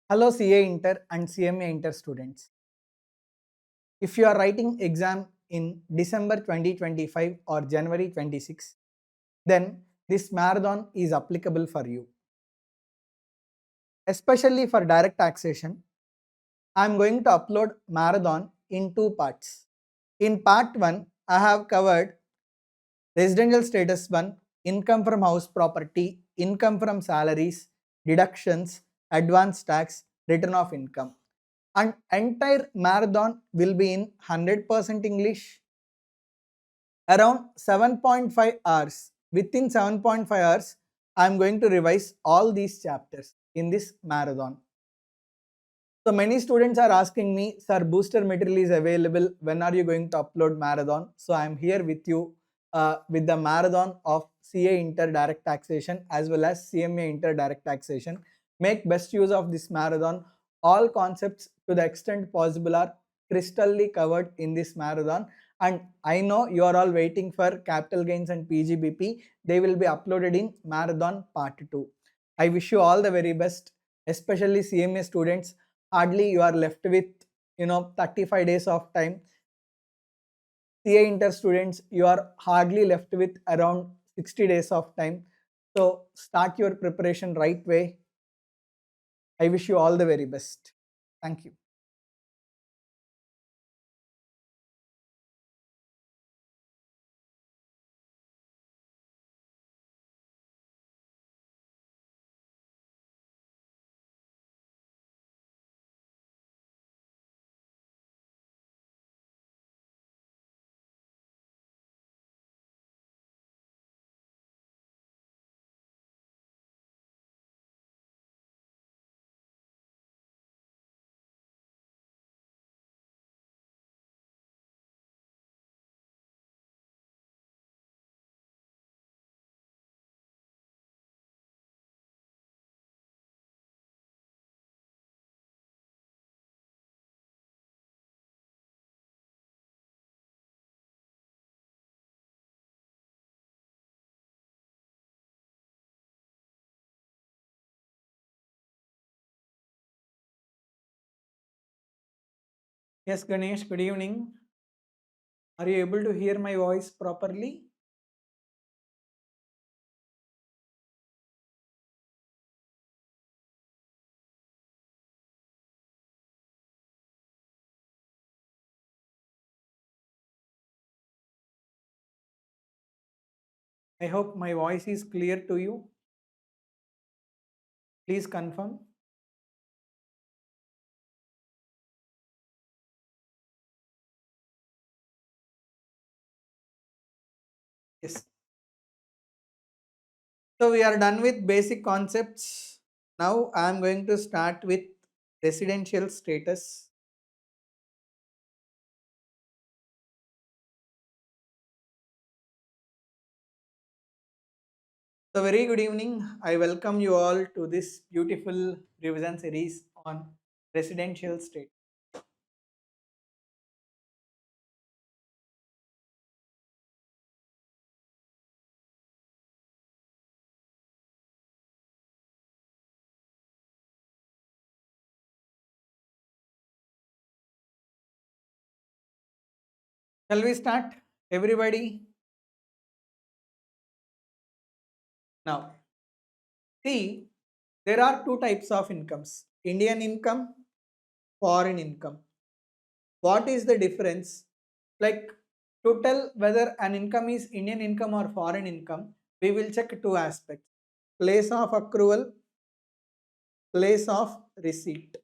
Hello CA Inter and CMA Inter students. If you are writing exam in December 2025 or January 26, then this marathon is applicable for you. Especially for direct taxation, I am going to upload marathon in two parts. In part 1, I have covered residential status 1, income from house property, income from salaries, deductions, advance tax, return of income. And entire marathon will be in 100% English, around 7.5 hours. Within 7.5 hours, I am going to revise all these chapters in this marathon. So many students are asking me, sir, booster material is available. When are you going to upload marathon? So I am here with you with the marathon of CA Inter Direct Taxation as well as CMA Inter Direct Taxation. Make best use of this marathon. All concepts to the extent possible are crystally covered in this marathon. And I know you are all waiting for capital gains and PGBP. They will be uploaded in marathon part 2. I wish you all the very best, especially CMA students. Hardly you are left with 35 days of time. CA Inter students, you are hardly left with around 60 days of time. So start your preparation right way. I wish you all the very best. Thank you. Yes, Ganesh, good evening. Are you able to hear my voice properly? I hope my voice is clear to you. Please confirm. Yes. So we are done with basic concepts. Now I am going to start with residential status. So very good evening. I welcome you all to this beautiful revision series on residential state. Shall we start? Everybody. Now, see, there are two types of incomes: Indian income, foreign income. What is the difference? Like, to tell whether an income is Indian income or foreign income, we will check two aspects: place of accrual, place of receipt.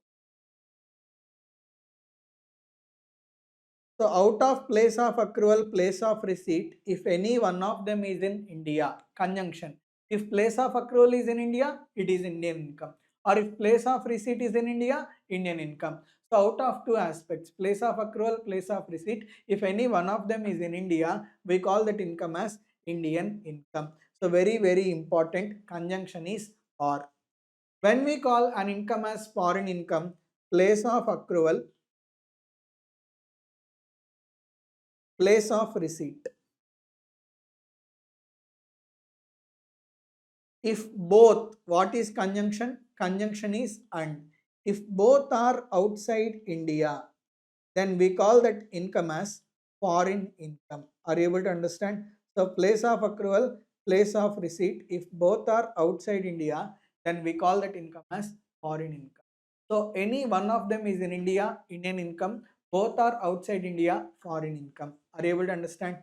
So out of place of accrual, place of receipt, if any one of them is in India, conjunction. If place of accrual is in India, it is Indian income. Or if place of receipt is in India, Indian income. So out of two aspects, place of accrual, place of receipt, if any one of them is in India, we call that income as Indian income. So very, very important conjunction is or. When we call an income as foreign income, place of accrual, place of receipt. If both, what is conjunction? Conjunction is and. If both are outside India, then we call that income as foreign income. Are you able to understand? So place of accrual, place of receipt, if both are outside India, then we call that income as foreign income. So any one of them is in India, Indian income, both are outside India, foreign income. Are you able to understand?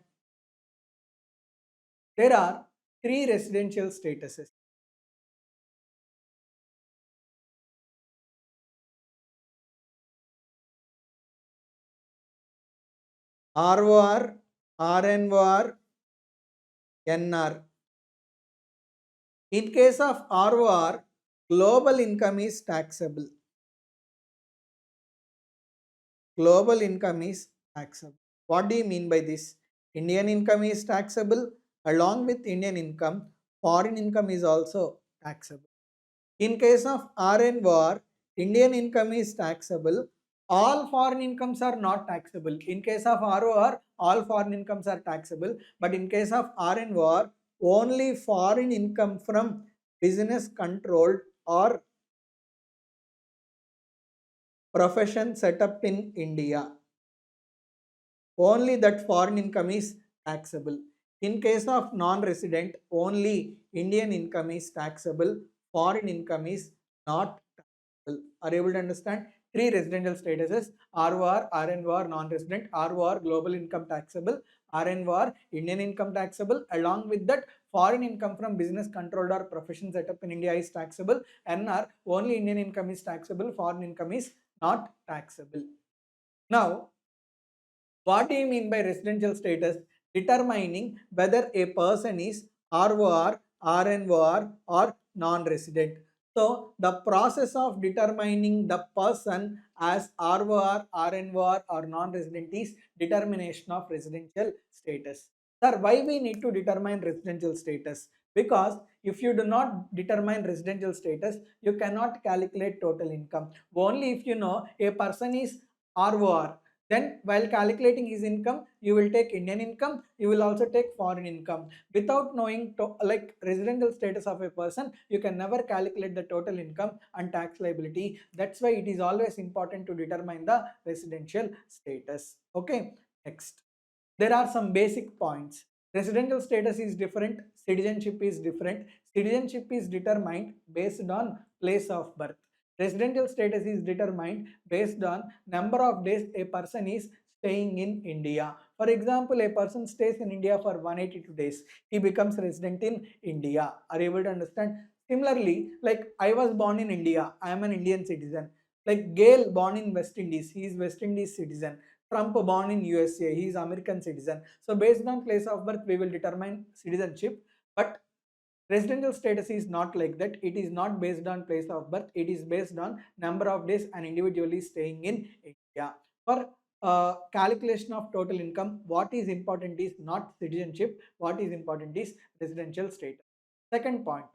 There are three residential statuses. ROR, RNOR, NR. In case of ROR, global income is taxable. Global income is taxable. What do you mean by this? Indian income is taxable. Along with Indian income, foreign income is also taxable. In case of RNOR, Indian income is taxable. All foreign incomes are not taxable. In case of ROR, all foreign incomes are taxable. But in case of RNOR, only foreign income from business controlled or profession set up in India, only that foreign income is taxable. In case of non-resident, only Indian income is taxable, foreign income is not taxable. Are you able to understand? Three residential statuses: ROR, RNOR, non-resident. ROR, global income taxable. RNOR, Indian income taxable. Along with that, foreign income from business controlled or profession set up in India is taxable. NR, only Indian income is taxable, foreign income is not taxable. Now, what do you mean by residential status? Determining whether a person is ROR, RNOR or non-resident. So the process of determining the person as ROR, RNOR or non-resident is determination of residential status. Sir, why we need to determine residential status? Because if you do not determine residential status, you cannot calculate total income. Only if you know a person is ROR, then while calculating his income, you will take Indian income, you will also take foreign income. Without knowing like residential status of a person, you can never calculate the total income and tax liability. That's why it is always important to determine the residential status. Okay, next. There are some basic points. Residential status is different, citizenship is different. Citizenship is determined based on place of birth. Residential status is determined based on number of days a person is staying in India. For example, a person stays in India for 182 days. He becomes resident in India. Are you able to understand? Similarly, like I was born in India, I am an Indian citizen. Like Gale born in West Indies, he is West Indies citizen. Trump born in USA, he is American citizen. So based on place of birth, we will determine citizenship. But residential status is not like that. It is not based on place of birth. It is based on number of days an individual is staying in India. For calculation of total income, what is important is not citizenship. What is important is residential status. Second point,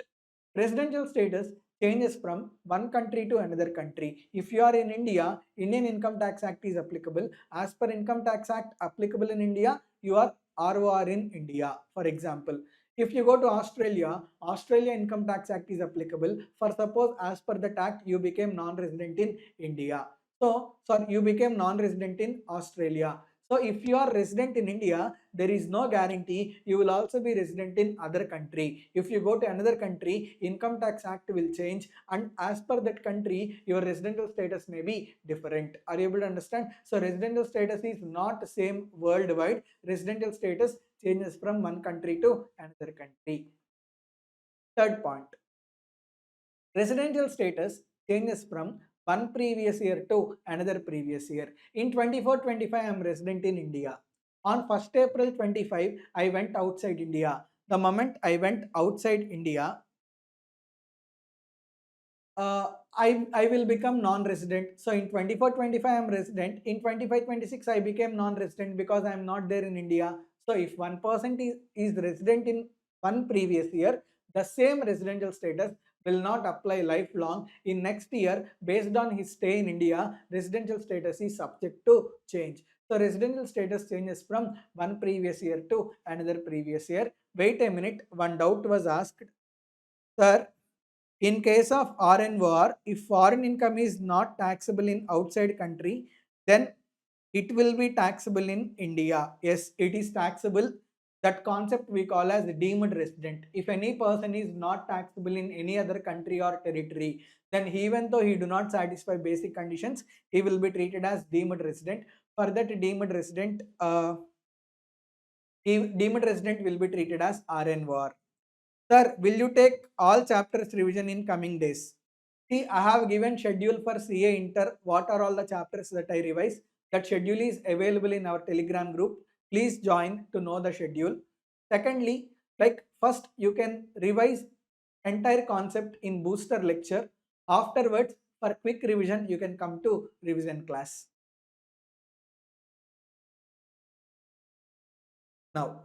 residential status changes from one country to another country. If you are in India, Indian Income Tax Act is applicable. As per Income Tax Act applicable in India, you are ROR in India. For example, if you go to Australia, Australia Income Tax Act is applicable. For suppose as per that act, you became non-resident in India. So, sorry, you became non-resident in Australia. So, if you are resident in India, there is no guarantee you will also be resident in other country. If you go to another country, Income Tax Act will change, and as per that country, your residential status may be different. Are you able to understand? So, residential status is not same worldwide. Residential status changes from one country to another country. Third point, residential status changes from one previous year to another previous year. In 24-25, I am resident in India. On 1st April 25, I went outside India. The moment I went outside India, I will become non-resident. So in 24-25 I am resident. In 25-26 I became non-resident because I am not there in India. So if one person is resident in one previous year, the same residential status will not apply lifelong. In next year, based on his stay in India, residential status is subject to change. So residential status changes from one previous year to another previous year. Wait a minute, one doubt was asked. Sir, In case of RNOR, if foreign income is not taxable in outside country, then it will be taxable in India. Yes, it is taxable. That concept we call as deemed resident. If any person is not taxable in any other country or territory, then even though he do not satisfy basic conditions, he will be treated as deemed resident. For that deemed resident, deemed resident will be treated as RNOR. Sir, will you take all chapters revision in coming days? See, I have given schedule for CA Inter. What are all the chapters that I revise? That schedule is available in our Telegram group. Please join to know the schedule. Secondly, like first you can revise entire concept in booster lecture. Afterwards, for quick revision, you can come to revision class. Now,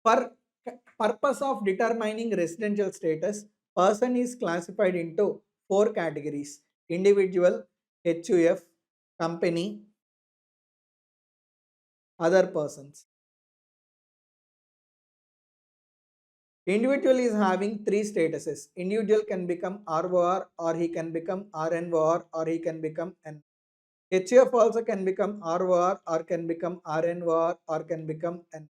for purpose of determining residential status, person is classified into four categories: individual, HUF, company, other persons. Individual is having three statuses. Individual can become ROR, or he can become RNOR, or he can become N. HUF also can become ROR, or can become RNOR, or can become N.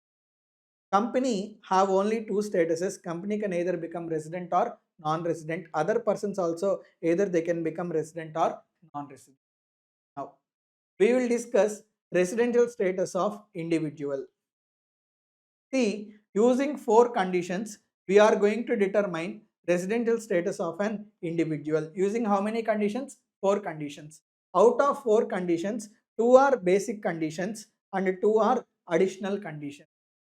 Company have only two statuses. Company can either become resident or non-resident. Other persons also either they can become resident or non-resident. Now we will discuss residential status of individual. See, using four conditions, we are going to determine residential status of an individual. Using how many conditions? Four conditions. Out of four conditions, two are basic conditions and two are additional conditions.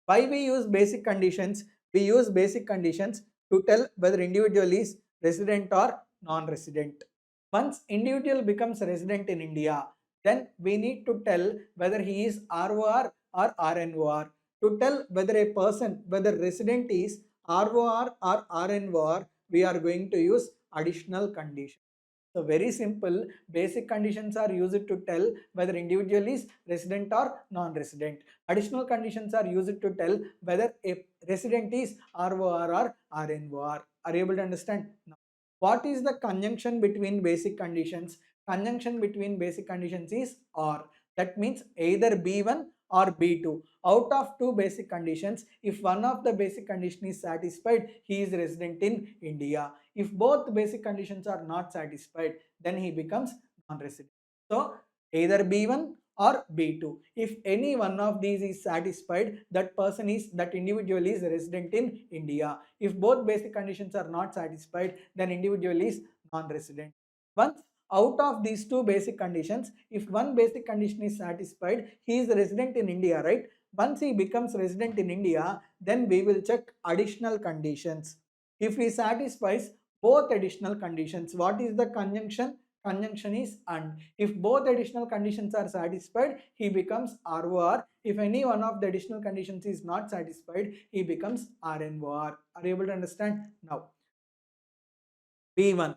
Why we use basic conditions? We use basic conditions to tell whether individual is resident or non-resident. Once individual becomes resident in India, then we need to tell whether he is ROR or RNOR. To tell whether a person, whether resident is ROR or RNOR, we are going to use additional condition. So very simple, basic conditions are used to tell whether individual is resident or non-resident. Additional conditions are used to tell whether a resident is ROR or RNOR. Are you able to understand? Now, what is the conjunction between basic conditions? Conjunction between basic conditions is OR. That means either B1 or B2. Out of two basic conditions, if one of the basic condition is satisfied, he is resident in India. If both basic conditions are not satisfied, then he becomes non-resident. So either B1 or B2. If any one of these is satisfied, that individual is resident in India. If both basic conditions are not satisfied, then individual is non-resident. Once out of these two basic conditions, if one basic condition is satisfied, he is resident in India, right? Once he becomes resident in India, then we will check additional conditions. If he satisfies both additional conditions, what is the conjunction? Conjunction is AND. If both additional conditions are satisfied, he becomes ROR. If any one of the additional conditions is not satisfied, he becomes RNOR. Are you able to understand? Now, B1.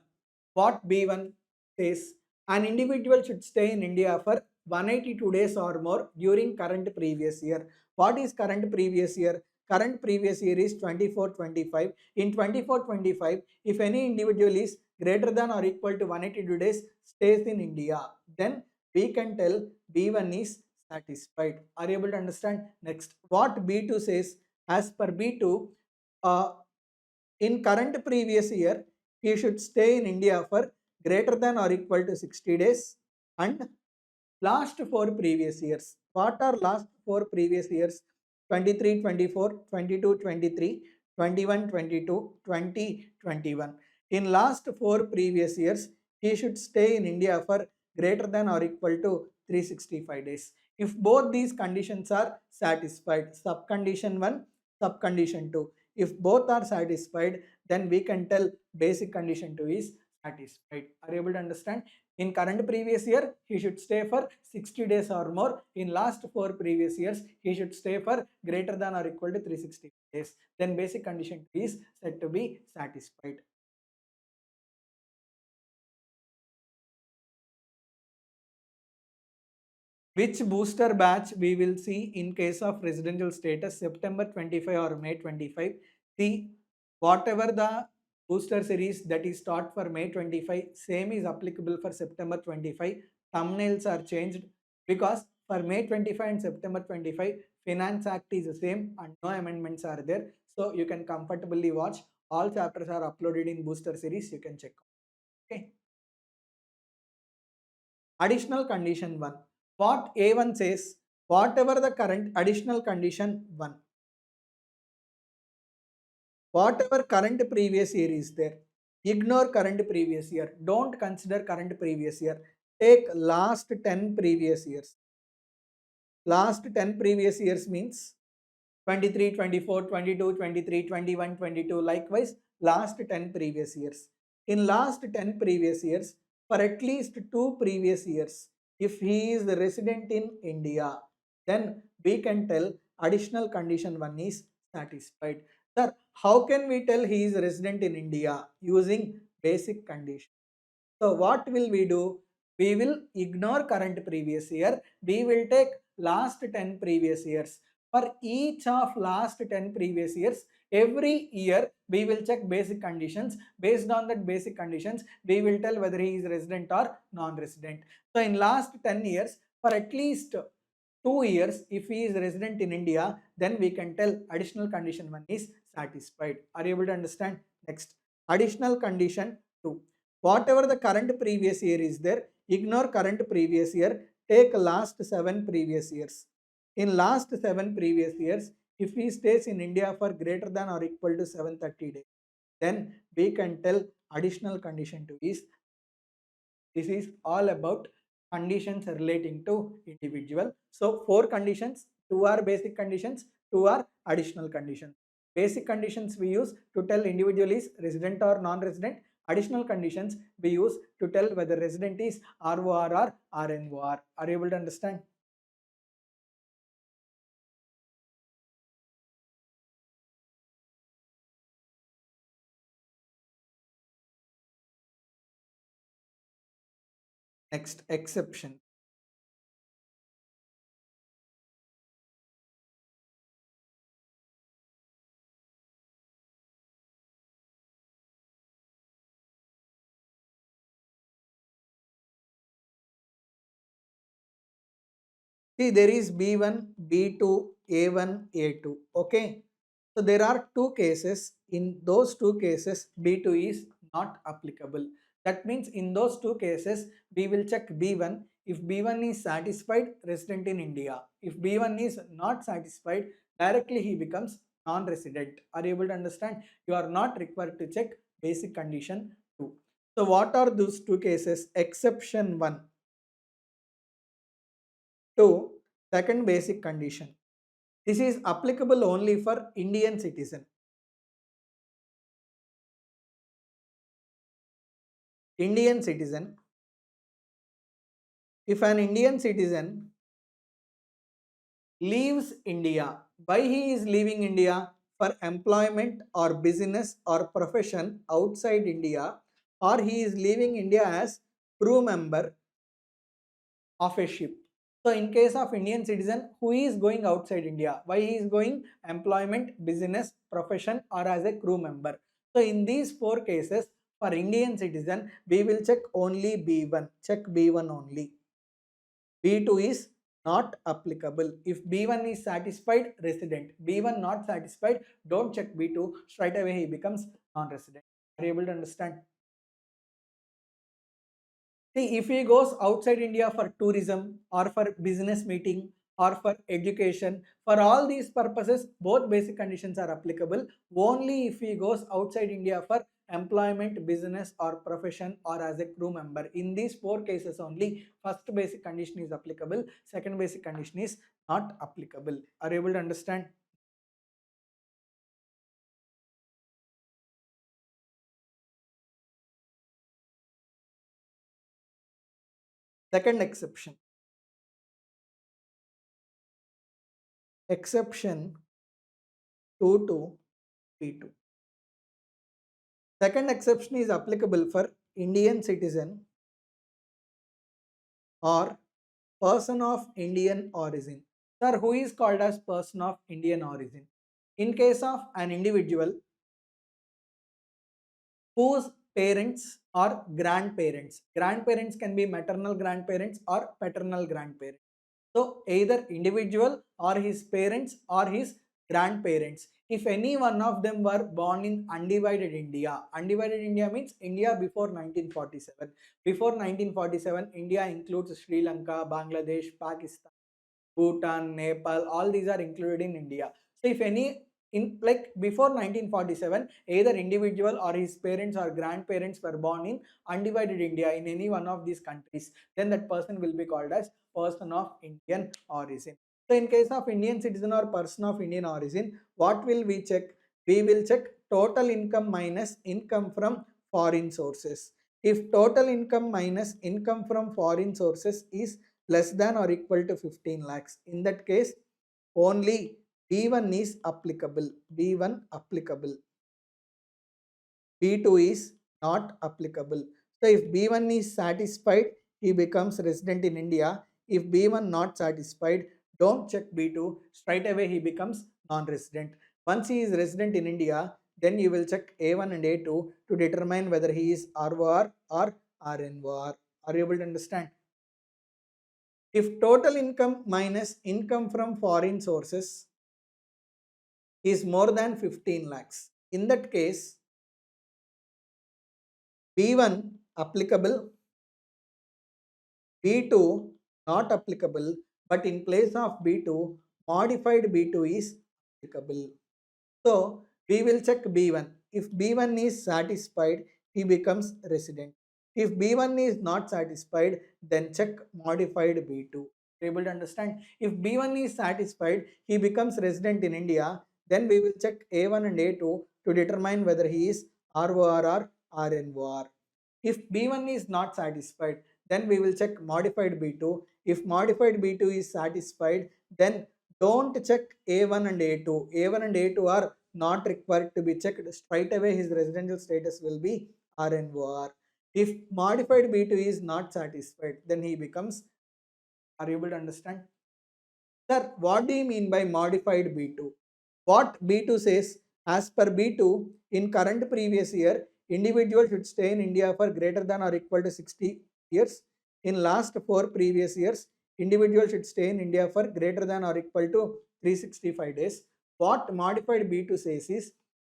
What B1 says? An individual should stay in India for 182 days or more during current previous year. What is current previous year? Current previous year is 24-25. In 24-25, if any individual is greater than or equal to 182 days stays in India, then we can tell B1 is satisfied. Are you able to understand? Next, what B2 says? As per B2, uh, in current previous year, he should stay in India for greater than or equal to 60 days and last four previous years. What are last four previous years? 23, 24, 22, 23, 21, 22, 20, 21. In last four previous years, he should stay in India for greater than or equal to 365 days. If both these conditions are satisfied, subcondition 1, subcondition 2. If both are satisfied, then we can tell basic condition 2 is satisfied. Are you able to understand? In current previous year, he should stay for 60 days or more. In last four previous years, he should stay for greater than or equal to 360 days. Then basic condition is said to be satisfied. Which booster batch we will see in case of residential status September 25 or May 25? See, Whatever the booster series that is taught for May 25, same is applicable for September 25. Thumbnails are changed because for May 25 and September 25, Finance Act is the same and no amendments are there. So you can comfortably watch. All chapters are uploaded in booster series. You can check. Okay. Additional condition 1. What A1 says, whatever the current additional condition 1. Whatever current previous year is there, ignore current previous year. Don't consider current previous year. Take last 10 previous years. Last 10 previous years means 23, 24, 22, 23, 21, 22. Likewise, last 10 previous years. In last 10 previous years, for at least 2 previous years, if he is the resident in India, then we can tell additional condition 1 is satisfied. Sir, how can we tell he is a resident in India? Using basic condition. So what will we do? We will ignore current previous year. We will take last 10 previous years. For each of last 10 previous years, every year we will check basic conditions. Based on that basic conditions, we will tell whether he is resident or non-resident. So in last 10 years, for at least 2 years, if he is resident in India, then we can tell additional condition 1 is satisfied. Are you able to understand? Next, additional condition 2. Whatever the current previous year is there, ignore current previous year, take last 7 previous years. In last 7 previous years, if he stays in India for greater than or equal to 730 days, then we can tell additional condition 2 is, this is all about conditions relating to individual. So 4 conditions, 2 are basic conditions, 2 are additional conditions. Basic conditions we use to tell individual is resident or non-resident. Additional conditions we use to tell whether resident is ROR or RNOR. Are you able to understand? Next, exception. See, there is B1, B2, A1, A2. Okay. So there are two cases. In those two cases, B2 is not applicable. That means in those two cases, we will check B1. If B1 is satisfied, resident in India. If B1 is not satisfied, directly he becomes non-resident. Are you able to understand? You are not required to check basic condition 2. So what are those two cases? Exception 1. 2. Second basic condition. This is applicable only for Indian citizen. Indian citizen. If an Indian citizen leaves India, why he is leaving India? For employment or business or profession outside India, or he is leaving India as crew member of a ship. So in case of Indian citizen who is going outside India, why he is going? Employment, business, profession or as a crew member. So in these 4 cases, for Indian citizen, we will check only B1. Check B1 only. B2 is not applicable. If B1 is satisfied, resident. B1 not satisfied, don't check B2. Straight away he becomes non-resident. Are you able to understand? See, if he goes outside India for tourism or for business meeting or for education, for all these purposes, both basic conditions are applicable. Only if he goes outside India for employment, business or profession or as a crew member. In these 4 cases only, first basic condition is applicable, second basic condition is not applicable. Are you able to understand? Second exception. Exception 2 to P2. Second exception is applicable for Indian citizen or person of Indian origin. Sir, who is called as person of Indian origin? In case of an individual whose parents or grandparents. Grandparents can be maternal grandparents or paternal grandparents. So either individual or his parents or his grandparents. If any one of them were born in undivided India, undivided India means India before 1947. Before 1947, India includes Sri Lanka, Bangladesh, Pakistan, Bhutan, Nepal, all these are included in India. So if any in like before 1947, either individual or his parents or grandparents were born in undivided India in any one of these countries, then that person will be called as person of Indian origin. So in case of Indian citizen or person of Indian origin, what will we check? We will check total income minus income from foreign sources. If total income minus income from foreign sources is less than or equal to 15 lakhs, in that case only B1 is applicable. B1 applicable. B2 is not applicable. So if B1 is satisfied, he becomes resident in India. If B1 not satisfied, don't check B2. Straight away he becomes non-resident. Once he is resident in India, then you will check A1 and A2 to determine whether he is ROR or RNOR. Are you able to understand? If total income minus income from foreign sources is more than 15 lakhs, in that case, B1 applicable, B2 not applicable, but in place of B2, modified B2 is applicable. So we will check B1. If B1 is satisfied, he becomes resident. If B1 is not satisfied, then check modified B2. Able to understand? If B1 is satisfied, he becomes resident in India. Then we will check A1 and A2 to determine whether he is ROR or RNOR. If B1 is not satisfied, then we will check modified B2. If modified B2 is satisfied, then don't check A1 and A2. A1 and A2 are not required to be checked. Straight away his residential status will be RNOR. If modified B2 is not satisfied, then he becomes, are you able to understand? Sir, what do you mean by modified B2? What B2 says, as per B2, in current previous year, individual should stay in India for greater than or equal to 60 years. In last 4 previous years, individual should stay in India for greater than or equal to 365 days. What modified B2 says is,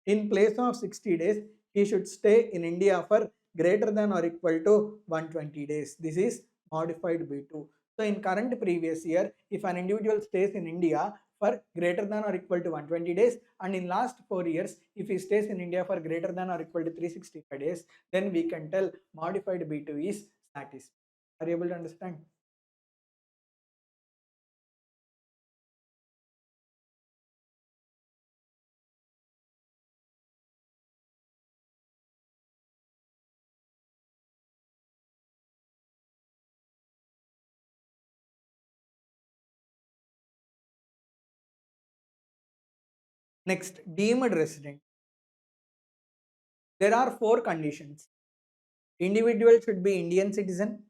in place of 60 days, he should stay in India for greater than or equal to 120 days. This is modified B2. So in current previous year, if an individual stays in India for greater than or equal to 120 days, and in last 4 years, if he stays in India for greater than or equal to 365 days, then we can tell modified B2 is satisfied. Are you able to understand? Next, deemed resident. There are 4 conditions. Individual should be Indian citizen.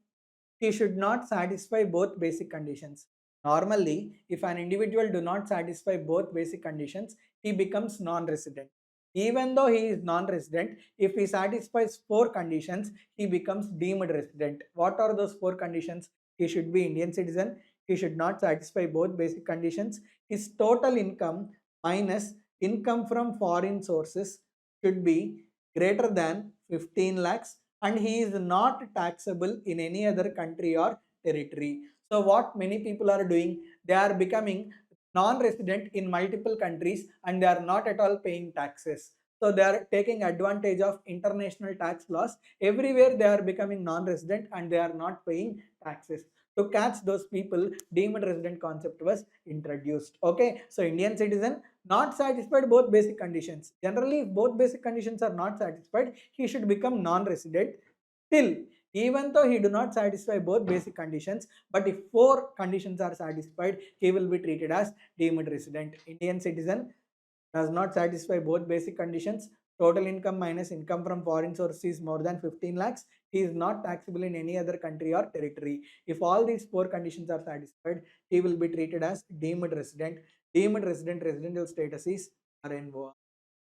He should not satisfy both basic conditions. Normally, if an individual do not satisfy both basic conditions, he becomes non-resident. Even though he is non-resident, if he satisfies 4 conditions, he becomes deemed resident. What are those 4 conditions? He should be Indian citizen. He should not satisfy both basic conditions. His total income minus income from foreign sources should be greater than 15 lakhs, and he is not taxable in any other country or territory. So what many people are doing, they are becoming non-resident in multiple countries and they are not at all paying taxes. So they are taking advantage of international tax laws. Everywhere they are becoming non-resident and they are not paying taxes. To catch those people, deemed resident concept was introduced. Okay, so Indian citizen not satisfied both basic conditions. Generally, if both basic conditions are not satisfied, he should become non-resident. Still, even though he do not satisfy both basic conditions, but if 4 conditions are satisfied, he will be treated as deemed resident. Indian citizen does not satisfy both basic conditions. Total income minus income from foreign source is more than 15 lakhs. He is not taxable in any other country or territory. If all these 4 conditions are satisfied, he will be treated as deemed resident. Deemed resident residential status is RNO.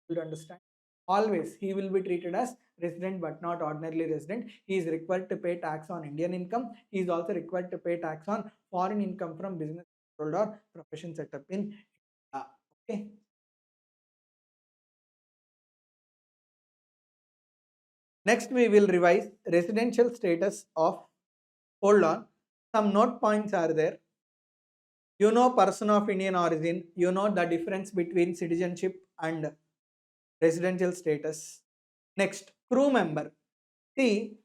You understand? always he will be treated as resident but not ordinarily resident. He is required to pay tax on Indian income. He is also required to pay tax on foreign income from business or profession setup in India. Okay. Next, we will revise residential status of, hold on, some note points are there. You know person of Indian origin, you know the difference between citizenship and residential status. Next, crew member. See,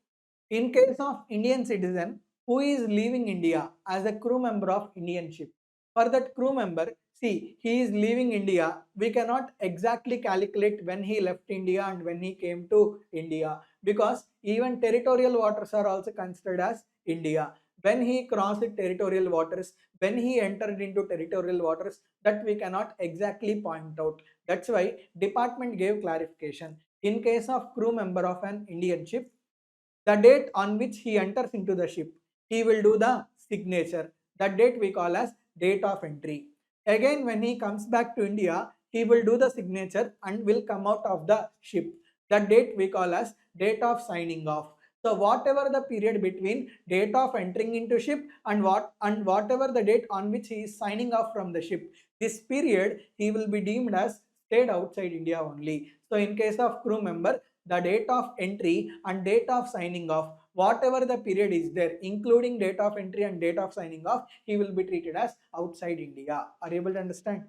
in case of Indian citizen who is leaving India as a crew member of Indian ship, for that crew member, see, he is leaving India, we cannot exactly calculate when he left India and when he came to India, because even territorial waters are also considered as India. When he crossed territorial waters, when he entered into territorial waters, that we cannot exactly point out. That's why department gave clarification. In case of crew member of an Indian ship, the date on which he enters into the ship, he will do the signature. That date we call as date of entry. Again, when he comes back to India, he will do the signature and will come out of the ship. That date we call as date of signing off. So whatever the period between date of entering into ship and whatever the date on which he is signing off from the ship, this period he will be deemed as stayed outside India only. So in case of crew member, the date of entry and date of signing off, whatever the period is there, including date of entry and date of signing off, he will be treated as outside India. Are you able to understand?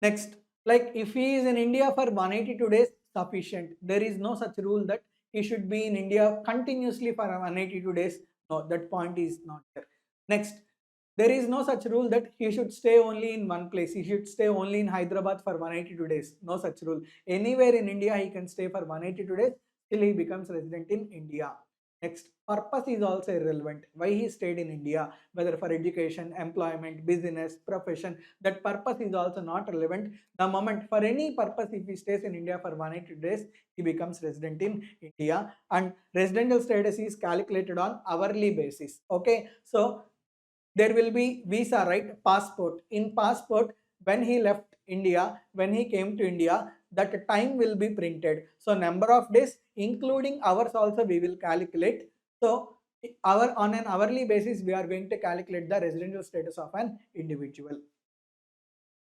Next, like if he is in India for 182 days, sufficient. There is no such rule that he should be in India continuously for 182 days. No, that point is not there. Next, there is no such rule that he should stay only in one place. He should stay only in Hyderabad for 182 days. No such rule. Anywhere in India, he can stay for 182 days till he becomes resident in India. Next, purpose is also irrelevant. Why he stayed in India, whether for education, employment, business, profession, that purpose is also not relevant. The moment for any purpose, if he stays in India for 180 days, he becomes resident in India, and residential status is calculated on hourly basis. Okay, so there will be visa, right? Passport. In passport, when he left India, when he came to India, that time will be printed. So number of days, including hours also we will calculate. So on an hourly basis, we are going to calculate the residential status of an individual.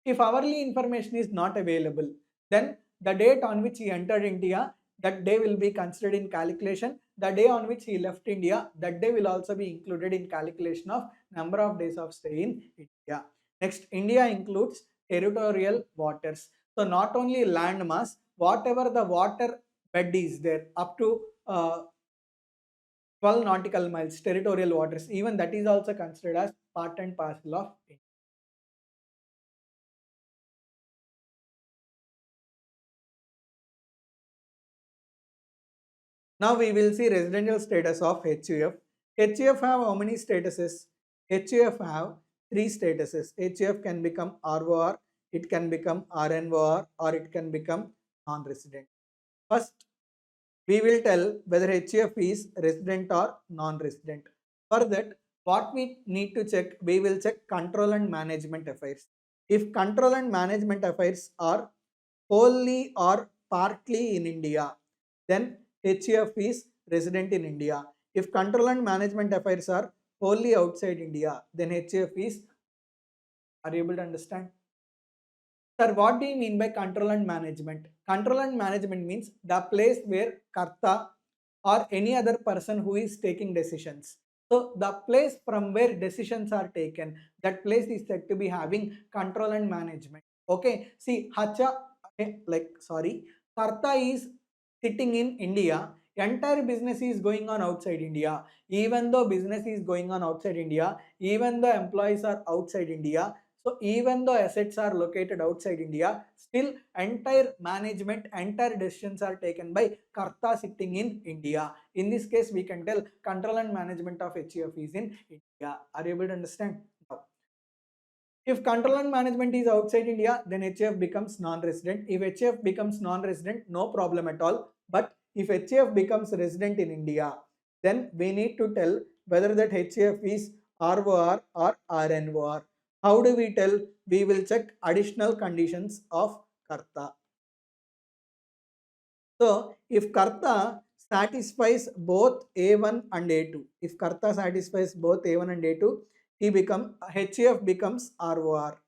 If hourly information is not available, then the date on which he entered India, that day will be considered in calculation. The day on which he left India, that day will also be included in calculation of number of days of stay in India. Next, India includes territorial waters. So not only land mass, whatever the water bed is there up to 12 nautical miles, territorial waters, even that is also considered as part and parcel of India. Now we will see residential status of HUF. HUF have how many statuses? HUF have three statuses. HUF can become ROR, it can become RNOR, or it can become non-resident. First, we will tell whether HUF is resident or non-resident. For that, what we need to check, we will check control and management affairs. If control and management affairs are wholly or partly in India, then HUF is resident in India. If control and management affairs are wholly outside India, then HUF is, are you able to understand? Sir, what do you mean by control and management? Control and management means the place where Karta or any other person who is taking decisions. So the place from where decisions are taken, that place is said to be having control and management. Okay, see, Karta is sitting in India, entire business is going on outside India. Even though business is going on outside India, even though employees are outside India, so even though assets are located outside India, still entire management, entire decisions are taken by Karta sitting in India. In this case, we can tell control and management of HUF is in India. Are you able to understand? Now, if control and management is outside India, then HUF becomes non-resident. If HUF becomes non-resident, no problem at all. But if HUF becomes resident in India, then we need to tell whether that HUF is ROR or RNOR. How do we tell? We will check additional conditions of karta. So if karta satisfies both A1 and A2, if karta satisfies both A1 and A2, HCF becomes ROR.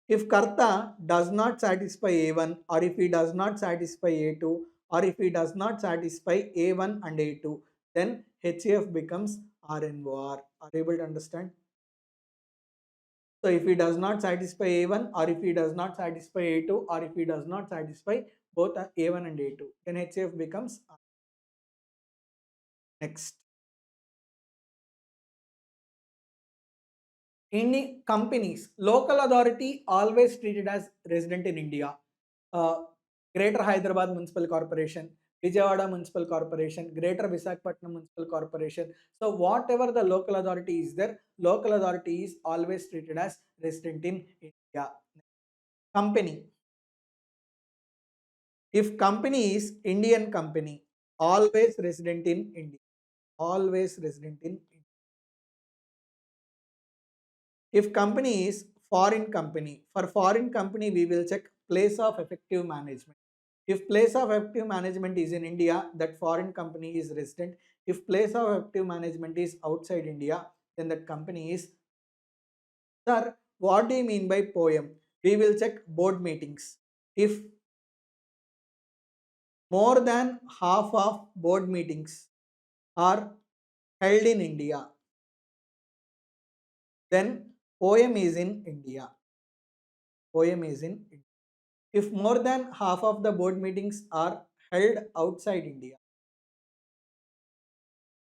If karta does not satisfy A1, or if he does not satisfy A2, or if he does not satisfy A1 and A2, then HCF becomes RNOR. Are you able to understand? So if he does not satisfy A1, or if he does not satisfy A2, or if he does not satisfy both A1 and A2, then HCF becomes R. Next. In companies, local authority always treated as resident in India. Uh, Greater Hyderabad Municipal Corporation, Vijayawada Municipal Corporation, Greater Visakhapatnam Municipal Corporation. So whatever the local authority is there, local authority is always treated as resident in India. Company. If company is Indian company, always resident in India. Always resident in India. If company is foreign company, for foreign company we will check place of effective management. If place of effective management is in India, that foreign company is resident. If place of effective management is outside India, then that company is. Sir, what do you mean by poem? We will check board meetings. If more than half of board meetings are held in India, then poem is in India. Poem is in India. If more than half of the board meetings are held outside India,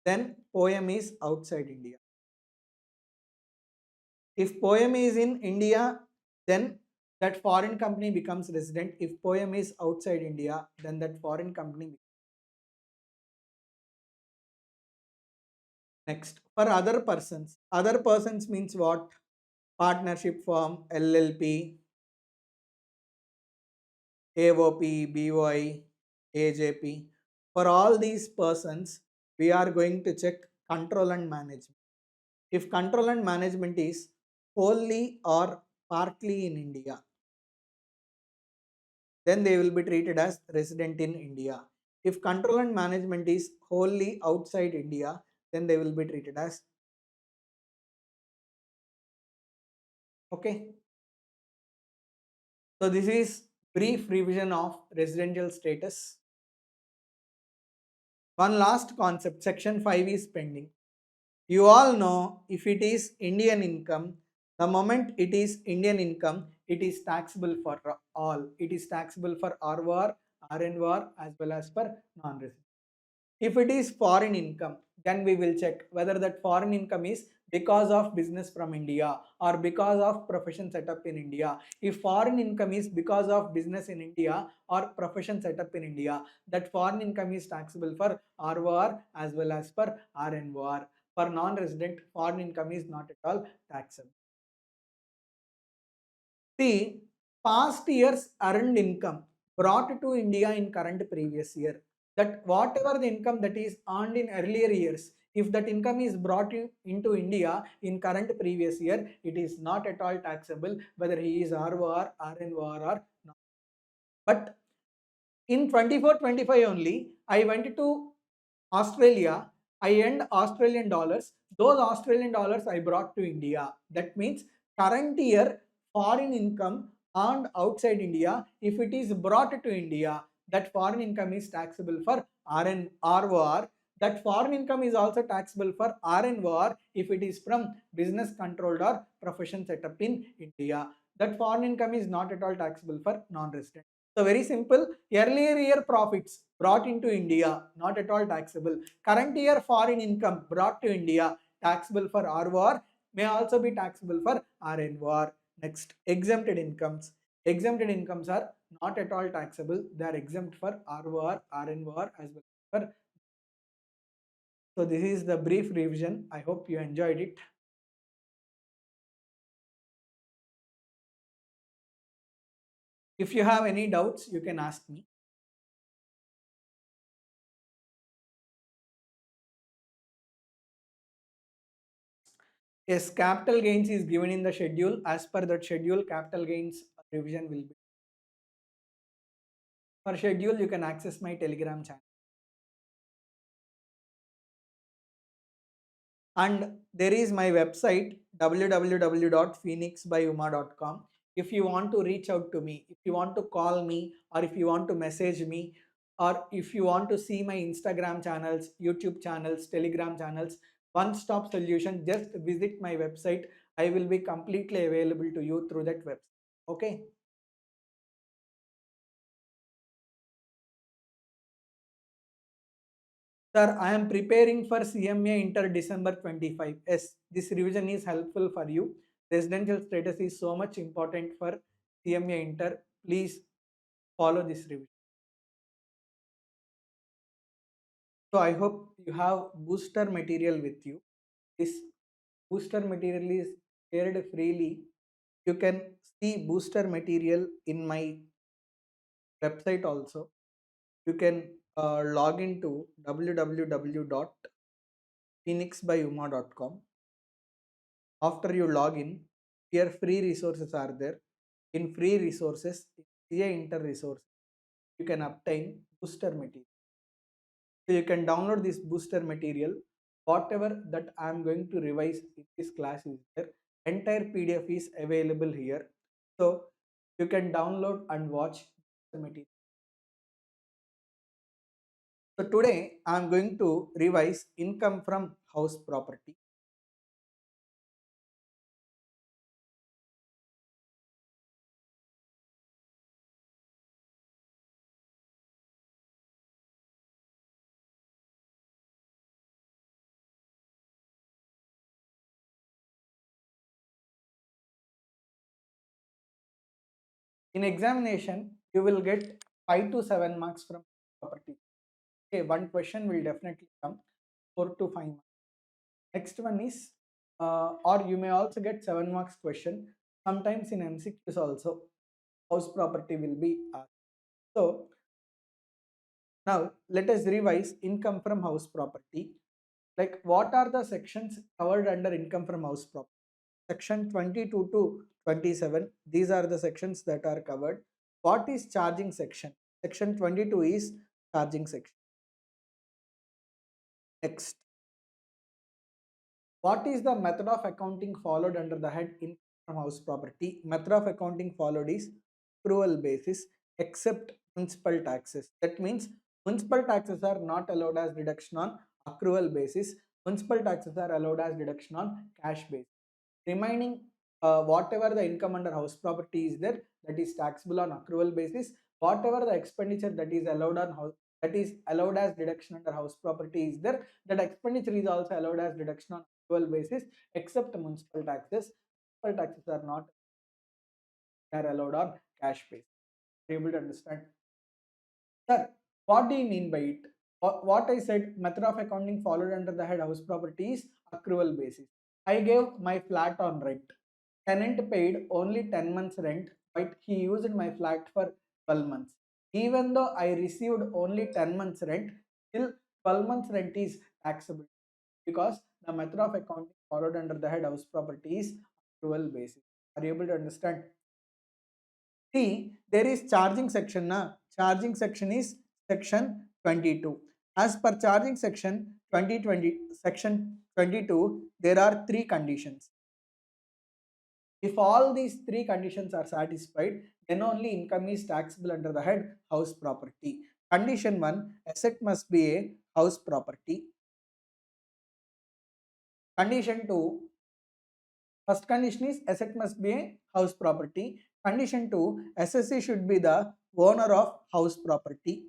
then poem is outside India. If poem is in India, then that foreign company becomes resident. If poem is outside India, then that foreign company. Next, for other persons means what? Partnership firm, LLP, AOP, BOI, AJP. For all these persons, we are going to check control and management. If control and management is wholly or partly in India, then they will be treated as resident in India. If control and management is wholly outside India, then they will be treated as. Okay. So this is brief revision of residential status. One last concept, section 5 is pending. You all know if it is Indian income, the moment it is Indian income, it is taxable for all. It is taxable for ROR, RNOR as well as for non-resident. If it is foreign income, then we will check whether that foreign income is because of business from India or because of profession set up in India. If foreign income is because of business in India or profession set up in India, that foreign income is taxable for ROR as well as for RNOR. For non-resident, foreign income is not at all taxable. See, past year's earned income brought to India in current previous year. That whatever the income that is earned in earlier years, if that income is brought into India in current previous year, it is not at all taxable whether he is ROR, RNOR or not. But in 24-25 only, I went to Australia, I earned Australian dollars. Those Australian dollars I brought to India. That means current year foreign income earned outside India, if it is brought to India, that foreign income is taxable for ROR. That foreign income is also taxable for RNOR if it is from business controlled or profession set up in India. That foreign income is not at all taxable for non-resident. So very simple, earlier year profits brought into India, not at all taxable. Current year foreign income brought to India, taxable for ROR, may also be taxable for RNOR. Next, exempted incomes. Exempted incomes are not at all taxable. They are exempt for ROR, RNOR as well as for. So this is the brief revision. I hope you enjoyed it. If you have any doubts, you can ask me. Yes, capital gains is given in the schedule. As per that schedule, capital gains revision will be. For schedule, you can access my Telegram channel. And there is my website www.phoenixbyuma.com. If you want to reach out to me, if you want to call me, or if you want to message me, or if you want to see my Instagram channels, YouTube channels, Telegram channels, one stop solution, just visit my website. I will be completely available to you through that website. Okay. Sir, I am preparing for CMA Inter December 25. Yes, this revision is helpful for you. Residential status is so much important for CMA Inter. Please follow this revision. So I hope you have booster material with you. This booster material is shared freely. You can see booster material in my website also. You can log into www.phoenixbyuma.com. After you log in, here free resources are there. In free resources, CA Inter resource, you can obtain booster material. So you can download this booster material. Whatever that I am going to revise in this class is there. Entire PDF is available here. So you can download and watch the material. So today I am going to revise income from house property. In examination, you will get 5 to 7 marks from property. Okay, one question will definitely come, 4 to 5 marks. Next one is, or you may also get 7 marks question. Sometimes in MCQs also, house property will be asked. So now let us revise income from house property. Like what are the sections covered under income from house property? Section 22 to 27, these are the sections that are covered. What is charging section? Section 22 is charging section. Next, what is the method of accounting followed under the head income from house property? Method of accounting followed is accrual basis except municipal taxes. That means municipal taxes are not allowed as deduction on accrual basis. Municipal taxes are allowed as deduction on cash basis. Remaining whatever the income under house property is there, that is taxable on accrual basis. Whatever the expenditure that is allowed on house, that is allowed as deduction under house property is there, that expenditure is also allowed as deduction on accrual basis except municipal taxes. Municipal taxes are not, they are allowed on cash basis. Are you able to understand? Sir, what do you mean by it? What I said, method of accounting followed under the head house property is accrual basis. I gave my flat on rent. Tenant paid only 10 months rent, but he used my flat for 12 months. Even though I received only 10 months rent, still 12 months rent is taxable because the method of accounting followed under the head house property is accrual basis. Are you able to understand? See, there is charging section. Na? Charging section is section 22. As per charging section 2020, section 22, there are three conditions. If all these three conditions are satisfied, then only income is taxable under the head house property. Condition 1, asset must be a house property. Condition 2, first condition is asset must be a house property. Condition 2, SSC should be the owner of house property.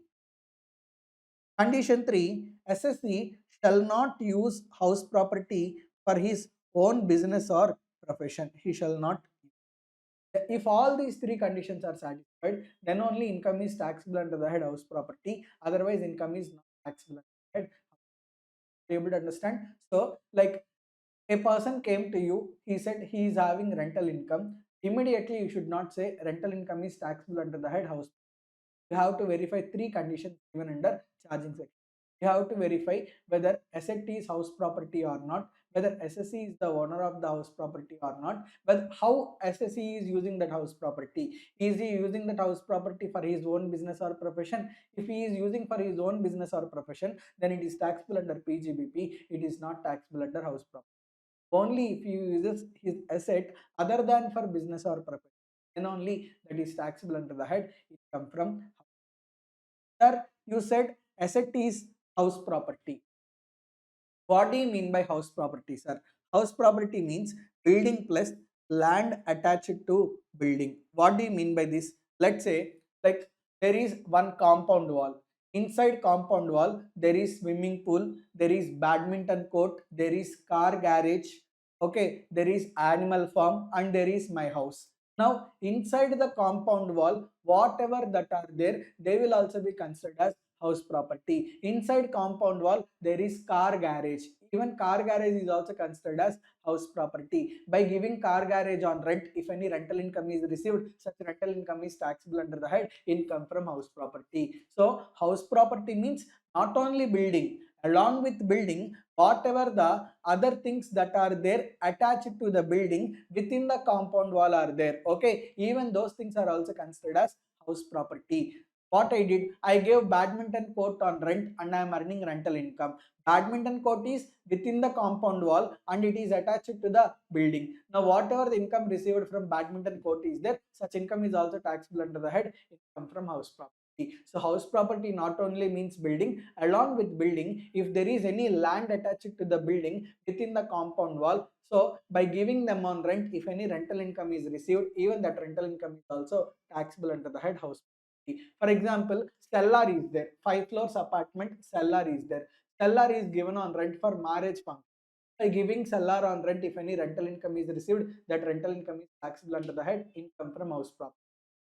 Condition 3, SSC shall not use house property for his own business or profession. He shall not. If all these three conditions are satisfied, then only income is taxable under the head house property. Otherwise, income is not taxable under the head. Are you able to understand? So, like a person came to you, he said he is having rental income. Immediately, you should not say rental income is taxable under the head house. You have to verify three conditions given under charging section. You have to verify whether asset is house property or not. whether SSE is the owner of the house property or not, but how SSE is using that house property. Is he using that house property for his own business or profession? If he is using for his own business or profession, then it is taxable under PGBP. It is not taxable under house property. Only if he uses his asset other than for business or profession, then only that is taxable under the head income from. Sir, you said asset is house property. What do you mean by house property, sir? House property means building plus land attached to building. What do you mean by this? Let's say, like, there is one compound wall. Inside compound wall, there is swimming pool, there is badminton court, there is car garage, okay, there is animal farm, and there is my house. Now, inside the compound wall, whatever that are there, they will also be considered as house property. Inside compound wall, there is car garage. Even car garage is also considered as house property. By giving car garage on rent, if any rental income is received, such rental income is taxable under the head income from house property. So house property means not only building, along with building, whatever the other things that are there attached to the building within the compound wall are there. Okay, even those things are also considered as house property. What I did, I gave badminton court on rent and I am earning rental income. Badminton court is within the compound wall and it is attached to the building. Now whatever the income received from badminton court is there, such income is also taxable under the head income from house property. So house property not only means building, along with building, if there is any land attached to the building within the compound wall, so by giving them on rent, if any rental income is received, even that rental income is also taxable under the head house. For example, cellar is there, 5 floors apartment, cellar is there. Cellar is given on rent for marriage function. By giving cellar on rent, if any rental income is received, that rental income is taxable under the head income from house property.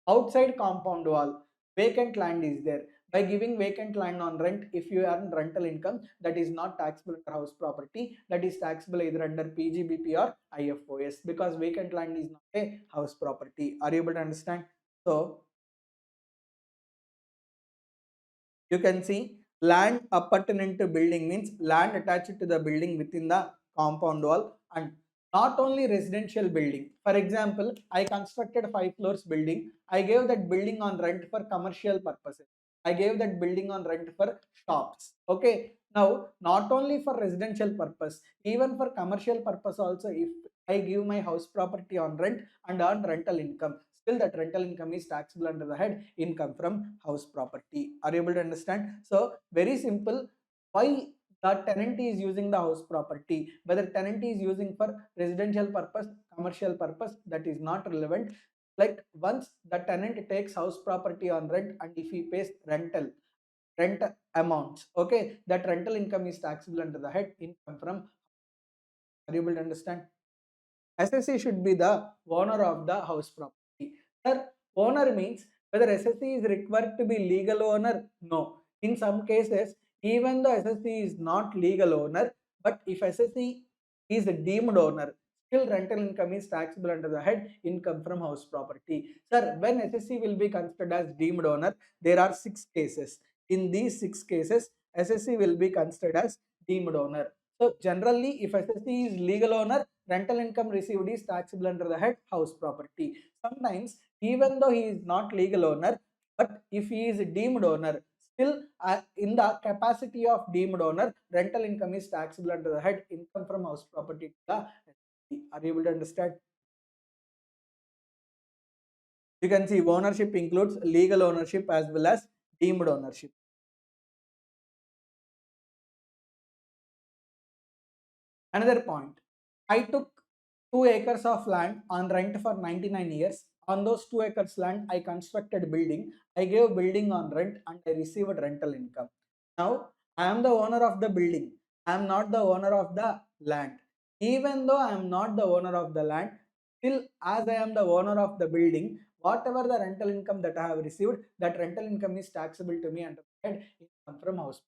Outside compound wall, vacant land is there. By giving vacant land on rent, if you earn rental income, that is not taxable under house property. That is taxable either under PGBP or IFOS, because vacant land is not a house property. Are you able to understand? So you can see land appurtenant to building means land attached to the building within the compound wall, and not only residential building. For example, I constructed 5 floors building. I gave that building on rent for commercial purposes. I gave that building on rent for shops. Okay, now not only for residential purpose, even for commercial purpose also, if I give my house property on rent and earn rental income, still that rental income is taxable under the head income from house property. Are you able to understand? So very simple. Why the tenant is using the house property, whether tenant is using for residential purpose, commercial purpose, that is not relevant. Like once the tenant takes house property on rent and if he pays rent amounts, okay, that rental income is taxable under the head income from. Are you able to understand? SSE should be the owner of the house property. Sir, owner means whether SSE is required to be legal owner? No. In some cases, even though SSE is not legal owner, but if SSE is a deemed owner, still rental income is taxable under the head income from house property. Sir, when SSE will be considered as deemed owner, there are 6 cases. In these 6 cases, SSE will be considered as deemed owner. So generally, if SSE is legal owner, rental income received is taxable under the head house property. Sometimes, even though he is not legal owner, but if he is a deemed owner, still in the capacity of deemed owner, rental income is taxable under the head income from house property to the SSE. Are you able to understand? You can see ownership includes legal ownership as well as deemed ownership. Another point, I took 2 acres of land on rent for 99 years. On those 2 acres land, I constructed building. I gave building on rent and I received rental income. Now, I am the owner of the building. I am not the owner of the land. Even though I am not the owner of the land, still as I am the owner of the building, whatever the rental income that I have received, that rental income is taxable to me under the head income from house.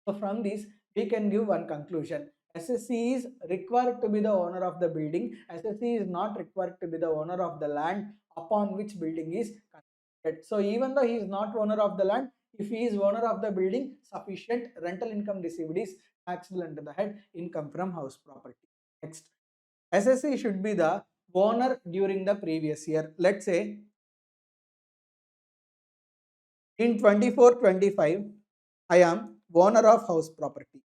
So from this, we can give one conclusion. SSE is required to be the owner of the building. SSE is not required to be the owner of the land upon which building is constructed. So even though he is not owner of the land, If he is owner of the building, sufficient rental income received is taxable under the head income from house property. Next, SSE should be the owner during the previous year. Let's say in 24-25, I am owner of house property.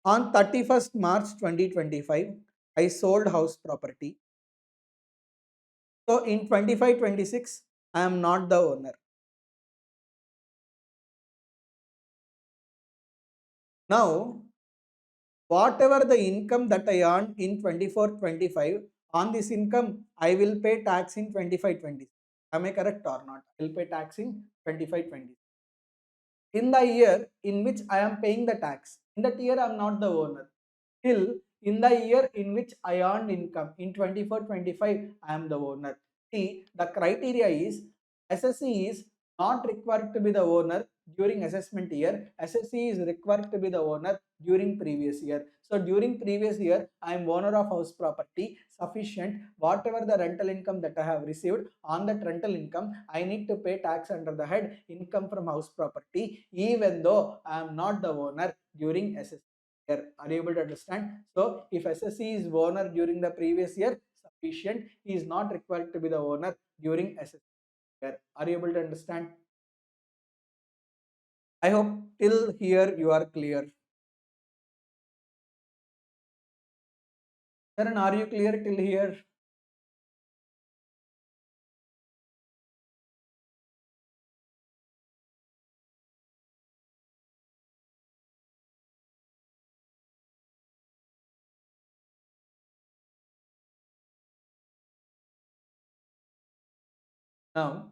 On 31st March 2025, I sold house property. So in 25-26, I am not the owner. Now, whatever the income that I earned in 24-25, on this income, I will pay tax in 25-26. Am I correct or not? I will pay tax in 25-26. In the year in which I am paying the tax, in that year I am not the owner. Till in the year in which I earned income, in 24-25, I am the owner. See, the criteria is SSE is not required to be the owner during assessment year. SSE is required to be the owner during previous year. So during previous year, I am owner of house property, sufficient. Whatever the rental income that I have received, on that rental income, I need to pay tax under the head income from house property, even though I am not the owner during assessment. Are you able to understand? So if SSE is owner during the previous year, sufficient. He is not required to be the owner during assessment year. Are you able to understand? I hope till here you are clear. Sharon, are you clear till here? Now,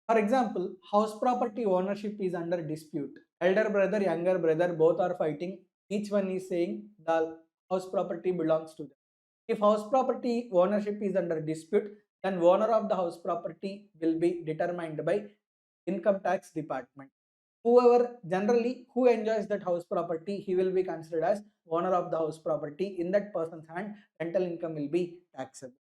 for example, house property ownership is under dispute. Elder brother, younger brother, both are fighting. Each one is saying the house property belongs to them. If house property ownership is under dispute, then owner of the house property will be determined by income tax department. Whoever generally who enjoys that house property, he will be considered as owner of the house property. In that person's hand, rental income will be taxable.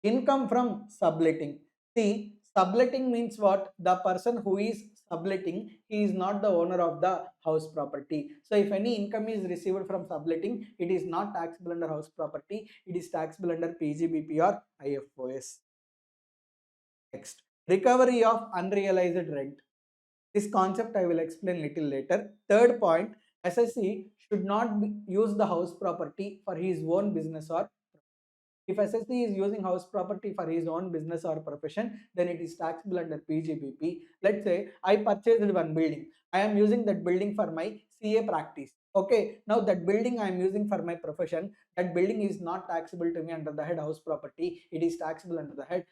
Income from subletting. See, subletting means what? The person who is subletting, he is not the owner of the house property. So if any income is received from subletting, it is not taxable under house property. It is taxable under PGBP or IFOS. Next, recovery of unrealized rent. This concept I will explain little later. Third point, SSE should not use the house property for his own business or if SSE is using house property for his own business or profession, then it is taxable under PGBP. Let's say I purchased one building. I am using that building for my CA practice. Okay, now that building I am using for my profession, that building is not taxable to me under the head house property. It is taxable under the head.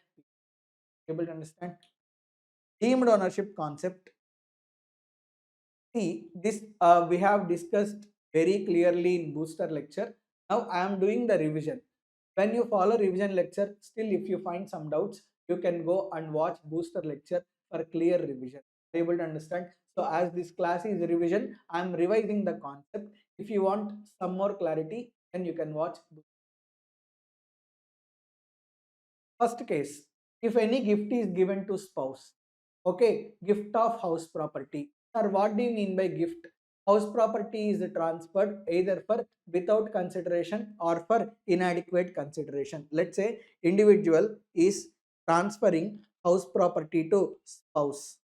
Able to understand? Deemed ownership concept. See, this we have discussed very clearly in booster lecture. Now I am doing the revision. When you follow revision lecture, still if you find some doubts, you can go and watch booster lecture for clear revision. Are you able to understand? So as this class is revision, I am revising the concept. If you want some more clarity, then you can watch. First case, if any gift is given to spouse, okay, gift of house property. Sir, what do you mean by gift? House property is transferred either for without consideration or for inadequate consideration. Let's say individual is transferring house property to spouse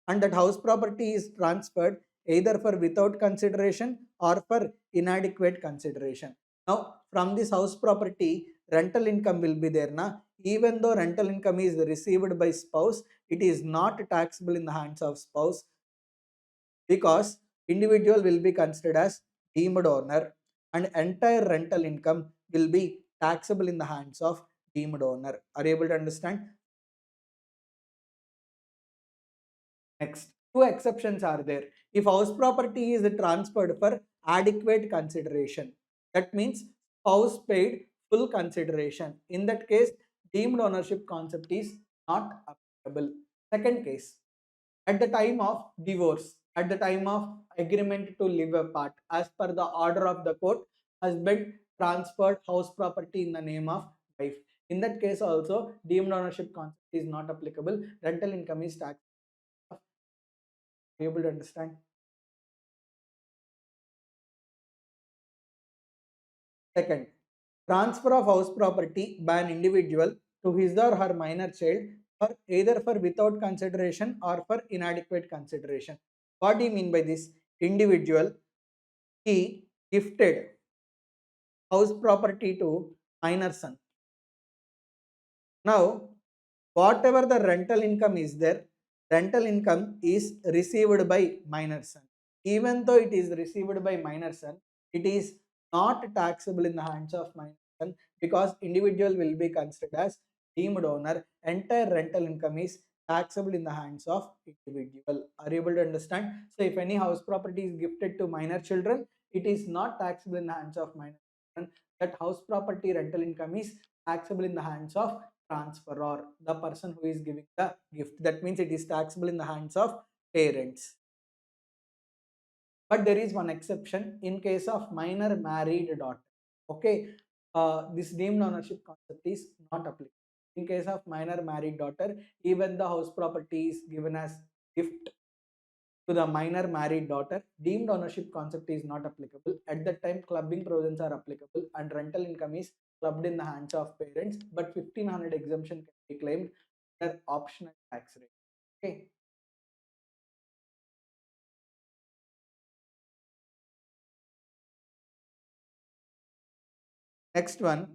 and that house property is transferred either for without consideration or for inadequate consideration. Now, from this house property, rental income will be there. Na? Even though rental income is received by spouse, it is not taxable in the hands of spouse because individual will be considered as deemed owner and entire rental income will be taxable in the hands of deemed owner. Are you able to understand? Next, two exceptions are there. If house property is transferred for adequate consideration, that means spouse paid full consideration. In that case, deemed ownership concept is not applicable. Second case, at the time of divorce, at the time of agreement to live apart, as per the order of the court, husband transferred house property in the name of wife. In that case also deemed ownership concept is not applicable. Rental income is tax. Are you able to understand? Second, transfer of house property by an individual to his or her minor child, or either for without consideration or for inadequate consideration. What do you mean by this? Individual, he gifted house property to minor son. Now, whatever the rental income is there, rental income is received by minor son. Even though it is received by minor son, it is not taxable in the hands of minor son, because individual will be considered as deemed owner. Entire rental income is taxable in the hands of individual. Are you able to understand? So if any house property is gifted to minor children, it is not taxable in the hands of minor children. That house property rental income is taxable in the hands of transferor, the person who is giving the gift. That means it is taxable in the hands of parents. But there is one exception in case of minor married daughter. Okay, this deemed ownership concept is not applicable. In case of minor married daughter, even the house property is given as gift to the minor married daughter, deemed ownership concept is not applicable. At that time, clubbing provisions are applicable and rental income is clubbed in the hands of parents, but 1500 exemption can be claimed under optional tax rate. Okay. Next one.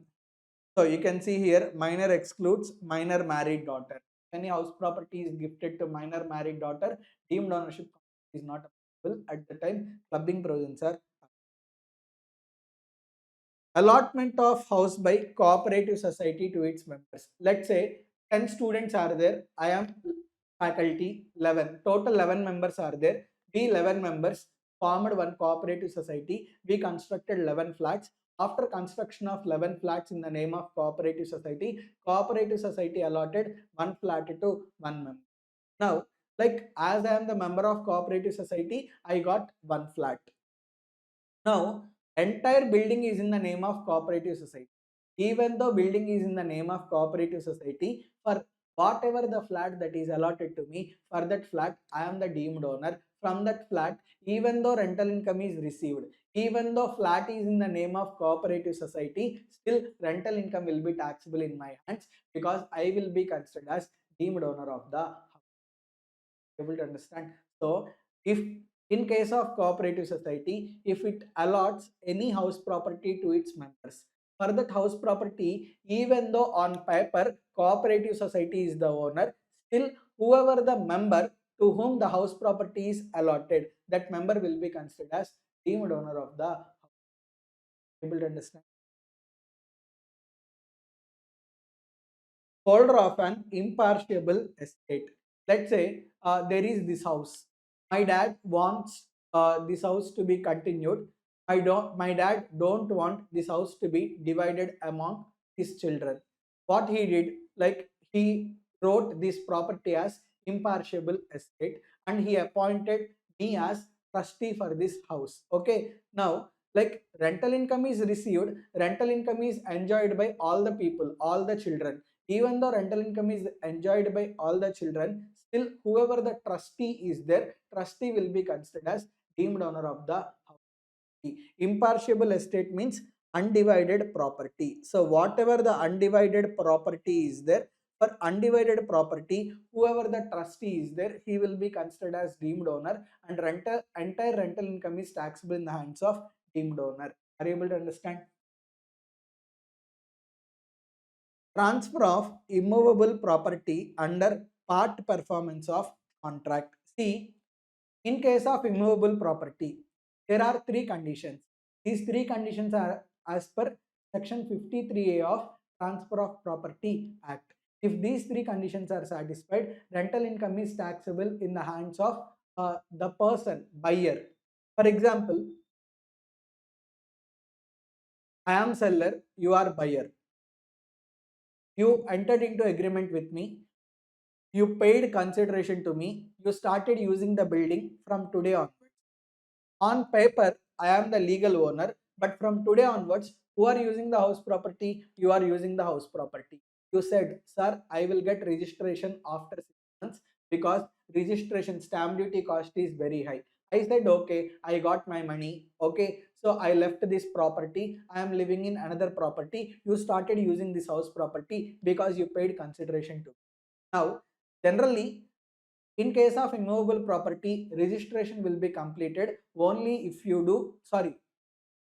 So you can see here minor excludes minor married daughter. Any house property is gifted to minor married daughter, deemed ownership concept is not applicable. At the time, clubbing provisions are. Allotment of house by cooperative society to its members. Let's say 10 students are there. I am faculty 11. Total 11 members are there. We 11 members formed one cooperative society. We constructed 11 flats. After construction of 11 flats in the name of cooperative society allotted one flat to one member. Now, like as I am the member of cooperative society, I got one flat. Now, entire building is in the name of cooperative society. Even though building is in the name of cooperative society, for whatever the flat that is allotted to me, for that flat, I am the deemed owner. From that flat, even though rental income is received, even though flat is in the name of cooperative society, still rental income will be taxable in my hands, because I will be considered as deemed owner of the house. Able to understand? So, if in case of cooperative society, if it allots any house property to its members, for that house property, even though on paper cooperative society is the owner, still whoever the member to whom the house property is allotted, that member will be considered as deemed owner of the house. Able to understand? Holder of an impartial estate. Let's say there is this house. My dad wants this house to be continued. My dad don't want this house to be divided among his children. What he did, like he wrote this property as impartial estate, and he appointed me as trustee for this house. Okay. Now, like rental income is received, rental income is enjoyed by all the people, all the children. Even though rental income is enjoyed by all the children, still whoever the trustee is there, trustee will be considered as deemed owner of the house. Impartial estate means undivided property. So whatever the undivided property is there, for undivided property, whoever the trustee is there, he will be considered as deemed owner, and entire rental income is taxable in the hands of deemed owner. Are you able to understand? Transfer of immovable property under part performance of contract. See, in case of immovable property, there are three conditions. These three conditions are as per section 53A of Transfer of Property Act. If these three conditions are satisfied, rental income is taxable in the hands of the person, buyer. For example, I am seller, you are buyer. You entered into agreement with me. You paid consideration to me. You started using the building from today onwards. On paper, I am the legal owner, but from today onwards, Who are using the house property? You are using the house property. You said, sir, I will get registration after 6 months because registration stamp duty cost is very high. I said, okay, I got my money. Okay, so I left this property. I am living in another property. You started using this house property because you paid consideration to. Now, generally, in case of immovable property, registration will be completed only if you do, sorry,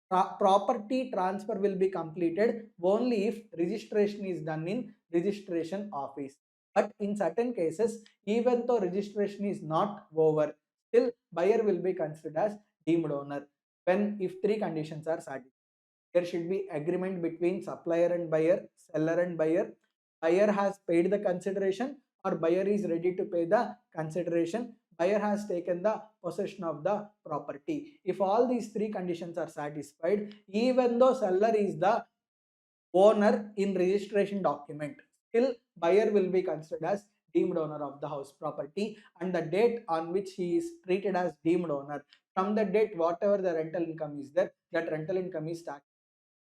property transfer will be completed only if registration is done in registration office. But in certain cases, even though registration is not over, still buyer will be considered as deemed owner when if three conditions are satisfied. There should be agreement between supplier and buyer, seller and buyer has paid the consideration or buyer is ready to pay the consideration, buyer has taken the possession of the property. If all these three conditions are satisfied, even though seller is the owner in registration document, still buyer will be considered as deemed owner of the house property, and the date on which he is treated as deemed owner, from the date whatever the rental income is there, that rental income is taxed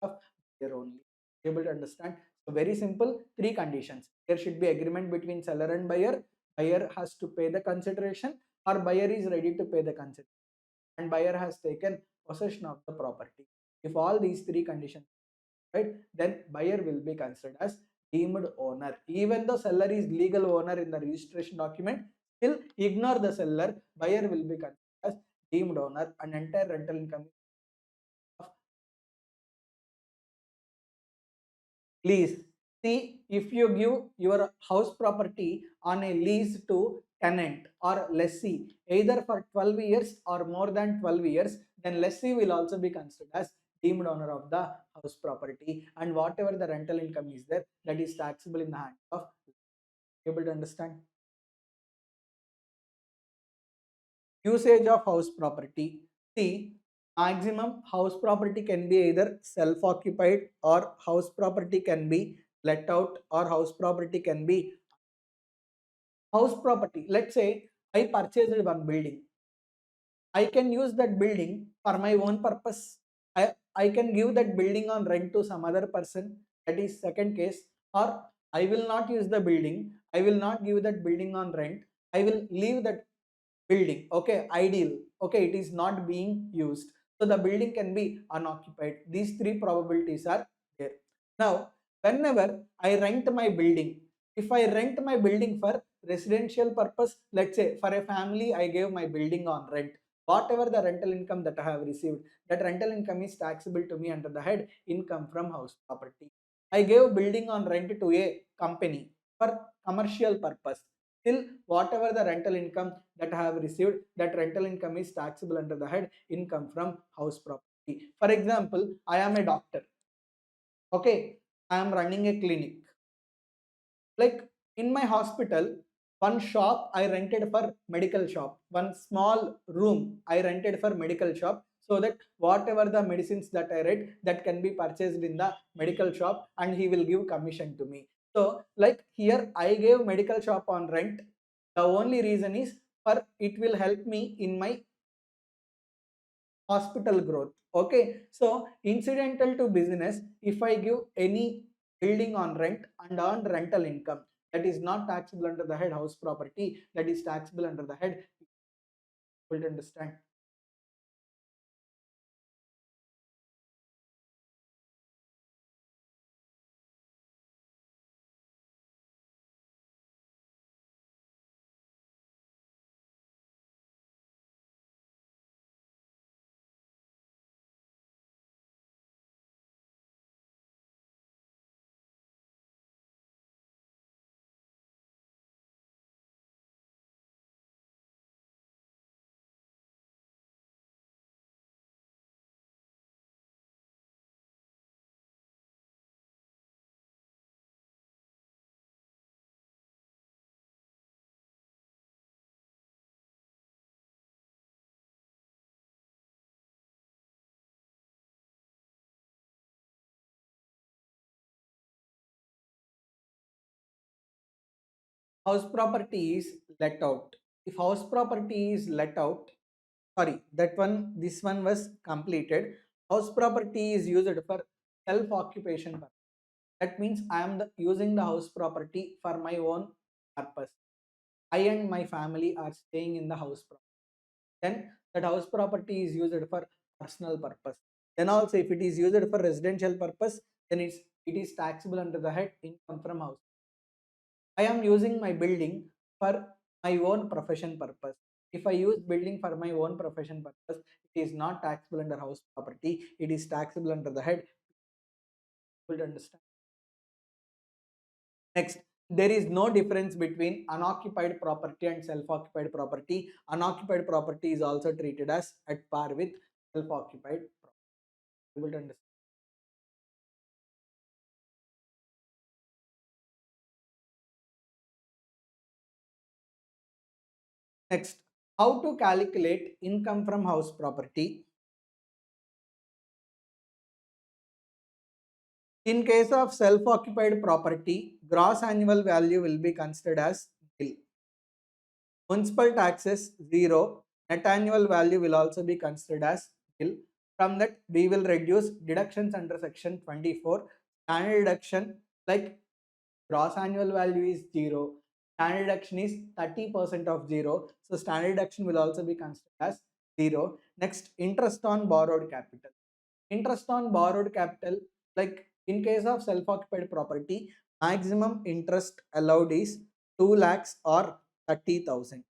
of buyer only. Able to understand? So very simple, three conditions. There should be agreement between seller and buyer. Buyer has to pay the consideration or buyer is ready to pay the consideration and buyer has taken possession of the property. If all these three conditions, right, then buyer will be considered as deemed owner. Even though seller is legal owner in the registration document, still ignore the seller, buyer will be considered as deemed owner and entire rental income of lease. See, if you give your house property on a lease to tenant or lessee, either for 12 years or more than 12 years, then lessee will also be considered as deemed owner of the house property, and whatever the rental income is there, that is taxable in the hand of. Able to understand? Usage of house property. See, maximum house property can be either self-occupied or house property can be let out or house property can be house property. Let's say I purchased one building. I can use that building for my own purpose. I can give that building on rent to some other person. That is second case. Or I will not use the building. I will not give that building on rent. I will leave that building. Okay, ideal. Okay, it is not being used. So the building can be unoccupied. These three probabilities are there. Now, whenever I rent my building, if I rent my building for residential purpose, let's say for a family, I gave my building on rent. Whatever the rental income that I have received, that rental income is taxable to me under the head income from house property. I gave building on rent to a company for commercial purpose. Still, whatever the rental income that I have received, that rental income is taxable under the head income from house property. For example, I am a doctor. Okay, I am running a clinic. Like in my hospital, one shop I rented for medical shop, one small room I rented for medical shop, so that whatever the medicines that I read, that can be purchased in the medical shop and he will give commission to me. So like here I gave medical shop on rent. The only reason is for it will help me in my hospital growth. Okay, so incidental to business, if I give any building on rent and earn rental income, that is not taxable under the head house property, that is taxable under the head. Will understand? House property is let out. If house property is let out, sorry, that one, this one was completed. House property is used for self-occupation purpose. That means I am using the house property for my own purpose. I and my family are staying in the house property. Then that house property is used for personal purpose. Then also if it is used for residential purpose, then it is taxable under the head income from house. I am using my building for my own profession purpose. If I use building for my own profession purpose, it is not taxable under house property. It is taxable under the head. People understand. Next, there is no difference between unoccupied property and self-occupied property. Unoccupied property is also treated as at par with self-occupied property. Able to understand. Next, how to calculate income from house property. In case of self-occupied property, gross annual value will be considered as nil. Municipal taxes 0. Net annual value will also be considered as nil. From that, we will reduce deductions under section 24. Standard deduction like gross annual value is 0. Standard deduction is 30% of 0. So standard deduction will also be considered as 0. Next, interest on borrowed capital. Interest on borrowed capital, like in case of self-occupied property, maximum interest allowed is 2 lakhs or 30,000.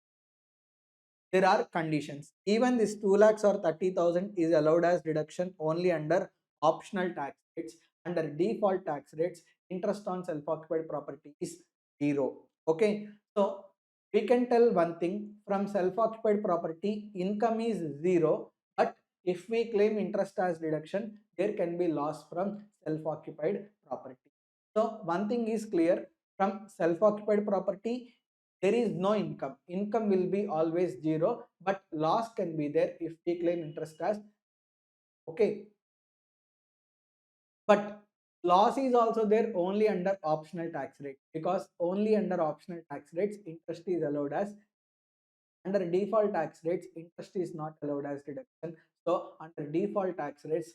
There are conditions. Even this 2 lakhs or 30,000 is allowed as deduction only under optional tax rates. Under default tax rates, interest on self-occupied property is 0. Okay, so we can tell one thing, from self-occupied property, income is 0, but if we claim interest as deduction, there can be loss from self-occupied property. So one thing is clear, from self-occupied property, there is no income. Income will be always 0, but loss can be there if we claim interest as okay. But loss is also there only under optional tax rate, because only under optional tax rates interest is allowed as. Under default tax rates, interest is not allowed as deduction. So under default tax rates,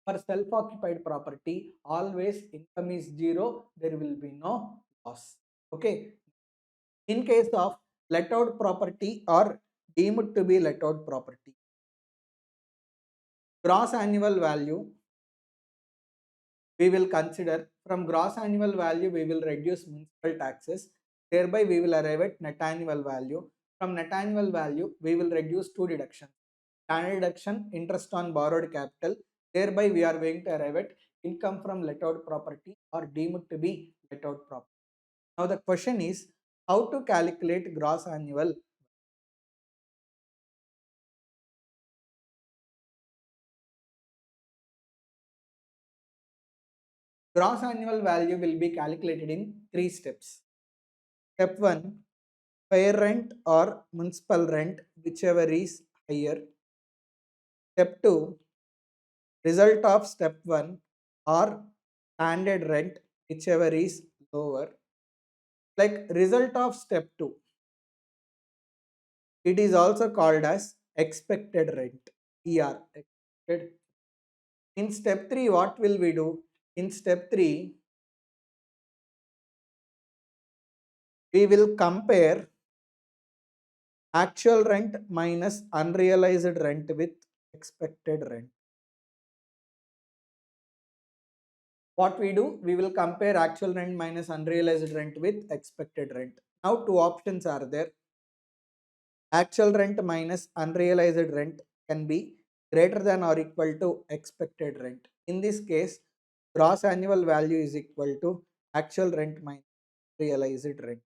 for self-occupied property, always income is 0. There will be no loss. Okay. In case of let out property or deemed to be let out property, gross annual value we will consider. From gross annual value we will reduce municipal taxes, thereby we will arrive at net annual value. From net annual value we will reduce two deductions: standard deduction, interest on borrowed capital, thereby we are going to arrive at income from let out property or deemed to be let out property. Now the question is, how to calculate gross annual. Gross annual value will be calculated in 3 steps. Step 1, fair rent or municipal rent, whichever is higher. Step 2, result of step 1 or standard rent, whichever is lower. Like result of step 2, it is also called as expected rent, ER, expected. In step 3, what will we do? In step 3, we will compare actual rent minus unrealized rent with expected rent. What we do, we will compare actual rent minus unrealized rent with expected rent. Now two options are there. Actual rent minus unrealized rent can be greater than or equal to expected rent. In this case, gross annual value is equal to actual rent minus realized rent.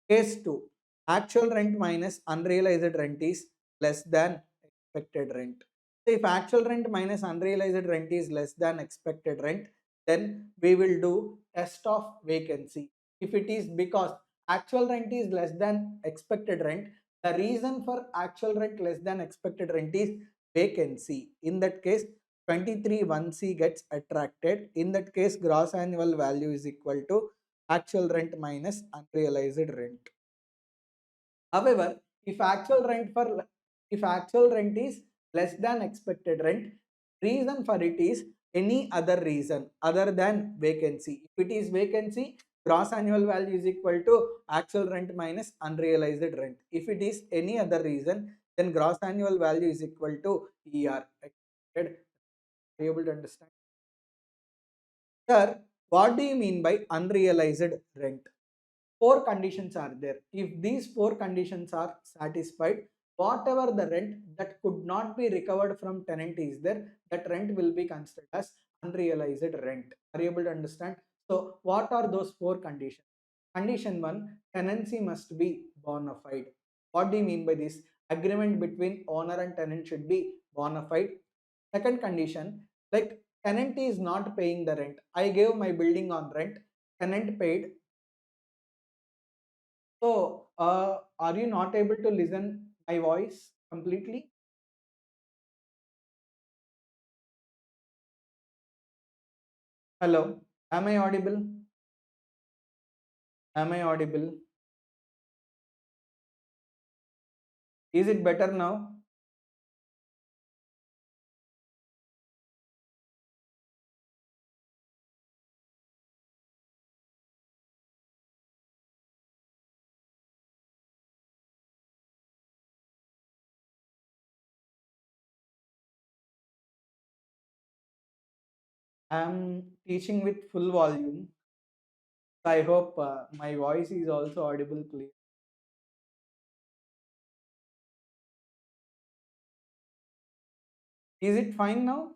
Case 2, actual rent minus unrealized rent is less than expected rent. So if actual rent minus unrealized rent is less than expected rent, then we will do test of vacancy. If it is because actual rent is less than expected rent, the reason for actual rent less than expected rent is vacancy. In that case, 23(1)(c) gets attracted. In that case, gross annual value is equal to actual rent minus unrealized rent. However, if actual rent is less than expected rent, reason for it is any other reason other than vacancy. If it is vacancy, gross annual value is equal to actual rent minus unrealized rent. If it is any other reason, then gross annual value is equal to ER. Are you able to understand? Sir, what do you mean by unrealized rent? Four conditions are there. If these four conditions are satisfied, whatever the rent that could not be recovered from tenant is there, that rent will be considered as unrealized rent. Are you able to understand? So what are those four conditions? Condition 1, tenancy must be bona fide. What do you mean by this? Agreement between owner and tenant should be bona fide. Second condition, like tenant is not paying the rent. I gave my building on rent, tenant paid. So, are you not able to listen my voice completely? Hello, am I audible? Am I audible? Is it better now? I am teaching with full volume. I hope my voice is also audible clear. Is it fine now?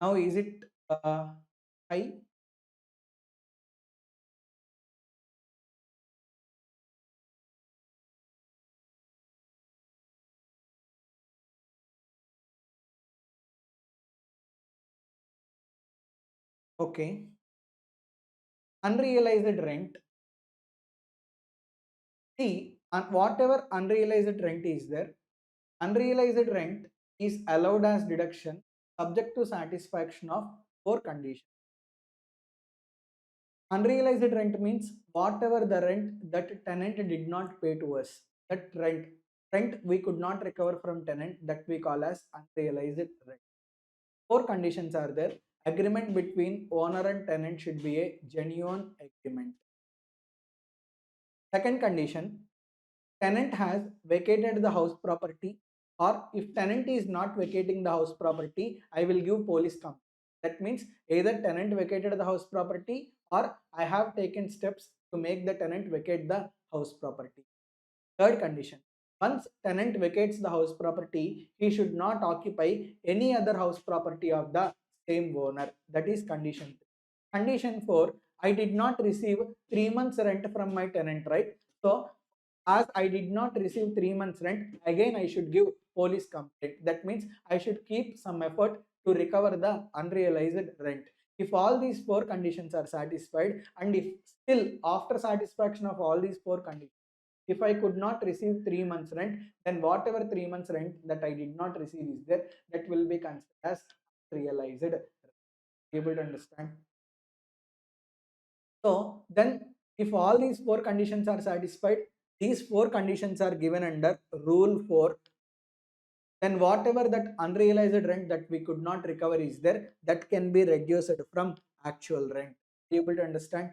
Now is it high? Okay. Unrealized rent. See, whatever unrealized rent is there, unrealized rent is allowed as deduction subject to satisfaction of four conditions. Unrealized rent means whatever the rent that tenant did not pay to us, that rent we could not recover from tenant, that we call as unrealized rent. Four conditions are there. Agreement between owner and tenant should be a genuine agreement. Second condition, tenant has vacated the house property, or if tenant is not vacating the house property, I will give police complaint. That means either tenant vacated the house property or I have taken steps to make the tenant vacate the house property. Third condition, once tenant vacates the house property, he should not occupy any other house property of the same owner. That is condition 3. Condition 4, I did not receive 3 months rent from my tenant, right? So as I did not receive 3 months rent, again I should give police complaint. That means I should keep some effort to recover the unrealized rent. If all these four conditions are satisfied, and if still after satisfaction of all these four conditions, if I could not receive 3 months rent, then whatever 3 months rent that I did not receive is there, that will be considered as realized. Able to understand? So then if all these four conditions are satisfied, these four conditions are given under rule 4, then whatever that unrealized rent that we could not recover is there, that can be reduced from actual rent. Able to understand?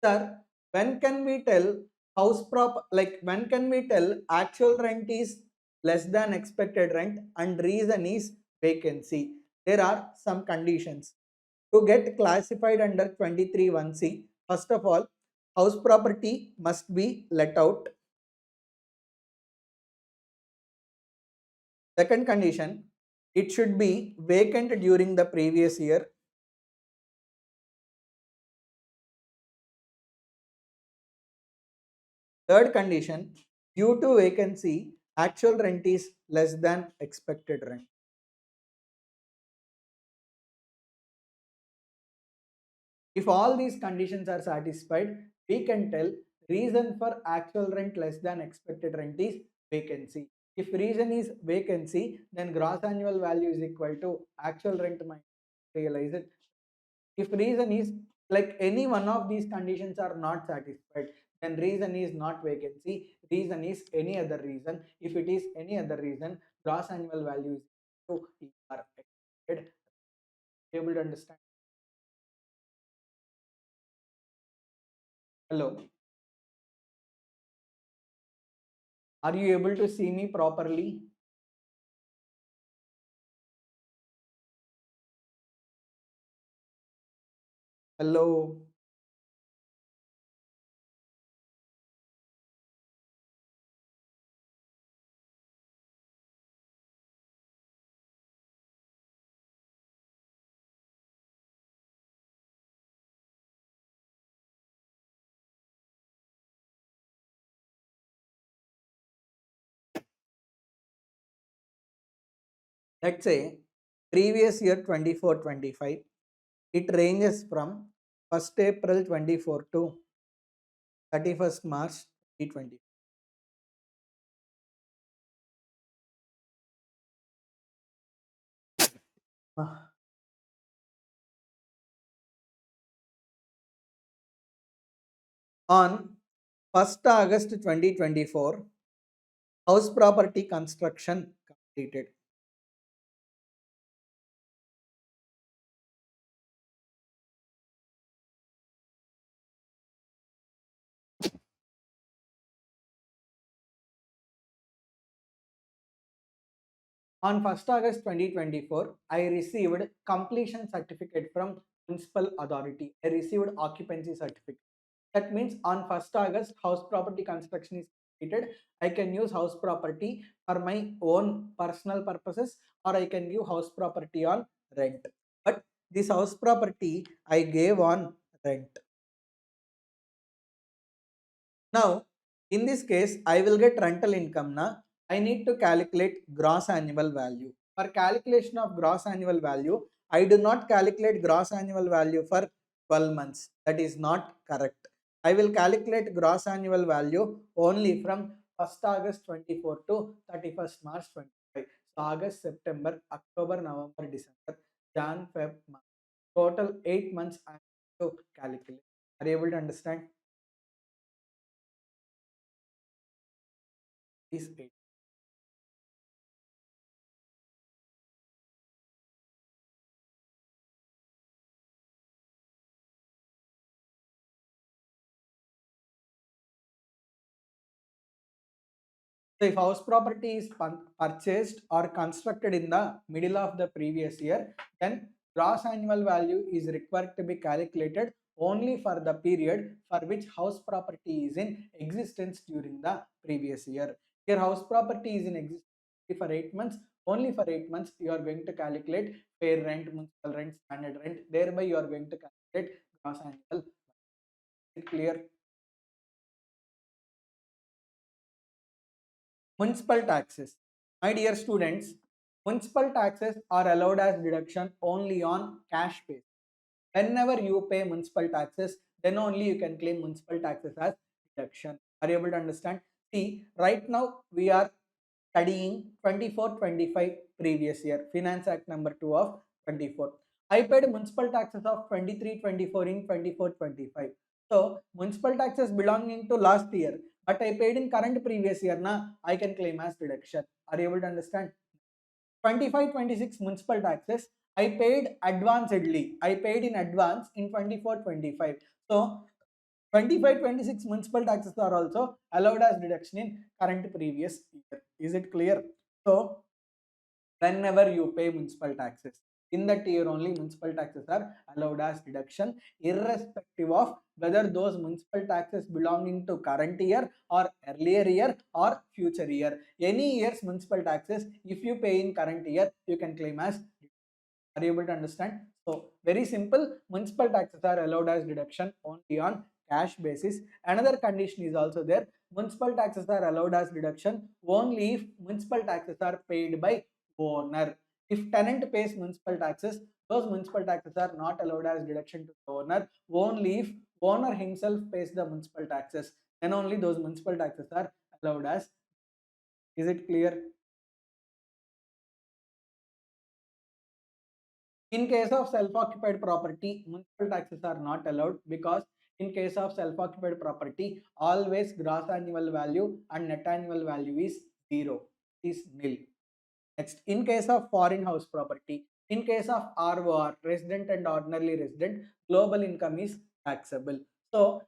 Sir, when can we tell when can we tell actual rent is less than expected rent and reason is vacancy? There are some conditions. To get classified under 23(1)(c), first of all, house property must be let out. Second condition, It should be vacant during the previous year. Third condition, due to vacancy, actual rent is less than expected rent. If all these conditions are satisfied, we can tell reason for actual rent less than expected rent is vacancy. If reason is vacancy, then gross annual value is equal to actual rent minus realized. If reason is like any one of these conditions are not satisfied, then reason is not vacancy, reason is any other reason. If it is any other reason, gross annual value is equal to ER expected. Able to understand? Hello. Are you able to see me properly? Hello. Let's say previous year 24-25, it ranges from 1st April 24 to 31st March 2020. On 1st August 2024, house property construction completed. On 1st August 2024, I received completion certificate from municipal authority. I received occupancy certificate. That means on 1st August, house property construction is completed. I can use house property for my own personal purposes, or I can give house property on rent. But this house property I gave on rent. Now, in this case, I will get rental income. Now, I need to calculate gross annual value. For calculation of gross annual value, I do not calculate gross annual value for 12 months. That is not correct. I will calculate gross annual value only from 1st August 24 to 31st March 25. So, August, September, October, November, December, Jan, Feb, March. Total 8 months I have to calculate. Are you able to understand? These 8. So if house property is purchased or constructed in the middle of the previous year, then gross annual value is required to be calculated only for the period for which house property is in existence during the previous year. Here house property is in existence for 8 months. Only for 8 months you are going to calculate fair rent, municipal rent, standard rent. Thereby you are going to calculate gross annual. Is it clear? Municipal taxes. My dear students, municipal taxes are allowed as deduction only on cash base. Whenever you pay municipal taxes, then only you can claim municipal taxes as deduction. Are you able to understand? See, right now we are studying 24-25 previous year, Finance Act number 2 of 24. I paid municipal taxes of 23-24 in 24-25. So, municipal taxes belonging to last year, but I paid in current previous year, na, I can claim as deduction. Are you able to understand? 25-26 municipal taxes, I paid advancedly. I paid in advance in 24-25. So, 25-26 municipal taxes are also allowed as deduction in current previous year. Is it clear? So, whenever you pay municipal taxes, In that year only municipal taxes are allowed as deduction, irrespective of whether those municipal taxes belonging to current year or earlier year or future year. Any year's municipal taxes, if you pay in current year, you can claim as. Are you able to understand? So very simple, municipal taxes are allowed as deduction only on cash basis. Another condition is also there. Municipal taxes are allowed as deduction only if municipal taxes are paid by owner. If tenant pays municipal taxes, those municipal taxes are not allowed as deduction to the owner. Only if owner himself pays the municipal taxes, then only those municipal taxes are allowed as. Is it clear? In case of self-occupied property, municipal taxes are not allowed because in case of self-occupied property, always gross annual value and net annual value is zero, is nil. Next, in case of foreign house property, in case of ROR, resident and ordinarily resident, global income is taxable. So,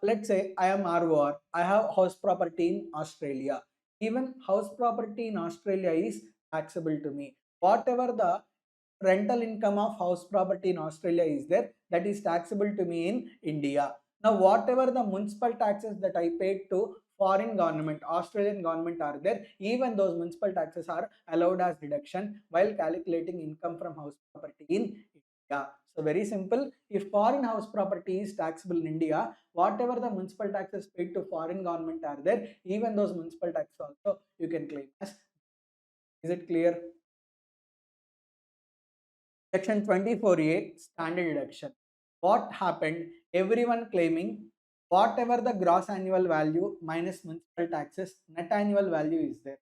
let's say I am ROR, I have house property in Australia. Even house property in Australia is taxable to me. Whatever the rental income of house property in Australia is there, that is taxable to me in India. Now, whatever the municipal taxes that I paid to foreign government, Australian government are there, even those municipal taxes are allowed as deduction while calculating income from house property in India. So very simple, if foreign house property is taxable in India, whatever the municipal taxes paid to foreign government are there, even those municipal taxes also you can claim as. Is it clear? Section 24A standard deduction. What happened? Everyone claiming whatever the gross annual value minus municipal taxes, net annual value is there.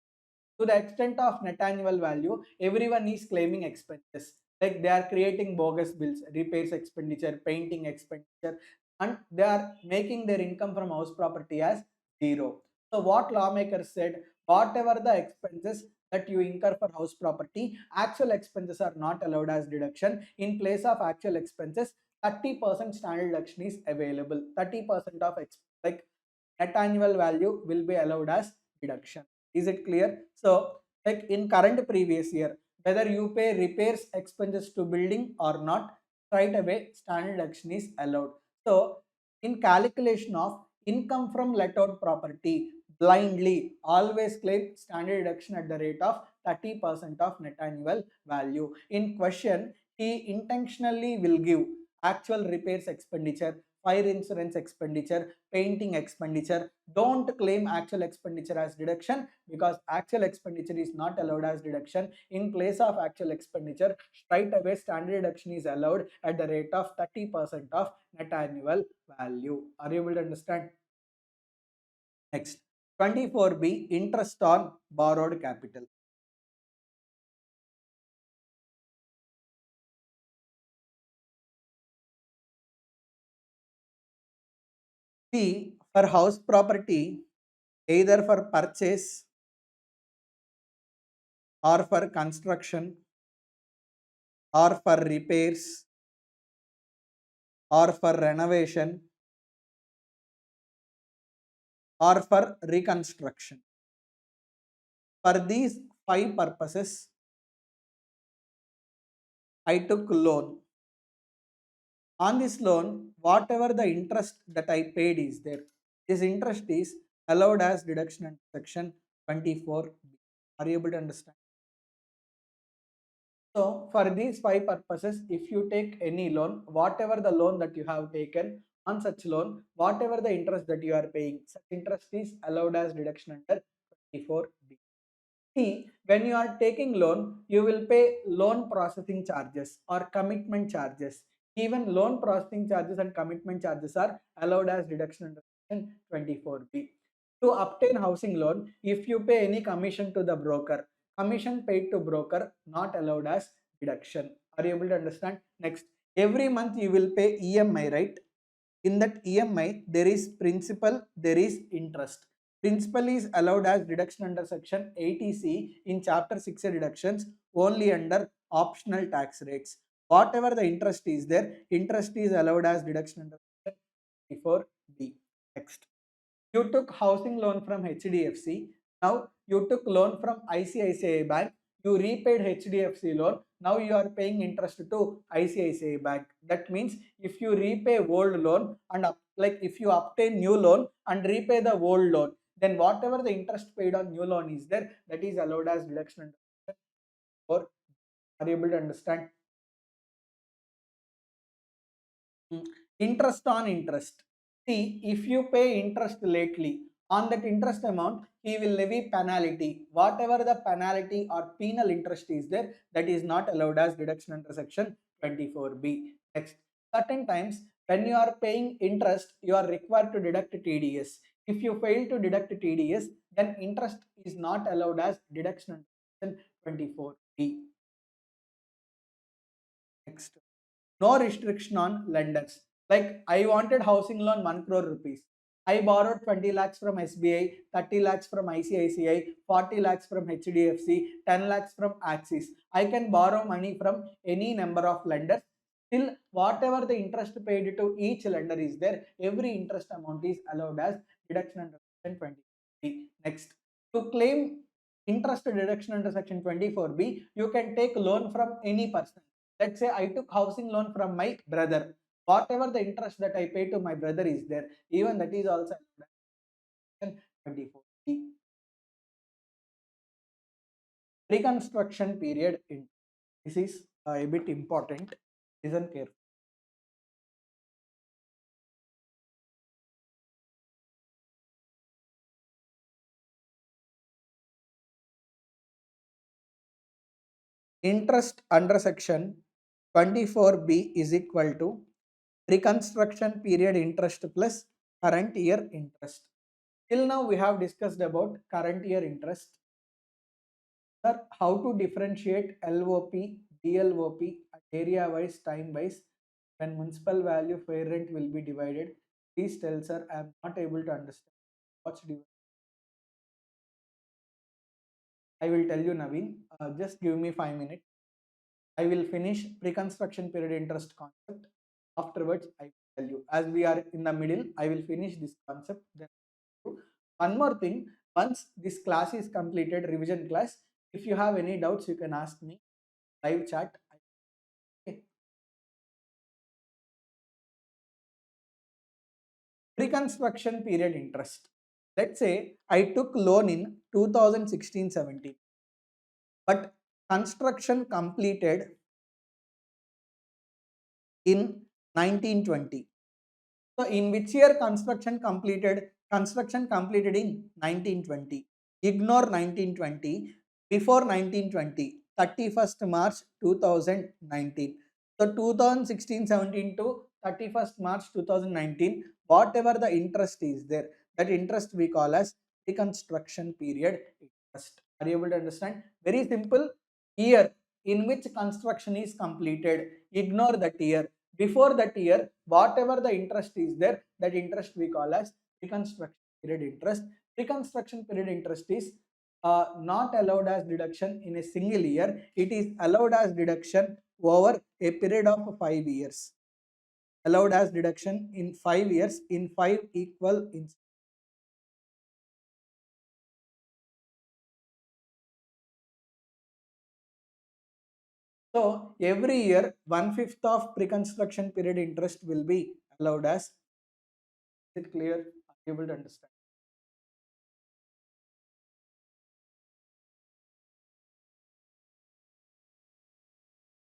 To the extent of net annual value, everyone is claiming expenses. Like they are creating bogus bills, repairs expenditure, painting expenditure, and they are making their income from house property as zero. So what lawmakers said, whatever the expenses that you incur for house property, actual expenses are not allowed as deduction. In place of actual expenses, 30% standard deduction is available. 30% of like net annual value will be allowed as deduction. Is it clear? So, like in current previous year, whether you pay repairs expenses to building or not, straight away standard deduction is allowed. So, in calculation of income from let out property, blindly always claim standard deduction at the rate of 30% of net annual value. In question, he intentionally will give actual repairs expenditure, fire insurance expenditure, painting expenditure. Don't claim actual expenditure as deduction because actual expenditure is not allowed as deduction. In place of actual expenditure, straight away standard deduction is allowed at the rate of 30% of net annual value. Are you able to understand? Next, 24B, interest on borrowed capital. See, for house property, either for purchase or for construction or for repairs or for renovation or for reconstruction. For these five purposes, I took loan. On this loan, whatever the interest that I paid is there. This interest is allowed as deduction in section 24. Are you able to understand? So for these five purposes, if you take any loan, whatever the loan that you have taken on such loan, whatever the interest that you are paying, such interest is allowed as deduction under 24B. See, when you are taking loan, you will pay loan processing charges or commitment charges. Even loan processing charges and commitment charges are allowed as deduction under section 24B. To obtain housing loan, if you pay any commission to the broker, commission paid to broker not allowed as deduction. Are you able to understand? Next, every month you will pay EMI, right? In that EMI, there is principal, there is interest. Principal is allowed as deduction under section 80C in chapter 6 deductions only under optional tax rates. Whatever the interest is there, interest is allowed as deduction under section 24B. Next, you took housing loan from HDFC. Now you took loan from ICICI Bank. you repaid HDFC loan, now you are paying interest to ICICI Bank. That means if you repay old loan and like if you obtain new loan and repay the old loan, then whatever the interest paid on new loan is there, that is allowed as deduction. Or are you able to understand? Interest on interest. See, if you pay interest lately, on that interest amount, he will levy penalty. Whatever the penalty or penal interest is there, that is not allowed as deduction under section 24B. Next, certain times when you are paying interest, you are required to deduct TDS. If you fail to deduct TDS, then interest is not allowed as deduction under section 24B. Next. No restriction on lenders. Like I wanted housing loan 1 crore rupees. I borrowed 20 lakhs from SBI, 30 lakhs from ICICI, 40 lakhs from HDFC, 10 lakhs from Axis. I can borrow money from any number of lenders. Still, whatever the interest paid to each lender is there, every interest amount is allowed as deduction under section 20. Next, to claim interest deduction under section 24B, you can take loan from any person. Let's say I took housing loan from my brother. Whatever the interest that I pay to my brother is there, even that is also 24. Reconstruction period. This is a bit important. Listen carefully. Interest under section 24B is equal to reconstruction period interest plus current year interest. Till now we have discussed about current year interest. Sir, how to differentiate LOP, DLOP at area wise, time wise when municipal value fair rent will be divided? Please tell sir, I am not able to understand. What's divided? I will tell you Naveen. Just give me 5 minutes. I will finish pre-construction period interest concept. Afterwards, I will tell you. As we are in the middle, I will finish this concept. Then one more thing, once this class is completed, revision class, if you have any doubts, you can ask me. Live chat. Okay. Pre-construction period interest. Let's say I took loan in 2016-17, but construction completed in 1920. So in which year construction completed? Construction completed in 1920. Ignore 1920. Before 1920, 31st March 2019. So 2016-17 to 31st March 2019, whatever the interest is there, that interest we call as reconstruction period interest. Are you able to understand? Very simple. Year in which construction is completed. Ignore that year. Before that year, whatever the interest is there, that interest we call as reconstruction period interest. Reconstruction period interest is not allowed as deduction in a single year. It is allowed as deduction over a period of 5 years. Allowed as deduction in 5 years in 5 equal installments. So every year 1/5 of pre-construction period interest will be allowed as. Is it clear? Are you able to understand?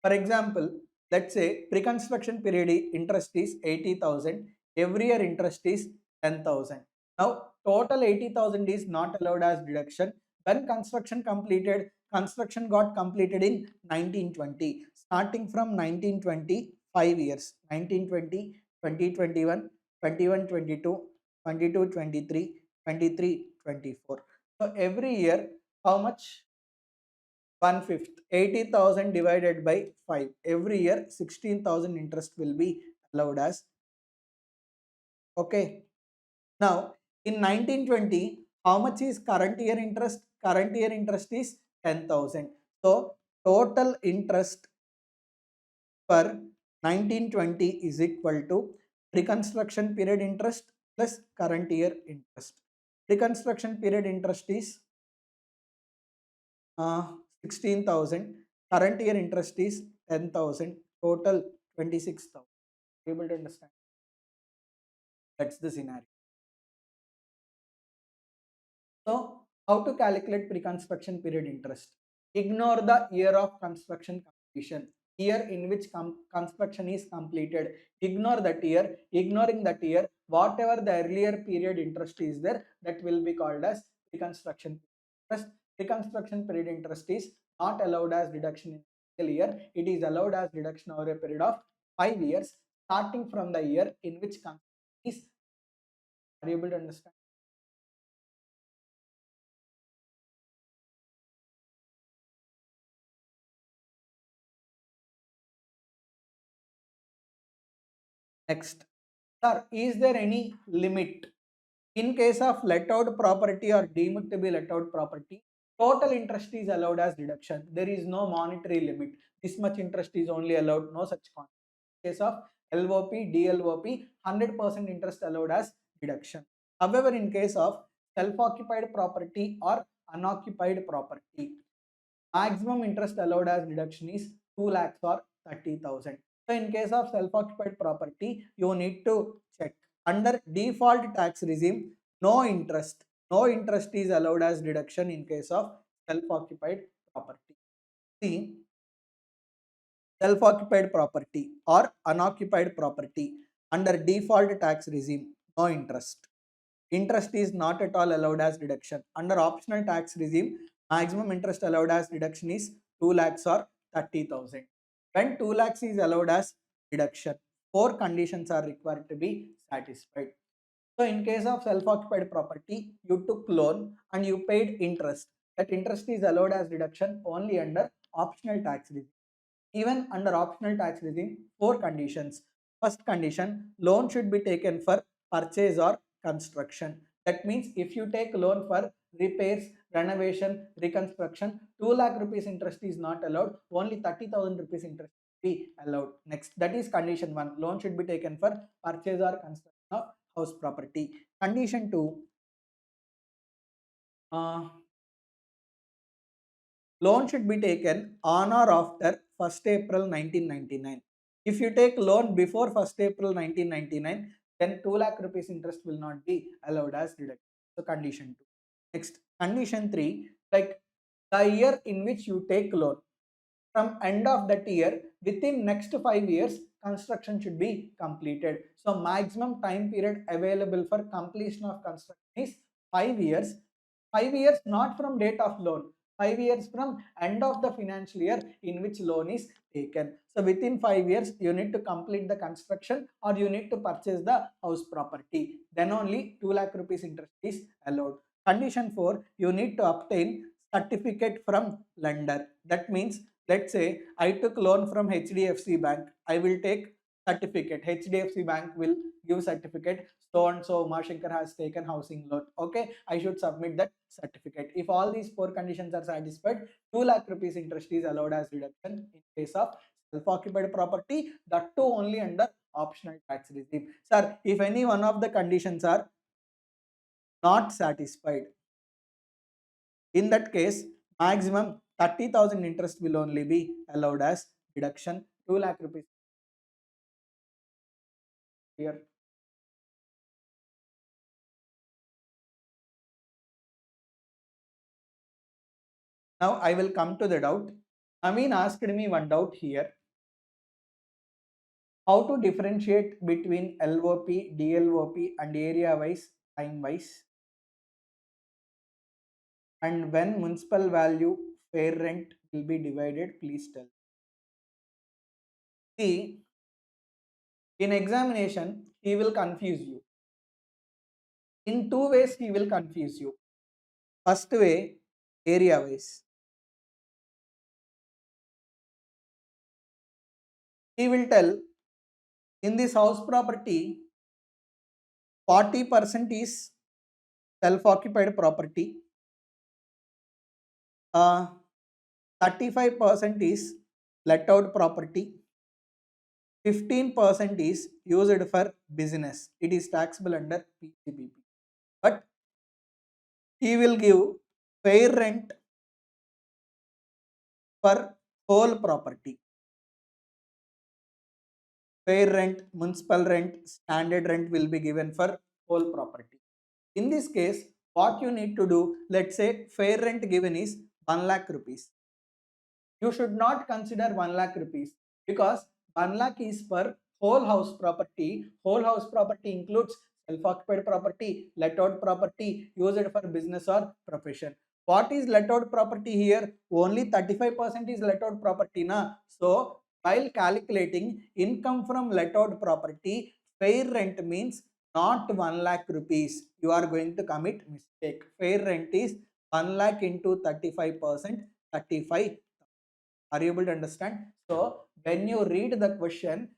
For example, let's say pre-construction period interest is 80,000. Every year interest is 10,000. Now total 80,000 is not allowed as deduction. When construction got completed in 1920. Starting from 1920, 5 years. 1920, 2021, 21, 22, 22, 23, 23, 24. So every year, how much? 1/5. 80,000 divided by 5. Every year 16,000 interest will be allowed as. Okay. Now in 1920, how much is current year interest? Current year interest is 10,000. So total interest for 1920 is equal to reconstruction period interest plus current year interest. Reconstruction period interest is 16,000. Current year interest is 10,000. Total 26,000. Able to understand? That's the scenario. So, how to calculate pre-construction period interest? Ignore the year of construction completion, year in which construction is completed. Ignore that year. Ignoring that year, whatever the earlier period interest is there, that will be called as pre-construction interest. Pre-construction period interest is not allowed as deduction in a single year. It is allowed as deduction over a period of 5 years, starting from the year in which construction is. Are you able to understand? Next, sir, is there any limit in case of let out property or deemed to be let out property? Total interest is allowed as deduction. There is no monetary limit. This much interest is only allowed, no such concept. In case of LOP, DLOP, 100% interest allowed as deduction. However, in case of self-occupied property or unoccupied property, maximum interest allowed as deduction is 2 lakhs or 30,000. So in case of self-occupied property, you need to check under default tax regime, no interest is allowed as deduction in case of self-occupied property. See, self-occupied property or unoccupied property under default tax regime, no interest. Interest is not at all allowed as deduction. Under optional tax regime, maximum interest allowed as deduction is 2 lakhs or 30,000. When 2 lakhs is allowed as deduction, 4 conditions are required to be satisfied. So in case of self-occupied property, you took loan and you paid interest. That interest is allowed as deduction only under optional tax regime. Even under optional tax regime, 4 conditions. First condition, loan should be taken for purchase or construction. That means if you take loan for repairs, renovation, reconstruction, 2 lakh rupees interest is not allowed, only 30,000 rupees interest be allowed. Next, that is condition 1. Loan should be taken for purchase or construction of house property. Condition 2, loan should be taken on or after 1st April 1999. If you take loan before 1st April 1999, then 2 lakh rupees interest will not be allowed as deduction. So condition 2. Next, condition 3, like the year in which you take loan, from end of that year, within next 5 years, construction should be completed. So maximum time period available for completion of construction is 5 years. 5 years not from date of loan, 5 years from end of the financial year in which loan is taken. So within 5 years, you need to complete the construction or you need to purchase the house property. Then only 2 lakh rupees interest is allowed. Condition 4, you need to obtain certificate from lender. That means, let's say I took loan from HDFC Bank. I will take certificate. HDFC Bank will give certificate. So and so Umasankar has taken housing loan. Okay, I should submit that certificate. If all these 4 conditions are satisfied, 2 lakh rupees interest is allowed as deduction in case of self-occupied property. That too only under optional tax regime. Sir, if any one of the conditions are not satisfied, in that case, maximum 30,000 interest will only be allowed as deduction. 2 lakh rupees here. Now I will come to the doubt. Amin asked me one doubt here. How to differentiate between LOP, DLOP and area wise, time wise, and when municipal value fair rent will be divided, please tell. See, in examination, he will confuse you. In 2 ways, he will confuse you. First way, area wise. He will tell in this house property, 40% is self-occupied property, 35% is let out property, 15% is used for business. It is taxable under PCBP. But he will give fair rent for whole property. Fair rent, municipal rent, standard rent will be given for whole property. In this case, what you need to do, let's say fair rent given is 1 lakh rupees. You should not consider 1 lakh rupees because 1 lakh is for whole house property. Whole house property includes self-occupied property, let out property, used for business or profession. What is let out property here? Only 35% is let out property. Na? So, while calculating income from let out property, fair rent means not 1 lakh rupees. You are going to commit mistake. Fair rent is 1 lakh into 35%, 35. Are you able to understand? So when you read the question,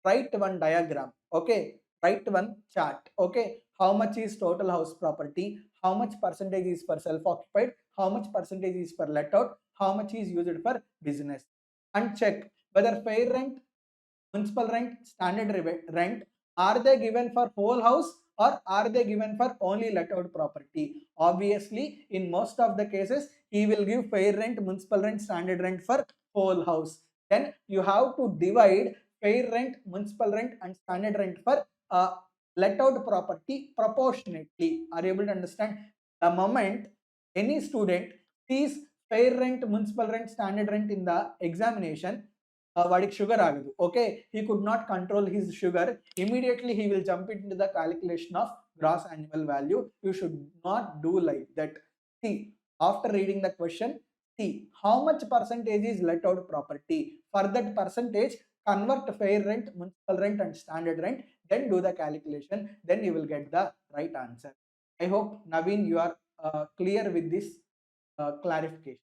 write one diagram. Okay. Write one chart. Okay. How much is total house property? How much percentage is for self-occupied? How much percentage is for let out? How much is used for business? And check whether fair rent, municipal rent, standard rent, are they given for whole house or are they given for only let out property? Obviously, in most of the cases, he will give fair rent, municipal rent, standard rent for whole house. Then you have to divide fair rent, municipal rent and standard rent for let out property proportionately. Are you able to understand? The moment any student sees fair rent, municipal rent, standard rent in the examination, వాడికి sugar ఆగదు. Okay, he could not control his sugar. Immediately he will jump into the calculation of gross annual value. You should not do like that. See, after reading the question, see how much percentage is let out property. For that percentage, convert fair rent, municipal rent and standard rent, then do the calculation, then you will get the right answer. I hope, Naveen, you are clear with this clarification.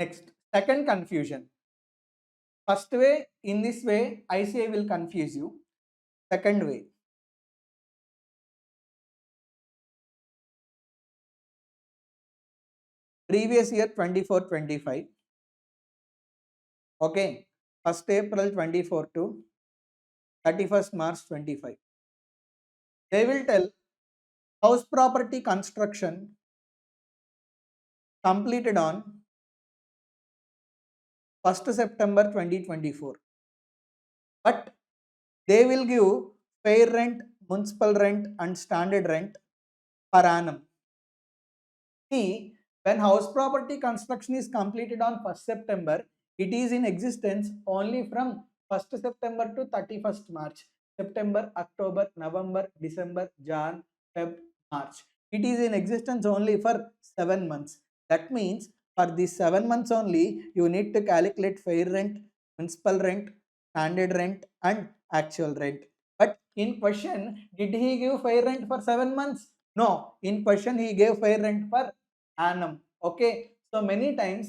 Next, second confusion. First way, in this way, ICA will confuse you. Second way, previous year 24-25. Okay, 1st April 24 to 31st March 25. They will tell house property construction completed on 1st September 2024. But they will give fair rent, municipal rent and standard rent per annum. See, when house property construction is completed on 1st September, it is in existence only from 1st September to 31st March. September, October, November, December, Jan, Feb, March. It is in existence only for 7 months. That means for these 7 months only, you need to calculate fair rent, municipal rent, standard rent and actual rent. But in question, did he give fair rent for 7 months? No, in question he gave fair rent per annum. Okay, so many times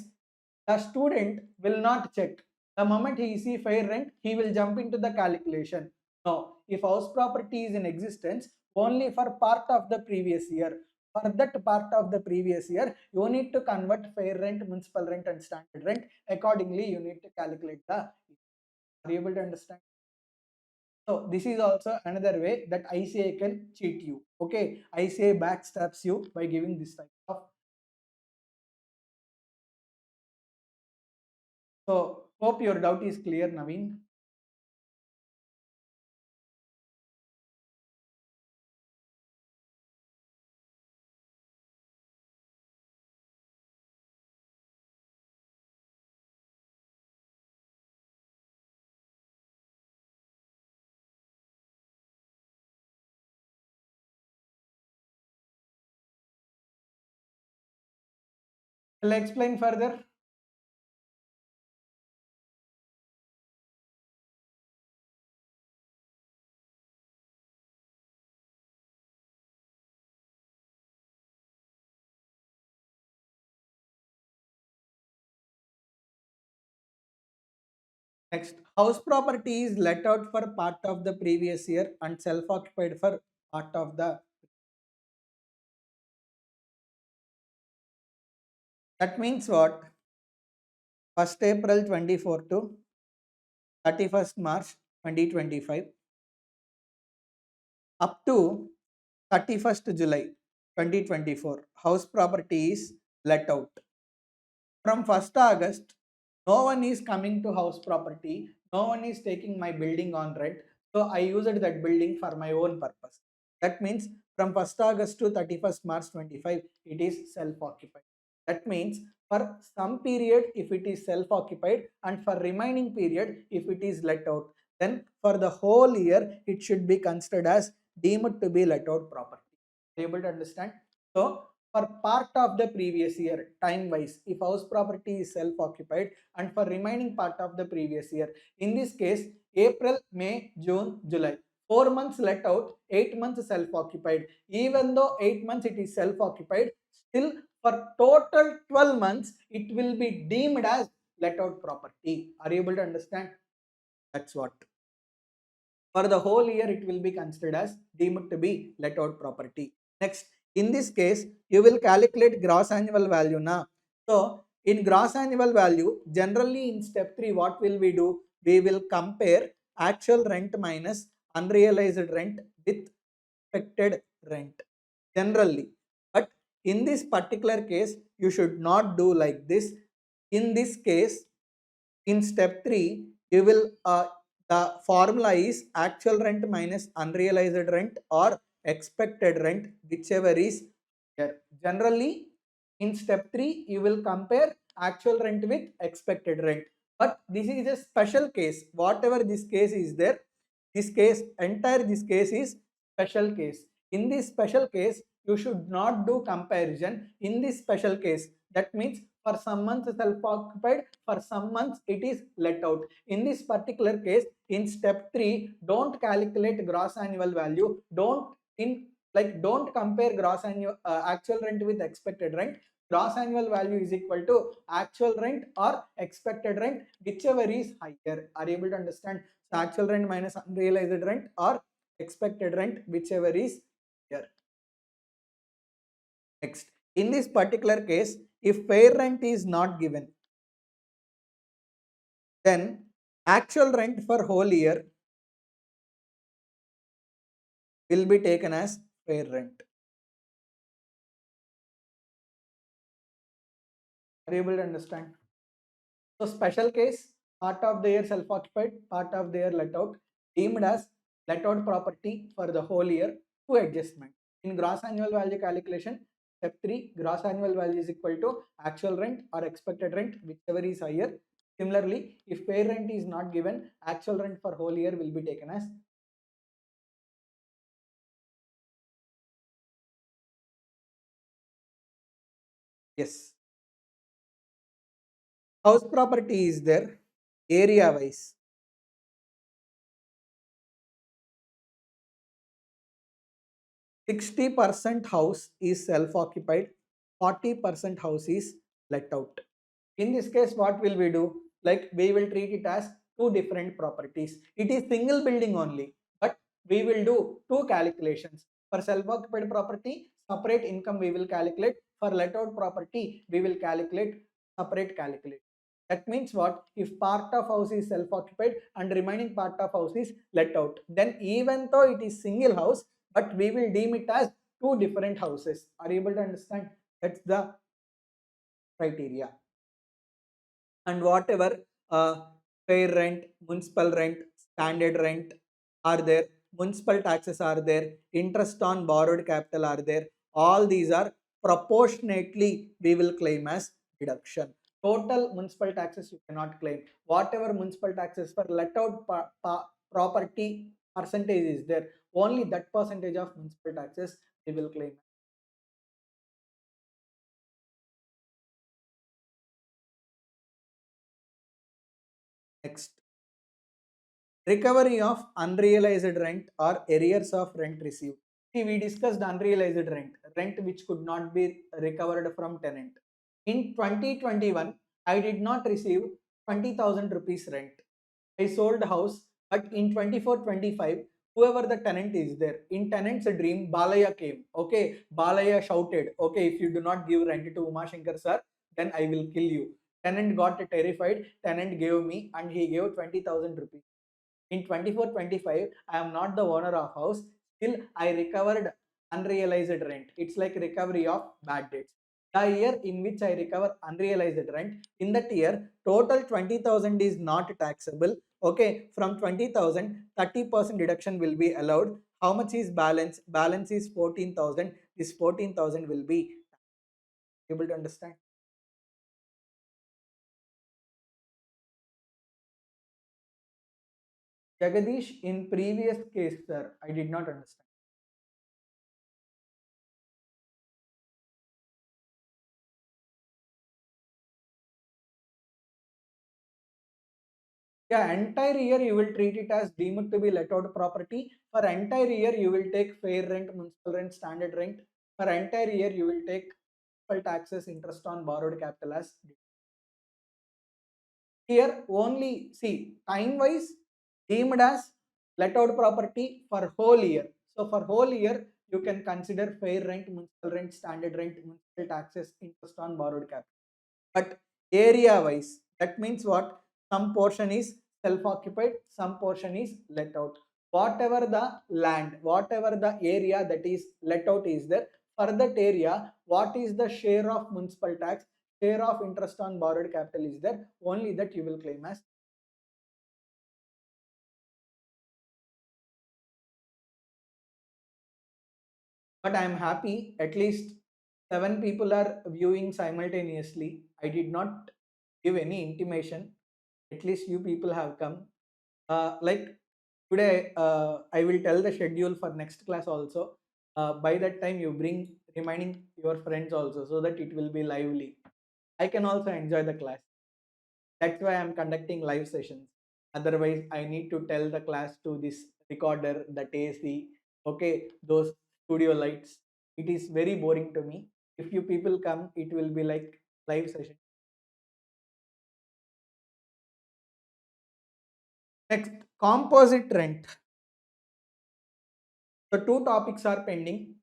the student will not check. The moment he see fair rent, he will jump into the calculation. No, if house property is in existence only for part of the previous year, for that part of the previous year, you need to convert fair rent, municipal rent and standard rent. Accordingly, you need to calculate the. Are you able to understand? So this is also another way that ICA can cheat you. Okay, ICA backstabs you by giving this type of. So hope your doubt is clear, Naveen. Shall I explain further? Next, house property is let out for part of the previous year and self-occupied for part of the. That means what? 1st April 24 to 31st March 2025 up to 31st July 2024. House property is let out. From 1st August, no one is coming to house property. No one is taking my building on rent. So I used that building for my own purpose. That means from 1st August to 31st March 25, it is self-occupied. That means for some period, if it is self-occupied, and for remaining period, if it is let out, then for the whole year, it should be considered as deemed to be let out property. Are you able to understand? So for part of the previous year, time wise, if house property is self occupied, and for remaining part of the previous year, in this case, April, May, June, July, 4 months let out, 8 months self occupied. Even though 8 months it is self occupied, still for total 12 months it will be deemed as let out property. Are you able to understand? That's what. For the whole year, it will be considered as deemed to be let out property. Next, in this case, you will calculate gross annual value now. So, in gross annual value, generally in step 3, what will we do? We will compare actual rent minus unrealized rent with expected rent. Generally. But in this particular case, you should not do like this. In this case, in step 3, you will the formula is actual rent minus unrealized rent or expected rent, whichever is here. Generally, in step 3, you will compare actual rent with expected rent. But this is a special case. Whatever this case is there, this case, entire this case is special case. In this special case, you should not do comparison. In this special case, that means for some months self-occupied, for some months it is let out. In this particular case, in step 3, don't calculate gross annual value. Don't compare gross annual actual rent with expected rent. Gross annual value is equal to actual rent or expected rent, whichever is higher. Are you able to understand? So actual rent minus unrealized rent or expected rent, whichever is here. Next, in this particular case, if fair rent is not given, then actual rent for whole year will be taken as fair rent. Are you able to understand? So special case, part of the year self-occupied, part of the year let out, deemed as let out property for the whole year to adjustment. In gross annual value calculation, step 3, gross annual value is equal to actual rent or expected rent, whichever is higher. Similarly, if fair rent is not given, actual rent for whole year will be taken as. Yes. House property is there, area wise. 60% house is self-occupied, 40% house is let out. In this case, what will we do? Like we will treat it as two different properties. It is single building only, but we will do two calculations. For self-occupied property, separate income we will calculate. For let out property, we will calculate separate calculation. That means what? If part of house is self-occupied and remaining part of house is let out, then even though it is single house, but we will deem it as two different houses. Are you able to understand? That's the criteria. And whatever fair rent, municipal rent, standard rent are there, municipal taxes are there, interest on borrowed capital are there, all these are proportionately we will claim as deduction. Total municipal taxes you cannot claim. Whatever municipal taxes for let out property percentage is there, only that percentage of municipal taxes we will claim. Next, recovery of unrealized rent or arrears of rent received. See, we discussed unrealized rent, rent which could not be recovered from tenant. In 2021, I did not receive 20,000 rupees rent. I sold house, but in 24-25, whoever the tenant is there, in tenant's dream, Balaya came. Okay, Balaya shouted, okay, if you do not give rent to Umasankar sir, then I will kill you. Tenant got terrified. Tenant gave me, and he gave 20,000 rupees. In 24-25, I am not the owner of house. Still, I recovered unrealized rent. It's like recovery of bad debts. The year in which I recover unrealized rent, in that year, total 20,000 is not taxable. Okay, from 20,000, 30% deduction will be allowed. How much is balance? Balance is 14,000. This 14,000 will be able to understand. Jagadish, in previous case, sir, I did not understand. Yeah, entire year you will treat it as deemed to be let out property. For entire year you will take fair rent, municipal rent, standard rent. For entire year you will take municipal taxes, interest on borrowed capital as here only see time wise deemed as let out property for whole year. So for whole year you can consider fair rent, municipal rent, standard rent, municipal taxes, interest on borrowed capital. But area wise, that means what? Some portion is self occupied, some portion is let out. Whatever the land, whatever the area that is let out is there, for that area, what is the share of municipal tax, share of interest on borrowed capital is there, only that you will claim as. But I am happy at least 7 people are viewing simultaneously. I did not give any intimation. At least you people have come. Like today, I will tell the schedule for next class also. By that time you bring remaining your friends also, so that it will be lively. I can also enjoy the class. That's why I'm conducting live sessions. Otherwise I need to tell the class to this recorder, that AC, okay, those studio lights. It is very boring to me. If you people come, it will be like live session. Next, composite rent. The two topics are pending.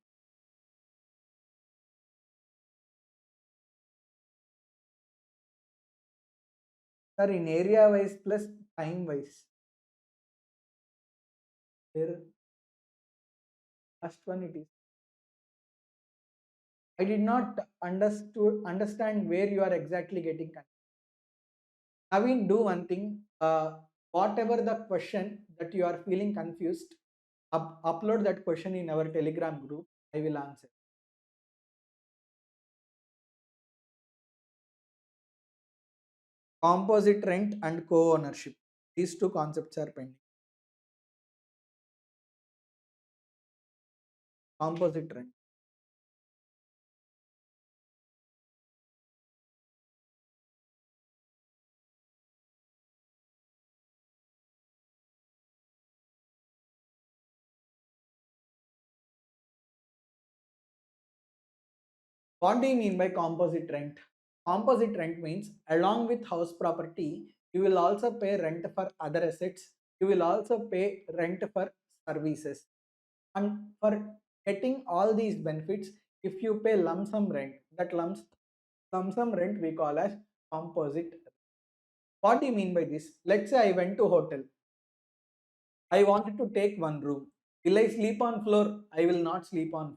Sir, in area wise plus time wise. There, first one it is. I did not understand where you are exactly getting confused. Naveen, do one thing. Whatever the question that you are feeling confused, upload that question in our Telegram group. I will answer. Composite rent and co-ownership. These two concepts are pending. Composite rent. What do you mean by composite rent? Composite rent means along with house property, you will also pay rent for other assets. You will also pay rent for services. And for getting all these benefits, if you pay lump sum rent, that lump sum rent we call as composite. What do you mean by this? Let's say I went to hotel. I wanted to take one room. Will I sleep on floor? I will not sleep on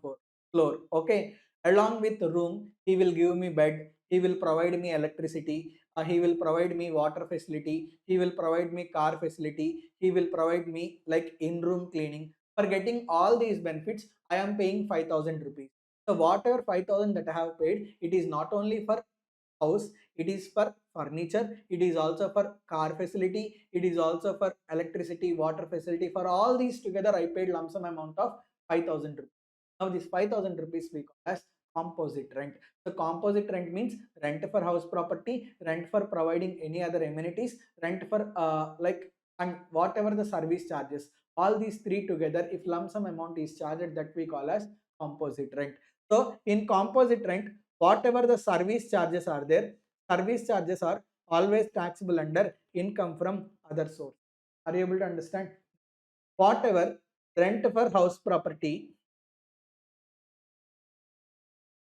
floor. Okay. Along with the room, he will give me bed. He will provide me electricity. He will provide me water facility. He will provide me car facility. He will provide me like in-room cleaning. For getting all these benefits, I am paying 5,000 rupees. So whatever 5,000 that I have paid, it is not only for house, it is for furniture, it is also for car facility, it is also for electricity, water facility. For all these together I paid lump sum amount of 5,000 rupees. Now this 5,000 rupees we call as composite rent. So composite rent means rent for house property, rent for providing any other amenities, rent for like, and whatever the service charges, all these three together, if lump sum amount is charged, that we call as composite rent. So in composite rent, whatever the service charges are there, service charges are always taxable under income from other source. Are you able to understand? Whatever rent for house property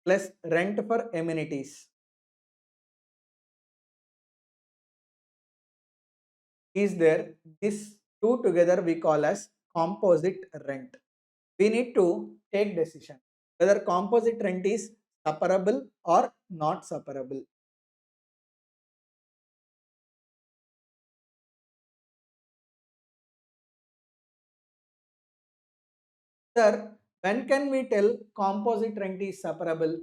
plus rent for amenities, is there, this two together we call as composite rent. We need to take decision whether composite rent is separable or not separable. Sir, when can we tell composite rent is separable?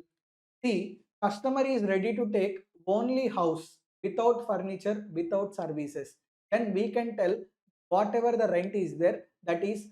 See, customer is ready to take only house without furniture, without services. Then we can tell whatever the rent is there, that is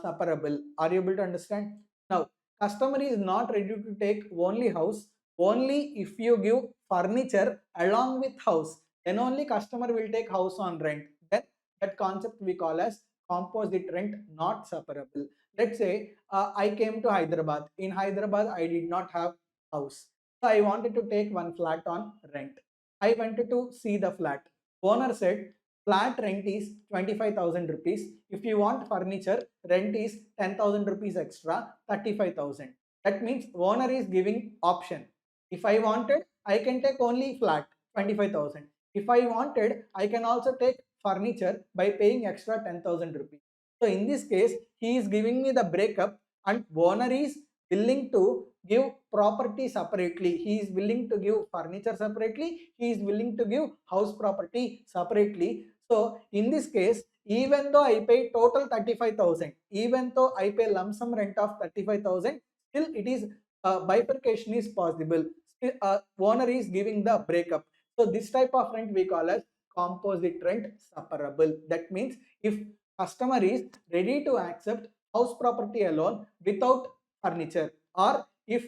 separable. Are you able to understand? Now, customer is not ready to take only house. Only if you give furniture along with house, then only customer will take house on rent. Then that concept we call as composite rent, not separable. Let's say I came to Hyderabad. In Hyderabad, I did not have house. So I wanted to take one flat on rent. I wanted to see the flat. Owner said flat rent is 25,000 rupees. If you want furniture, rent is 10,000 rupees extra, 35,000. That means owner is giving option. If I wanted, I can take only flat, 25,000. If I wanted, I can also take furniture by paying extra 10,000 rupees. So in this case, he is giving me the breakup and owner is willing to give property separately. He is willing to give furniture separately. He is willing to give house property separately. So in this case, even though I pay total 35,000, even though I pay lump sum rent of 35,000, still it is bifurcation is possible. Still, owner is giving the breakup. So this type of rent we call as composite rent separable. That means if customer is ready to accept house property alone without furniture, or if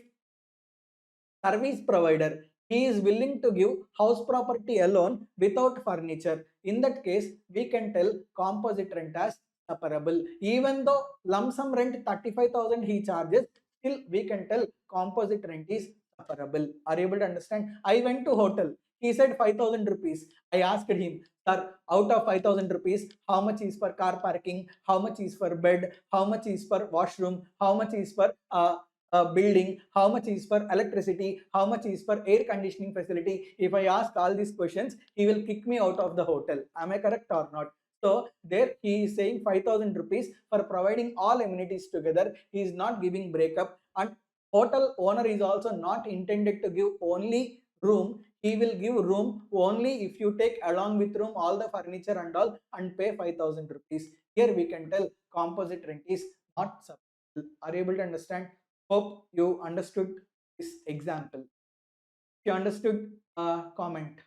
service provider he is willing to give house property alone without furniture, in that case we can tell composite rent as separable. Even though lump sum rent 35,000 he charges, still we can tell composite rent is separable. Are you able to understand? I went to hotel, he said 5,000 rupees. I asked him, sir, out of 5,000 rupees, how much is for car parking, how much is for bed, how much is for washroom, how much is for building, how much is for electricity, how much is for air conditioning facility. If I ask all these questions, he will kick me out of the hotel. Am I correct or not? So there he is saying 5,000 rupees for providing all amenities together. He is not giving breakup, and hotel owner is also not intended to give only room. He will give room only if you take along with room all the furniture and all and pay 5,000 rupees. Here we can tell composite rent is not acceptable. Are you able to understand? Hope you understood this example. If you understood, comment.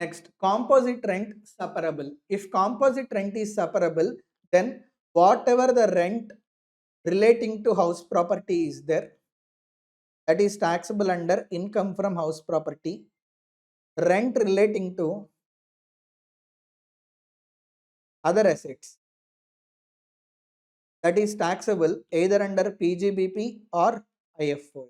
Next, composite rent separable. If composite rent is separable, then whatever the rent relating to house property is there, that is taxable under income from house property. Rent relating to other assets, that is taxable either under PGBP or IFO.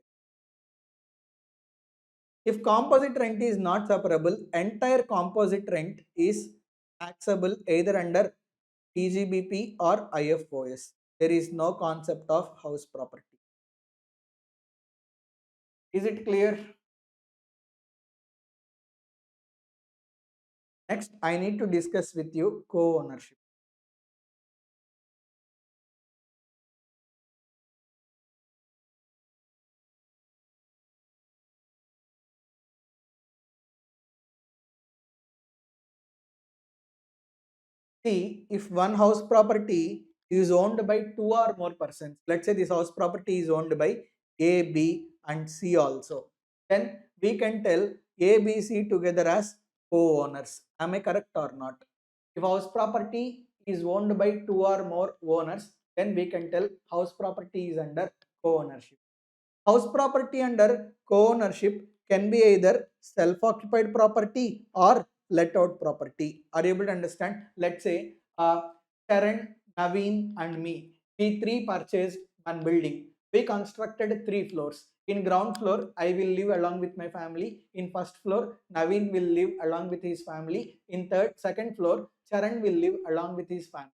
If composite rent is not separable, entire composite rent is taxable either under PGBP or IFOS. There is no concept of house property. Is it clear? Next, I need to discuss with you co-ownership. See, if one house property is owned by two or more persons, let's say this house property is owned by A, B, and C also, then we can tell A, B, C together as co-owners. Am I correct or not? If house property is owned by two or more owners, then we can tell house property is under co-ownership. House property under co-ownership can be either self-occupied property or let-out property. Are you able to understand? Let's say Sharon, Naveen and me, we three purchased one building. We constructed three floors. In ground floor, I will live along with my family. In first floor, Naveen will live along with his family. In second floor, Charan will live along with his family.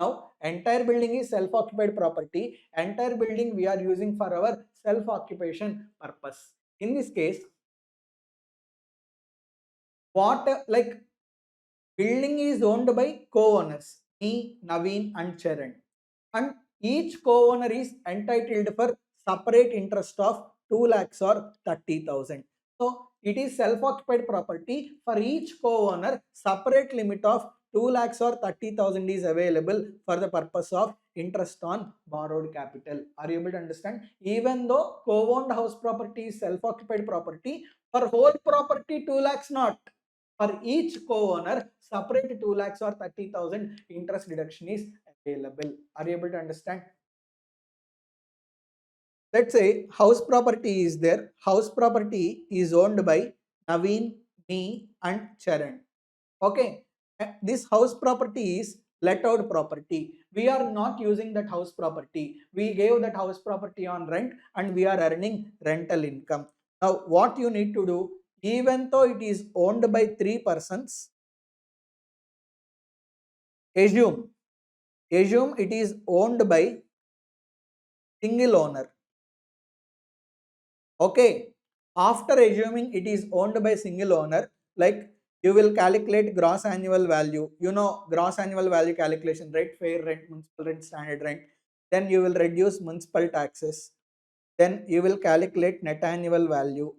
Now, entire building is self-occupied property. Entire building we are using for our self-occupation purpose. In this case, what like building is owned by co-owners, me, Naveen and Charan. And each co-owner is entitled for separate interest of 2 lakhs or 30,000. So it is self-occupied property. For each co-owner, separate limit of 2 lakhs or 30,000 is available for the purpose of interest on borrowed capital. Are you able to understand? Even though co-owned house property is self-occupied property, for whole property 2 lakhs not. For each co-owner, separate 2 lakhs or 30,000 interest deduction is available. Are you able to understand? Let's say house property is there. House property is owned by Naveen, me and Charan. Okay. This house property is let out property. We are not using that house property. We gave that house property on rent and we are earning rental income. Now what you need to do, even though it is owned by 3 persons, assume it is owned by single owner. Okay. After assuming it is owned by single owner, like you will calculate gross annual value. You know gross annual value calculation, right? Fair rent, municipal rent, standard rent. Then you will reduce municipal taxes. Then you will calculate net annual value.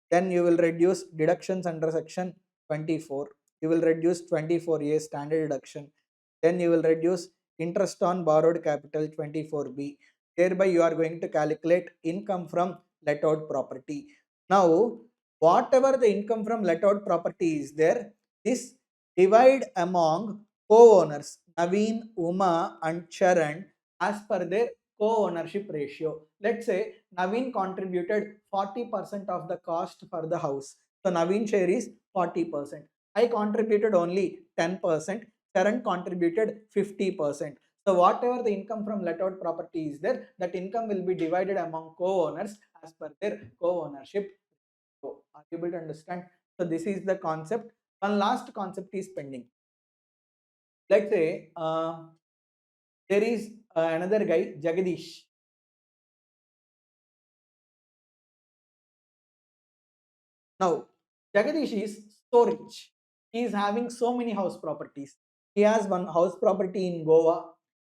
Then you will reduce deductions under section 24. You will reduce 24A standard deduction. Then you will reduce interest on borrowed capital 24B. Thereby you are going to calculate income from let out property. Now, whatever the income from let out property is there, this divide among co-owners Naveen, Uma and Charan as per their co-ownership ratio. Let's say Naveen contributed 40% of the cost for the house. So Naveen share is 40%. I contributed only 10%. Charan contributed 50%. So whatever the income from let out property is there, that income will be divided among co-owners as per their co-ownership. So are you able to understand? So this is the concept. One last concept is pending. Let's say there is another guy, Jagadish. Now, Jagadish is so rich. He is having so many house properties. He has one house property in Goa.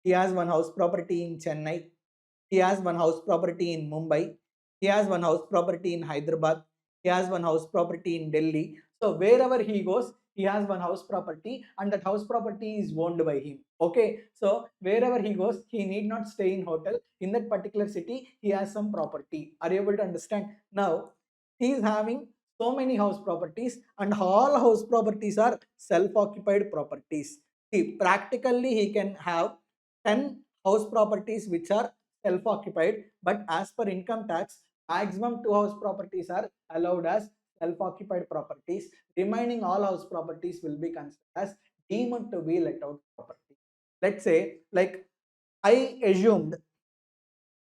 He has one house property in Chennai. He has one house property in Mumbai. He has one house property in Hyderabad. He has one house property in Delhi. So wherever he goes, he has one house property and that house property is owned by him. Okay. So wherever he goes, he need not stay in hotel. In that particular city, he has some property. Are you able to understand? Now, he is having so many house properties and all house properties are self-occupied properties. See, practically he can have 10 house properties which are self-occupied, but as per income tax, maximum 2 house properties are allowed as self-occupied properties. Remaining all house properties will be considered as deemed to be let out property. Let's say, like I assumed,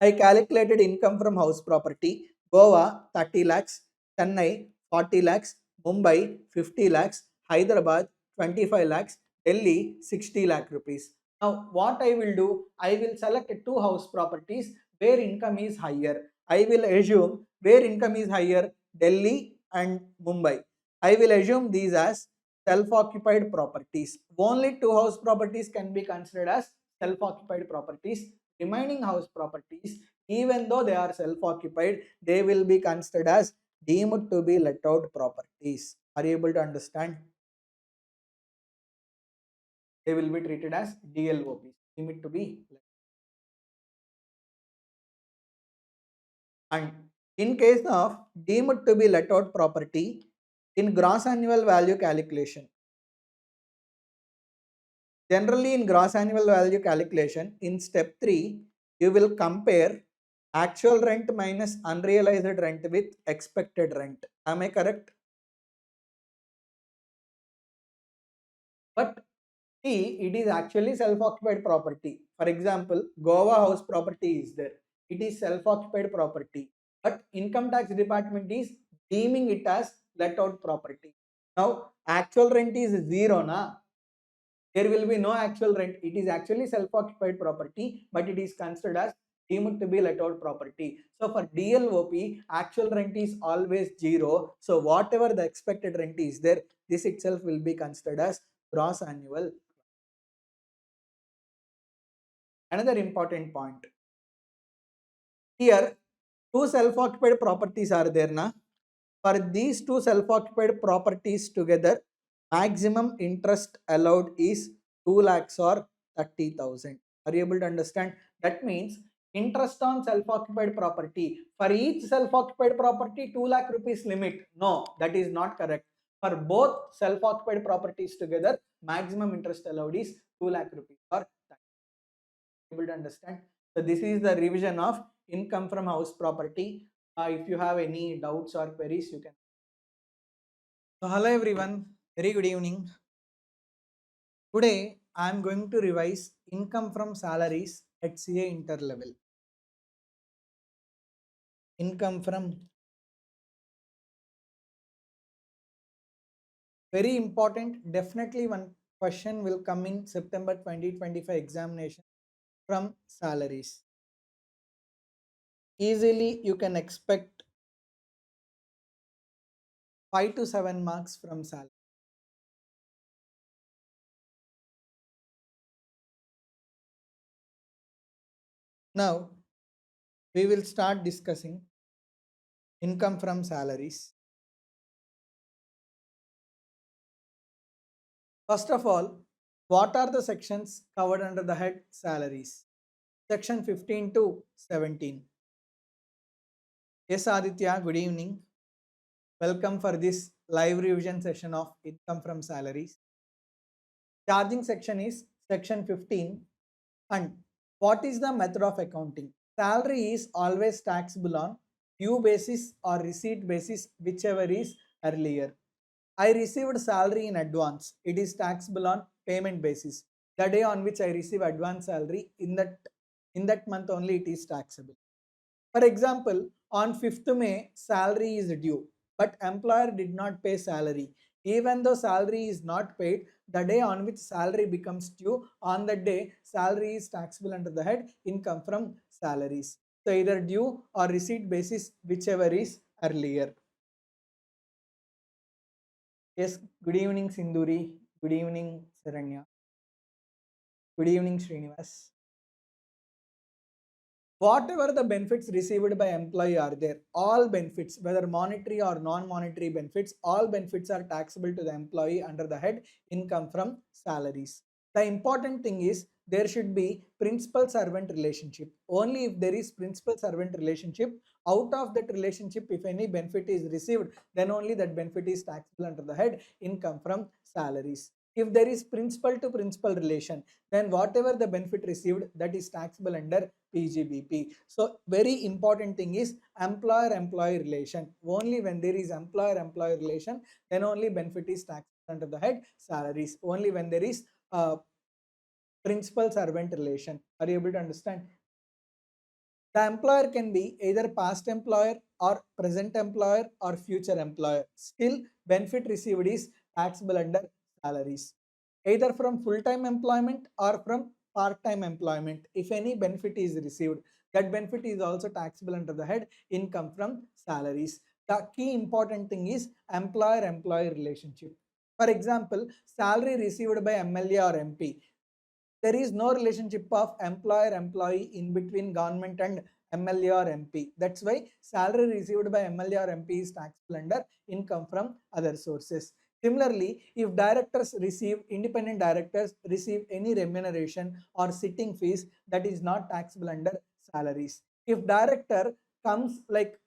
I calculated income from house property. Goa 30 lakhs, Chennai 40 lakhs, Mumbai 50 lakhs, Hyderabad 25 lakhs, Delhi 60 lakh rupees. Now what I will do, I will select two house properties where income is higher. I will assume where income is higher, Delhi and Mumbai. I will assume these as self-occupied properties. Only two house properties can be considered as self-occupied properties. Remaining house properties, even though they are self-occupied, they will be considered as deemed to be let out properties. Are you able to understand? They will be treated as DLOPs, deemed to be let. And in case of deemed to be let out property, in gross annual value calculation, generally in gross annual value calculation, in step 3, you will compare actual rent minus unrealized rent with expected rent. Am I correct? But see, it is actually self-occupied property. For example, Goa house property is there. It is self-occupied property. but income tax department is deeming it as let out property. Now actual rent is zero, na? There will be no actual rent. It is actually self-occupied property, but it is considered as deemed to be let out property. So for DLOP, actual rent is always zero. So whatever the expected rent is there, this itself will be considered as gross annual. Another important point. Here, two self-occupied properties are there, na? For these two self-occupied properties together, maximum interest allowed is 2 lakhs or 30,000. Are you able to understand? That means interest on self-occupied property. For each self-occupied property, 2 lakh rupees limit. No, that is not correct. For both self-occupied properties together, maximum interest allowed is 2 lakh rupees or 30. Able to understand? So this is the revision of income from house property. If you have any doubts or queries, you can. So hello everyone, very good evening. Today I am going to revise income from salaries at CA inter level. Income from, very important, definitely one question will come in September 2025 examination from salaries. Easily you can expect 5 to 7 marks from salary. Now we will start discussing income from salaries. First of all, what are the sections covered under the head salaries? Section 15 to 17. Yes, Aditya, good evening. Welcome for this live revision session of income from salaries. Charging section is section 15. And what is the method of accounting? Salary is always taxable on due basis or receipt basis, whichever is earlier. I received salary in advance. It is taxable on payment basis. The day on which I receive advance salary, in that month only it is taxable. For example, on 5th May, salary is due, but employer did not pay salary. Even though salary is not paid, the day on which salary becomes due, on that day, salary is taxable under the head income from salaries. So either due or receipt basis, whichever is earlier. Yes, good evening Sinduri, good evening Saranya, good evening Srinivas. Whatever the benefits received by employee are there, all benefits, whether monetary or non-monetary benefits, all benefits are taxable to the employee under the head income from salaries. The important thing is there should be principal servant relationship. Only if there is principal servant relationship, out of that relationship, if any benefit is received, then only that benefit is taxable under the head income from salaries. If there is principal to principal relation, then whatever the benefit received, that is taxable under PGBP. So very important thing is employer-employee relation. Only when there is employer-employee relation, then only benefit is taxed under the head salaries. Only when there is principal servant relation. Are you able to understand? The employer can be either past employer or present employer or future employer. Still, benefit received is taxable under salaries. Either from full-time employment or from part-time employment. If any benefit is received, that benefit is also taxable under the head income from salaries. The key important thing is employer-employee relationship. For example, salary received by MLA or MP. There is no relationship of employer-employee in between government and MLA or MP. That's why salary received by MLA or MP is taxable under income from other sources. Similarly, if independent directors receive any remuneration or sitting fees, that is not taxable under salaries. If director comes, like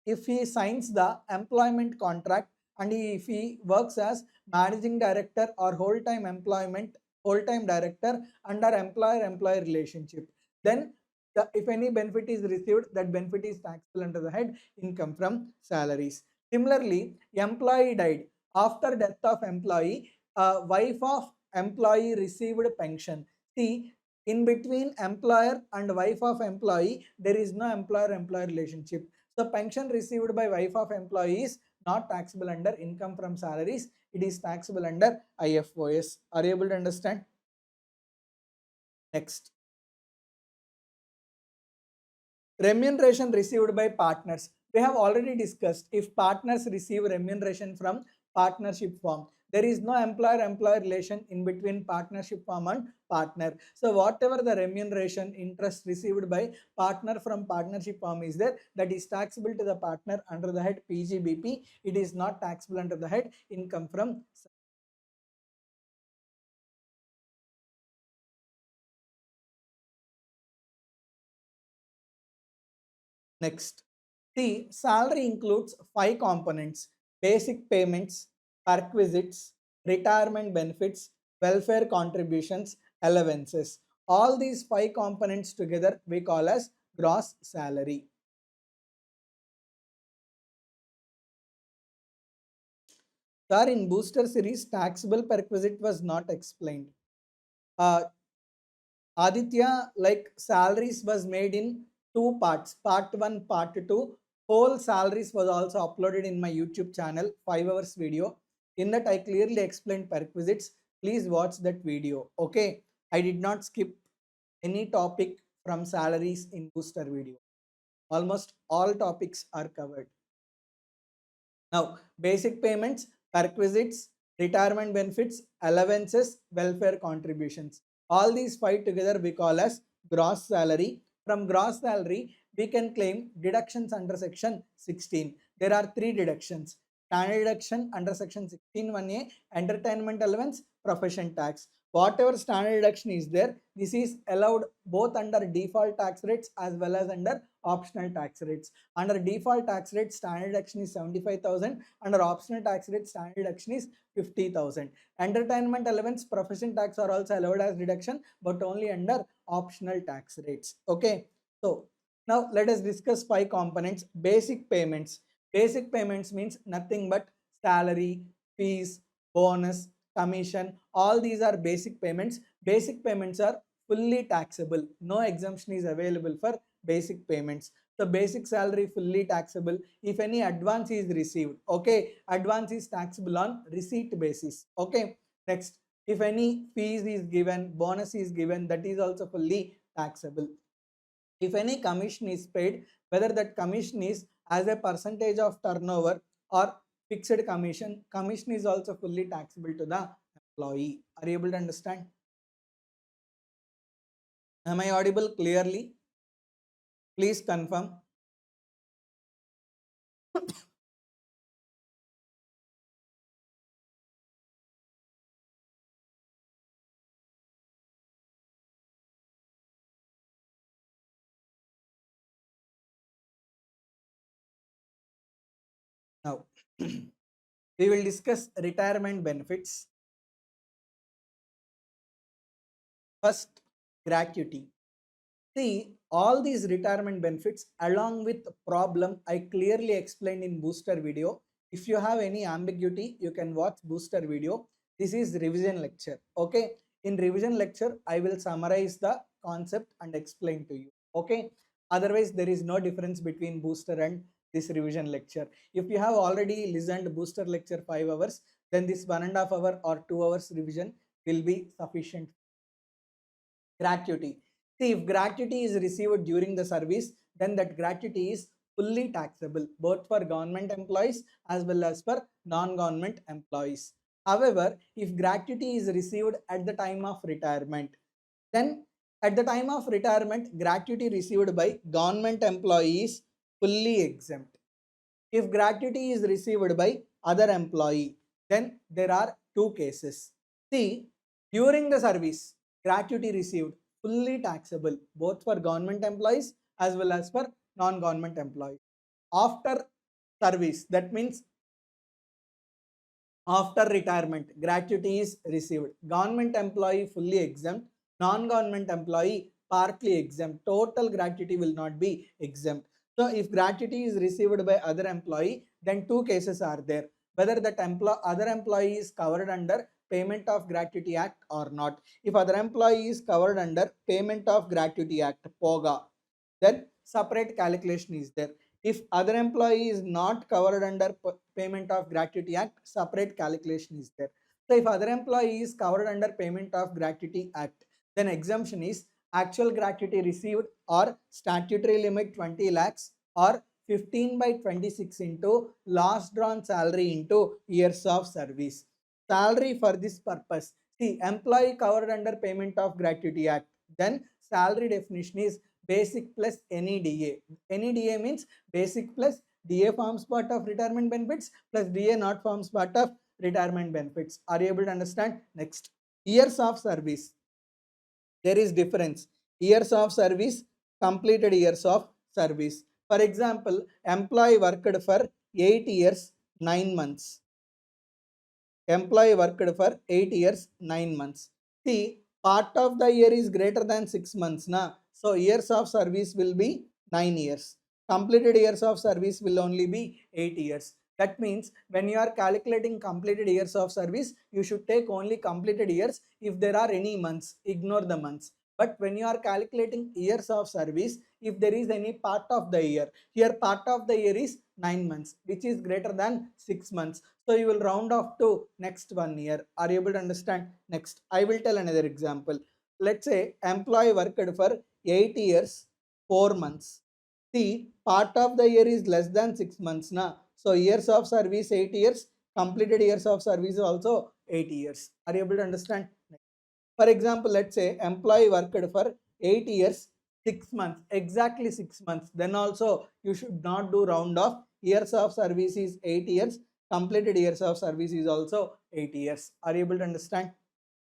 if he signs the employment contract and if he works as managing director or whole-time director under employer-employee relationship, then if any benefit is received, that benefit is taxable under the head income from salaries. Similarly, employee died. After death of employee, wife of employee received pension. See, in between employer and wife of employee, there is no employer-employee relationship. So pension received by wife of employee is not taxable under income from salaries. It is taxable under IFOS. Are you able to understand? Next. Remuneration received by partners. We have already discussed if partners receive remuneration from partnership form. There is no employer-employee relation in between partnership form and partner. So whatever the remuneration interest received by partner from partnership form is there, that is taxable to the partner under the head PGBP. It is not taxable under the head income from. Next. See, salary includes 5 components: basic payments, perquisites, retirement benefits, welfare contributions, allowances. All these 5 components together we call as gross salary. Sir, in booster series, taxable perquisite was not explained. Uh, Aditya, like salaries was made in 2 parts, part 1, part 2. Whole salaries was also uploaded in my YouTube channel, 5 hours video. In that I clearly explained perquisites. Please watch that video. Okay. I did not skip any topic from salaries in booster video. Almost all topics are covered. Now, basic payments, perquisites, retirement benefits, allowances, welfare contributions. All these 5 together we call as gross salary. From gross salary, we can claim deductions under section 16. There are 3 deductions. Standard deduction under section 16(1)(a), entertainment allowance, profession tax. Whatever standard deduction is there, this is allowed both under default tax rates as well as under optional tax rates. Under default tax rate, standard deduction is 75,000. Under optional tax rate, standard deduction is 50,000. Entertainment allowance, profession tax are also allowed as deduction, but only under optional tax rates. Okay. So now let us discuss 5 components. Basic payments. Basic payments means nothing but salary, fees, bonus, commission. All these are basic payments. Basic payments are fully taxable. No exemption is available for basic payments. The basic salary fully taxable. If any advance is received, okay, advance is taxable on receipt basis. Okay. Next, if any fees is given, bonus is given, that is also fully taxable. If any commission is paid, whether that commission is as a percentage of turnover or fixed commission, commission is also fully taxable to the employee. Are you able to understand? Am I audible clearly? Please confirm. Now, we will discuss retirement benefits. First, gratuity. See, all these retirement benefits along with problem I clearly explained in booster video. If you have any ambiguity, you can watch booster video. This is revision lecture. Okay. In revision lecture, I will summarize the concept and explain to you. Okay. Otherwise, there is no difference between booster and this revision lecture. If you have already listened booster lecture 5 hours, then this 1.5 hour or 2 hours revision will be sufficient. Gratuity. See, if gratuity is received during the service, then that gratuity is fully taxable both for government employees as well as for non-government employees. However, if gratuity is received at the time of retirement, then at the time of retirement, gratuity received by government employees fully exempt. If gratuity is received by other employee, then there are 2 cases. See, during the service, gratuity received fully taxable both for government employees as well as for non-government employees. After service, that means after retirement, gratuity is received. Government employee fully exempt, non-government employee partly exempt. Total gratuity will not be exempt. So if gratuity is received by other employee, then 2 cases are there. Whether that other employee is covered under Payment of Gratuity Act or not. If other employee is covered under Payment of Gratuity Act, POGA, then separate calculation is there. If other employee is not covered under Payment of Gratuity Act, separate calculation is there. So if other employee is covered under Payment of Gratuity Act, then exemption is actual gratuity received or statutory limit 20 lakhs or 15 by 26 into last drawn salary into years of service. Salary for this purpose. See, employee covered under Payment of Gratuity Act, then salary definition is basic plus any DA. Any DA means basic plus DA forms part of retirement benefits plus DA not forms part of retirement benefits. Are you able to understand? Next, years of service. There is difference. Years of service, completed years of service. For example, employee worked for 8 years, 9 months. Employee worked for 8 years, 9 months. See, part of the year is greater than 6 months. Na? So, years of service will be 9 years. Completed years of service will only be 8 years. That means when you are calculating completed years of service, you should take only completed years. If there are any months, ignore the months. But when you are calculating years of service, if there is any part of the year, here part of the year is 9 months, which is greater than 6 months. So you will round off to next 1 year. Are you able to understand? Next, I will tell another example. Let's say employee worked for 8 years, 4 months. See, part of the year is less than 6 months. Na? So years of service 8 years, completed years of service also 8 years. Are you able to understand? For example, let's say employee worked for 8 years, 6 months, exactly 6 months. Then also you should not do round off. Years of service is 8 years, completed years of service is also 8 years. Are you able to understand?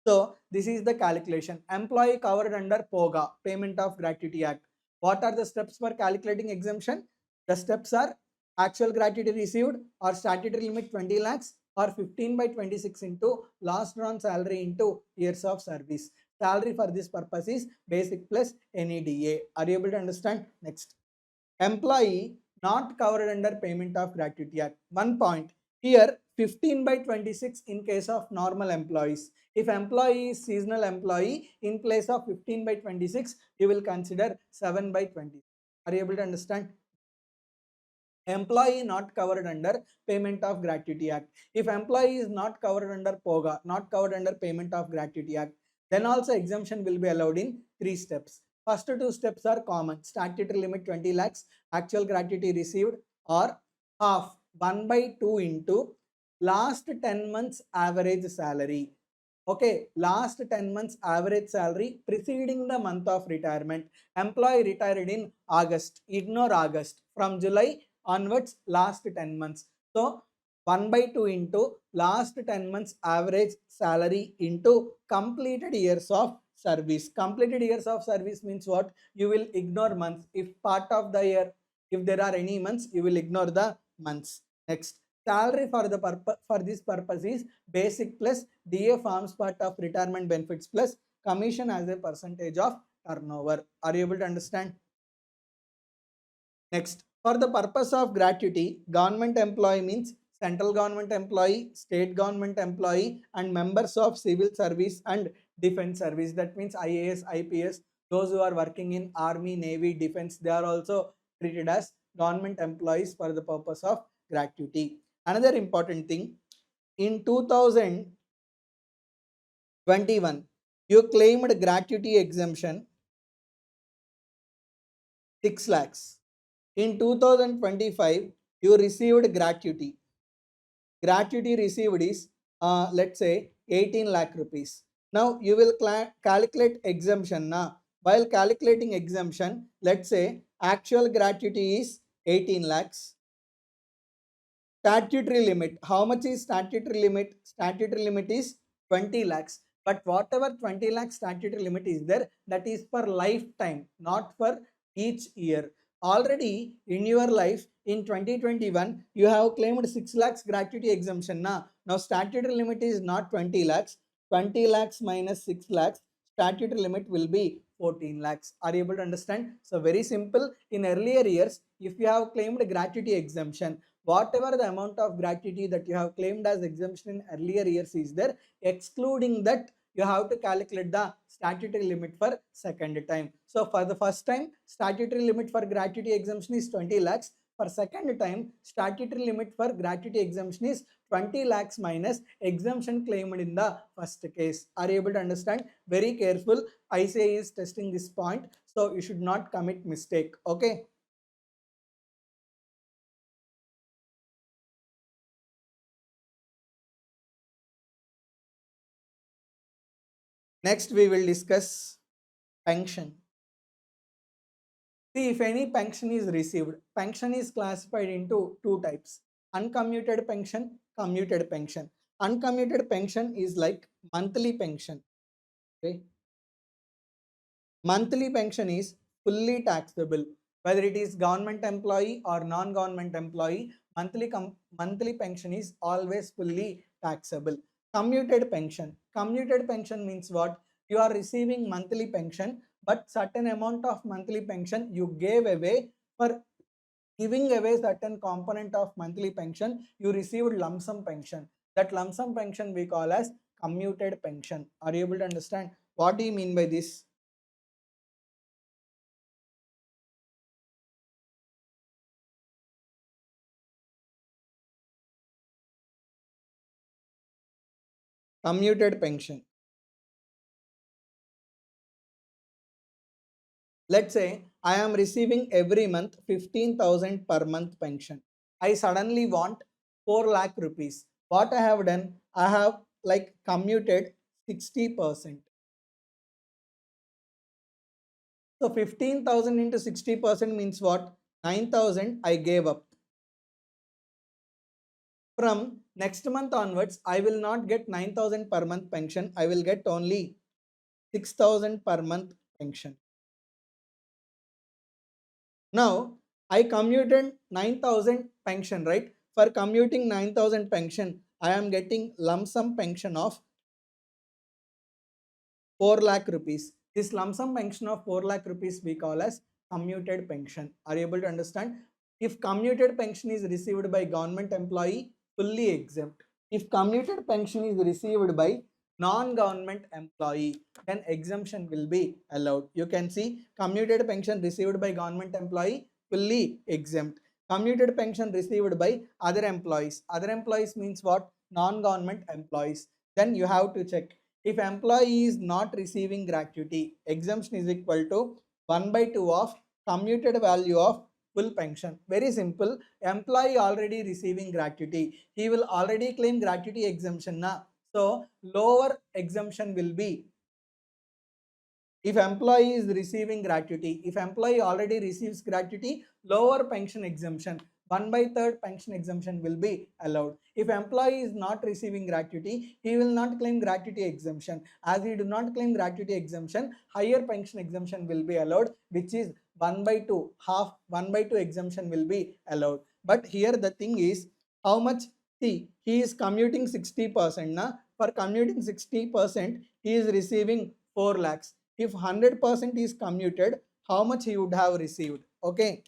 So this is the calculation. Employee covered under POGA, Payment of Gratuity Act. What are the steps for calculating exemption? The steps are actual gratuity received or statutory limit 20 lakhs or 15 by 26 into last drawn salary into years of service. Salary for this purpose is basic plus NEDA. Are you able to understand? Next, employee not covered under Payment of Gratuity Act. One point here, 15 by 26 in case of normal employees. If employee is seasonal employee, in place of 15 by 26, you will consider 7 by 20. Are you able to understand? Employee not covered under Payment of Gratuity Act. If employee is not covered under POGA, not covered under Payment of Gratuity Act, then also exemption will be allowed in 3 steps. First 2 steps are common. Statutory limit 20 lakhs, actual gratuity received or half 1 by 2 into last 10 months average salary. Okay, last 10 months average salary preceding the month of retirement. Employee retired in August. Ignore August. From July onwards, last 10 months. So 1 by 2 into last 10 months average salary into completed years of service. Completed years of service means what? You will ignore months. If part of the year, if there are any months, you will ignore the months. Next, salary for the for this purpose is basic plus DA forms part of retirement benefits plus commission as a percentage of turnover. Are you able to understand? Next, for the purpose of gratuity, government employee means central government employee, state government employee, and members of civil service and defense service. That means IAS, IPS, those who are working in army, navy, defense, they are also treated as government employees for the purpose of gratuity. Another important thing, in 2021, you claimed gratuity exemption 6 lakhs. In 2025, you received gratuity. Gratuity received is, let's say, 18 lakh rupees. Now, you will calculate exemption. Now, while calculating exemption, let's say, actual gratuity is 18 lakhs. Statutory limit. How much is statutory limit? Statutory limit is 20 lakhs. But whatever 20 lakh statutory limit is there, that is for lifetime, not for each year. Already in your life in 2021, you have claimed 6 lakhs gratuity exemption. Now statutory limit is not 20 lakhs. 20 lakhs minus 6 lakhs, statutory limit will be 14 lakhs. Are you able to understand? So very simple. In earlier years, if you have claimed gratuity exemption, whatever the amount of gratuity that you have claimed as exemption in earlier years is there, excluding that, you have to calculate the statutory limit for second time. So for the first time, statutory limit for gratuity exemption is 20 lakhs. for second time, statutory limit for gratuity exemption is 20 lakhs minus exemption claimed in the first case. Are you able to understand? Very careful. ICAI is testing this point, so you should not commit mistake. Okay. Next, we will discuss pension. See, if any pension is received, pension is classified into two types: uncommuted pension, commuted pension. Uncommuted pension is like monthly pension. Okay. Monthly pension is fully taxable, whether it is government employee or non-government employee. Monthly pension is always fully taxable. Commuted pension means what? You are receiving monthly pension, but certain amount of monthly pension you gave away. For giving away certain component of monthly pension, you received lump sum pension. That lump sum pension we call as commuted pension. Are you able to understand? What do you mean by this? Commuted pension. Let's say I am receiving every month 15,000 per month pension. I suddenly want 4 lakh rupees. What I have done, I have like commuted 60%. So 15,000 into 60% means what? 9,000 I gave up. From next month onwards, I will not get 9,000 per month pension. I will get only 6,000 per month pension. Now, I commuted 9,000 pension, right? For commuting 9,000 pension, I am getting lump sum pension of 4 lakh rupees. This lump sum pension of 4 lakh rupees we call as commuted pension. Are you able to understand? If commuted pension is received by government employee, fully exempt. If commuted pension is received by non-government employee, then exemption will be allowed. You can see commuted pension received by government employee, fully exempt. Commuted pension received by other employees. Other employees means what? Non-government employees. Then you have to check. If employee is not receiving gratuity, exemption is equal to 1 by 2 of commuted value of full pension. Very simple. Employee already receiving gratuity. He will already claim gratuity exemption. Na? So lower exemption will be if employee is receiving gratuity. If employee already receives gratuity, lower pension exemption. 1 by 3rd pension exemption will be allowed. If employee is not receiving gratuity, he will not claim gratuity exemption. As he do not claim gratuity exemption, higher pension exemption will be allowed, which is 1 by 2, half 1 by 2 exemption will be allowed. But here the thing is, how much? See, he is commuting 60%. Na? For commuting 60%, he is receiving 4 lakhs. If 100% is commuted, how much he would have received? Okay,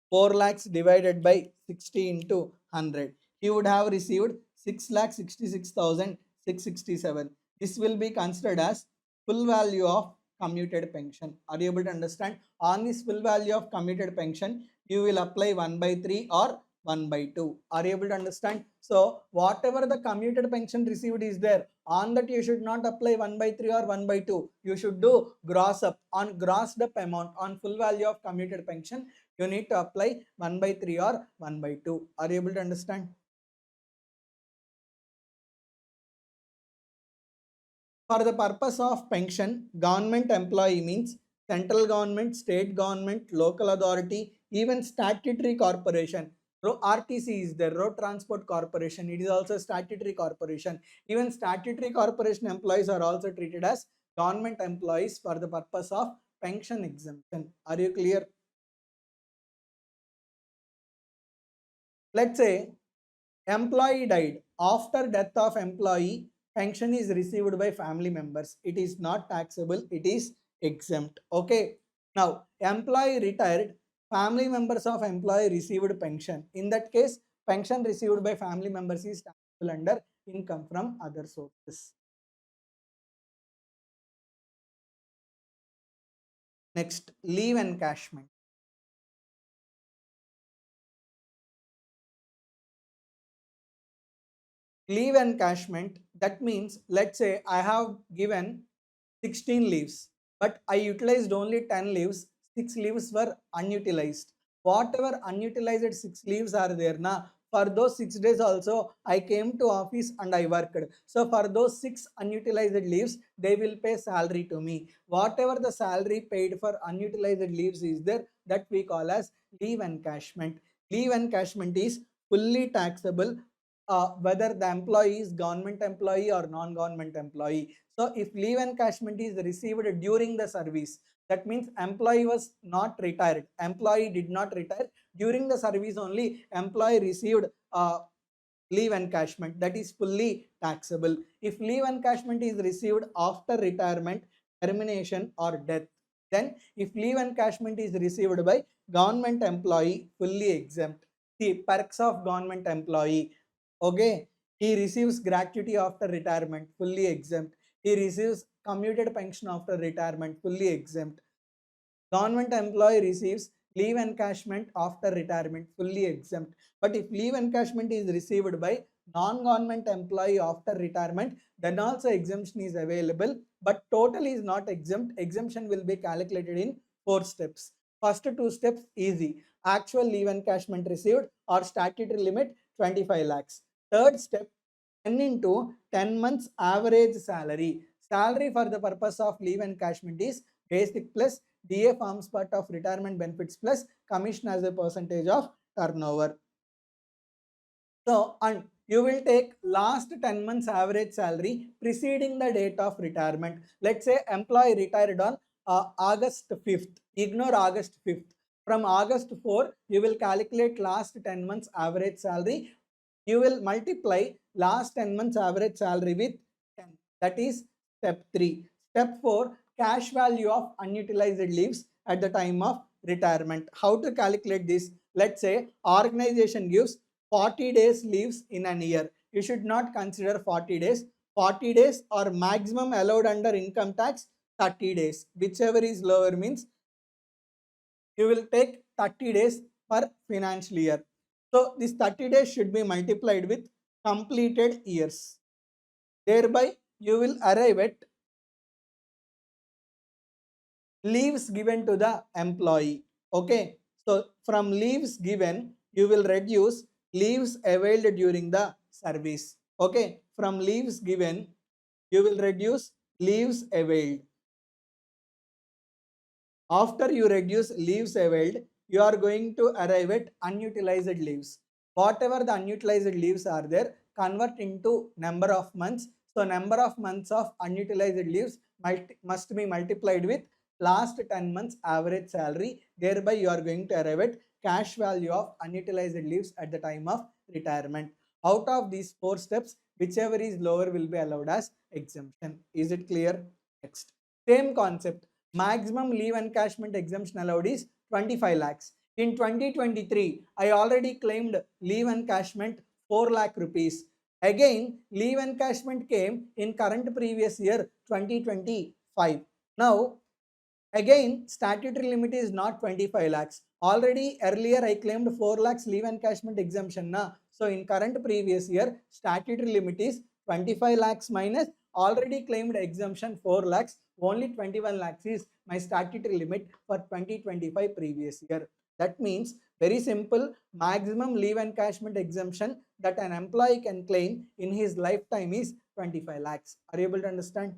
4 lakhs divided by 60 into 100. He would have received 6,66,667. This will be considered as full value of commuted pension. Are you able to understand? On this full value of commuted pension, you will apply 1 by 3 or 1 by 2. Are you able to understand? So, whatever the commuted pension received is there, on that you should not apply 1 by 3 or 1 by 2. You should do gross up. On grossed up amount, on full value of commuted pension, you need to apply 1 by 3 or 1 by 2. Are you able to understand? For the purpose of pension, government employee means central government, state government, local authority, even statutory corporation. RTC is the Road Transport Corporation. It is also statutory corporation. Even statutory corporation employees are also treated as government employees for the purpose of pension exemption. Are you clear? Let's say employee died. After death of employee, pension is received by family members. It is not taxable. It is exempt. Okay. Now, employee retired. Family members of employee received pension. In that case, pension received by family members is taxable under income from other sources. Next, leave encashment. leave encashment, that means let's say I have given 16 leaves, but I utilized only 10 leaves, 6 leaves were unutilized. Whatever unutilized 6 leaves are there, na, for those 6 days also I came to office and I worked. So for those 6 unutilized leaves, they will pay salary to me. Whatever the salary paid for unutilized leaves is there, that we call as leave encashment. Leave encashment is fully taxable whether the employee is government employee or non-government employee. So if leave encashment is received during the service, that means employee was not retired, employee did not retire, during the service only employee received leave encashment, that is fully taxable. If leave encashment is received after retirement, termination or death, then if leave encashment is received by government employee, fully exempt. See, perks of government employee. Okay, he receives gratuity after retirement, fully exempt. He receives commuted pension after retirement, fully exempt. Government employee receives leave encashment after retirement, fully exempt. But if leave encashment is received by non-government employee after retirement, then also exemption is available, but total is not exempt. Exemption will be calculated in 4 steps. First 2 steps easy. Actual leave encashment received or statutory limit 25 lakhs. Third step, 10 into 10 months average salary. Salary for the purpose of leave encashment is basic plus DA forms part of retirement benefits plus commission as a percentage of turnover. So, and you will take last 10 months average salary preceding the date of retirement. Let's say employee retired on August 5th. Ignore August 5th. From August 4, you will calculate last 10 months average salary. You will multiply last 10 months average salary with 10. That is step 3. Step 4, cash value of unutilized leaves at the time of retirement. How to calculate this? Let's say organization gives 40 days leaves in an year. You should not consider 40 days. 40 days or maximum allowed under income tax 30 days. Whichever is lower means you will take 30 days per financial year. So this 30 days should be multiplied with completed years. Thereby you will arrive at leaves given to the employee. Okay. So from leaves given, you will reduce leaves availed during the service. Okay. From leaves given, you will reduce leaves availed. After you reduce leaves availed, you are going to arrive at unutilized leaves. Whatever the unutilized leaves are there, convert into number of months. So number of months of unutilized leaves must be multiplied with last 10 months average salary. Thereby you are going to arrive at cash value of unutilized leaves at the time of retirement. Out of these 4 steps, whichever is lower will be allowed as exemption. Is it clear? Next. Same concept. Maximum leave encashment exemption allowed is 25 lakhs. In 2023, I already claimed leave encashment 4 lakh rupees. Again, leave encashment came in current previous year 2025. Now, again, statutory limit is not 25 lakhs. Already earlier I claimed 4 lakhs leave encashment exemption. Na? So in current previous year, statutory limit is 25 lakhs minus already claimed exemption 4 lakhs. Only 21 lakhs is my statutory limit for 2025 previous year. That means very simple, maximum leave encashment exemption that an employee can claim in his lifetime is 25 lakhs. Are you able to understand?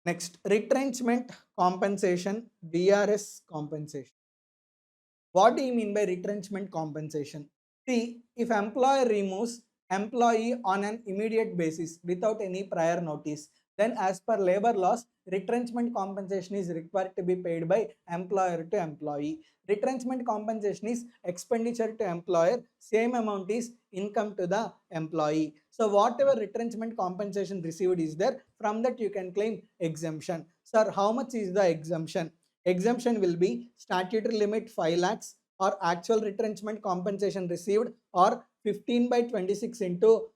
Next, retrenchment compensation, VRS compensation. What do you mean by retrenchment compensation? See, if employer removes employee on an immediate basis without any prior notice, then as per labor laws, retrenchment compensation is required to be paid by employer to employee. Retrenchment compensation is expenditure to employer, same amount is income to the employee. So whatever retrenchment compensation received is there, from that you can claim exemption. Sir, how much is the exemption? Exemption will be statutory limit 5 lakhs or actual retrenchment compensation received or 15 by 26 into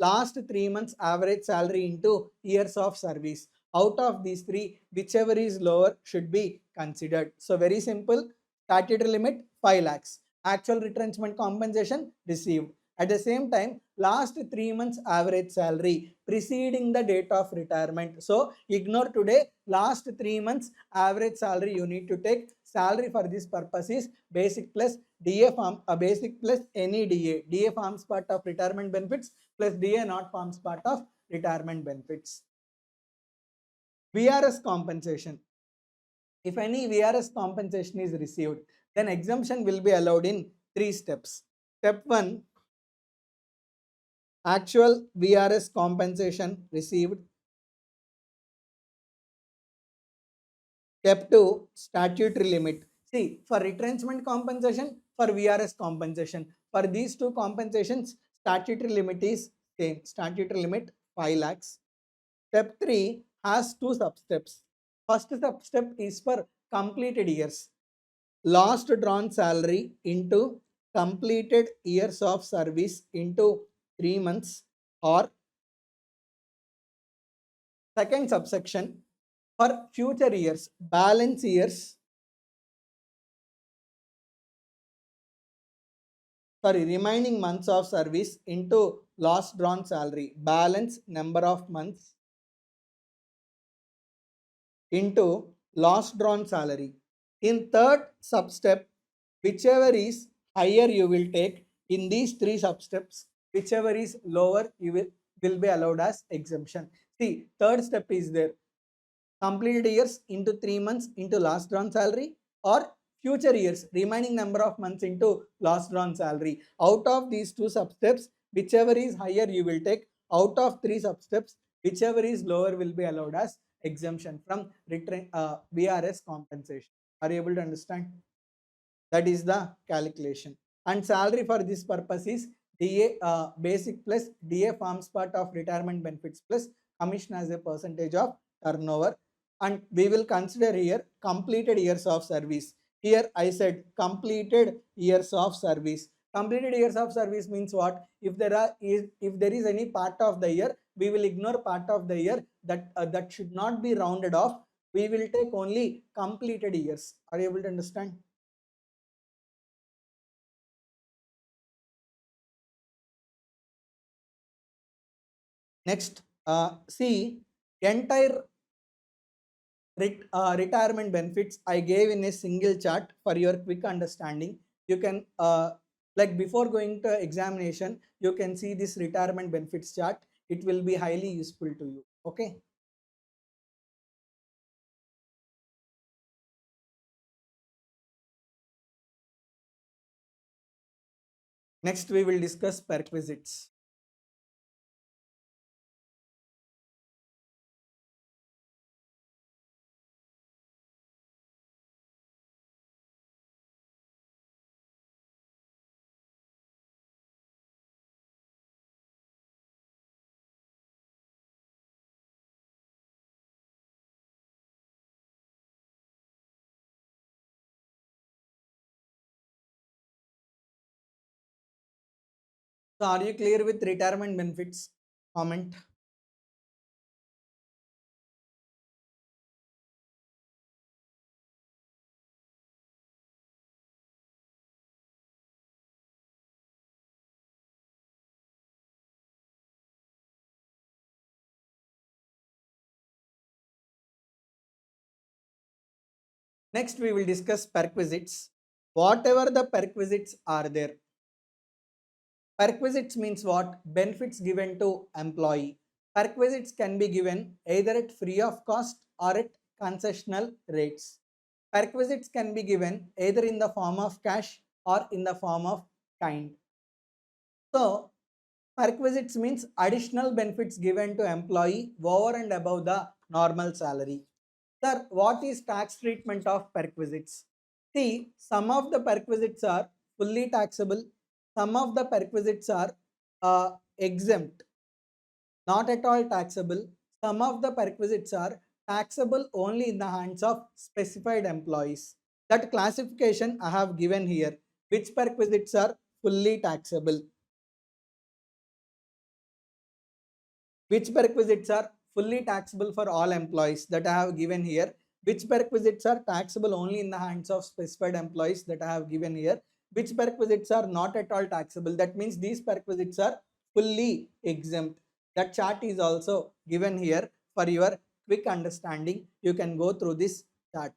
last 3 months average salary into years of service. Out of these three, whichever is lower should be considered. So very simple. Statutory limit 5 lakhs. Actual retrenchment compensation received. At the same time, last 3 months average salary preceding the date of retirement. So ignore today. Last 3 months average salary you need to take. Salary for this purpose is basic plus DA form, basic plus any DA. DA forms part of retirement benefits plus DA not forms part of retirement benefits. VRS compensation. If any VRS compensation is received, then exemption will be allowed in 3 steps. Step 1, actual VRS compensation received. Step 2, statutory limit. See, for retrenchment compensation, for VRS compensation, for these two compensations, statutory limit is same. Statutory limit 5 lakhs. Step 3 has 2 sub-steps. First sub-step is for completed years. Last drawn salary into completed years of service into 3 months, or second subsection for future years, balance years, remaining months of service into last drawn salary, balance number of months into last drawn salary. In third sub-step, whichever is higher you will take. In these 3 sub-steps, whichever is lower you will be allowed as exemption. See, third step is there. Completed years into 3 months into last drawn salary, or future years, remaining number of months into last drawn salary. Out of these 2 sub-steps, whichever is higher you will take. Out of 3 sub-steps, whichever is lower will be allowed as exemption from VRS compensation. Are you able to understand? That is the calculation. And salary for this purpose is DA basic plus DA forms part of retirement benefits plus commission as a percentage of turnover. And we will consider here completed years of service. Here I said completed years of service. Completed years of service means what? If there is any part of the year, we will ignore part of the year that should not be rounded off. We will take only completed years. Are you able to understand? Next, see, entire retirement benefits I gave in a single chart for your quick understanding. You can, like before going to examination, you can see this retirement benefits chart. It will be highly useful to you. Okay. Next, we will discuss perquisites. So, are you clear with retirement benefits? Comment. Next, we will discuss perquisites. Whatever the perquisites are there. Perquisites means what? Benefits given to employee. Perquisites can be given either at free of cost or at concessional rates. Perquisites can be given either in the form of cash or in the form of kind. So, perquisites means additional benefits given to employee over and above the normal salary. Sir, what is tax treatment of perquisites? See, some of the perquisites are fully taxable, some of the perquisites are exempt, not at all taxable. Some of the perquisites are taxable only in the hands of specified employees. That classification I have given here. Which perquisites are fully taxable? Which perquisites are fully taxable for all employees that I have given here. Which prerequisites are taxable only in the hands of specified employees that I have given here. Which prerequisites are not at all taxable. That means these prerequisites are fully exempt. That chart is also given here for your quick understanding. You can go through this chart.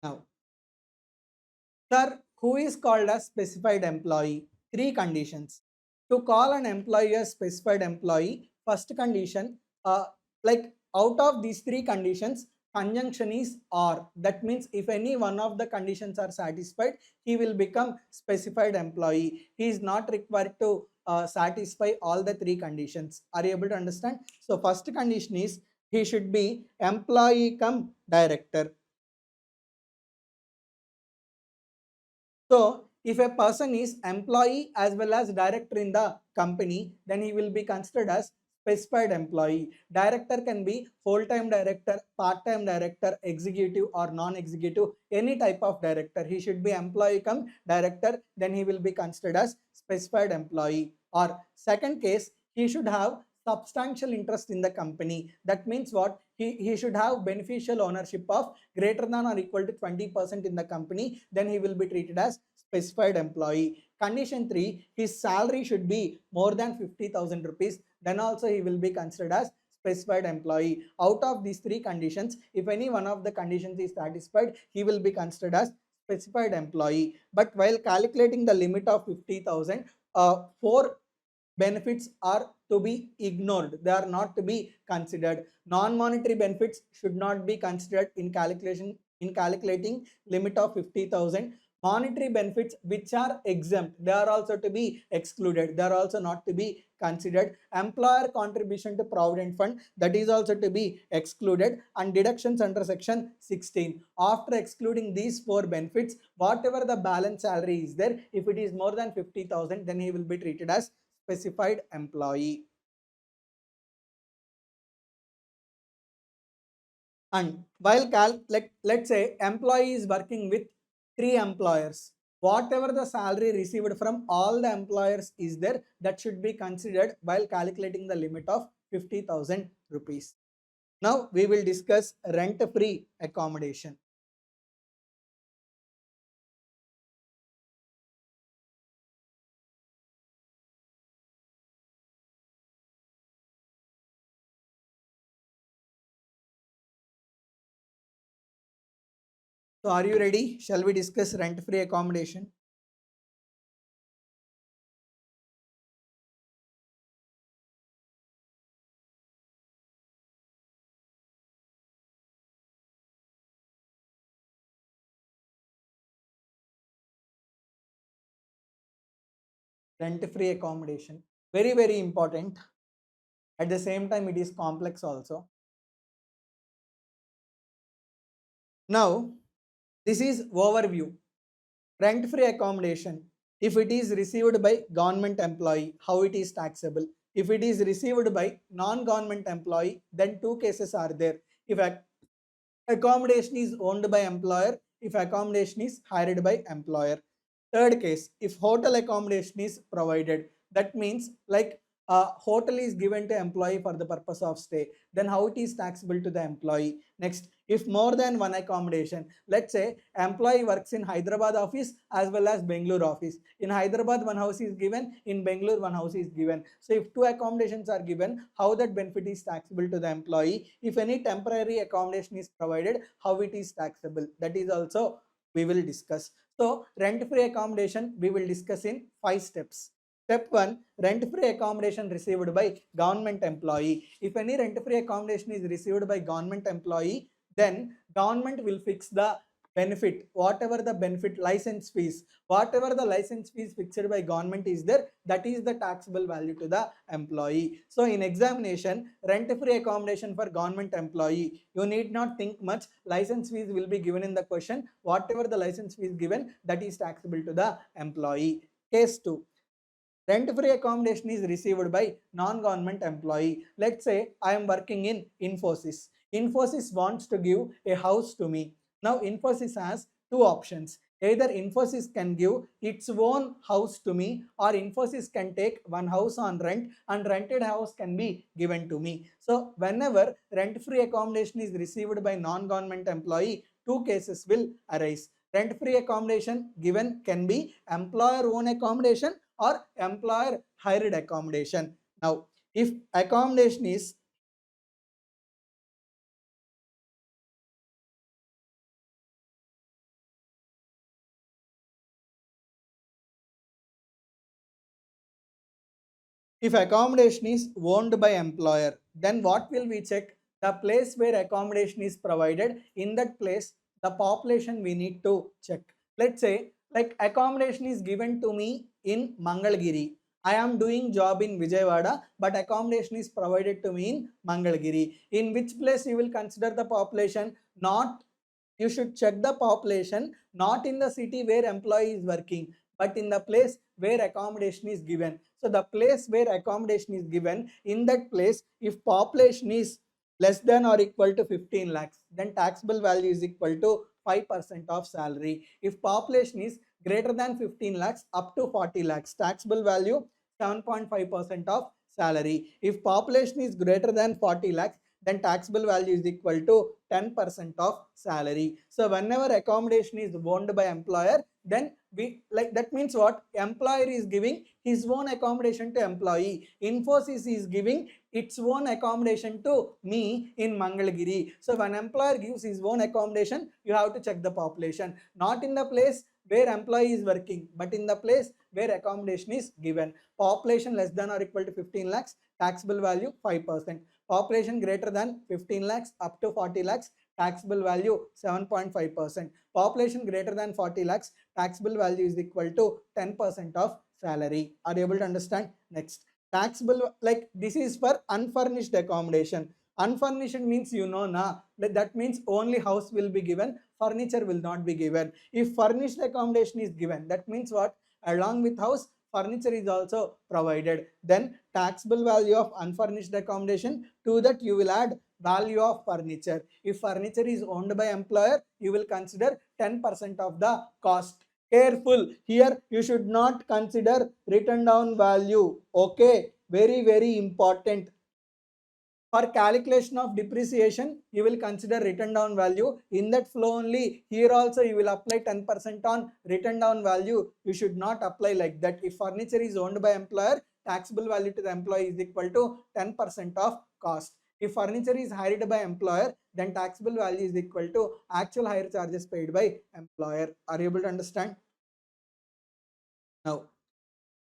Now, sir, who is called as specified employee? Three conditions. To call an employee a specified employee, first condition, like out of these three conditions, conjunction is or. That means if any one of the conditions are satisfied, he will become specified employee. He is not required to satisfy all the three conditions. Are you able to understand? So first condition is he should be employee cum director. So if a person is employee as well as director in the company, then he will be considered as specified employee. Director can be full-time director, part-time director, executive or non-executive, any type of director. He should be employee come director, then he will be considered as specified employee. Or second case, he should have substantial interest in the company. That means what? He should have beneficial ownership of greater than or equal to 20% in the company, then he will be treated as specified employee. Condition 3, his salary should be more than 50,000 rupees, then also he will be considered as specified employee. Out of these three conditions, if any one of the conditions is satisfied, he will be considered as specified employee. But while calculating the limit of 50,000, four benefits are to be ignored. They are not to be considered. Non-monetary benefits should not be considered in calculating limit of 50,000. Monetary benefits which are exempt, they are also to be excluded. They are also not to be considered. Employer contribution to provident fund, that is also to be excluded. And deductions under section 16. After excluding these four benefits, whatever the balance salary is there, if it is more than 50,000, then he will be treated as specified employee. And while let's say employee is working with three employers, whatever the salary received from all the employers is there, that should be considered while calculating the limit of 50,000 rupees. Now we will discuss rent-free accommodation. So are you ready? Shall we discuss rent-free accommodation? Rent-free accommodation. Very, very important. At the same time, it is complex also. Now, this is overview. Rent-free accommodation. If it is received by government employee, how it is taxable? If it is received by non-government employee, then two cases are there. If accommodation is owned by employer, if accommodation is hired by employer. Third case, if hotel accommodation is provided, that means like a hotel is given to employee for the purpose of stay, then how it is taxable to the employee. Next, if more than one accommodation, let's say employee works in Hyderabad office as well as Bangalore office. In Hyderabad one house is given, in Bangalore one house is given. So if two accommodations are given, how that benefit is taxable to the employee. If any temporary accommodation is provided, how it is taxable, that is also we will discuss. So rent-free accommodation we will discuss in 5 steps. Step 1, rent-free accommodation received by government employee. If any rent-free accommodation is received by government employee, then government will fix the benefit, whatever the benefit license fees, whatever the license fees fixed by government is there, that is the taxable value to the employee. So in examination, rent-free accommodation for government employee, you need not think much. License fees will be given in the question. Whatever the license fees given, that is taxable to the employee. Case 2. Rent-free accommodation is received by non-government employee. Let's say I am working in Infosys. Infosys wants to give a house to me. Now Infosys has two options. Either Infosys can give its own house to me, or Infosys can take one house on rent and rented house can be given to me. So whenever rent-free accommodation is received by non-government employee, two cases will arise. Rent-free accommodation given can be employer-owned accommodation or employer-hired accommodation. Now, if accommodation is If accommodation is owned by employer, then what will we check? The place where accommodation is provided. In that place, the population we need to check. Let's say like accommodation is given to me in Mangalgiri. I am doing job in Vijayawada, but accommodation is provided to me in Mangalgiri. In which place you will consider the population? Not, you should check the population not in the city where employee is working, but in the place where accommodation is given. So the place where accommodation is given, in that place, if population is less than or equal to 15 lakhs, then taxable value is equal to 5% of salary. If population is greater than 15 lakhs up to 40 lakhs, taxable value 7.5% of salary. If population is greater than 40 lakhs, then taxable value is equal to 10% of salary. So whenever accommodation is owned by employer, then we like that means what? Employer is giving his own accommodation to employee. Infosys is giving its own accommodation to me in Mangalgiri. So when employer gives his own accommodation, you have to check the population, not in the place where employee is working, but in the place where accommodation is given. Population less than or equal to 15 lakhs, taxable value 5%. Population greater than 15 lakhs up to 40 lakhs, taxable value 7.5%. Population greater than 40 lakhs, taxable value is equal to 10% of salary. Are you able to understand? Next, taxable, like this is for unfurnished accommodation. Unfurnished means that means only house will be given, furniture will not be given. If furnished accommodation is given, that means what? Along with house, furniture is also provided. Then taxable value of unfurnished accommodation, to that you will add value of furniture. If furniture is owned by employer, you will consider 10% of the cost. Careful, here you should not consider written down value. Okay, very important. For calculation of depreciation, you will consider written down value. In that flow only, here also you will apply 10% on written down value. You should not apply like that. If furniture is owned by employer, taxable value to the employee is equal to 10% of cost. If furniture is hired by employer, then taxable value is equal to actual hire charges paid by employer. Are you able to understand? Now,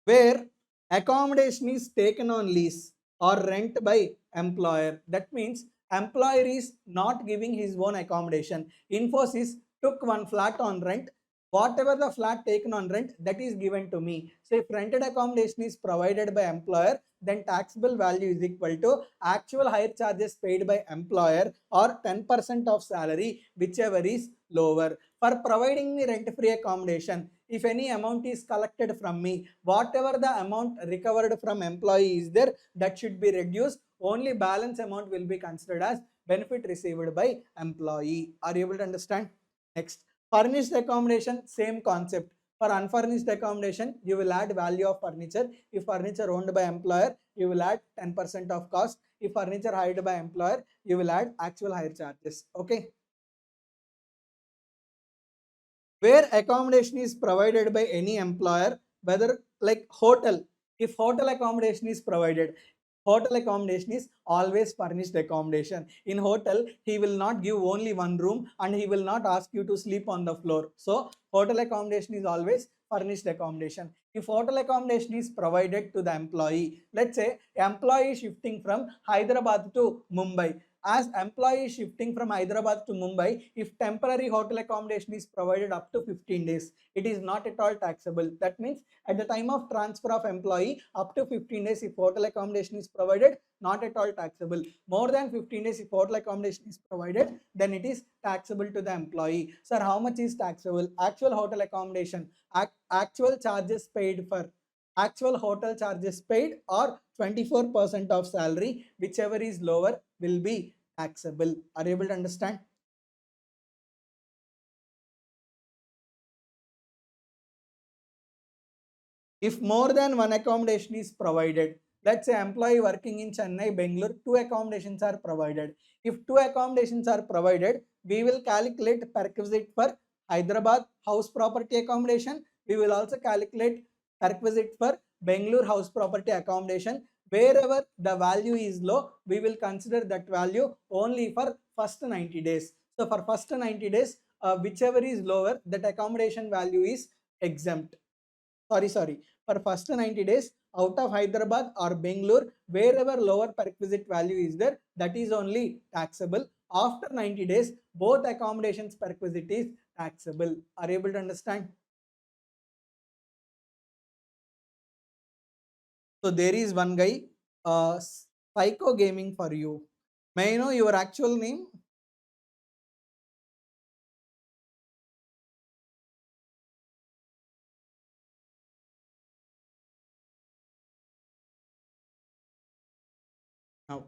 where accommodation is taken on lease or rent by employer, that means employer is not giving his own accommodation. Infosys took one flat on rent. Whatever the flat taken on rent, that is given to me. So if rented accommodation is provided by employer, then taxable value is equal to actual hire charges paid by employer or 10% of salary, whichever is lower. For providing me rent free accommodation, if any amount is collected from me, whatever the amount recovered from employee is there, that should be reduced. Only balance amount will be considered as benefit received by employee. Are you able to understand? Next, furnished accommodation, same concept. For unfurnished accommodation, you will add value of furniture. If furniture owned by employer, you will add 10% of cost. If furniture hired by employer, you will add actual hire charges. Okay. Where accommodation is provided by any employer, whether like hotel, if hotel accommodation is provided, hotel accommodation is always furnished accommodation. In hotel, he will not give only one room and he will not ask you to sleep on the floor. So hotel accommodation is always furnished accommodation. If hotel accommodation is provided to the employee, let's say employee is shifting from Hyderabad to Mumbai. As employee is shifting from Hyderabad to Mumbai, if temporary hotel accommodation is provided up to 15 days, it is not at all taxable. That means at the time of transfer of employee, up to 15 days, if hotel accommodation is provided, not at all taxable. More than 15 days, if hotel accommodation is provided, then it is taxable to the employee. Sir, how much is taxable? Actual hotel accommodation, actual charges paid for actual hotel charges paid, or 24% of salary, whichever is lower will be taxable. Are you able to understand? If more than one accommodation is provided, let's say employee working in Chennai, Bangalore, two accommodations are provided. If two accommodations are provided, we will calculate perquisite for Hyderabad house property accommodation. We will also calculate perquisite for Bangalore house property accommodation. Wherever the value is low, we will consider that value only for first 90 days. So for first 90 days, whichever is lower, that accommodation value is exempt. Sorry, for first 90 days out of Hyderabad or Bangalore, wherever lower perquisite value is there, that is only taxable. After 90 days, both accommodations perquisite is taxable. Are you able to understand? So there is one guy, psycho gaming for you. May I know your actual name? Now,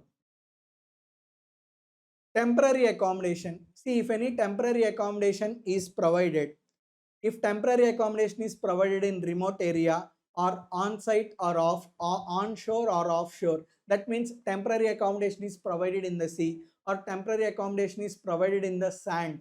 temporary accommodation. See, if any temporary accommodation is provided, if temporary accommodation is provided in remote area or on-site or off or onshore or offshore, that means temporary accommodation is provided in the sea, or temporary accommodation is provided in the sand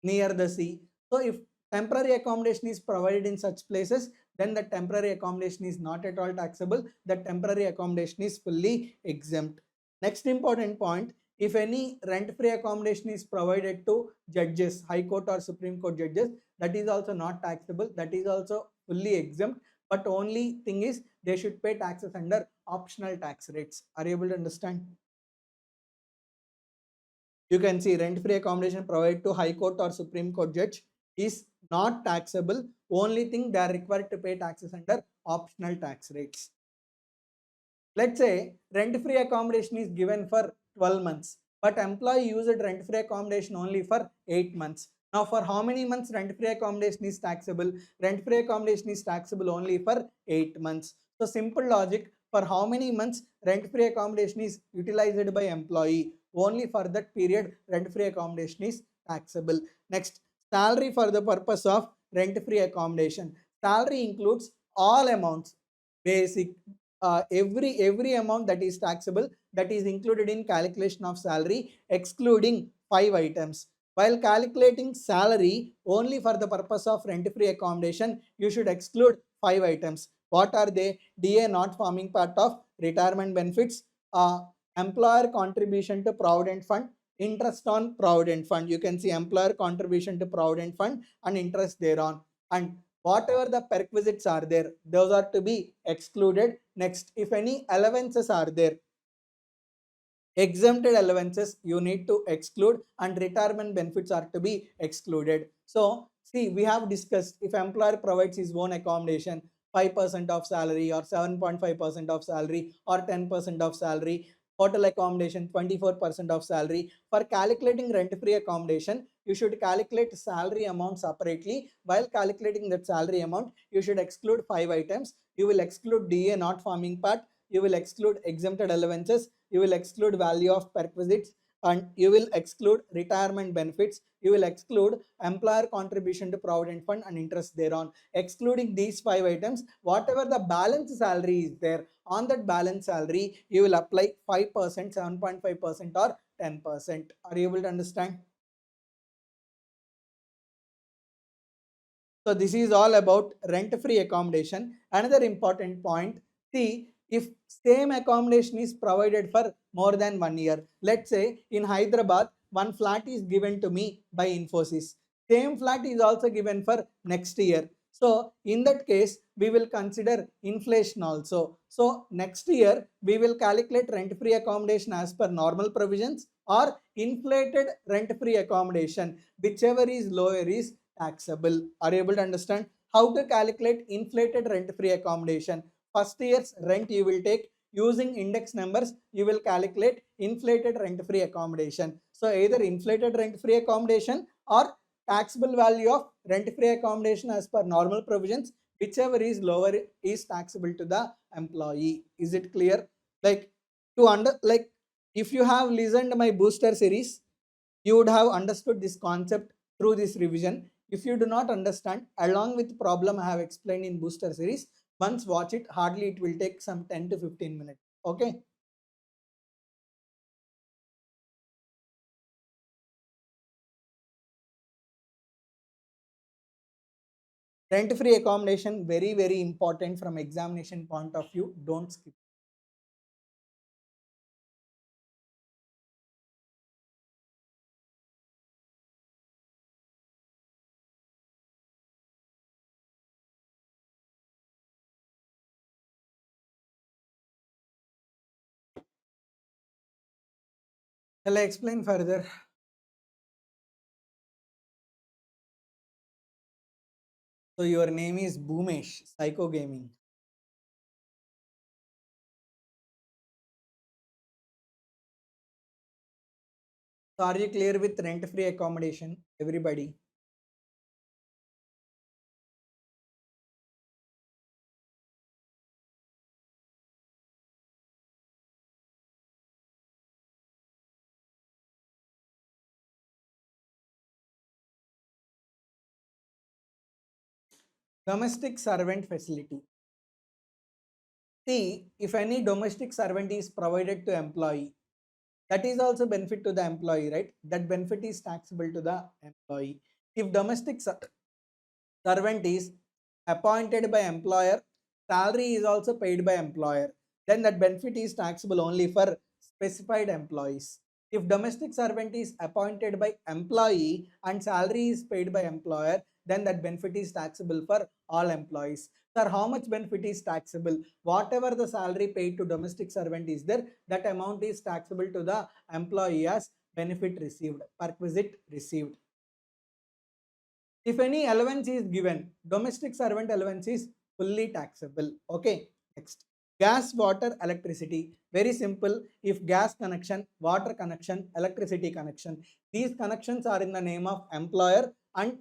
near the sea. So if temporary accommodation is provided in such places, then the temporary accommodation is not at all taxable. The temporary accommodation is fully exempt. Next important point, if any rent-free accommodation is provided to judges, High Court or Supreme Court judges, that is also not taxable. That is also fully exempt. But only thing is they should pay taxes under optional tax rates. Are you able to understand? You can see rent-free accommodation provided to High Court or Supreme Court judge is not taxable. Only thing they are required to pay taxes under optional tax rates. Let's say rent-free accommodation is given for 12 months, but employee used rent-free accommodation only for 8 months. Now for how many months rent-free accommodation is taxable? Rent-free accommodation is taxable only for 8 months. So simple logic, for how many months rent-free accommodation is utilized by employee? Only for that period rent-free accommodation is taxable. Next, salary for the purpose of rent-free accommodation. Salary includes all amounts, basic, every amount that is taxable, that is included in calculation of salary, excluding 5 items. While calculating salary only for the purpose of rent-free accommodation, you should exclude 5 items. What are they? DA not forming part of retirement benefits, employer contribution to provident fund, interest on provident fund. You can see employer contribution to provident fund and interest thereon, and whatever the perquisites are there, those are to be excluded. Next, if any allowances are there, exempted allowances you need to exclude, and retirement benefits are to be excluded. So see, we have discussed, if employer provides his own accommodation, 5% of salary or 7.5% of salary or 10% of salary, hotel accommodation 24% of salary. For calculating rent-free accommodation, you should calculate salary amount separately. While calculating that salary amount, you should exclude 5 items. You will exclude DA not forming part, you will exclude exempted allowances, you will exclude value of perquisites, and you will exclude retirement benefits, you will exclude employer contribution to provident fund and interest thereon. Excluding these 5 items, whatever the balance salary is there, on that balance salary you will apply 5%, 7.5% or 10%. Are you able to understand? So this is all about rent-free accommodation. Another important point, see, if same accommodation is provided for more than 1 year, let's say in Hyderabad, one flat is given to me by Infosys. Same flat is also given for next year. So in that case, we will consider inflation also. So next year, we will calculate rent-free accommodation as per normal provisions or inflated rent-free accommodation. Whichever is lower is taxable. Are you able to understand how to calculate inflated rent-free accommodation? First year's rent you will take, using index numbers you will calculate inflated rent-free accommodation. So either inflated rent-free accommodation or taxable value of rent-free accommodation as per normal provisions, whichever is lower is taxable to the employee. Is it clear? Like if you have listened my booster series, you would have understood this concept through this revision. If you do not understand, along with problem I have explained in booster series, once watch it, hardly it will take some 10 to 15 minutes. Okay. Rent-free accommodation, very, very important from examination point of view. Don't skip. Shall I explain further? So your name is Boomesh, Psycho Gaming. So are you clear with rent-free accommodation, everybody? Domestic servant facility. See, if any domestic servant is provided to employee, that is also benefit to the employee, right? That benefit is taxable to the employee. If domestic servant is appointed by employer, salary is also paid by employer, then that benefit is taxable only for specified employees. If domestic servant is appointed by employee and salary is paid by employer, then that benefit is taxable for all employees. Sir, how much benefit is taxable? Whatever the salary paid to domestic servant is there, that amount is taxable to the employee as benefit received, perquisite received. If any allowance is given, domestic servant allowance is fully taxable. Okay, next. Gas, water, electricity. Very simple. If gas connection, water connection, electricity connection, these connections are in the name of employer and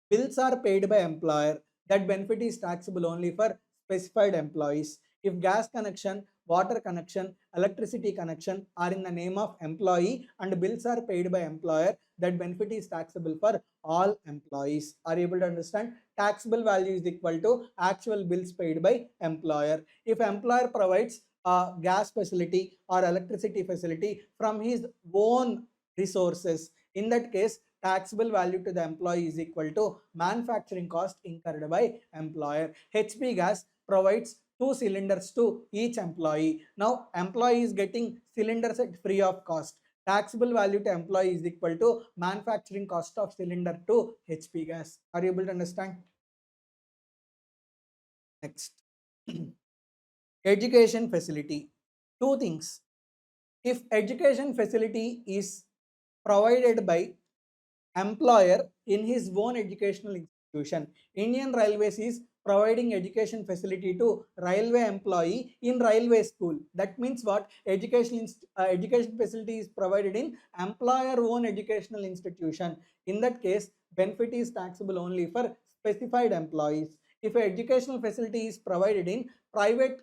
bills are paid by employer, that benefit is taxable only for specified employees. If gas connection, water connection, electricity connection are in the name of employee and bills are paid by employer, that benefit is taxable for all employees. Are you able to understand? Taxable value is equal to actual bills paid by employer. If employer provides a gas facility or electricity facility from his own resources, in that case taxable value to the employee is equal to manufacturing cost incurred by employer. HP gas provides 2 cylinders to each employee. Now employee is getting cylinders at free of cost. Taxable value to employee is equal to manufacturing cost of cylinder to HP gas. Are you able to understand? Next. Education facility. Two things. If education facility is provided by employer in his own educational institution, Indian Railways is providing education facility to railway employee in railway school. That means what? Education facility is provided in employer own educational institution. In that case, benefit is taxable only for specified employees. If educational facility is provided in private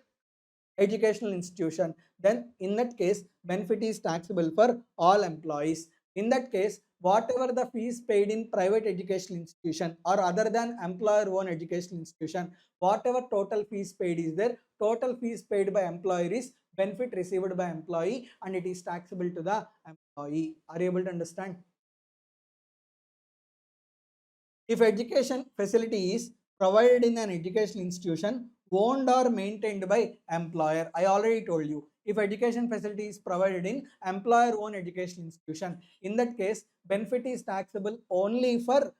educational institution, then in that case benefit is taxable for all employees. In that case, whatever the fees paid in private educational institution or other than employer own educational institution, whatever total fees paid is there, total fees paid by employer is benefit received by employee and it is taxable to the employee. Are you able to understand? If education facility is provided in an educational institution owned or maintained by employer, I already told you, if education facility is provided in employer owned educational institution, in that case benefit is taxable only for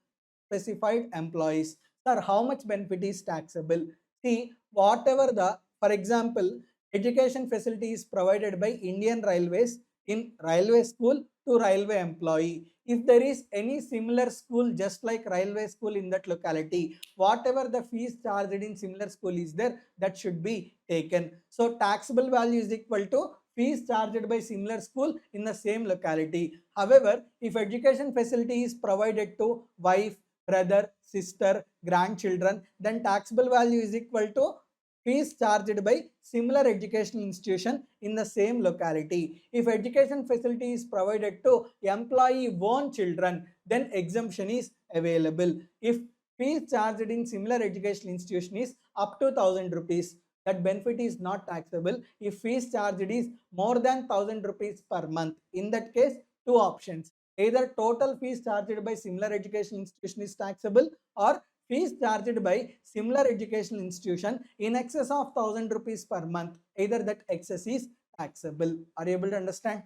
specified employees. Sir, how much benefit is taxable? See, whatever the, for example, education facility is provided by Indian Railways in railway school to railway employee. If there is any similar school just like railway school in that locality, whatever the fees charged in similar school is there, that should be taken. So taxable value is equal to fees charged by similar school in the same locality. However, if education facility is provided to wife, brother, sister, grandchildren, then taxable value is equal to fees charged by similar educational institution in the same locality. If education facility is provided to employee own children, then exemption is available. If fees charged in similar educational institution is up to 1000 rupees, that benefit is not taxable. If fees charged is more than 1000 rupees per month, in that case, two options. Either total fees charged by similar educational institution is taxable, or fees charged by similar educational institution in excess of 1000 rupees per month. Either that excess is taxable. Are you able to understand?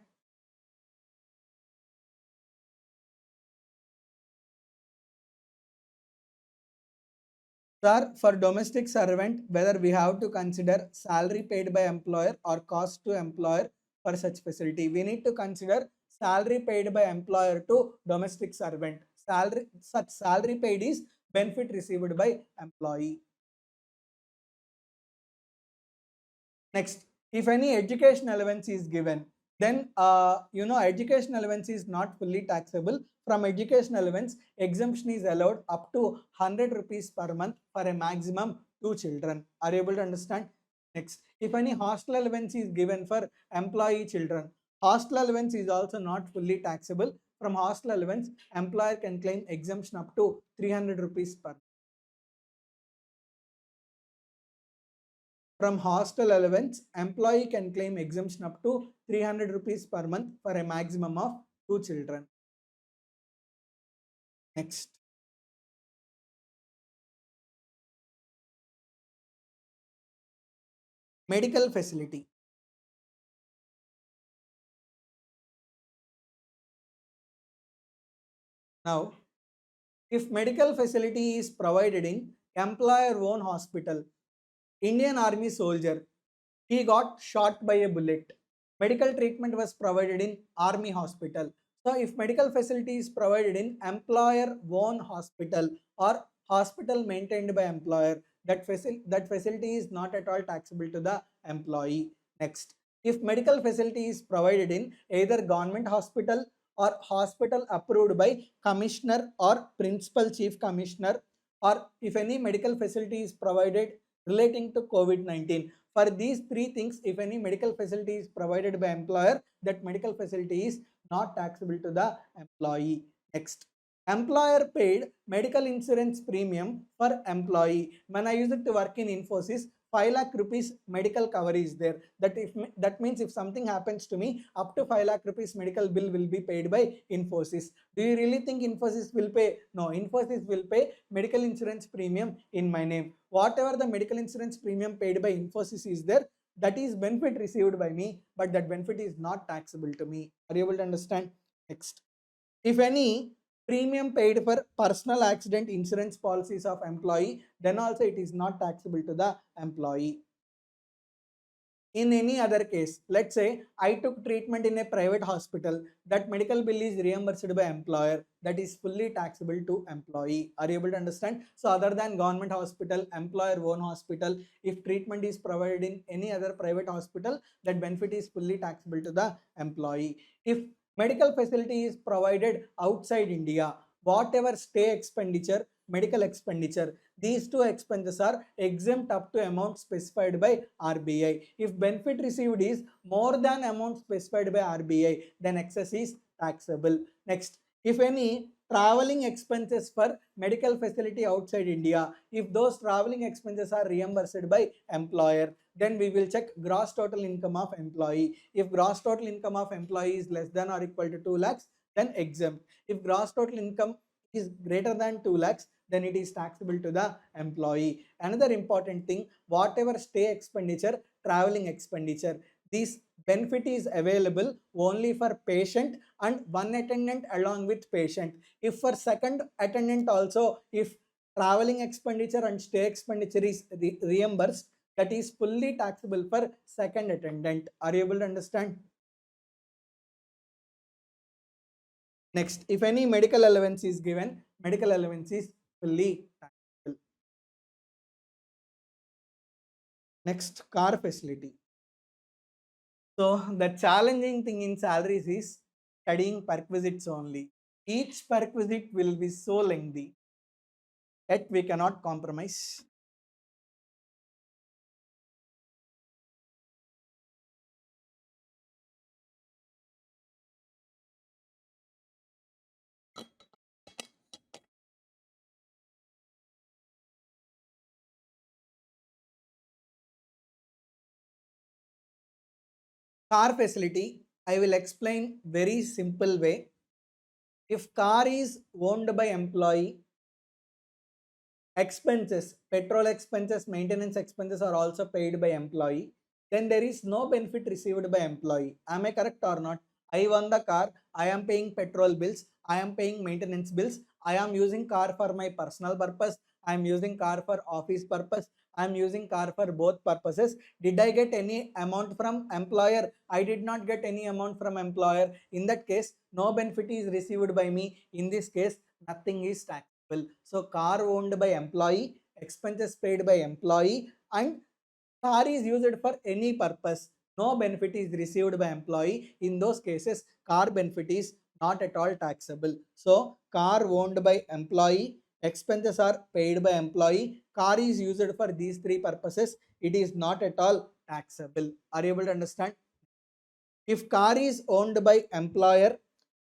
Sir, for domestic servant, whether we have to consider salary paid by employer or cost to employer for such facility, we need to consider salary paid by employer to domestic servant. Such salary paid is benefit received by employee. Next, if any education allowance is given, then education allowance is not fully taxable. From education allowance, exemption is allowed up to 100 rupees per month for a maximum 2 children. Are you able to understand? Next, if any hostel allowance is given for employee children, hostel allowance is also not fully taxable. From hostel allowance, employer can claim exemption up to 300 rupees per. From hostel allowance, employee can claim exemption up to 300 rupees per month for a maximum of 2 children. Next, medical facility. Now, if medical facility is provided in employer own hospital, Indian Army soldier, he got shot by a bullet. Medical treatment was provided in army hospital. So if medical facility is provided in employer own hospital or hospital maintained by employer, that facility is not at all taxable to the employee. Next, if medical facility is provided in either government hospital or hospital approved by commissioner or principal chief commissioner, or if any medical facility is provided relating to COVID-19, for these three things, if any medical facility is provided by employer, that medical facility is not taxable to the employee. Next, employer paid medical insurance premium for employee. When I used to work in Infosys, 5 lakh rupees medical cover is there. That means if something happens to me, up to 5 lakh rupees medical bill will be paid by Infosys. Do you really think Infosys will pay? No, Infosys will pay medical insurance premium in my name. Whatever the medical insurance premium paid by Infosys is there, that is benefit received by me, but that benefit is not taxable to me. Are you able to understand? Next, if any premium paid for personal accident insurance policies of employee, then also it is not taxable to the employee. In any other case, let's say I took treatment in a private hospital, that medical bill is reimbursed by employer, that is fully taxable to employee. Are you able to understand? So other than government hospital, employer own hospital, if treatment is provided in any other private hospital, that benefit is fully taxable to the employee. If medical facility is provided outside India, whatever stay expenditure, medical expenditure, these two expenses are exempt up to amount specified by RBI. If benefit received is more than amount specified by RBI, then excess is taxable. Next, if any traveling expenses for medical facility outside India, if those traveling expenses are reimbursed by employer, then we will check gross total income of employee. If gross total income of employee is less than or equal to 2 lakhs, then exempt. If gross total income is greater than 2 lakhs, then it is taxable to the employee. Another important thing, whatever stay expenditure, traveling expenditure, this benefit is available only for patient and one attendant along with patient. If for second attendant also, if traveling expenditure and stay expenditure is reimbursed, that is fully taxable for second attendant. Are you able to understand? Next, if any medical allowance is given, medical allowance is fully taxable. Next, car facility. So the challenging thing in salaries is studying perquisites only. Each perquisite will be so lengthy. yet we cannot compromise. Car facility, I will explain very simple way. If car is owned by employee, expenses, petrol expenses, maintenance expenses are also paid by employee, then there is no benefit received by employee. Am I correct or not? I own the car, I am paying petrol bills, I am paying maintenance bills, I am using car for my personal purpose, I am using car for office purpose, I am using car for both purposes. Did I get any amount from employer? I did not get any amount from employer. In that case, no benefit is received by me. In this case, nothing is taxable. So car owned by employee, expenses paid by employee, and car is used for any purpose. No benefit is received by employee. In those cases, car benefit is not at all taxable. So car owned by employee, expenses are paid by employee, car is used for these three purposes. It is not at all taxable. Are you able to understand? If car is owned by employer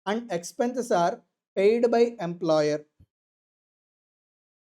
and expenses are paid by employer,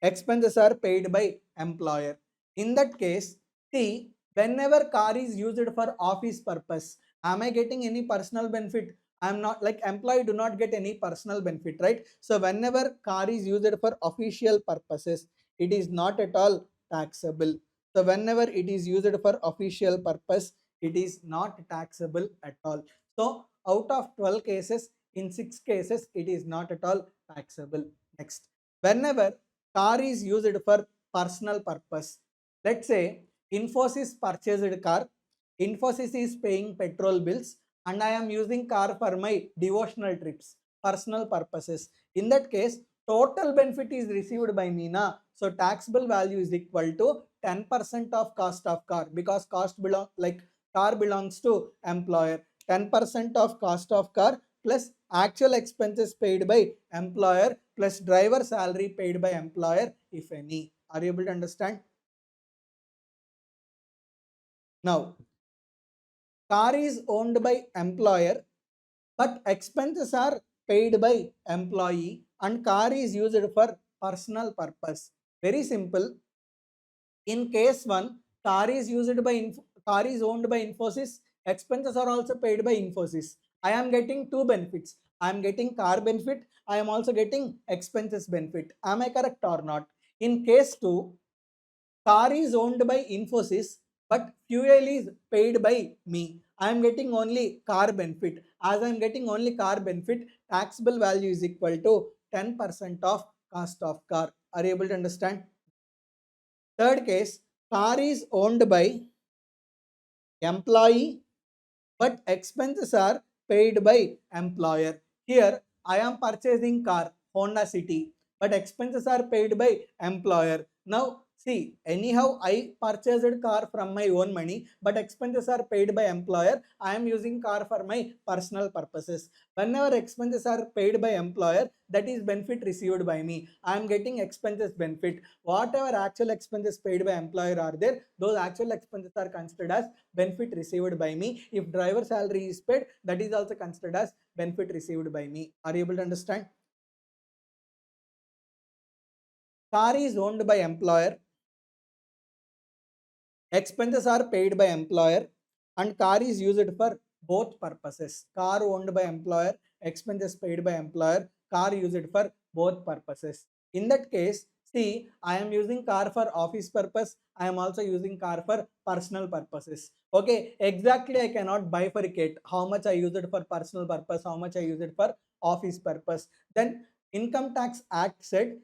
expenses are paid by employer. In that case, see, whenever car is used for office purpose, am I getting any personal benefit? I am not, like employee do not get any personal benefit, right? So whenever car is used for official purposes, it is not at all taxable. So whenever it is used for official purpose, it is not taxable at all. So out of 12 cases, in 6 cases, it is not at all taxable. Next, whenever car is used for personal purpose. Let's say Infosys purchased car, Infosys is paying petrol bills, and I am using car for my devotional trips, personal purposes. In that case, total benefit is received by me na. So taxable value is equal to 10% of cost of car, because cost belong, like car belongs to employer. 10% of cost of car plus actual expenses paid by employer plus driver salary paid by employer, if any. Are you able to understand? Now, car is owned by employer, but expenses are paid by employee, and car is used for personal purpose. Very simple. In case 1, car is used by car is owned by Infosys, expenses are also paid by Infosys. I am getting two benefits. I am getting car benefit, I am also getting expenses benefit. Am I correct or not? In case 2, car is owned by Infosys, but fuel is paid by me. I am getting only car benefit. As I am getting only car benefit, taxable value is equal to 10% of cost of car. Are you able to understand? Third case, car is owned by employee, but expenses are paid by employer. Here I am purchasing car Honda City, but expenses are paid by employer. Now see, anyhow I purchased car from my own money, but expenses are paid by employer. I am using car for my personal purposes. Whenever expenses are paid by employer, that is benefit received by me. I am getting expenses benefit. Whatever actual expenses paid by employer are there, those actual expenses are considered as benefit received by me. If driver salary is paid, that is also considered as benefit received by me. Are you able to understand? Car is owned by employer, expenses are paid by employer, and car is used for both purposes. Car owned by employer, expenses paid by employer, car used for both purposes. In that case, see, I am using car for office purpose, I am also using car for personal purposes. Okay, exactly, I cannot bifurcate how much I use it for personal purpose, how much I use it for office purpose. Then Income Tax Act said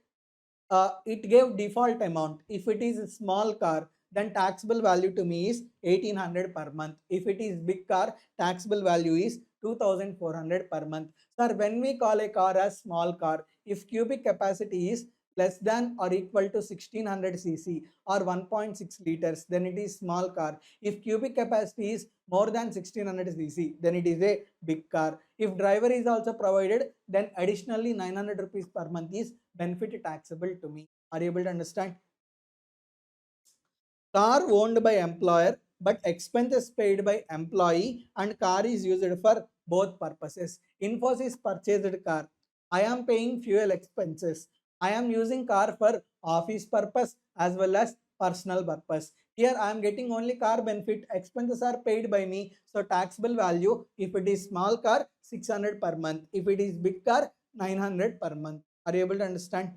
it gave default amount. If it is a small car, then taxable value to me is 1800 per month. If it is big car, taxable value is 2400 per month. Sir, when we call a car as small car, if cubic capacity is less than or equal to 1600 cc or 1.6 liters, then it is small car. If cubic capacity is more than 1600 cc, then it is a big car. If driver is also provided, then additionally 900 rupees per month is benefit taxable to me. Are you able to understand? Car owned by employer but expenses paid by employee and car is used for both purposes. Infosys purchased car. I am paying fuel expenses. I am using car for office purpose as well as personal purpose. Here I am getting only car benefit. Expenses are paid by me. So taxable value, if it is small car, 600 per month. If it is big car, 900 per month. Are you able to understand?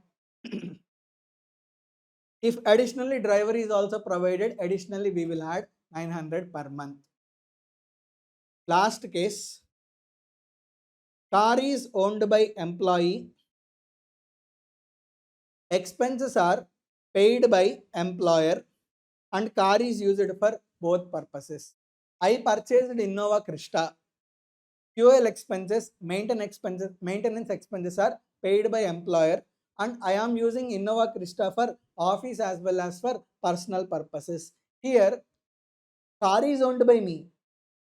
If additionally driver is also provided, additionally we will add 900 per month. Last case, car is owned by employee, expenses are paid by employer and car is used for both purposes. I purchased Innova Krista. Fuel expenses, maintenance expenses are paid by employer and I am using Innova Krista for office as well as for personal purposes. Here car is owned by me,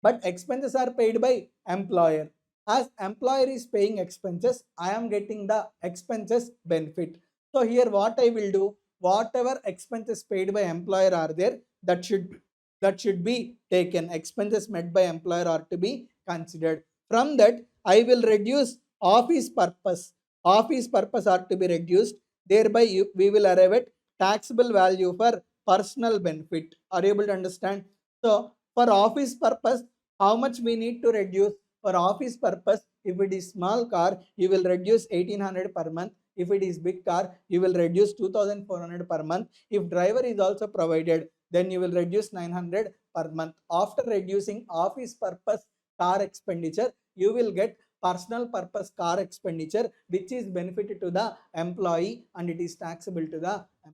but expenses are paid by employer. As employer is paying expenses, I am getting the expenses benefit. So here what I will do, whatever expenses paid by employer are there, that should be taken. Expenses met by employer are to be considered. From that, I will reduce office purpose. Office purpose are to be reduced. Thereby, we will arrive at taxable value for personal benefit. Are you able to understand? So for office purpose, how much we need to reduce? For office purpose, if it is small car, you will reduce 1800 per month. If it is big car, you will reduce 2400 per month. If driver is also provided, then you will reduce 900 per month. After reducing office purpose car expenditure, you will get personal purpose car expenditure, which is benefited to the employee and it is taxable to the employee.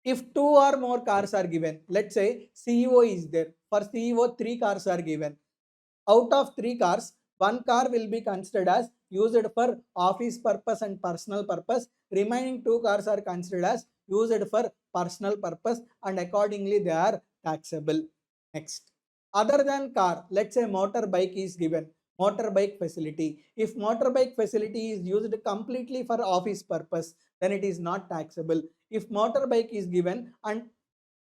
If two or more cars are given, let's say CEO is there. For CEO, 3 cars are given. Out of 3 cars, 1 car will be considered as used for office purpose and personal purpose. Remaining 2 cars are considered as used for personal purpose and accordingly they are taxable. Next. Other than car, let's say motorbike is given. Motorbike facility. If motorbike facility is used completely for office purpose, then it is not taxable. If motorbike is given and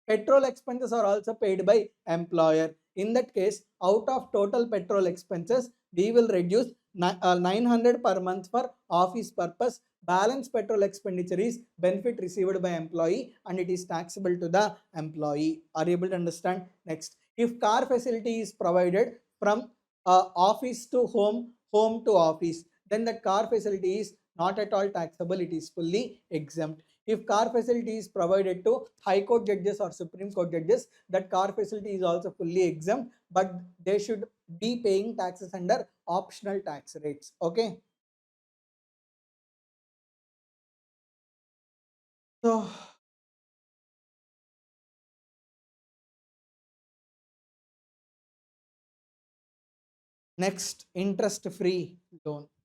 petrol expenses are also paid by employer, in that case, out of total petrol expenses, we will reduce 900 per month for office purpose. Balance petrol expenditure is benefit received by employee and it is taxable to the employee. Are you able to understand? Next, if car facility is provided from office to home, home to office, then the car facility is not at all taxable. It is fully exempt. If car facility is provided to High Court judges or Supreme Court judges, that car facility is also fully exempt, but they should be paying taxes under optional tax rates. Okay. So next, interest-free loan. –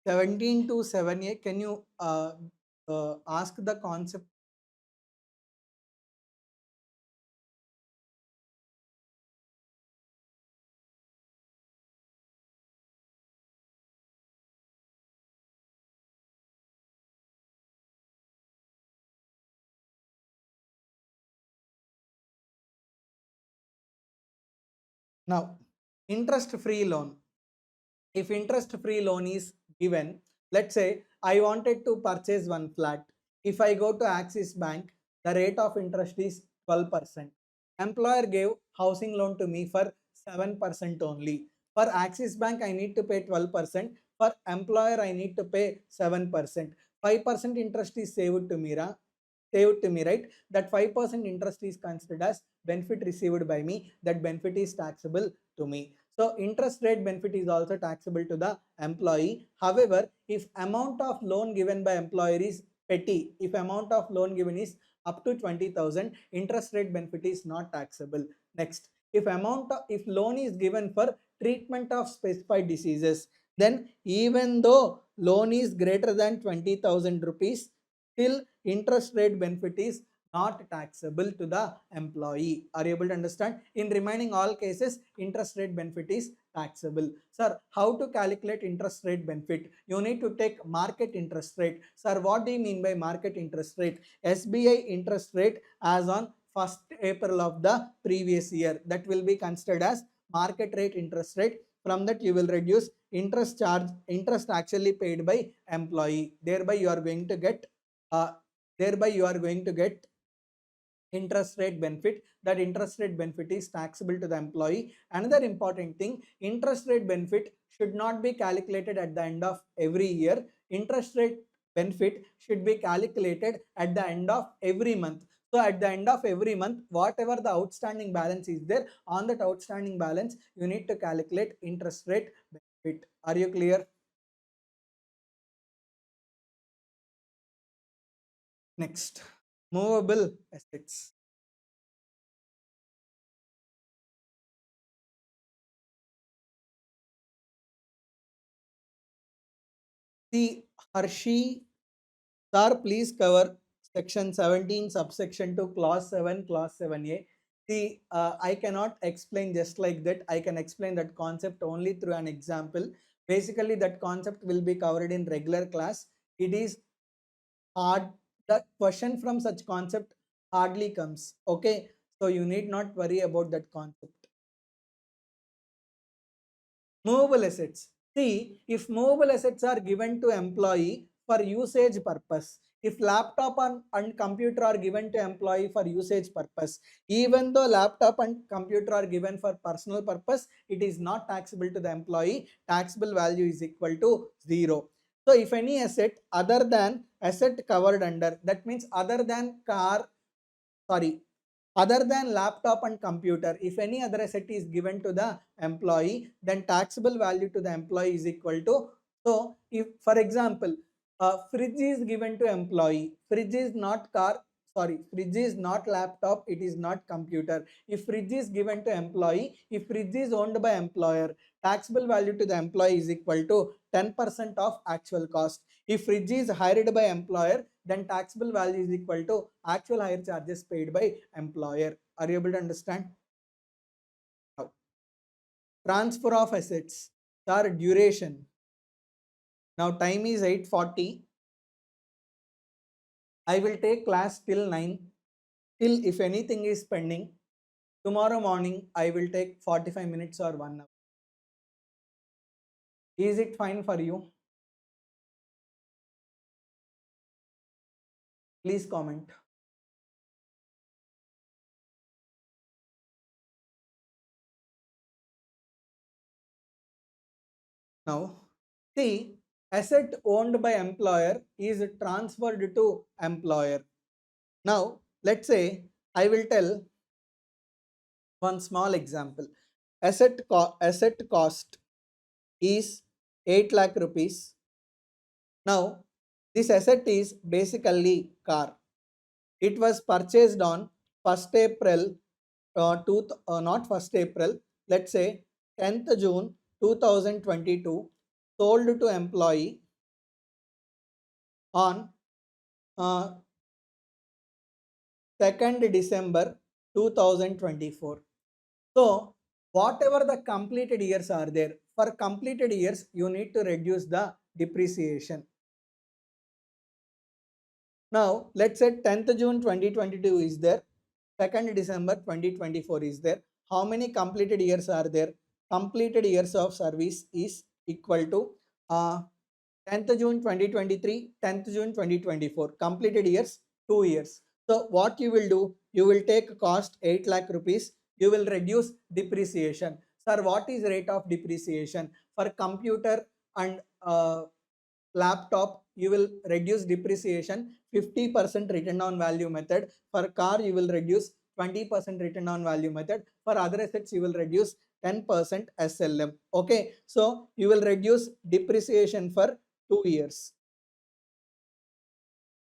17 to 7A, can you ask the concept? Now, interest-free loan. If interest-free loan is given, let's say I wanted to purchase one flat. If I go to Axis Bank, the rate of interest is 12%. Employer gave housing loan to me for 7% only. For Axis Bank, I need to pay 12%. For employer, I need to pay 7%. 5% interest is saved to me, right? That 5% interest is considered as benefit received by me. That benefit is taxable to me. So interest rate benefit is also taxable to the employee. However, if amount of loan given by employer is petty, if amount of loan given is up to 20,000, interest rate benefit is not taxable. Next, if loan is given for treatment of specified diseases, then even though loan is greater than 20,000 rupees, still interest rate benefit is not taxable to the employee. Are you able to understand? In remaining all cases, interest rate benefit is taxable. Sir, how to calculate interest rate benefit? You need to take market interest rate. Sir, what do you mean by market interest rate? SBI interest rate as on 1st April of the previous year. That will be considered as market rate interest rate. From that you will reduce interest interest actually paid by employee. Thereby you are going to get interest rate benefit. That interest rate benefit is taxable to the employee. Another important thing, interest rate benefit should not be calculated at the end of every year. Interest rate benefit should be calculated at the end of every month. So at the end of every month, whatever the outstanding balance is there, on that outstanding balance you need to calculate interest rate benefit. Are you clear? Next, movable assets. See, Hershey, sir, please cover section 17, subsection 2, clause 7, clause 7a. See, I cannot explain just like that. I can explain that concept only through an example. Basically, that concept will be covered in regular class. It is hard. The question from such concept hardly comes. Okay, so you need not worry about that concept. Movable assets. See, if movable assets are given to employee for usage purpose, if laptop and computer are given to employee for usage purpose, even though laptop and computer are given for personal purpose, it is not taxable to the employee. Taxable value is equal to 0. So if any asset other than asset covered under, that means other than car, sorry, other than laptop and computer, if any other asset is given to the employee, then taxable value to the employee is equal to, so if for example, fridge is given to employee, fridge is not car, sorry, fridge is not laptop, it is not computer. If fridge is given to employee, if fridge is owned by employer, taxable value to the employee is equal to 10% of actual cost. If fridge is hired by employer, then taxable value is equal to actual hire charges paid by employer. Are you able to understand? Now, transfer of assets, sir, duration. Now time is 8:40. I will take class till 9. Till if anything is pending, tomorrow morning I will take 45 minutes or 1 hour. Is it fine for you? Please comment. Now, see, asset owned by employer is transferred to employer. Now, let's say I will tell one small example. Asset cost is 8 lakh rupees. Now, this asset is basically car. It was purchased on 1st April, not 1st April, let's say 10th June 2022, sold to employee on 2nd December 2024. So, whatever the completed years are there, for completed years, you need to reduce the depreciation. Now, let's say 10th June 2022 is there, 2nd December 2024 is there. How many completed years are there? Completed years of service is equal to 10th June 2023, 10th June 2024. Completed years, 2 years. So what you will do, you will take cost 8 lakh rupees, you will reduce depreciation. Sir, what is rate of depreciation? For computer and laptop, you will reduce depreciation 50% return on value method. For car, you will reduce 20% return on value method. For other assets, you will reduce 10% SLM. Okay, so you will reduce depreciation for 2 years.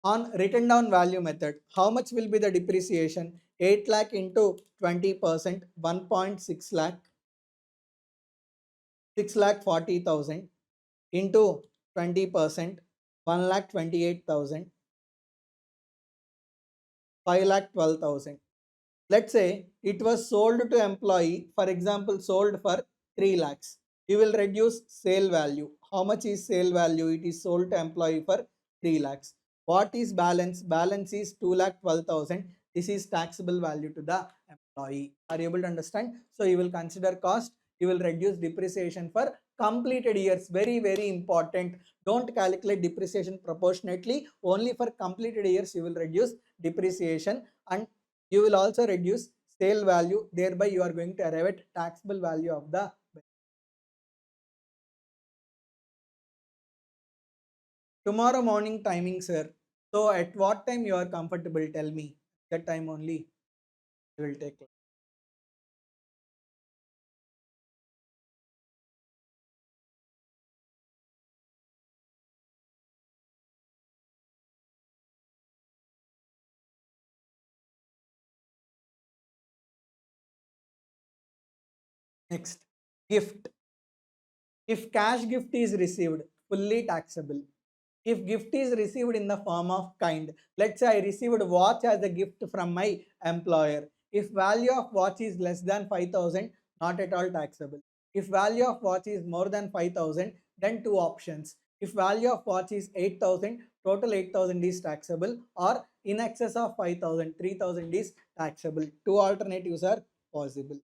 On written down value method, how much will be the depreciation? 8 lakh into 20%, 1.6 lakh, 6 lakh 40,000 into 20%, 1 lakh 28,000, 5 lakh 12,000. Let's say it was sold to employee, for example, sold for 3 lakhs. You will reduce sale value. How much is sale value? It is sold to employee for 3 lakhs. What is balance? Balance is 2 lakh 12,000. This is taxable value to the employee. Are you able to understand? So you will consider cost. You will reduce depreciation for completed years. Very, very important. Don't calculate depreciation proportionately. Only for completed years you will reduce depreciation, and you will also reduce sale value. Thereby you are going to arrive at taxable value of the. Tomorrow morning timing, sir. So at what time you are comfortable? Tell me. That time only I will take. Next, gift. If cash gift is received, fully taxable. If gift is received in the form of kind, let's say I received watch as a gift from my employer. If value of watch is less than 5,000, not at all taxable. If value of watch is more than 5,000, then two options. If value of watch is 8,000, total 8,000 is taxable, or in excess of 5,000, 3,000 is taxable. Two alternatives are possible.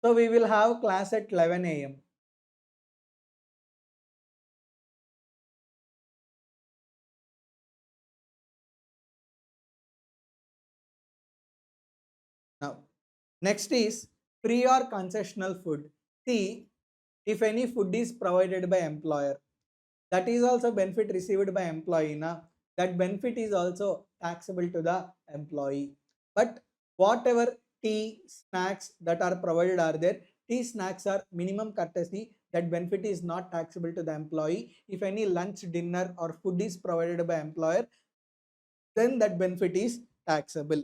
So we will have class at 11 a.m. Now, next is free or concessional food. See, if any food is provided by employer, that is also benefit received by employee. Na? That benefit is also taxable to the employee. But whatever tea, snacks that are provided are there, tea, snacks are minimum courtesy. That benefit is not taxable to the employee. If any lunch, dinner or food is provided by employer, then that benefit is taxable.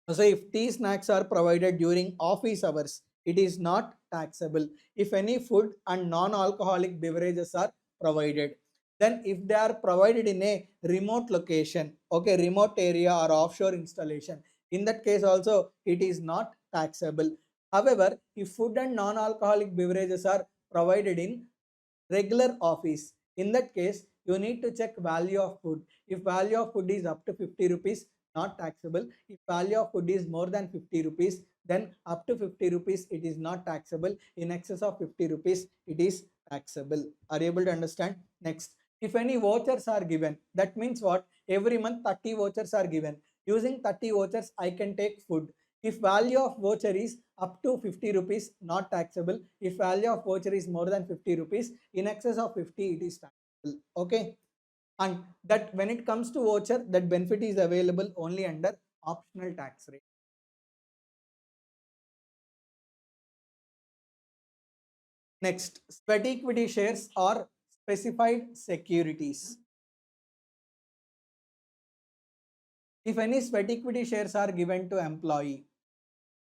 So if tea snacks are provided during office hours, it is not taxable. If any food and non-alcoholic beverages are provided, then if they are provided in a remote location, okay, remote area or offshore installation, in that case also it is not taxable. However, if food and non-alcoholic beverages are provided in regular office, in that case you need to check value of food. If value of food is up to 50 rupees, not taxable. If value of food is more than 50 rupees, then up to 50 rupees it is not taxable. In excess of 50 rupees it is taxable. Are you able to understand? Next, if any vouchers are given, that means what? Every month 30 vouchers are given. Using 30 vouchers I can take food. If value of voucher is up to 50 rupees, not taxable. If value of voucher is more than 50 rupees, in excess of 50 it is taxable. Okay, and that when it comes to voucher, that benefit is available only under optional tax rate. Next, sweat equity shares or specified securities. If any sweat equity shares are given to employee,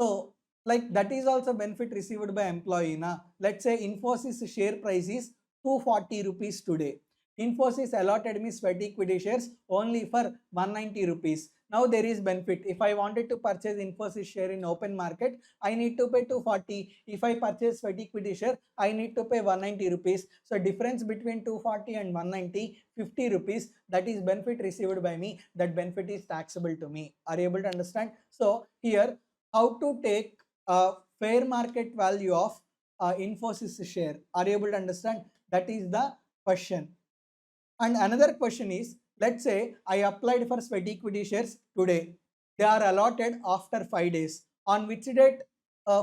so like that is also benefit received by employee. Na? Let's say Infosys share price is 240 rupees today. Infosys allotted me sweat equity shares only for 190 rupees. Now there is benefit. If I wanted to purchase Infosys share in open market, I need to pay 240. If I purchase sweat equity share, I need to pay 190 rupees. So difference between 240 and 190, 50 rupees. That is benefit received by me. That benefit is taxable to me. Are you able to understand? So here, how to take a fair market value of Infosys share. Are you able to understand? That is the question. And another question is, let's say I applied for sweat equity shares today. They are allotted after 5 days. On which date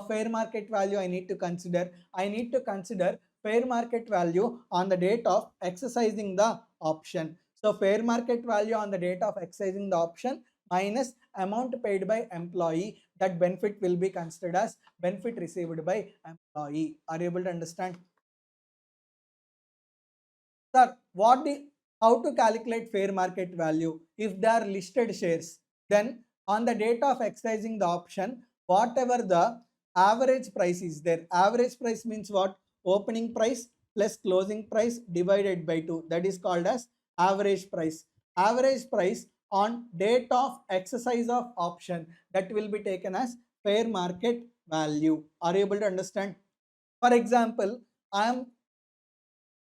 fair market value I need to consider? I need to consider fair market value on the date of exercising the option. So fair market value on the date of exercising the option minus amount paid by employee, that benefit will be considered as benefit received by employee. Are you able to understand? Sir, how to calculate fair market value? If they are listed shares, then on the date of exercising the option, whatever the average price is there, average price means what? Opening price plus closing price divided by 2. That is called as average price. Average price on date of exercise of option, that will be taken as fair market value. Are you able to understand? For example, I am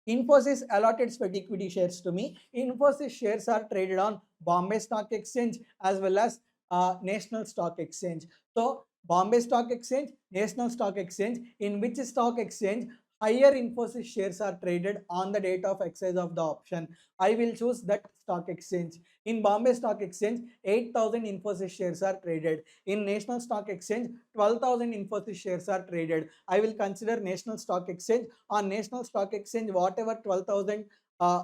Infosys allotted sweat equity shares to me. Infosys shares are traded on Bombay Stock Exchange as well as National Stock Exchange. So, Bombay Stock Exchange, National Stock Exchange, in which stock exchange higher Infosys shares are traded on the date of exercise of the option, I will choose that stock exchange. In Bombay Stock Exchange, 8,000 Infosys shares are traded. In National Stock Exchange, 12,000 Infosys shares are traded. I will consider National Stock Exchange. On National Stock Exchange, whatever 12,000 uh,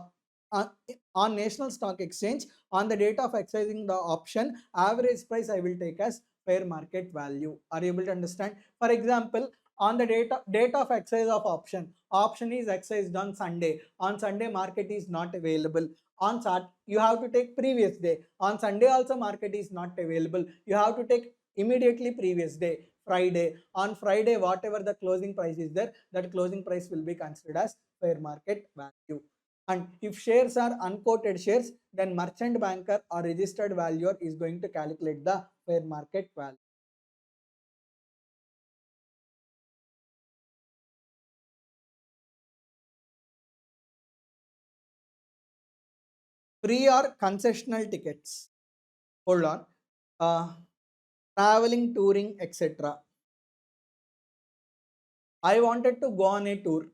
on, on National Stock Exchange, on the date of exercising the option, average price I will take as fair market value. Are you able to understand? For example, on the date of exercise of option is exercised on Sunday. On Sunday, market is not available. On Saturday, you have to take previous day. On Sunday also, market is not available. You have to take immediately previous day, Friday. On Friday, whatever the closing price is there, that closing price will be considered as fair market value. And if shares are unquoted shares, then merchant banker or registered valuer is going to calculate the fair market value. Free or concessional tickets. Hold on. Traveling, touring, etc. I wanted to go on a tour.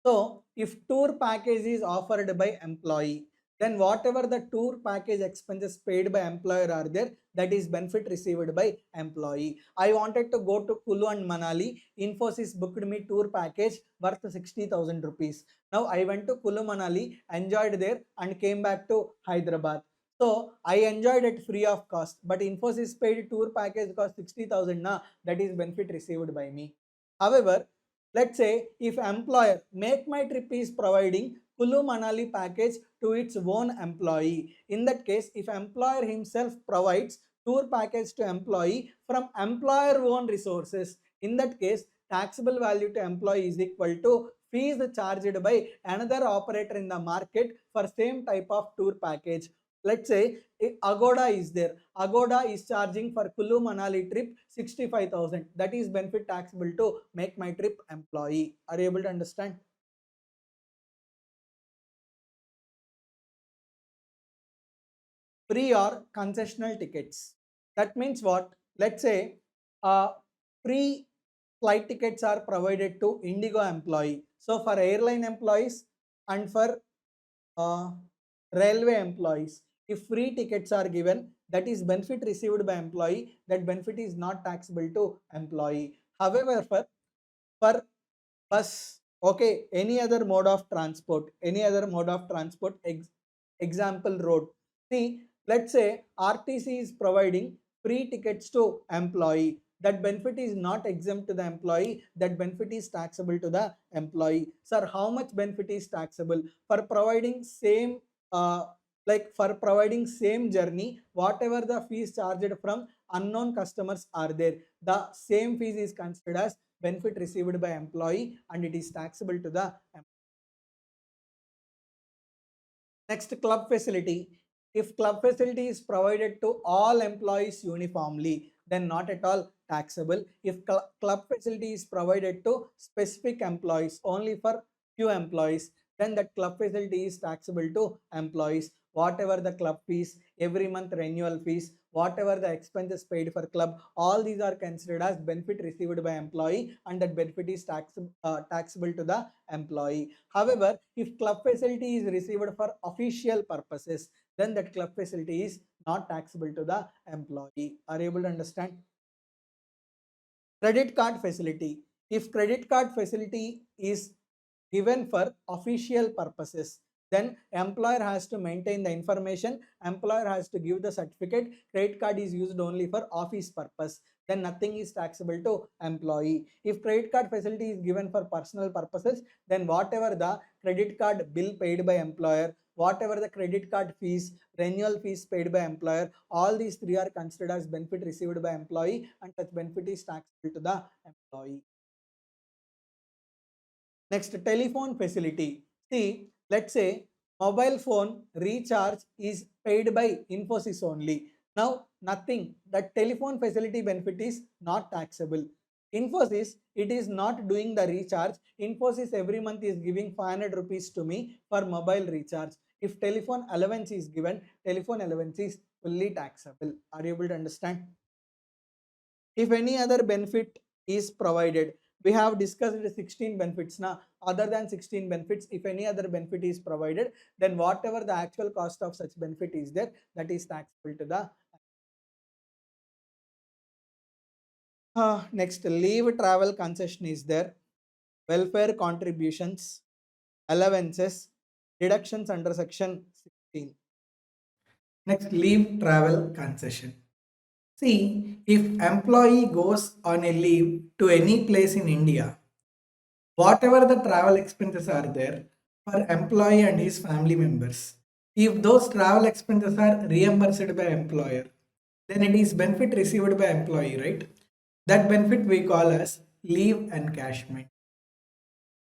So, if tour package is offered by employee, then whatever the tour package expenses paid by employer are there, that is benefit received by employee. I wanted to go to Kulu and Manali. Infosys booked me tour package worth 60,000 rupees. Now I went to Kulu Manali, enjoyed there and came back to Hyderabad. So I enjoyed it free of cost, but Infosys paid tour package cost 60,000 na, that is benefit received by me. However, let's say if employer Make My Trip is providing Kulu Manali package to its own employee. In that case, if employer himself provides tour package to employee from employer own resources, in that case, taxable value to employee is equal to fees charged by another operator in the market for same type of tour package. Let's say Agoda is there. Agoda is charging for Kulu Manali trip 65,000. That is benefit taxable to Make My Trip employee. Are you able to understand? Free or concessional tickets. That means what? Let's say free flight tickets are provided to Indigo employee. So for airline employees and for uh, railway employees, if free tickets are given, that is benefit received by employee, that benefit is not taxable to employee. However, for bus, okay, any other mode of transport, example road. See, let's say RTC is providing free tickets to employee. That benefit is not exempt to the employee. That benefit is taxable to the employee. Sir, how much benefit is taxable for providing same uh, for providing same journey? Whatever the fees charged from unknown customers are there, the same fees is considered as benefit received by employee and it is taxable to the next club facility. If club facility is provided to all employees uniformly, then not at all taxable. If club facility is provided to specific employees, only for few employees, then that club facility is taxable to employees. Whatever the club fees, every month renewal fees, whatever the expenses paid for club, all these are considered as benefit received by employee and that benefit is taxable to the employee. However, if club facility is received for official purposes, then that club facility is not taxable to the employee. Are you able to understand? Credit card facility. If credit card facility is given for official purposes, then employer has to maintain the information, employer has to give the certificate, credit card is used only for office purpose, then nothing is taxable to employee. If credit card facility is given for personal purposes, then whatever the credit card bill paid by employer, whatever the credit card fees, renewal fees paid by employer, all these three are considered as benefit received by employee, and such benefit is taxable to the employee. Next, telephone facility. See, let's say mobile phone recharge is paid by Infosys only. Now, nothing. That telephone facility benefit is not taxable. Infosys, it is not doing the recharge. Infosys every month is giving 500 rupees to me for mobile recharge. If telephone allowance is given, telephone allowance is fully taxable. Are you able to understand? If any other benefit is provided, we have discussed the 16 benefits. Now, other than 16 benefits, if any other benefit is provided, then whatever the actual cost of such benefit is there, that is taxable to the next, leave travel concession is there, welfare contributions, allowances, deductions under section 16. Next, leave travel concession. See, if employee goes on a leave to any place in India, whatever the travel expenses are there for employee and his family members, if those travel expenses are reimbursed by employer, then it is benefit received by employee, right? That benefit we call as leave encashment.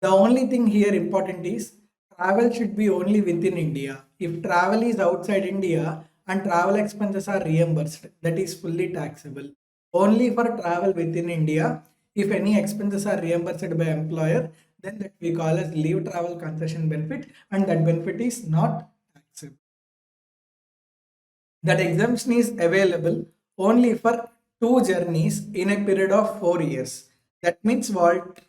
The only thing here important is travel should be only within India. If travel is outside India and travel expenses are reimbursed, that is fully taxable. Only for travel within India, if any expenses are reimbursed by employer, then that we call as leave travel concession benefit, and that benefit is not taxable. That exemption is available only for 2 journeys in a period of 4 years. That means what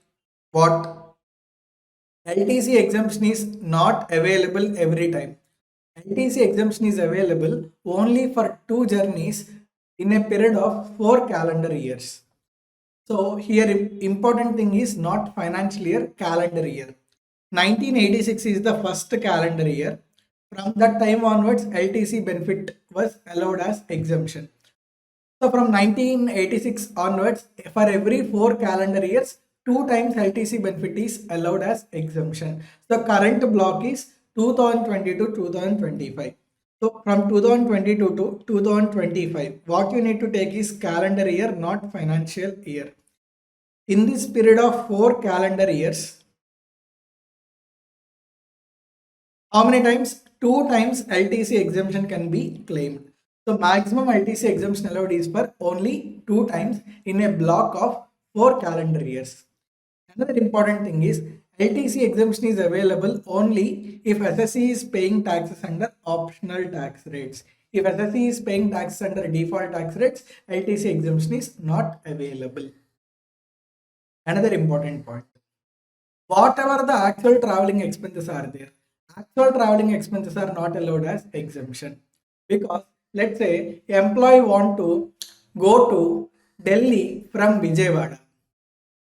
LTC exemption is not available every time. LTC exemption is available only for 2 journeys in a period of 4 calendar years. So here important thing is not financial year, calendar year. 1986 is the first calendar year. From that time onwards, LTC benefit was allowed as exemption. So from 1986 onwards, for every 4 calendar years, 2 times LTC benefit is allowed as exemption. The current block is 2020 to 2025. So from 2022 to 2025, what you need to take is calendar year, not financial year. In this period of 4 calendar years, how many times? 2 times LTC exemption can be claimed. So maximum LTC exemption allowed is for only 2 times in a block of 4 calendar years. Another important thing is LTC exemption is available only if SSE is paying taxes under optional tax rates. If SSE is paying taxes under default tax rates, LTC exemption is not available. Another important point. Whatever the actual traveling expenses are there, actual traveling expenses are not allowed as exemption, because let's say employee want to go to Delhi from Vijayawada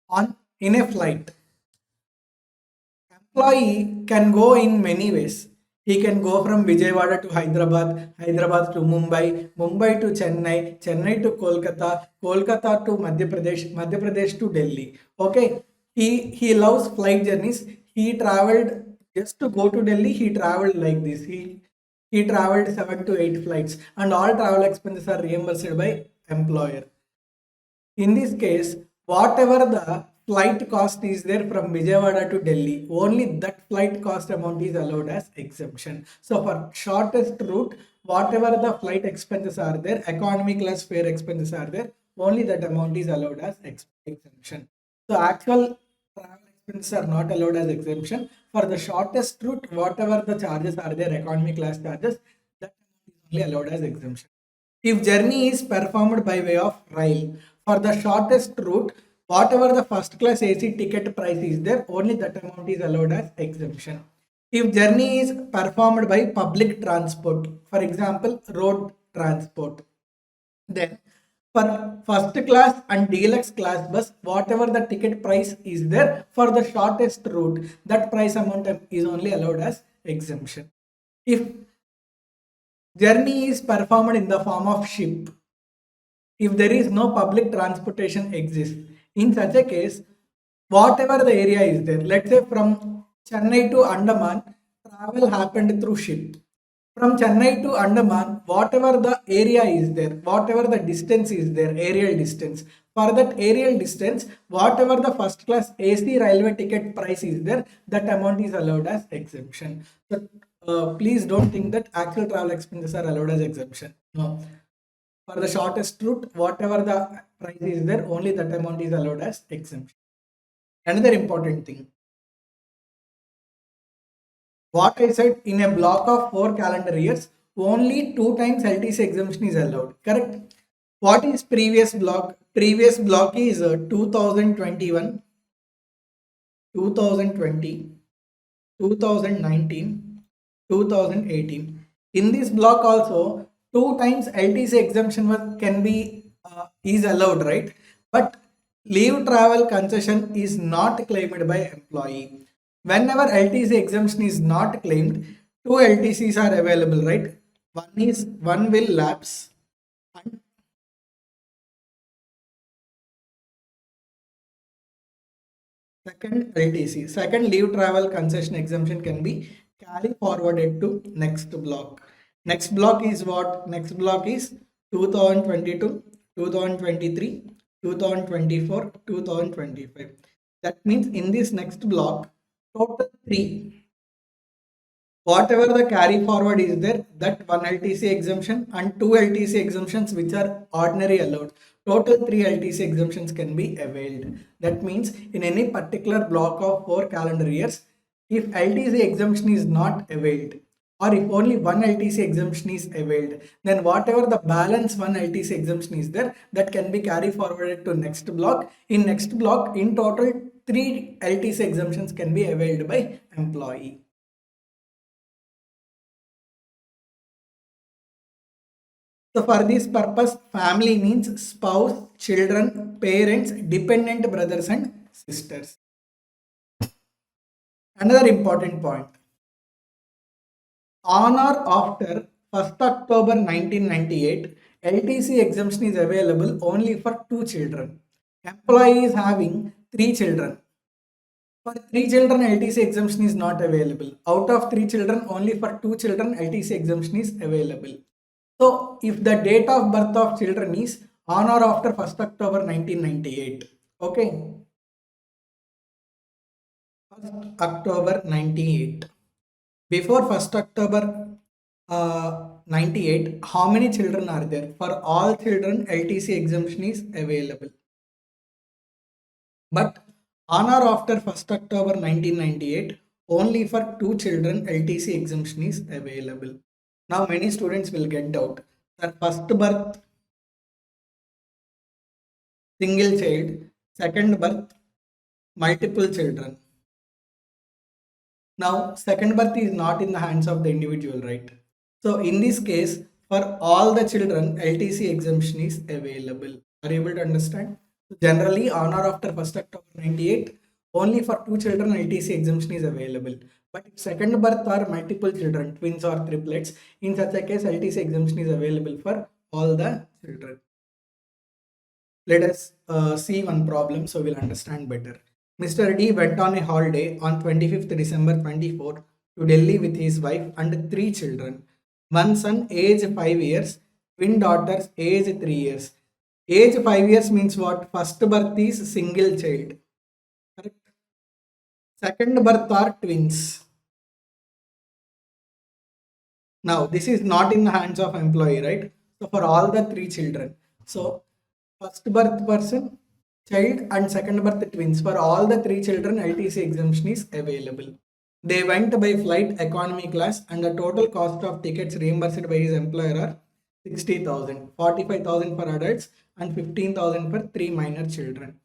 on in a flight. Employee can go in many ways. He can go from Vijayawada to Hyderabad, Hyderabad to Mumbai, Mumbai to Chennai, Chennai to Kolkata, Kolkata to Madhya Pradesh, Madhya Pradesh to Delhi. Okay, he loves flight journeys. He traveled just to go to Delhi. He traveled like this. He traveled 7 to 8 flights, and all travel expenses are reimbursed by employer. In this case, whatever the flight cost is there from Vijayawada to Delhi, only that flight cost amount is allowed as exemption. So for shortest route, whatever the flight expenses are there, economy class fare expenses are there, only that amount is allowed as exemption. So actual travel expenses are not allowed as exemption. For the shortest route, whatever the charges are there, economy class charges, that is only allowed as exemption. If journey is performed by way of rail, for the shortest route, whatever the first class AC ticket price is there, only that amount is allowed as exemption. If journey is performed by public transport, for example, road transport, then For first class and deluxe class bus, whatever the ticket price is there for the shortest route, that price amount is only allowed as exemption. If journey is performed in the form of ship, if there is no public transportation exists, in such a case, whatever the area is there, let's say from Chennai to Andaman, travel happened through ship. From Chennai to Andaman, whatever the area is there, whatever the distance is there, aerial distance, for that aerial distance, whatever the first class AC railway ticket price is there, that amount is allowed as exemption. So please don't think that actual travel expenses are allowed as exemption. No. For the shortest route, whatever the price is there, only that amount is allowed as exemption. Another important thing, what I said, in a block of 4 calendar years, only 2 times LTC exemption is allowed. Correct? What is previous block? Previous block is 2021, 2020, 2019, 2018. In this block also, 2 times LTC exemption can be is allowed, right? But leave travel concession is not claimed by employee. Whenever LTC exemption is not claimed, 2 LTCs are available, right? One will lapse and second LTC, second leave travel concession exemption can be carry forwarded to next block. Next block is what? Next block is 2022, 2023, 2024, 2025. That means in this next block, total 3. Whatever the carry forward is there, that 1 LTC exemption and 2 LTC exemptions which are ordinary allowed. Total 3 LTC exemptions can be availed. That means in any particular block of 4 calendar years, if LTC exemption is not availed, or if only 1 LTC exemption is availed, then whatever the balance 1 LTC exemption is there, that can be carried forwarded to next block. In next block, in total 3 LTC exemptions can be availed by employee. So for this purpose, family means spouse, children, parents, dependent brothers and sisters. Another important point. On or after 1st October 1998, LTC exemption is available only for 2 children. Employee is having 3 children. For 3 children, LTC exemption is not available. Out of 3 children, only for 2 children, LTC exemption is available. So, if the date of birth of children is on or after 1st October 1998, okay, 1st October 98, before 1st October 98, how many children are there? For all children, LTC exemption is available. But on or after 1st October 1998, only for 2 children, LTC exemption is available. Now many students will get doubt. Sir, first birth, single child, second birth, multiple children. Now second birth is not in the hands of the individual, right? So in this case, for all the children, LTC exemption is available. Are you able to understand? Generally, on or after 1st October 98, only for 2 children, LTC exemption is available. But if second birth or multiple children, twins or triplets, in such a case, LTC exemption is available for all the children. Let us see one problem so we'll understand better. Mr. D went on a holiday on 25th December 24 to Delhi with his wife and 3 children. One son age 5 years, twin daughters age 3 years. Age 5 years means what? First birth is single child. Correct? Second birth are twins. Now, this is not in the hands of employee, right? So, for all the 3 children. So, first birth person, child and second birth twins. For all the 3 children, LTC exemption is available. They went by flight economy class and the total cost of tickets reimbursed by his employer are 60,000, 45,000 for adults and 15,000 for 3 minor children.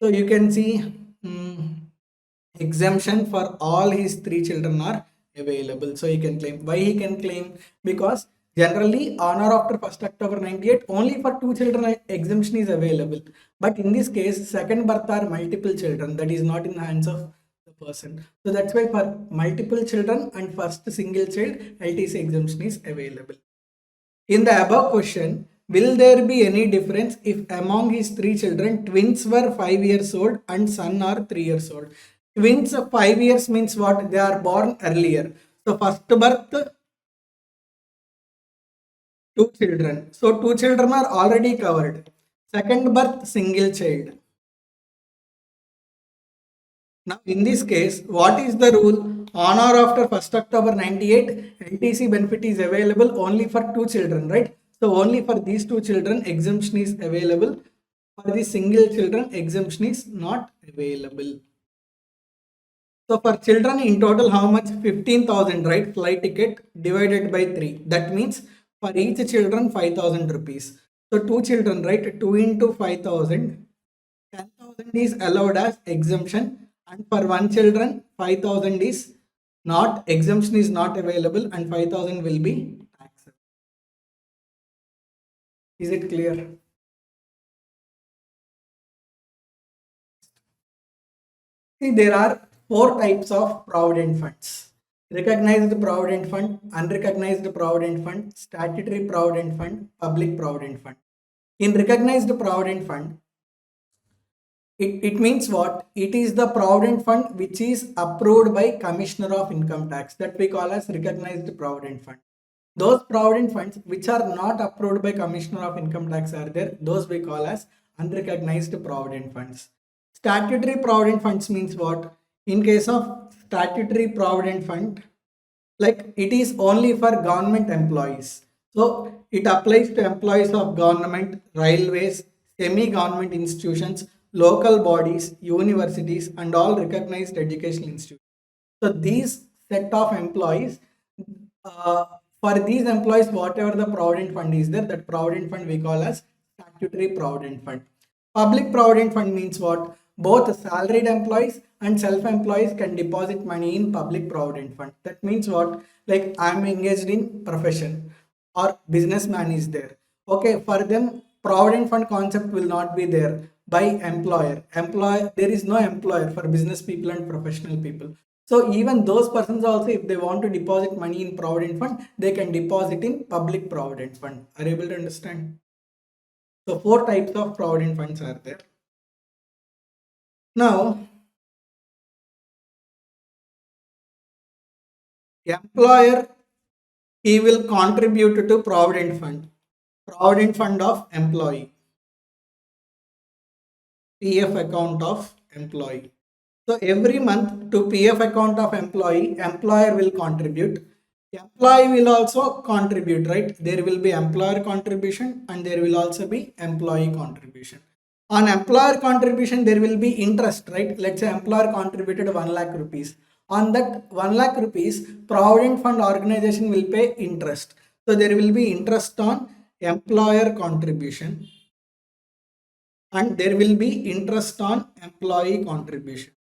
So, you can see exemption for all his 3 children are available. So he can claim. Why he can claim? Because Generally, on or after 1st October 98, only for two children exemption is available. But in this case, second birth are multiple children. That is not in the hands of the person. So that's why for multiple children and first single child, LTC exemption is available. In the above question, will there be any difference if among his three children, twins were 5 years old and son are 3 years old? Twins of 5 years means what? They are born earlier. So first birth, two children. So two children are already covered. Second birth, single child. Now in this case, what is the rule? On or after 1st October 98, LTC benefit is available only for two children, right? So only for these two children exemption is available. For the single children exemption is not available. So for children in total how much? 15,000, right? Flight ticket divided by 3. That means for each children 5,000 rupees. So two children, right? 2 into 5,000. 10,000 is allowed as exemption, and for one children 5,000 is not, exemption is not available, and 5,000 will be taxed. Is it clear? See, there are four types of provident funds: recognized provident fund, unrecognized provident fund, statutory provident fund, public provident fund. In recognized provident fund, it means what? It is the provident fund which is approved by Commissioner of Income Tax, that we call as recognized provident fund. Those provident funds which are not approved by Commissioner of Income Tax are there. Those we call as unrecognized provident funds. Statutory provident funds means what? In case of statutory provident fund, like it is only for government employees. So it applies to employees of government, railways, semi-government institutions, local bodies, universities, and all recognized educational institutions. So these set of employees, uh, for these employees, whatever the provident fund is there, that provident fund we call as statutory provident fund. Public provident fund means what? Both salaried employees and self-employees can deposit money in public provident fund. That means what? Like I'm engaged in profession or businessman is there. Okay, for them provident fund concept will not be there by employer. Employer, there is no employer for business people and professional people. So even those persons also, if they want to deposit money in provident fund, they can deposit in public provident fund. Are you able to understand? So four types of provident funds are there. Now, employer, he will contribute to provident fund of employee, PF account of employee. So every month to PF account of employee, employer will contribute. Employee will also contribute, right? There will be employer contribution and there will also be employee contribution. On employer contribution, there will be interest, right? Let's say employer contributed 1 lakh rupees. On that 1 lakh rupees, Provident Fund organization will pay interest. So there will be interest on employer contribution and there will be interest on employee contribution.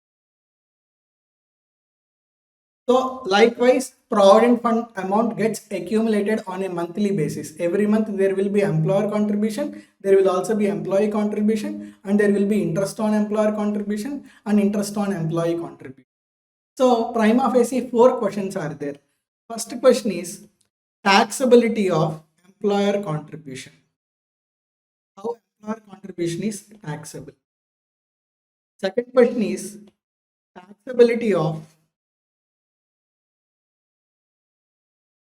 So likewise, provident fund amount gets accumulated on a monthly basis. Every month there will be employer contribution, there will also be employee contribution, and there will be interest on employer contribution and interest on employee contribution. So prima facie, four questions are there. First question is taxability of employer contribution. How employer contribution is taxable? Second question is taxability of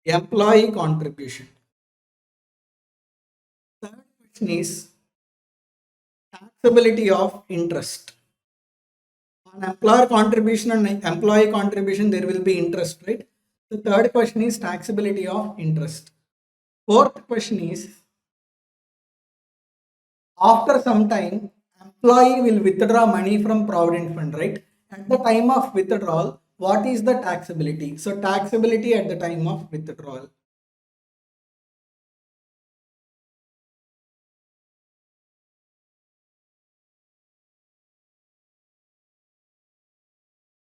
employee contribution. Third question is taxability of interest. On employer contribution and employee contribution, there will be interest, right? The third question is taxability of interest. Fourth question is after some time, employee will withdraw money from provident fund, right? At the time of withdrawal, what is the taxability? So taxability at the time of withdrawal.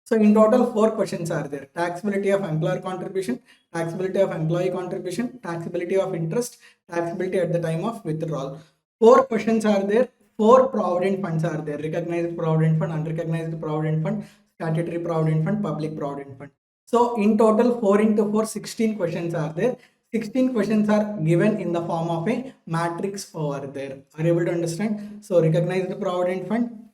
So in total, 4 questions are there. Taxability of employer contribution, taxability of employee contribution, taxability of interest, taxability at the time of withdrawal. 4 questions are there. 4 provident funds are there. Recognized provident fund, unrecognized provident fund, statutory provident fund, public provident fund. So in total, 4 into 4, 16 questions are there. 16 questions are given in the form of a matrix over there. Are you able to understand? So recognized provident fund,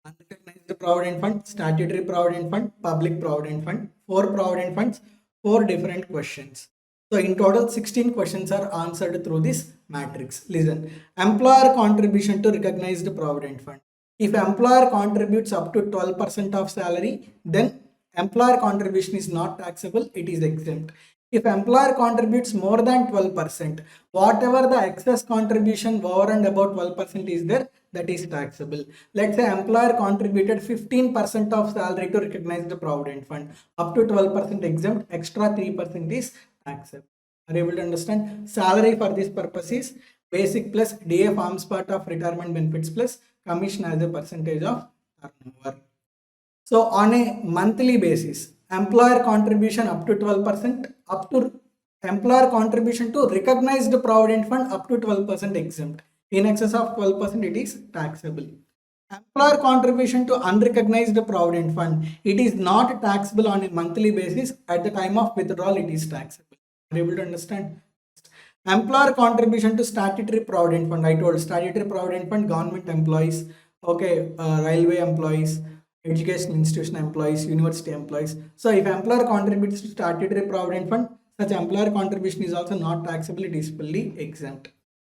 unrecognized provident fund, statutory provident fund, public provident fund, 4 provident funds, 4 different questions. So in total, 16 questions are answered through this matrix. Listen, employer contribution to recognized provident fund. If employer contributes up to 12% of salary, then employer contribution is not taxable, it is exempt. If employer contributes more than 12%, whatever the excess contribution over and above 12% is there, that is taxable. Let's say employer contributed 15% of salary to recognized provident fund, up to 12% exempt, extra 3% is taxable. Are you able to understand? Salary for this purpose is basic plus DA forms part of retirement benefits plus commission as a percentage of turnover. So on a monthly basis, employer contribution up to 12%, up to employer contribution to recognized provident fund up to 12% exempt. In excess of 12%, it is taxable. Employer contribution to unrecognized provident fund, it is not taxable on a monthly basis. At the time of withdrawal, it is taxable. Are you able to understand? Employer contribution to statutory provident fund. I told statutory provident fund, government employees, okay, railway employees, education institution employees, university employees. So if employer contributes to statutory provident fund, such employer contribution is also not taxable, it is fully exempt.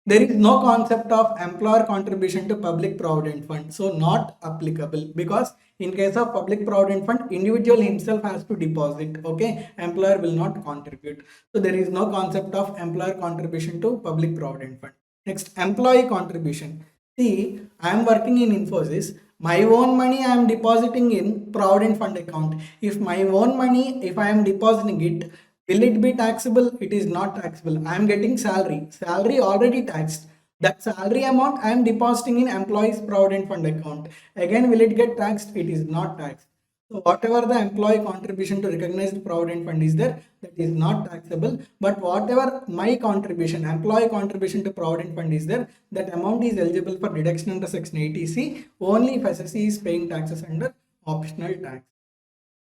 There is no concept of employer contribution to public provident fund, so not applicable, because in case of public provident fund, individual himself has to deposit, okay, employer will not contribute. So there is no concept of employer contribution to public provident fund. Next, employee contribution. See, I am working in Infosys. My own money I am depositing in provident fund account. If my own money, if I am depositing it, will it be taxable? It is not taxable. I am getting salary. Salary already taxed. That salary amount I am depositing in employees provident fund account. Again, will it get taxed? It is not taxed. So whatever the employee contribution to recognized provident fund is there, that is not taxable. But whatever my contribution, employee contribution to provident fund is there, that amount is eligible for deduction under section 80C only if SSC is paying taxes under optional tax.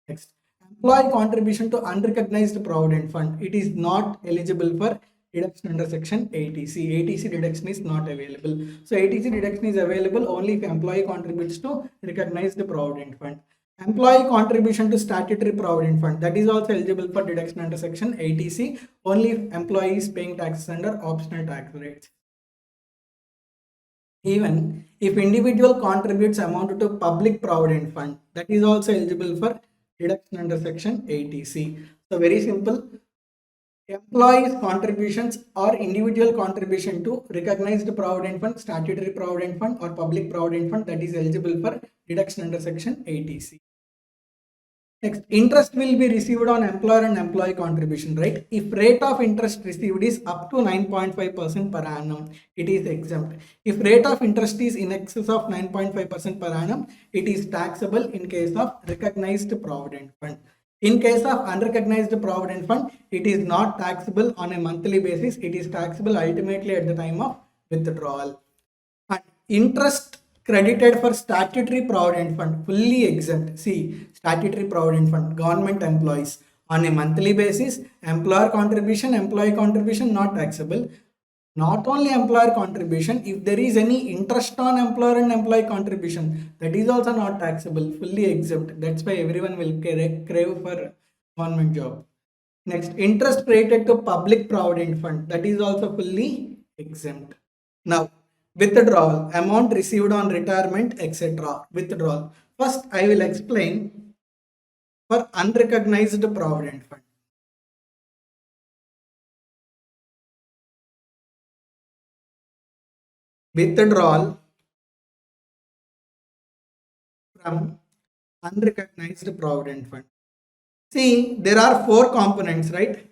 Next, employee contribution to unrecognized provident fund. It is not eligible for deduction under section 80C. 80C deduction is not available. So 80C deduction is available only if employee contributes to recognized provident fund. Employee contribution to statutory provident fund, that is also eligible for deduction under section 80C only if employee is paying taxes under optional tax rates. Even if individual contributes amount to public provident fund, that is also eligible for deduction under section 80C. So very simple. Employees contributions or individual contribution to recognized provident fund, statutory provident fund or public provident fund, that is eligible for deduction under section 80C. Next, interest will be received on employer and employee contribution, right? If rate of interest received is up to 9.5% per annum, it is exempt. If rate of interest is in excess of 9.5% per annum, it is taxable in case of recognized provident fund. In case of unrecognized provident fund, it is not taxable on a monthly basis. It is taxable ultimately at the time of withdrawal. And interest credited for statutory provident fund, fully exempt. See, statutory provident fund, government employees on a monthly basis, employer contribution, employee contribution not taxable. Not only employer contribution, if there is any interest on employer and employee contribution, that is also not taxable, fully exempt. That's why everyone will crave for government job. Next, interest related to public provident fund, that is also fully exempt. Now, withdrawal, amount received on retirement, etc. Withdrawal. First, I will explain for unrecognized provident fund. Withdrawal from unrecognized provident fund. See, there are 4 components, right?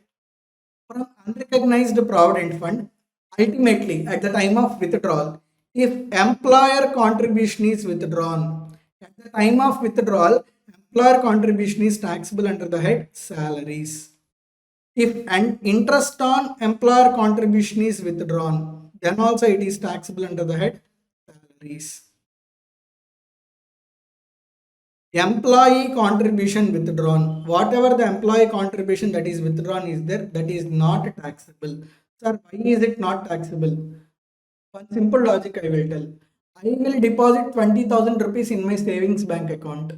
From unrecognized provident fund, ultimately at the time of withdrawal, if employer contribution is withdrawn, at the time of withdrawal, employer contribution is taxable under the head salaries. If an interest on employer contribution is withdrawn, then also it is taxable under the head salaries. Employee contribution withdrawn, whatever the employee contribution that is withdrawn is there, that is not taxable. Sir, why is it not taxable? One simple logic I will tell. I will deposit 20,000 rupees in my savings bank account.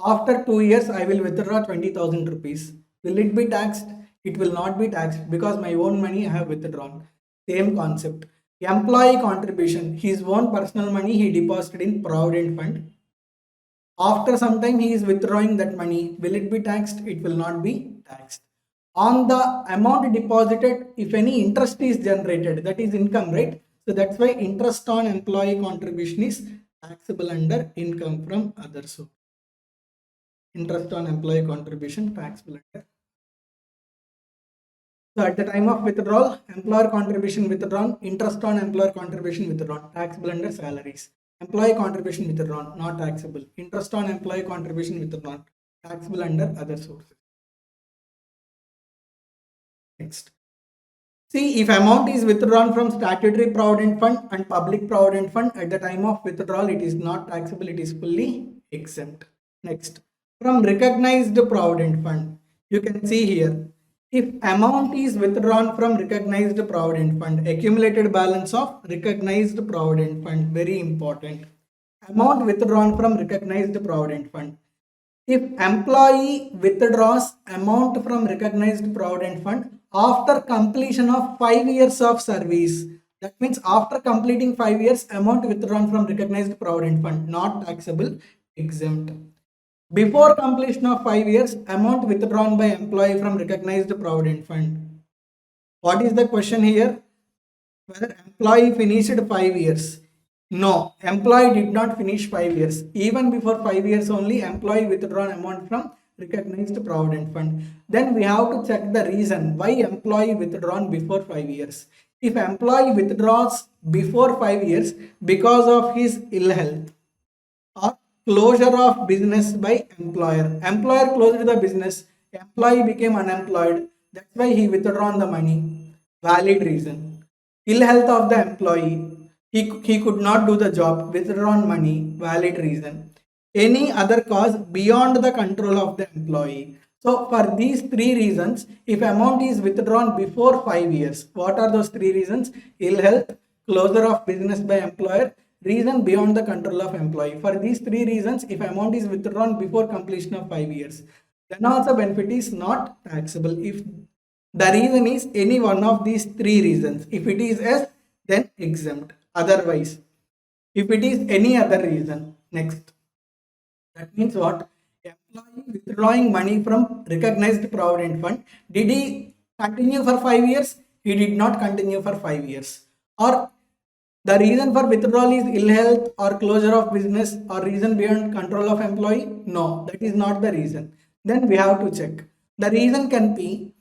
After 2 years, I will withdraw 20,000 rupees. Will it be taxed? It will not be taxed because my own money I have withdrawn. Same concept. Employee contribution, his own personal money he deposited in Provident Fund. After some time he is withdrawing that money. Will it be taxed? It will not be taxed. On the amount deposited, if any interest is generated, that is income, right? So that's why interest on employee contribution is taxable under income from other source. Interest on employee contribution taxable under. So at the time of withdrawal, employer contribution withdrawn, interest on employer contribution withdrawn, taxable under salaries. Employee contribution withdrawn, not taxable. Interest on employee contribution withdrawn, taxable under other sources. Next. See, if amount is withdrawn from statutory provident fund and public provident fund, at the time of withdrawal, it is not taxable, it is fully exempt. Next, from recognized provident fund, you can see here, if amount is withdrawn from recognized provident fund, accumulated balance of recognized provident fund, very important. Amount withdrawn from recognized provident fund. If employee withdraws amount from recognized provident fund after completion of 5 years of service, that means after completing 5 years, amount withdrawn from recognized provident fund, not taxable, exempt. Before completion of 5 years, amount withdrawn by employee from recognized provident fund. What is the question here? Whether employee finished 5 years. No, employee did not finish 5 years. Even before 5 years only, employee withdrawn amount from recognized provident fund. Then we have to check the reason why employee withdrawn before 5 years. If employee withdraws before 5 years because of his ill health or closure of business by employer. Employer closed the business, employee became unemployed. That's why he withdrawn the money. Valid reason. Ill health of the employee. He could not do the job. Withdrawn money. Valid reason. Any other cause beyond the control of the employee. So for these 3 reasons, if amount is withdrawn before 5 years, what are those 3 reasons? Ill health, closure of business by employer, reason beyond the control of employee. For these 3 reasons, if amount is withdrawn before completion of 5 years, then also benefit is not taxable. If the reason is any one of these 3 reasons, if it is S, then exempt. Otherwise, if it is any other reason, next. That means what? Employee withdrawing money from recognized provident fund. Did he continue for 5 years? He did not continue for 5 years. Or the reason for withdrawal is ill health or closure of business or reason beyond control of employee? No, that is not the reason. Then we have to check. The reason can be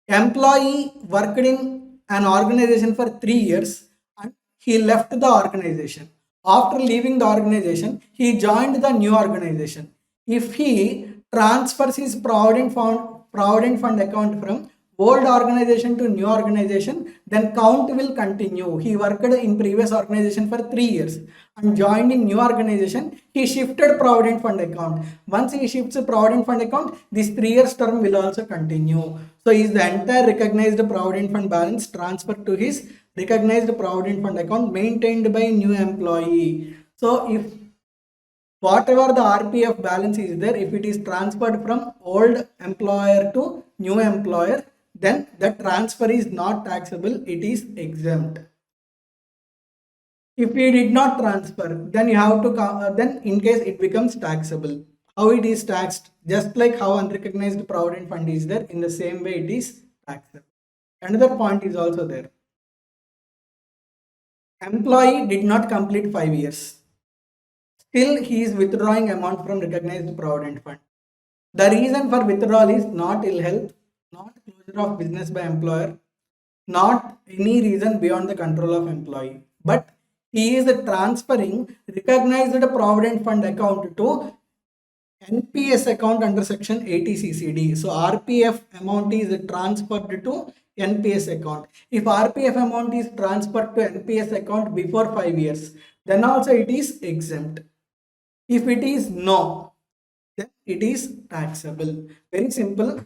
employee worked in an organization for 3 years and he left the organization. After leaving the organization, he joined the new organization. If he transfers his provident fund account from old organization to new organization, then count will continue. He worked in previous organization for 3 years and joined in new organization. He shifted provident fund account. Once he shifts provident fund account, this 3 years term will also continue. So is the entire recognized provident fund balance transferred to his recognized provident fund account maintained by new employee. So if whatever the RPF balance is there, if it is transferred from old employer to new employer, then the transfer is not taxable, it is exempt. If we did not transfer, then you have to then in case it becomes taxable. How it is taxed? Just like how unrecognized provident fund is there, in the same way it is taxable. Another point is also there. Employee did not complete 5 years. Still he is withdrawing amount from recognized provident fund. The reason for withdrawal is not ill health, not closure of business by employer, not any reason beyond the control of employee, but he is transferring recognized provident fund account to NPS account under section 80 CCD. So RPF amount is transferred to NPS account. If RPF amount is transferred to NPS account before 5 years, then also it is exempt. If it is no, then it is taxable. Very simple.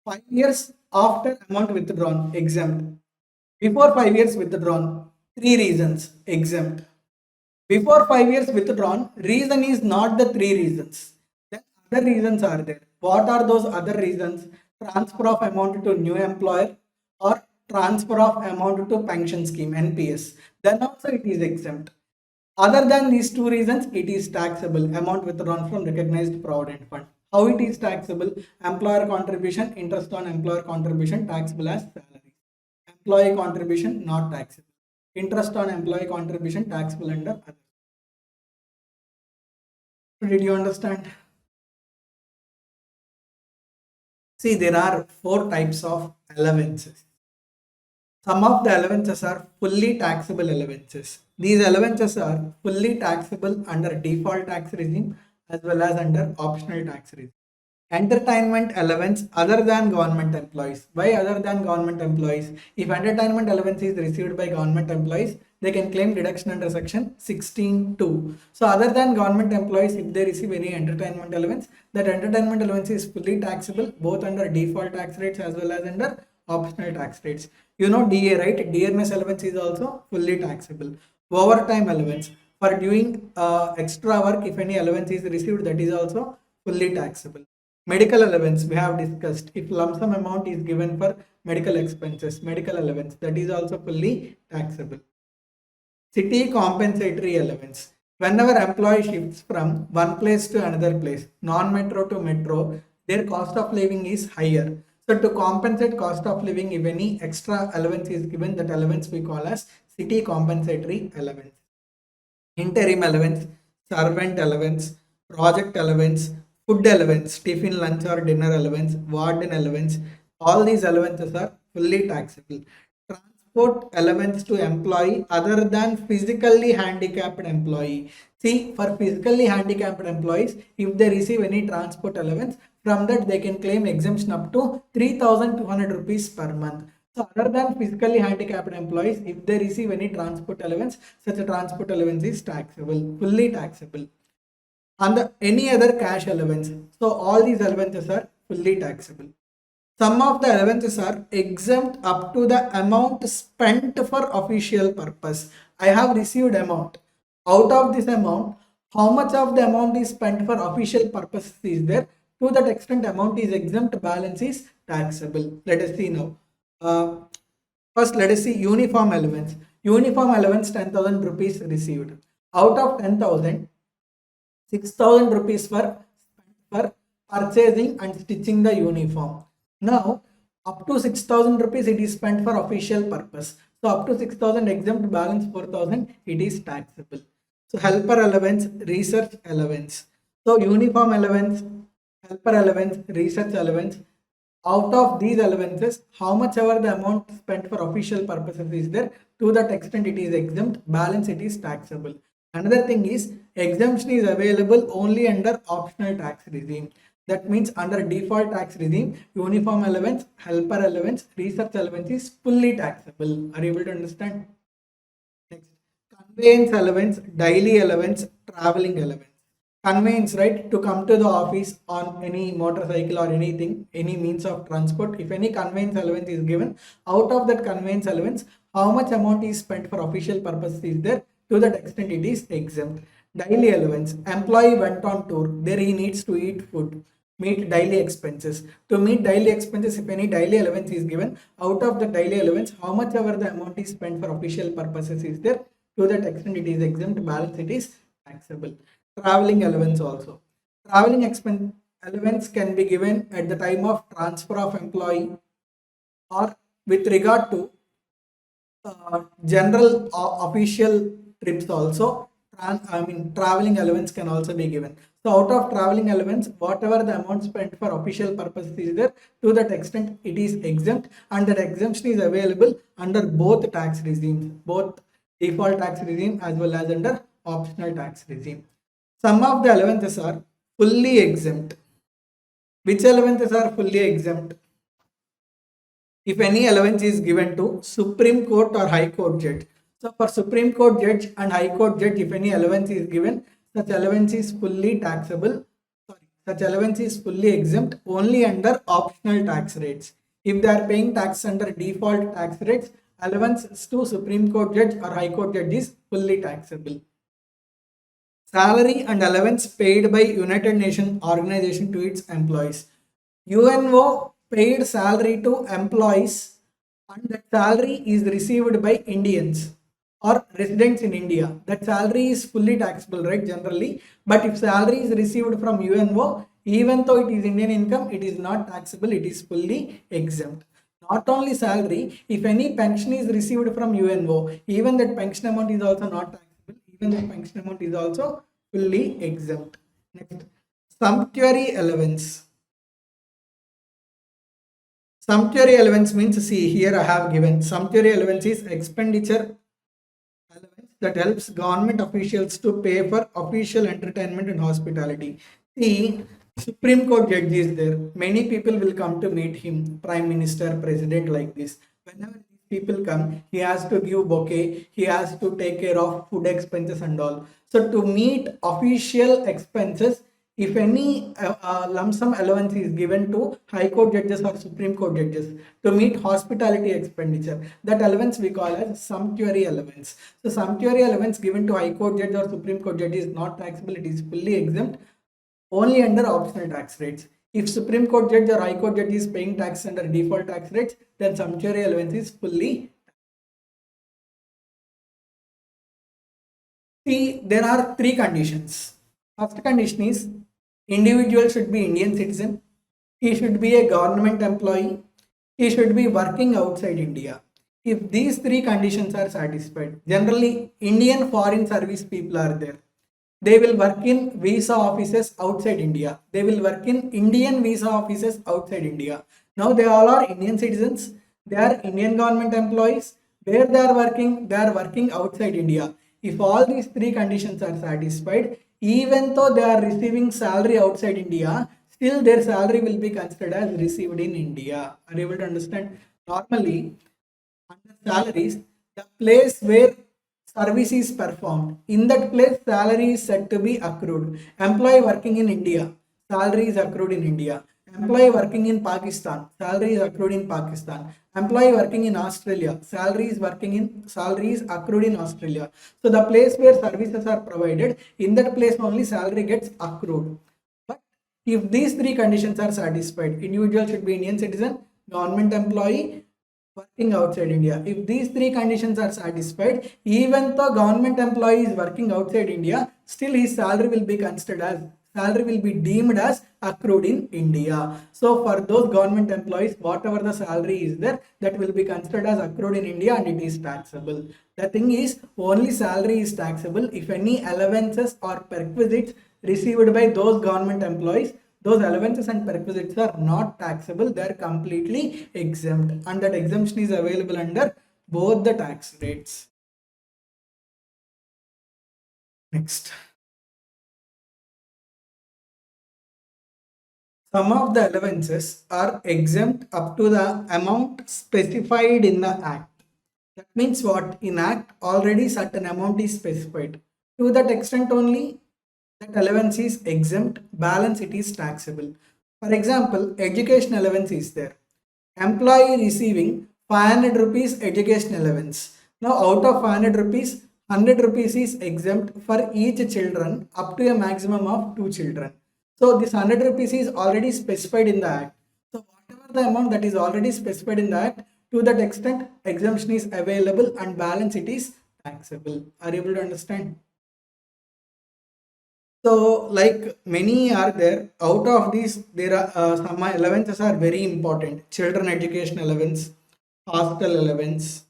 5 years after amount withdrawn, exempt. Before 5 years withdrawn, 3 reasons, exempt. Before 5 years withdrawn, reason is not the 3 reasons. Then other reasons are there. What are those other reasons? Transfer of amount to new employer or transfer of amount to pension scheme, NPS. Then also it is exempt. Other than these 2 reasons, it is taxable. Amount withdrawn from recognized provident fund. How it is taxable? Employer contribution, interest on employer contribution taxable as salary. Employee contribution not taxable. Interest on employee contribution taxable under other. Did you understand? See, there are 4 types of allowances. Some of the allowances are fully taxable allowances. These allowances are fully taxable under default tax regime as well as under optional tax regime. Entertainment allowance other than government employees. Why other than government employees? If entertainment allowance is received by government employees, they can claim deduction under section 16(2). So other than government employees, if they receive any entertainment allowance, that entertainment allowance is fully taxable both under default tax rates as well as under optional tax rates. You know DA, right? Dearness allowance is also fully taxable. Overtime allowance for doing extra work, if any allowance is received, that is also fully taxable. Medical allowance we have discussed. If lump sum amount is given for medical expenses, medical allowance, that is also fully taxable. City compensatory allowance. Whenever employee shifts from one place to another place, non-metro to metro, their cost of living is higher. So to compensate cost of living, if any extra allowance is given, that allowance we call as city compensatory allowance. Interim allowance, servant allowance, project allowance, food allowance, tiffin, lunch or dinner allowance, warden allowance, all these allowances are fully taxable. Transport allowance to employee other than physically handicapped employee. See, for physically handicapped employees, if they receive any transport allowance, from that they can claim exemption up to 3,200 rupees per month. So other than physically handicapped employees, if they receive any transport allowance, such a transport allowance is taxable, fully taxable. And any other cash allowance. So all these allowances are fully taxable. Some of the allowances are exempt up to the amount spent for official purpose. I have received amount. Out of this amount, how much of the amount is spent for official purpose is there? To that extent, amount is exempt, balance is taxable. Let us see now. First, let us see uniform allowance. Uniform allowance 10,000 rupees received. Out of 10,000, 6,000 rupees for purchasing and stitching the uniform. Now, up to 6,000 rupees it is spent for official purpose. So, up to 6,000 exempt, balance 4,000, it is taxable. So, helper allowance, research allowance. So, uniform allowance, helper allowance, research allowance. Out of these allowances, how much ever the amount spent for official purposes is there, to that extent it is exempt, balance it is taxable. Another thing is, exemption is available only under optional tax regime. That means under default tax regime, uniform allowance, helper allowance, research allowance is fully taxable. Are you able to understand? Next, conveyance allowance, daily allowance, traveling allowance. Conveyance, right? To come to the office on any motorcycle or anything, any means of transport. If any conveyance allowance is given, out of that conveyance allowance, how much amount is spent for official purposes is there? To that extent, it is exempt. Daily allowance. Employee went on tour. There he needs to eat food, meet daily expenses. To meet daily expenses, if any daily allowance is given, out of the daily allowance, how much ever the amount is spent for official purposes is there? To that extent, it is exempt, balance it is taxable. Traveling allowance also. Traveling expense allowance can be given at the time of transfer of employee or with regard to general official trips also. Traveling allowance can also be given. So out of traveling allowance, whatever the amount spent for official purposes is there, to that extent it is exempt, and that exemption is available under both tax regimes, both default tax regime as well as under optional tax regime. Some of the allowances are fully exempt. Which allowances are fully exempt? If any allowance is given to Supreme Court or High Court judge. So for Supreme Court judge and High Court judge, if any allowance is given, such allowance is fully taxable. Such allowance is fully exempt only under optional tax rates. If they are paying tax under default tax rates, allowance to Supreme Court judge or High Court judge is fully taxable. Salary and allowance paid by United Nations organization to its employees. UNO paid salary to employees and that salary is received by Indians or residents in India. That salary is fully taxable, right, generally. But if salary is received from UNO, even though it is Indian income, it is not taxable, it is fully exempt. Not only salary, if any pension is received from UNO, even that pension amount is also not taxable, even that pension amount is also fully exempt. Next, sumptuary allowance. Sumptuary allowance means, see here I have given sumptuary allowance is expenditure allowance that helps government officials to pay for official entertainment and hospitality. See, Supreme Court judge is there. Many people will come to meet him, Prime Minister, President, like this. Whenever these people come, he has to give bouquet, he has to take care of food expenses and all. So to meet official expenses, if any lump sum allowance is given to High Court judges or Supreme Court judges to meet hospitality expenditure, that allowance we call as sumptuary allowance. So sumptuary allowance given to High Court judge or Supreme Court judge is not taxable, it is fully exempt only under optional tax rates. If Supreme Court judge or High Court judge is paying tax under default tax rates, then sumptuary allowance is fully. See, there are three conditions. First condition is individual should be Indian citizen, he should be a government employee, he should be working outside India. If these three conditions are satisfied, generally Indian foreign service people are there. They will work in visa offices outside India. They will work in Indian visa offices outside India. Now they all are Indian citizens. They are Indian government employees. Where they are working outside India. If all these three conditions are satisfied, even though they are receiving salary outside India, still their salary will be considered as received in India. Are you able to understand? Normally, under salaries, the place where service is performed, in that place salary is said to be accrued. Employee working in India, salary is accrued in India. Employee working in Pakistan, salary is accrued in Pakistan. Employee working in Australia, salary is accrued in Australia. So the place where services are provided, in that place only salary gets accrued. But if these three conditions are satisfied, individual should be Indian citizen, government employee, working outside India. If these three conditions are satisfied, even though government employee is working outside India, still his salary will be deemed as accrued in India. So for those government employees, whatever the salary is there, that will be considered as accrued in India and it is taxable. The thing is, only salary is taxable if any allowances or perquisites received by those government employees, those allowances and perquisites are not taxable, they are completely exempt, and that exemption is available under both the tax rates. Next, some of the allowances are exempt up to the amount specified in the act. That means what? In act already certain amount is specified. To that extent only that allowance is exempt, balance it is taxable. For example, education allowance is there. Employee receiving 500 rupees education allowance. Now out of 500 rupees, 100 rupees is exempt for each children up to a maximum of 2 children. So this 100 rupees is already specified in the act. So whatever the amount that is already specified in the act, to that extent exemption is available and balance it is taxable. Are you able to understand? So, like many are there, out of these, there are some allowances are very important. Children education allowance, hostel allowance,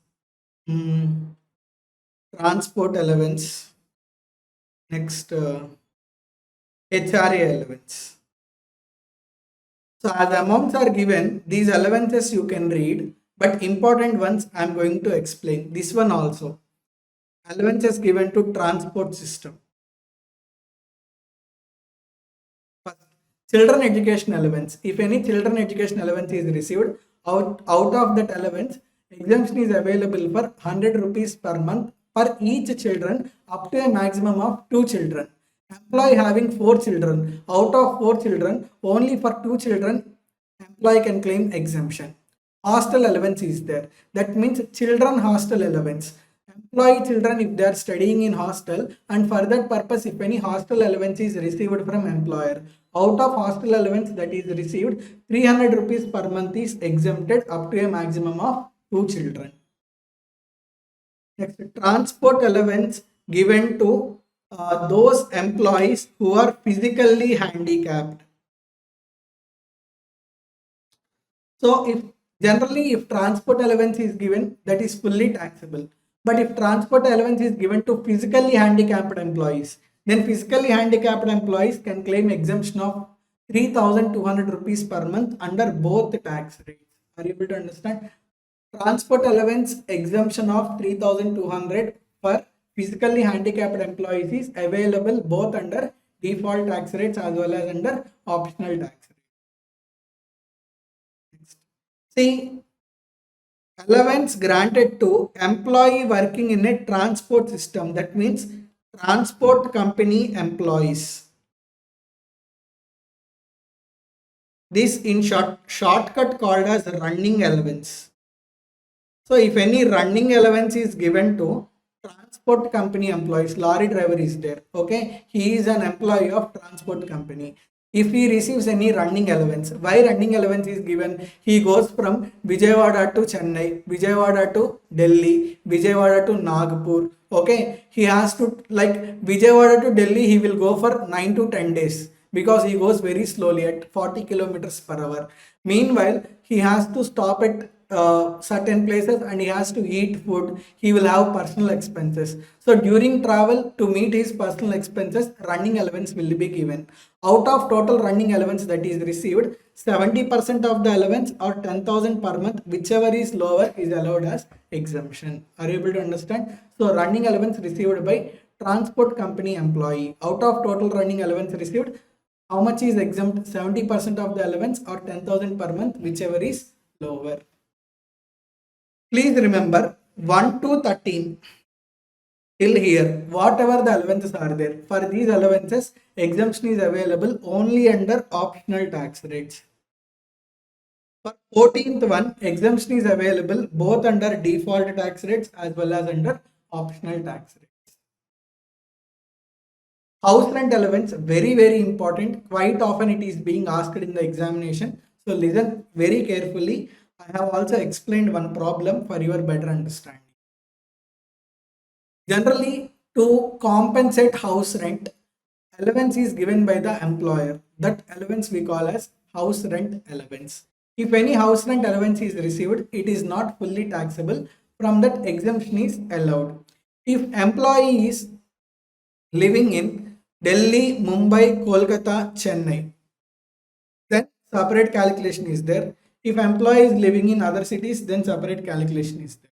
transport allowance, next HRA allowance. So, as amounts are given, these allowances you can read, but important ones I am going to explain. This one also, allowances given to transport system. Children education allowance. If any children education allowance is received, out of that allowance, exemption is available for 100 rupees per month for each children up to a maximum of 2 children. Employee having 4 children, out of 4 children, only for 2 children, employee can claim exemption. Hostel allowance is there. That means children hostel allowance. Employee children, if they are studying in hostel, and for that purpose, if any hostel allowance is received from employer, out of hostel allowance that is received, 300 rupees per month is exempted up to a maximum of 2 children. Next, transport allowance given to those employees who are physically handicapped. So if generally if transport allowance is given, that is fully taxable. But if transport allowance is given to physically handicapped employees, then physically handicapped employees can claim exemption of 3,200 rupees per month under both tax rates. Are you able to understand? Transport allowance exemption of 3,200 for physically handicapped employees is available both under default tax rates as well as under optional tax rates. See, allowance granted to employee working in a transport system, that means transport company employees. This in shortcut called as running allowance. So if any running allowance is given to transport company employees, lorry driver is there, okay, he is an employee of transport company. If he receives any running allowance, why running allowance is given? He goes from Vijayawada to Chennai, Vijayawada to Delhi, Vijayawada to Nagpur, okay, he has to, like Vijayawada to Delhi, he will go for 9 to 10 days because he goes very slowly at 40 kilometers per hour. Meanwhile, he has to stop at certain places and he has to eat food. He will have personal expenses. So during travel, to meet his personal expenses, running allowance will be given. Out of total running allowance that is received, 70% of the allowance or 10,000 per month, whichever is lower, is allowed as exemption. Are you able to understand? So running allowance received by transport company employee. Out of total running allowance received, how much is exempt? 70% of the allowance or 10,000 per month, whichever is lower. Please remember 1 to 13 till here, whatever the allowances are there, for these allowances, exemption is available only under optional tax rates. For 14th one, exemption is available both under default tax rates as well as under optional tax rates. House rent allowance, very important. Quite often it is being asked in the examination. So listen very carefully. I have also explained one problem for your better understanding. Generally, to compensate house rent, allowance is given by the employer. That allowance we call as house rent allowance. If any house rent allowance is received, it is not fully taxable. From that, exemption is allowed. If employee is living in Delhi, Mumbai, Kolkata, Chennai, then separate calculation is there. If employee is living in other cities, then separate calculation is there.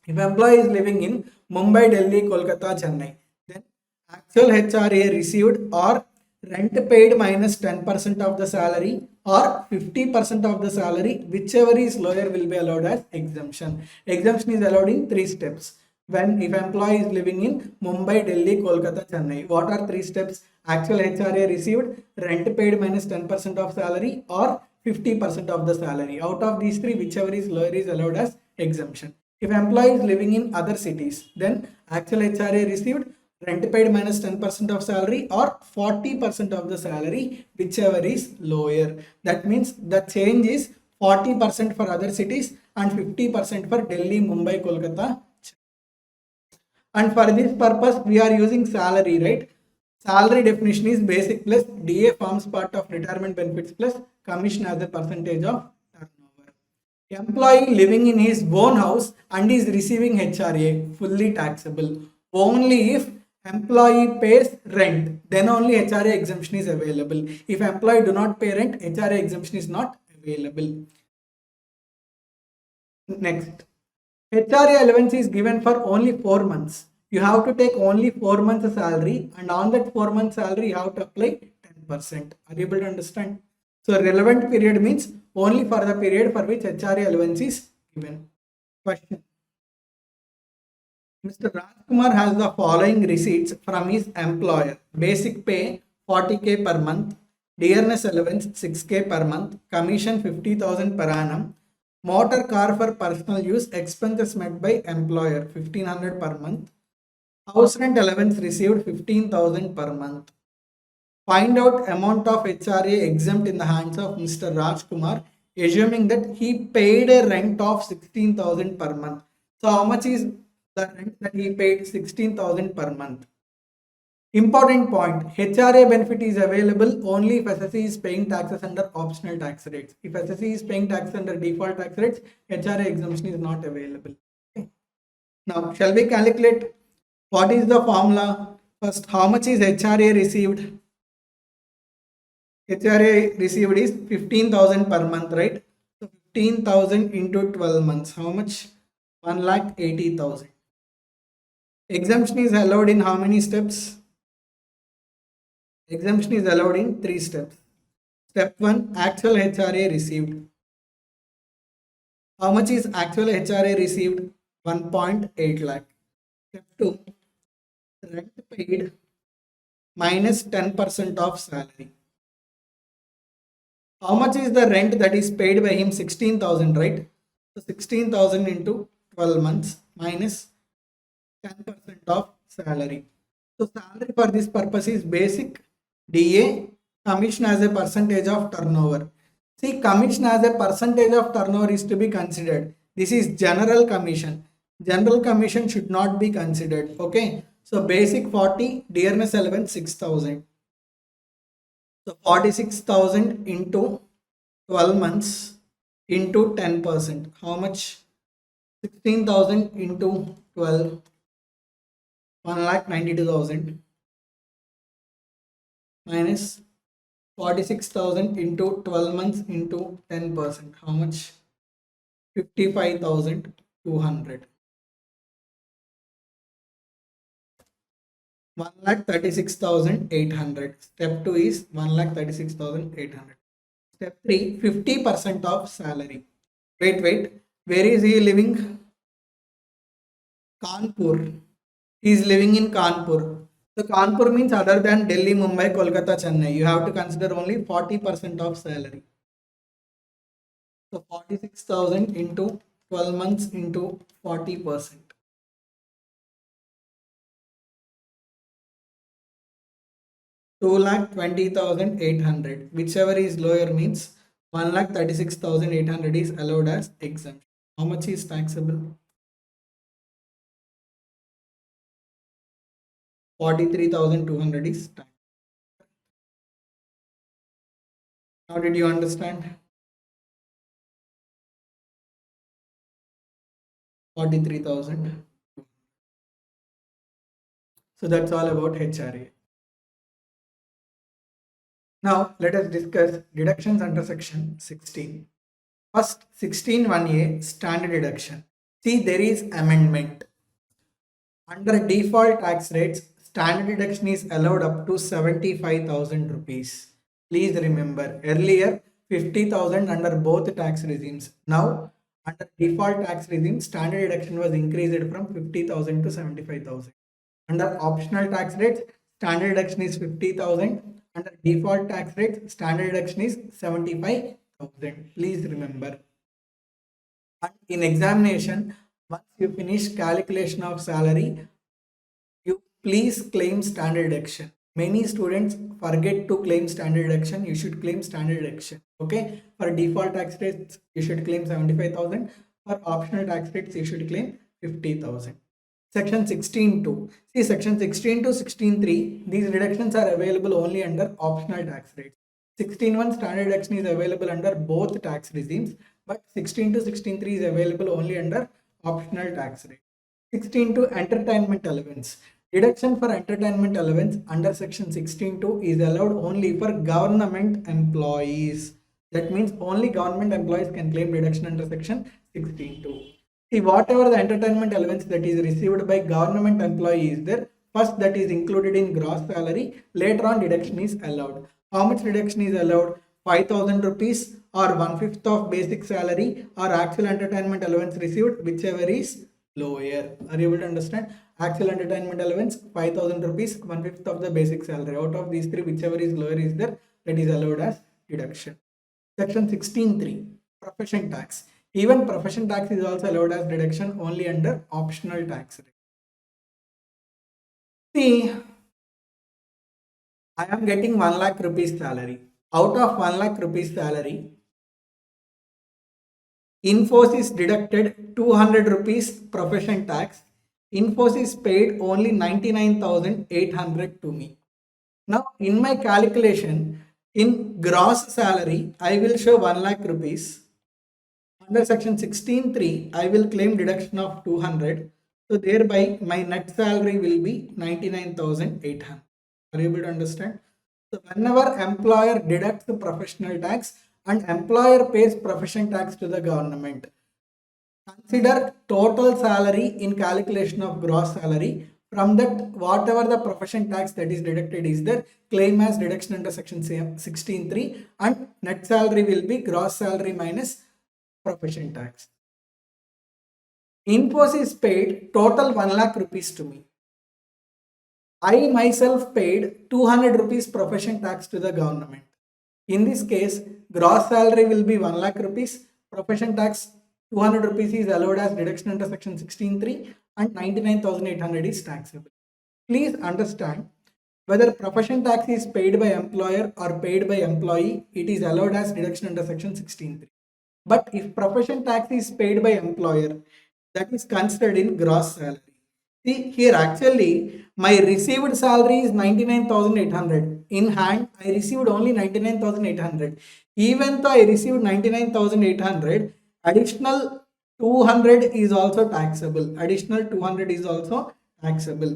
If employee is living in Mumbai, Delhi, Kolkata, Chennai, then actual HRA received or rent paid minus 10% of the salary or 50% of the salary, whichever is lower will be allowed as exemption. Exemption is allowed in 3 steps. When if employee is living in Mumbai, Delhi, Kolkata, Chennai, what are 3 steps? Actual HRA received, rent paid minus 10% of salary or 50% of the salary. Out of these 3, whichever is lower is allowed as exemption. If employee is living in other cities, then actual HRA received, rent paid minus 10% of salary or 40% of the salary, whichever is lower. That means the change is 40% for other cities and 50% for Delhi, Mumbai, Kolkata. And for this purpose, we are using salary, right? Salary definition is basic plus DA forms part of retirement benefits plus commission as a percentage of turnover. Employee living in his own house and is receiving HRA, fully taxable. Only if employee pays rent, then only HRA exemption is available. If employee do not pay rent, HRA exemption is not available. Next, HRA allowance is given for only 4 months. You have to take only 4 months salary, and on that 4 months salary you have to apply 10%. Are you able to understand? So relevant period means only for the period for which HRA allowance is given. Question. Mr. Rajkumar has the following receipts from his employer. Basic pay 40k per month, dearness allowance 6k per month, commission 50,000 per annum, motor car for personal use, expenses met by employer 1500 per month, house rent allowance received 15,000 per month. Find out amount of HRA exempt in the hands of Mr. Rajkumar, assuming that he paid a rent of 16,000 per month. So how much is the rent that he paid? 16,000 per month. Important point, HRA benefit is available only if SSE is paying taxes under optional tax rates. If SSE is paying taxes under default tax rates, HRA exemption is not available. Okay. Now, shall we calculate what is the formula? First, how much is HRA received? HRA received is 15,000 per month, right? So 15,000 into 12 months, how much? 1,80,000. Exemption is allowed in how many steps? Exemption is allowed in 3 steps. Step 1, actual HRA received. How much is actual HRA received? 1.8 lakh. Step 2, rent paid minus 10% of salary. How much is the rent that is paid by him? 16,000, right? So 16,000 into 12 months minus 10% of salary. So salary for this purpose is basic, DA, commission as a percentage of turnover. See, commission as a percentage of turnover is to be considered. This is general commission. General commission should not be considered. Okay. So basic 40, dearness allowance 6,000. So 46,000 into 12 months into 10%. How much? 16,000 into 12. 1,92,000 minus 46,000 into 12 months into 10%. How much? 55,200. 1,36,800. Step 2 is 1,36,800. Step 3, 50% of salary. Wait. Where is he living? Kanpur. He is living in Kanpur. So Kanpur means other than Delhi, Mumbai, Kolkata, Chennai. You have to consider only 40% of salary. So 46,000 into 12 months into 40%. 2,20,800. Whichever is lower means 1,36,800 is allowed as exemption. How much is taxable? 43,200 is tax. Now did you understand? 43,000. So that's all about HRA. Now let us discuss deductions under section 16. First, 16(1)(a) standard deduction. See, there is amendment. Under default tax rates, standard deduction is allowed up to 75,000 rupees. Please remember, earlier 50,000 under both tax regimes. Now, under default tax regime, standard deduction was increased from 50,000 to 75,000. Under optional tax rates, standard deduction is 50,000. Under default tax rates, standard deduction is 75,000. Please remember. And in examination, once you finish calculation of salary, you please claim standard deduction. Many students forget to claim standard deduction. You should claim standard deduction. Okay. For default tax rates, you should claim 75,000. For optional tax rates, you should claim 50,000. Section 16(2). See, section 16(2), 16(3). These deductions are available only under optional tax rates. 16(1) standard deduction is available under both tax regimes, but 16(2), 16(3) is available only under optional tax rate. 16(2) entertainment allowance. Deduction for entertainment allowance under section 16(2) is allowed only for government employees. That means only government employees can claim deduction under section 16(2). See, whatever the entertainment allowance that is received by government employee is there, first that is included in gross salary, later on deduction is allowed. How much reduction is allowed? 5,000 rupees or 1/5 of basic salary or actual entertainment allowance received, whichever is lower. Are you able to understand? Actual entertainment allowance 5,000 rupees, 1/5 of the basic salary. Out of these three, whichever is lower is there, that is allowed as deduction. Section 16(3), profession tax. Even profession tax is also allowed as deduction only under optional tax rate. See, I am getting 1 lakh rupees salary. Out of 1 lakh rupees salary, Infosys deducted 200 rupees profession tax. Infosys paid only 99,800 to me. Now, in my calculation, in gross salary, I will show 1 lakh rupees. Under section 16(3), I will claim deduction of 200. So, thereby my net salary will be 99,800. Are you able to understand? So, whenever employer deducts the professional tax and employer pays profession tax to the government, consider total salary in calculation of gross salary. From that, whatever the profession tax that is deducted is there, claim as deduction under section 16(3), and net salary will be gross salary minus profession tax. Infosys paid total 1 lakh rupees to me. I myself paid 200 rupees profession tax to the government. In this case, gross salary will be 1 lakh rupees, profession tax 200 rupees is allowed as deduction under section 16(3), and 99,800 is taxable. Please understand, whether profession tax is paid by employer or paid by employee, it is allowed as deduction under section 16(3). But if profession tax is paid by employer, that is considered in gross salary. See here, actually my received salary is 99,800. In hand, I received only 99,800. Even though I received 99,800, additional 200 is also taxable. Additional 200 is also taxable.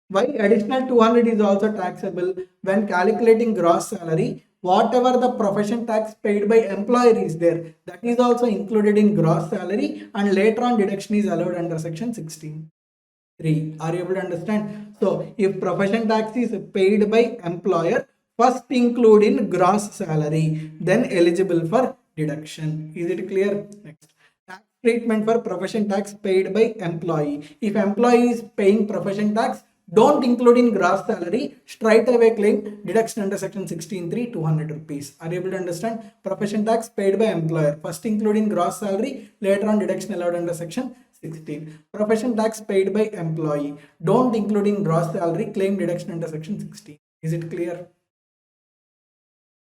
Why additional 200 is also taxable? When calculating gross salary, whatever the profession tax paid by employer is there, that is also included in gross salary, and later on deduction is allowed under section 16(3). Are you able to understand? So if profession tax is paid by employer, first include in gross salary, then eligible for deduction. Is it clear? Next, tax treatment for profession tax paid by employee. If employee is paying profession tax, don't include in gross salary, straight away claim deduction under section 16(3), 200 rupees. Are you able to understand? Profession tax paid by employer, first include in gross salary, later on deduction allowed under section 16. Profession tax paid by employee, don't include in gross salary, claim deduction under section 16. Is it clear?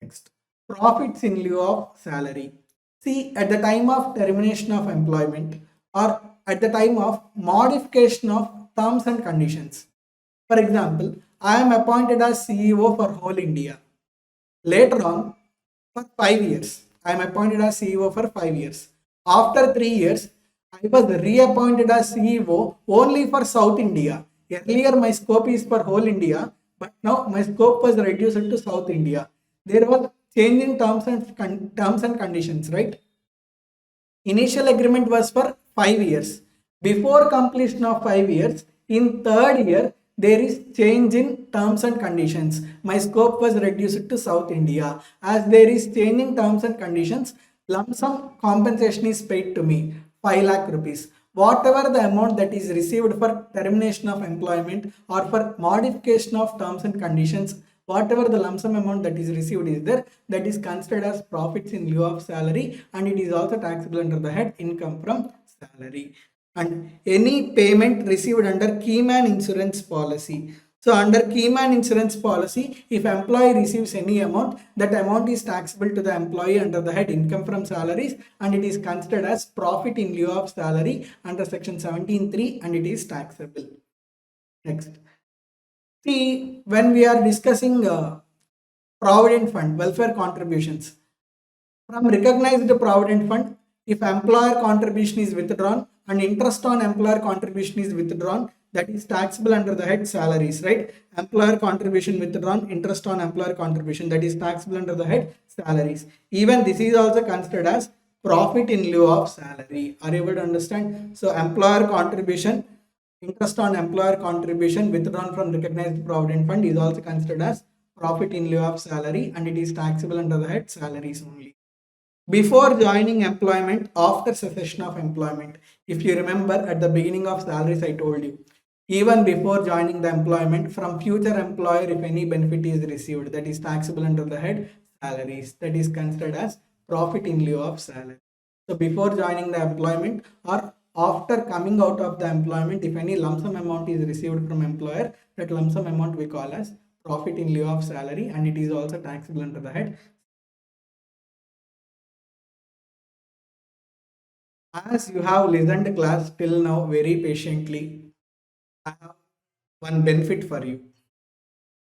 Next, profits in lieu of salary. See, at the time of termination of employment or at the time of modification of terms and conditions. For example, I am appointed as CEO for whole India. Later on, for 5 years, I am appointed as CEO for 5 years. After 3 years, I was reappointed as CEO only for South India. Earlier, my scope is for whole India, but now my scope was reduced to South India. There was change in terms and conditions, right? Initial agreement was for 5 years. Before completion of 5 years, in third year, there is change in terms and conditions. My scope was reduced to South India. As there is change in terms and conditions, lump sum compensation is paid to me, 5 lakh rupees. Whatever the amount that is received for termination of employment or for modification of terms and conditions, whatever the lump sum amount that is received is there, that is considered as profits in lieu of salary, and it is also taxable under the head income from salary. And any payment received under Keyman insurance policy. So under Keyman insurance policy, if employee receives any amount, that amount is taxable to the employee under the head income from salaries, and it is considered as profit in lieu of salary under section 17(3), and it is taxable. Next, see, when we are discussing provident fund, welfare contributions, from recognized provident fund, if employer contribution is withdrawn and interest on employer contribution is withdrawn, that is taxable under the head salaries, right? Employer contribution withdrawn, interest on employer contribution, that is taxable under the head salaries. Even this is also considered as profit in lieu of salary. Are you able to understand? So employer contribution, interest on employer contribution withdrawn from recognized provident fund is also considered as profit in lieu of salary, and it is taxable under the head salaries only. Before joining employment, after cessation of employment, if you remember at the beginning of salaries, I told you, even before joining the employment, from future employer, if any benefit is received, that is taxable under the head salaries, that is considered as profit in lieu of salary. So before joining the employment or after coming out of the employment, if any lump sum amount is received from employer, that lump sum amount we call as profit in lieu of salary, and it is also taxable under the head. As you have listened to class till now very patiently, I have one benefit for you.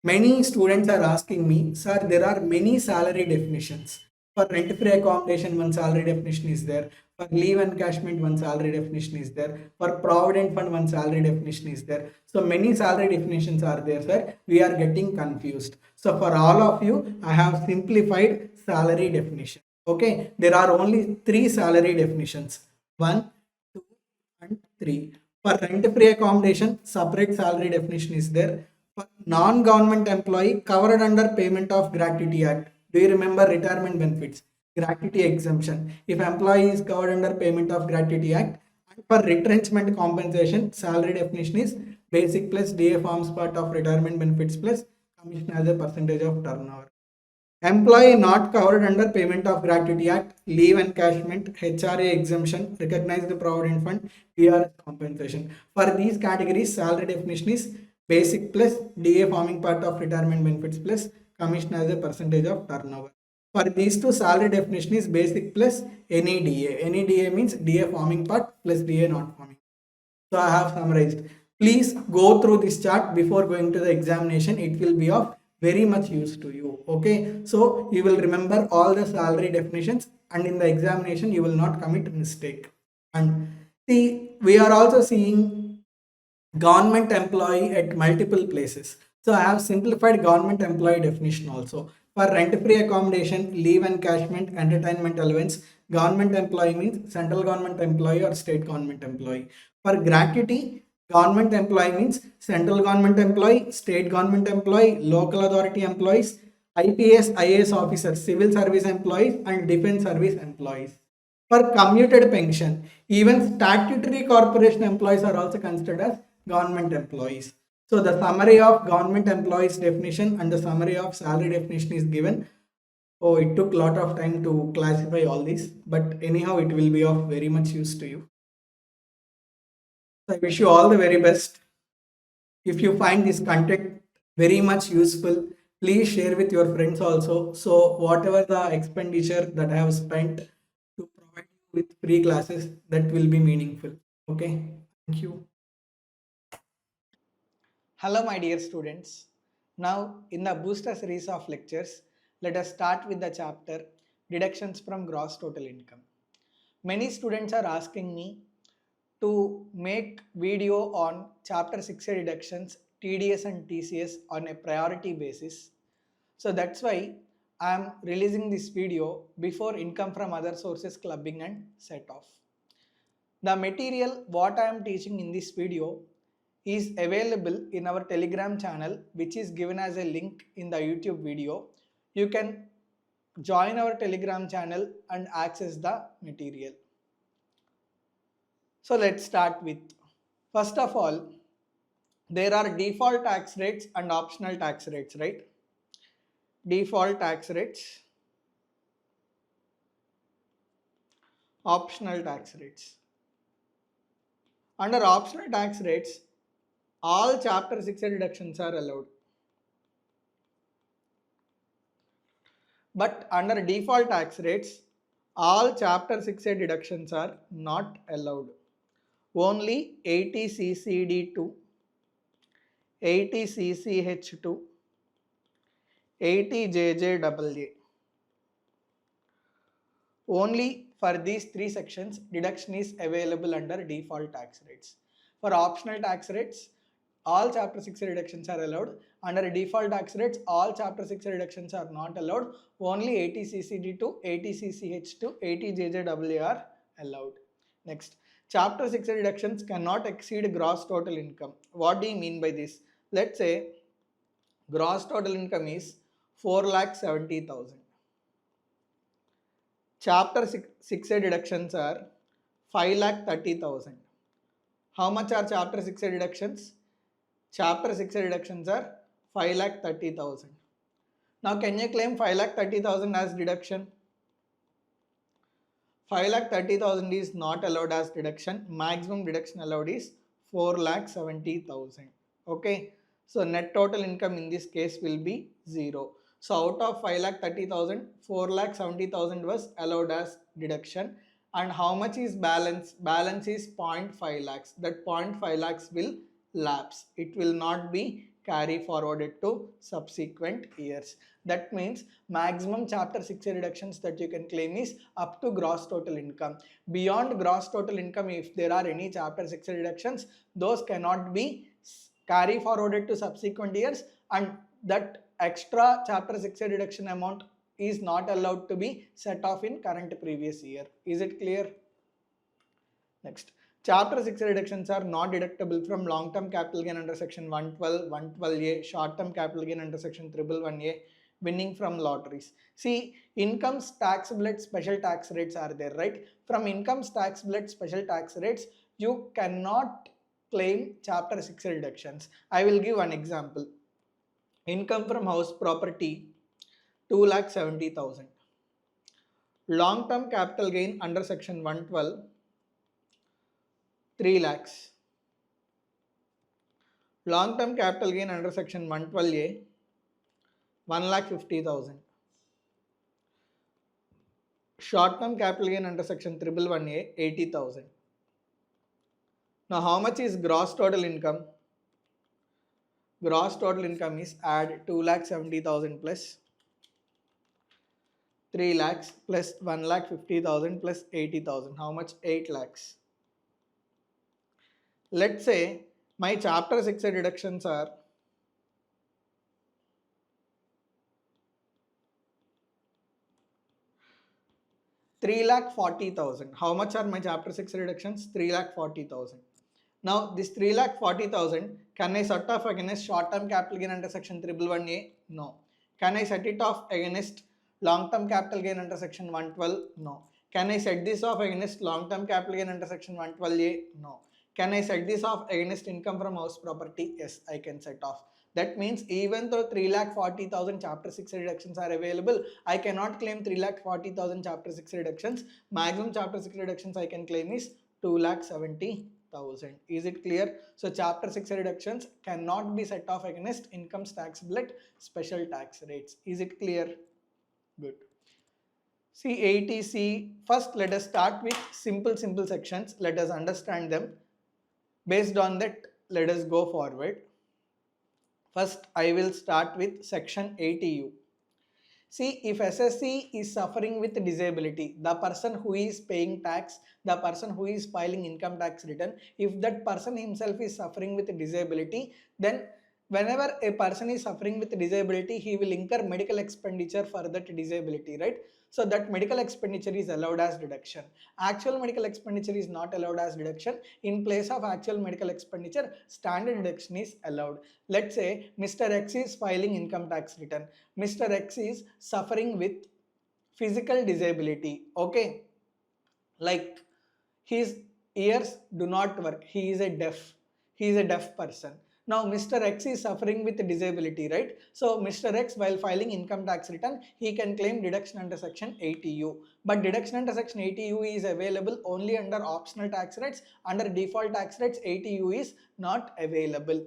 Many students are asking me, sir, there are many salary definitions. For rent-free accommodation, one salary definition is there. For leave encashment, one salary definition is there. For provident fund, one salary definition is there. So many salary definitions are there, sir. We are getting confused. So for all of you, I have simplified salary definition. Okay, there are only three salary definitions: 1, 2, and 3. For rent-free accommodation, separate salary definition is there. For non-government employee covered under Payment of Gratuity Act. Do you remember retirement benefits? Gratuity exemption. If employee is covered under Payment of Gratuity Act. And for retrenchment compensation, salary definition is basic plus DA forms part of retirement benefits plus commission as a percentage of turnover. Employee not covered under Payment of Gratuity Act, leave encashment, HRA exemption, recognized provident fund, PRS compensation. For these categories, salary definition is basic plus DA forming part of retirement benefits plus commission as a percentage of turnover. For these two, salary definition is basic plus any DA. Any DA means DA forming part plus DA not forming. So I have summarized. Please go through this chart before going to the examination. It will be of very much use to you. Okay. So you will remember all the salary definitions, and in the examination you will not commit mistake. And see, we are also seeing government employee at multiple places. So I have simplified government employee definition also. For rent-free accommodation, leave encashment, entertainment allowance, government employee means central government employee or state government employee. For gratuity, government employee means central government employee, state government employee, local authority employees, IPS, IAS officers, civil service employees, and defense service employees. For commuted pension, even statutory corporation employees are also considered as government employees. So the summary of government employees definition and the summary of salary definition is given. Oh, it took a lot of time to classify all these, but anyhow, it will be of very much use to you. So I wish you all the very best. If you find this content very much useful, please share with your friends also. So whatever the expenditure that I have spent to provide you with free classes, that will be meaningful. Okay, thank you. Hello, my dear students. Now, in the booster series of lectures, let us start with the chapter Deductions from Gross Total Income. Many students are asking me to make video on chapter 6A deductions, TDS and TCS on a priority basis. So that's why I am releasing this video before income from other sources clubbing and set off. The material what I am teaching in this video is available in our Telegram channel, which is given as a link in the YouTube video. You can join our Telegram channel and access the material. So let's start with, first of all, there are default tax rates and optional tax rates, right? Default tax rates, optional tax rates. Under optional tax rates, all chapter 6 deductions are allowed. But under default tax rates, all chapter 6A deductions are not allowed. Only 80CCD2, 80CCH2, 80JJAA. Only for these three sections, deduction is available under default tax rates. For optional tax rates, all chapter 6 deductions are allowed. Under default tax rates, all chapter 6 deductions are not allowed. Only 80CCD2, 80CCH2, 80JJAA are allowed. Next, chapter 6 deductions cannot exceed gross total income. What do you mean by this? Let's say gross total income is 4,70,000. Chapter 6A deductions are 5,30,000. How much are Chapter 6A deductions? Chapter 6A deductions are 5,30,000. Now can you claim 5,30,000 as deduction? 5,30,000 is not allowed as deduction. Maximum deduction allowed is 4,70,000. Okay. So net total income in this case will be 0. So out of 5,30,000, 4,70,000 was allowed as deduction. And how much is balance? Balance is 0.5 lakhs. That 0.5 lakhs will lapse. It will not be carry forwarded to subsequent years. That means maximum Chapter 6A reductions that you can claim is up to gross total income. Beyond gross total income, if there are any Chapter 6A reductions, those cannot be carry forwarded to subsequent years, and that extra Chapter 6A reduction amount is not allowed to be set off in current previous year. Is it clear? Next. Chapter 6 reductions are not deductible from long-term capital gain under section 112, 112A, short-term capital gain under section 111A, winning from lotteries. See, incomes taxable at special tax rates are there, right? From incomes taxable at special tax rates, you cannot claim Chapter 6 reductions. I will give one example. Income from house property, 2,70,000. Long-term capital gain under section 112, 3 lakhs. Long-term capital gain under section 112A, 1,50,000. Short-term capital gain under section 111A, 80,000. Now how much is gross total income? Gross total income is add 2,70,000 plus 3 lakhs plus 1,50,000 plus 80,000. How much? 8 lakhs. Let's say my Chapter 6 deductions are 3,40,000. How much are my Chapter 6 reductions? 3,40,000. Now this 3,40,000, can I set off against short-term capital gain under section 111A? No. Can I set it off against long-term capital gain under section 112? No. Can I set this off against long-term capital gain under section 112A? No. Can I set this off against income from house property? Yes, I can set off. That means even though 3,40,000 Chapter 6 reductions are available, I cannot claim 3,40,000 Chapter 6 reductions. Maximum Chapter 6 reductions I can claim is 2,70,000. Is it clear? So Chapter 6 reductions cannot be set off against incomes taxable at special tax rates. Is it clear? Good. See, ATC, first let us start with simple sections. Let us understand them. Based on that, let us go forward. First, I will start with section 80U. See, if SSC is suffering with disability, the person who is paying tax, the person who is filing income tax return, if that person himself is suffering with disability, then whenever a person is suffering with disability, he will incur medical expenditure for that disability, right? So that medical expenditure is allowed as deduction. Actual medical expenditure is not allowed as deduction. In place of actual medical expenditure, standard deduction is allowed. Let's say Mr. X is filing income tax return. Mr. X is suffering with physical disability, okay? Like his ears do not work. He is a deaf person. Now Mr. X is suffering with disability, right? So Mr. X, while filing income tax return, he can claim deduction under section 80U. But deduction under section 80U is available only under optional tax rates. Under default tax rates, 80U is not available.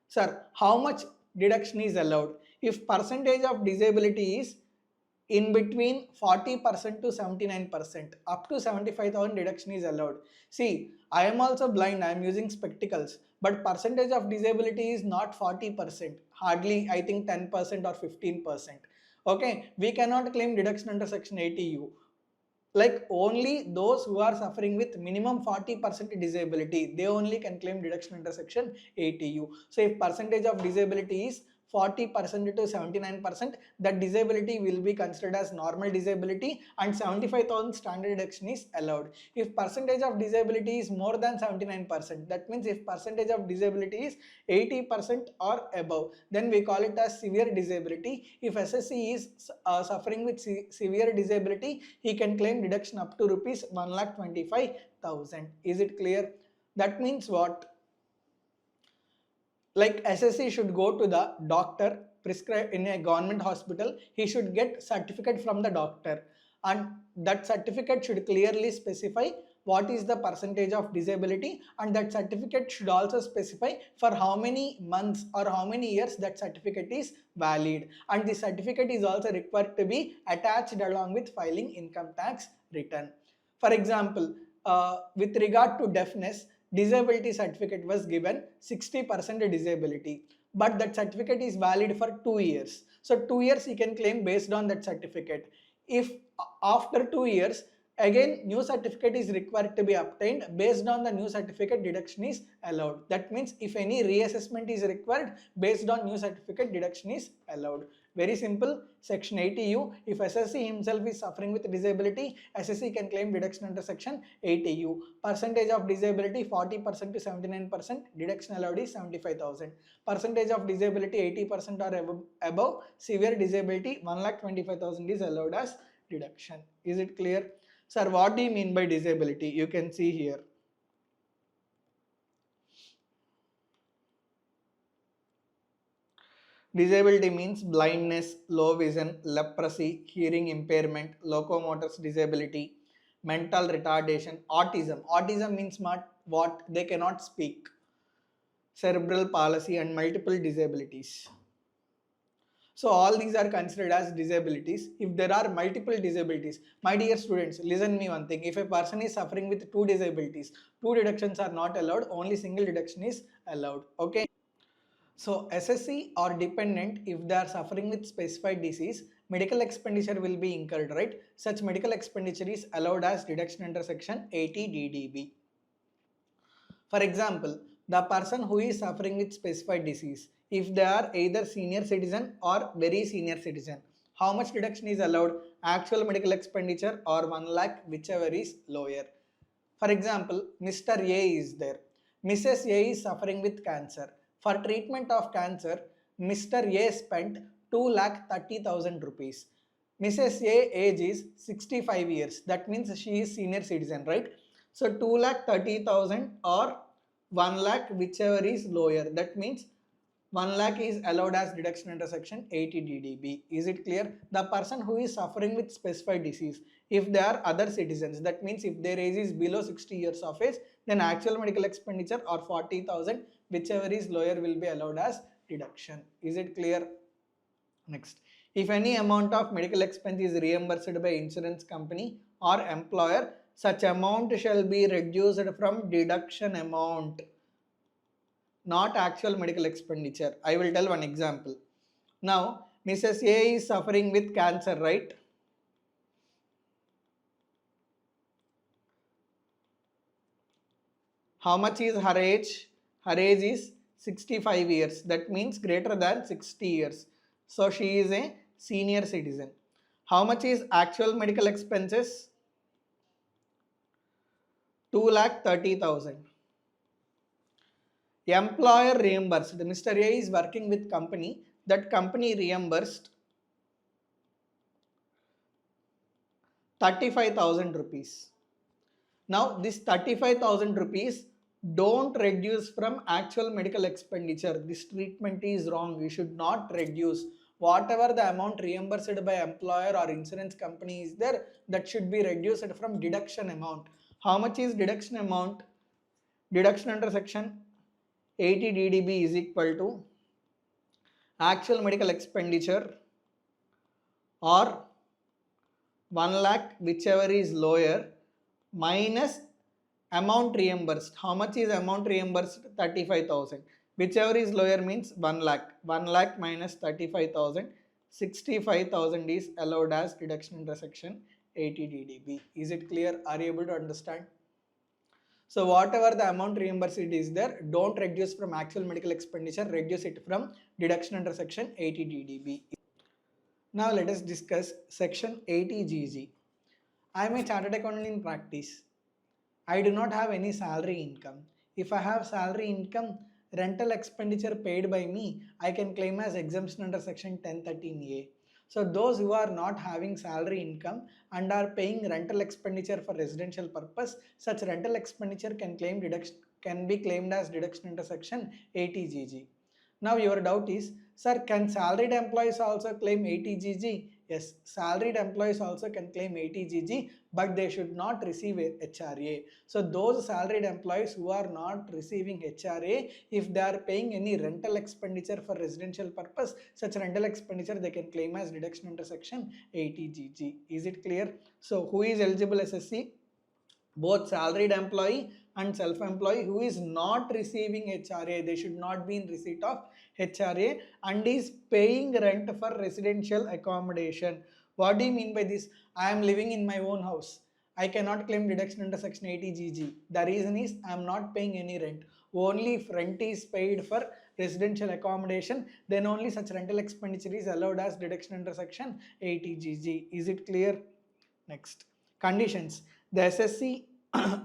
Sir, how much deduction is allowed? If percentage of disability is in between 40% to 79%, up to 75,000 deduction is allowed. See, I am also blind, I am using spectacles, but percentage of disability is not 40%, hardly I think 10% or 15%. Okay, we cannot claim deduction under section 80U. Like only those who are suffering with minimum 40% disability, they only can claim deduction under section 80U. So if percentage of disability is 40% to 79%, that disability will be considered as normal disability and 75,000 standard deduction is allowed. If percentage of disability is more than 79%, that means if percentage of disability is 80% or above, then we call it as severe disability. If SSC is suffering with severe disability, he can claim deduction up to rupees 1,25,000. Is it clear? That means what? Like SSC should go to the doctor, prescribe in a government hospital, he should get certificate from the doctor, and that certificate should clearly specify what is the percentage of disability, and that certificate should also specify for how many months or how many years that certificate is valid, and the certificate is also required to be attached along with filing income tax return. For example, with regard to deafness, disability certificate was given 60% disability, but that certificate is valid for 2 years. So 2 years he can claim based on that certificate. If after 2 years again new certificate is required to be obtained, based on the new certificate deduction is allowed. That means if any reassessment is required, based on new certificate deduction is allowed. Very simple. Section 80U, if SSC himself is suffering with disability, SSC can claim deduction under section 80U. Percentage of disability 40% to 79%, deduction allowed is 75,000. Percentage of disability 80% or above, severe disability 1,25,000 is allowed as deduction. Is it clear? Sir, what do you mean by disability? You can see here. Disability means blindness, low vision, leprosy, hearing impairment, locomotor disability, mental retardation, autism. Autism means what? They cannot speak. Cerebral palsy and multiple disabilities. So all these are considered as disabilities. If there are multiple disabilities, my dear students, listen me one thing. If a person is suffering with 2 disabilities, 2 deductions are not allowed, only single deduction is allowed. Okay. So SSC or dependent, if they are suffering with specified disease, medical expenditure will be incurred, right? Such medical expenditure is allowed as deduction under section 80 DDB. For example, the person who is suffering with specified disease, if they are either senior citizen or very senior citizen, how much deduction is allowed? Actual medical expenditure or 1 lakh, whichever is lower. For example, Mr. A is there. Mrs. A is suffering with cancer. For treatment of cancer, Mr. A spent 2,30,000 rupees. Mrs. A age is 65 years. That means she is senior citizen, right? So 2,30,000 or 1 lakh, whichever is lower. That means 1 lakh is allowed as deduction under section 80 DDB. Is it clear? The person who is suffering with specified disease, if they are other citizens, that means if their age is below 60 years of age, then actual medical expenditure or 40,000, whichever is lower, will be allowed as deduction. Is it clear? Next, if any amount of medical expense is reimbursed by insurance company or employer, such amount shall be reduced from deduction amount, not actual medical expenditure. I will tell one example. Now, Mrs. A is suffering with cancer, right? How much is her age? Her age is 65 years. That means greater than 60 years. So she is a senior citizen. How much is actual medical expenses? 2,30,000. Employer reimbursed. Mr. A is working with company. That company reimbursed 35,000 rupees. Now this 35,000 rupees don't reduce from actual medical expenditure. This treatment is wrong. You should not reduce. Whatever the amount reimbursed by employer or insurance company is there, that should be reduced from deduction amount. How much is deduction amount? Deduction under section 80 DDB is equal to actual medical expenditure or 1 lakh, whichever is lower, minus amount reimbursed. How much is amount reimbursed? 35,000. Whichever is lower means 1 lakh. 1 lakh minus 35,000. 65,000 is allowed as deduction under section 80 DDB. Is it clear? Are you able to understand? So whatever the amount reimbursed is there, don't reduce from actual medical expenditure, reduce it from deduction under section 80 DDB. Now let us discuss section 80 GG. I am a chartered accountant in practice. I do not have any salary income. If I have salary income, rental expenditure paid by me, I can claim as exemption under section 1013A. So those who are not having salary income and are paying rental expenditure for residential purpose, such rental expenditure can be claimed as deduction under section 80GG. Now your doubt is, sir, can salaried employees also claim 80GG? Yes, salaried employees also can claim 80GG, but they should not receive HRA. So those salaried employees who are not receiving HRA, if they are paying any rental expenditure for residential purpose, such rental expenditure they can claim as deduction under section 80GG. Is it clear? So who is eligible SSC? Both salaried employee and self-employed who is not receiving HRA, they should not be in receipt of HRA and is paying rent for residential accommodation. What do you mean by this? I am living in my own house. I cannot claim deduction under section 80GG. The reason is I am not paying any rent. Only if rent is paid for residential accommodation, then only such rental expenditure is allowed as deduction under section 80GG. Is it clear? Next. Conditions. The SSC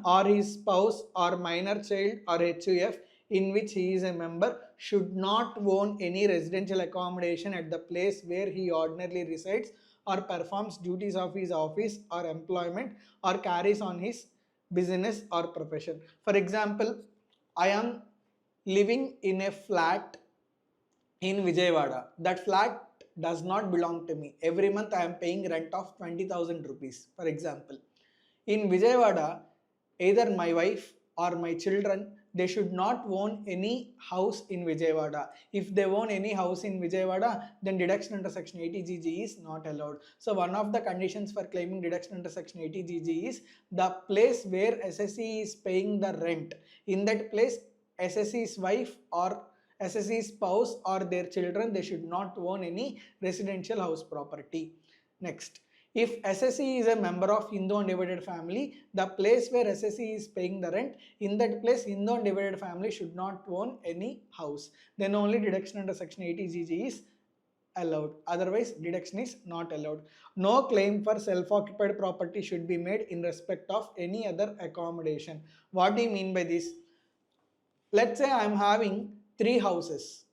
or his spouse or minor child or HUF in which he is a member should not own any residential accommodation at the place where he ordinarily resides or performs duties of his office or employment or carries on his business or profession. For example, I am living in a flat in Vijayawada. That flat does not belong to me. Every month I am paying rent of 20,000 rupees, for example. In Vijayawada, either my wife or my children, they should not own any house in Vijayawada. If they own any house in Vijayawada, then deduction under section 80GG is not allowed. So one of the conditions for claiming deduction under section 80GG is the place where SSC is paying the rent. In that place, SSC's wife or SSC's spouse or their children, they should not own any residential house property. Next. If SSC is a member of Hindu undivided family, the place where SSC is paying the rent, in that place Hindu undivided family should not own any house. Then only deduction under section 80GG is allowed. Otherwise, deduction is not allowed. No claim for self-occupied property should be made in respect of any other accommodation. What do you mean by this? Let's say I am having 3 houses.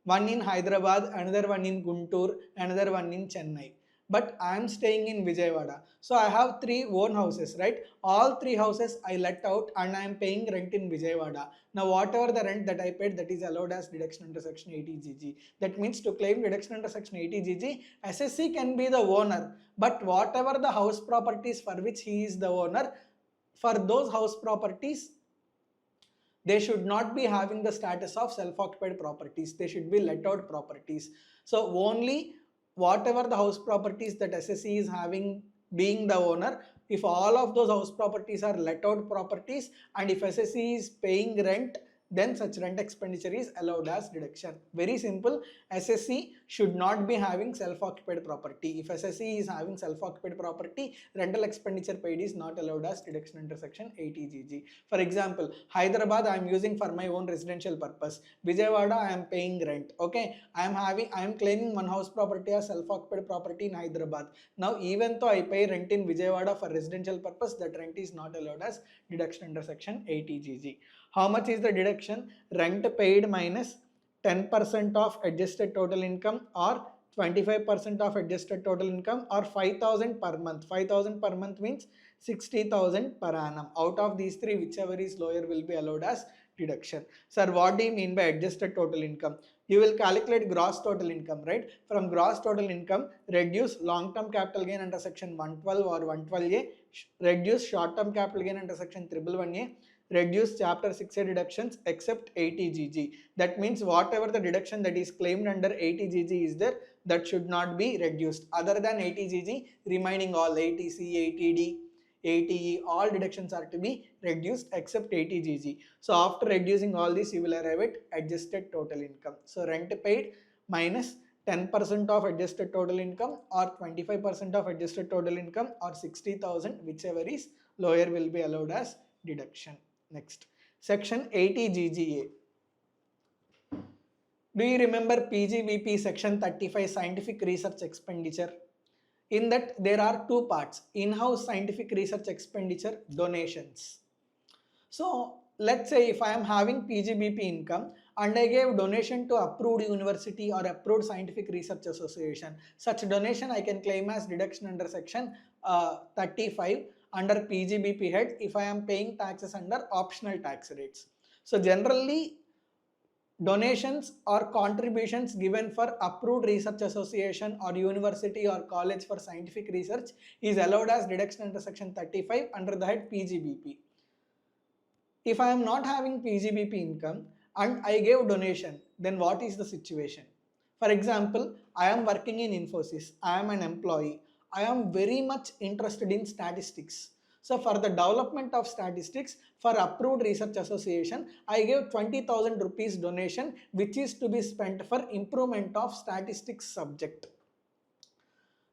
One in Hyderabad, another one in Guntur, another one in Chennai. But I am staying in Vijayawada. So I have 3 own houses, right? All 3 houses I let out and I am paying rent in Vijayawada. Now whatever the rent that I paid, that is allowed as deduction under section 80GG. That means to claim deduction under section 80GG, SSC can be the owner. But whatever the house properties for which he is the owner, for those house properties, they should not be having the status of self-occupied properties. They should be let out properties. So only whatever the house properties that SSC is having being the owner, if all of those house properties are let out properties and if SSC is paying rent, then such rent expenditure is allowed as deduction. Very simple. SSC should not be having self-occupied property. If SSC is having self-occupied property, rental expenditure paid is not allowed as deduction under section 80GG. For example, Hyderabad I am using for my own residential purpose. Vijayawada I am paying rent. Okay, I am claiming one house property as self-occupied property in Hyderabad. Now even though I pay rent in Vijayawada for residential purpose, that rent is not allowed as deduction under section 80GG. How much is the deduction? Rent paid minus 10% of adjusted total income or 25% of adjusted total income or 5,000 per month. 5,000 per month means 60,000 per annum. Out of these 3, whichever is lower will be allowed as deduction. Sir, what do you mean by adjusted total income? You will calculate gross total income, right? From gross total income, reduce long-term capital gain under section 112 or 112A, reduce short-term capital gain under section 111A, reduce chapter 6A deductions except 80GG. That means whatever the deduction that is claimed under 80GG is there, that should not be reduced. Other than 80GG, remaining all 80C, 80D, 80E, all deductions are to be reduced except 80GG. So after reducing all this, you will arrive at adjusted total income. So rent paid minus 10% of adjusted total income or 25% of adjusted total income or 60,000, whichever is lower will be allowed as deduction. Next, section 80 GGA. Do you remember PGBP section 35 scientific research expenditure? In that there are two parts: in-house scientific research expenditure, donations. So let's say if I am having PGBP income and I gave donation to approved university or approved scientific research association, such donation I can claim as deduction under section 35 under PGBP head if I am paying taxes under optional tax rates. So generally donations or contributions given for approved research association or university or college for scientific research is allowed as deduction under section 35 under the head PGBP. If I am not having PGBP income and I gave donation, then what is the situation? For example, I am working in Infosys, I am an employee, I am very much interested in statistics. So for the development of statistics, for approved research association, I gave 20,000 rupees donation which is to be spent for improvement of statistics subject.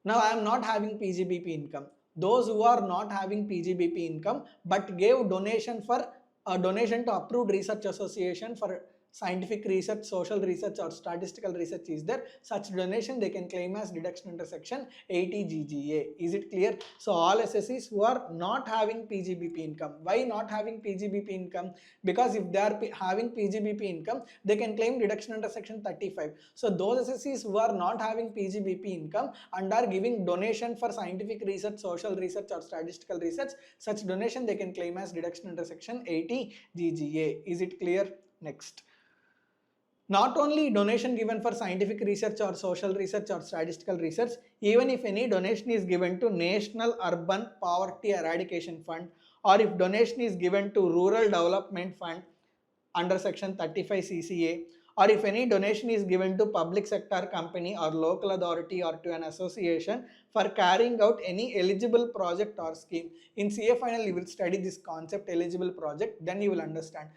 Now I am not having PGBP income. Those who are not having PGBP income but gave donation for a donation to approved research association for scientific research, social research or statistical research is there, such donation they can claim as deduction under section 80 GGA. Is it clear? So all SSCs who are not having PGBP income. Why not having PGBP income? Because if they are having PGBP income, they can claim deduction under section 35. So those SSCs who are not having PGBP income and are giving donation for scientific research, social research or statistical research, such donation they can claim as deduction under section 80 GGA. Is it clear? Next. Not only donation given for scientific research or social research or statistical research, even if any donation is given to National Urban Poverty Eradication Fund or if donation is given to Rural Development Fund under section 35 CCA, or if any donation is given to public sector company or local authority or to an association for carrying out any eligible project or scheme. In CA final you will study this concept eligible project, then you will understand.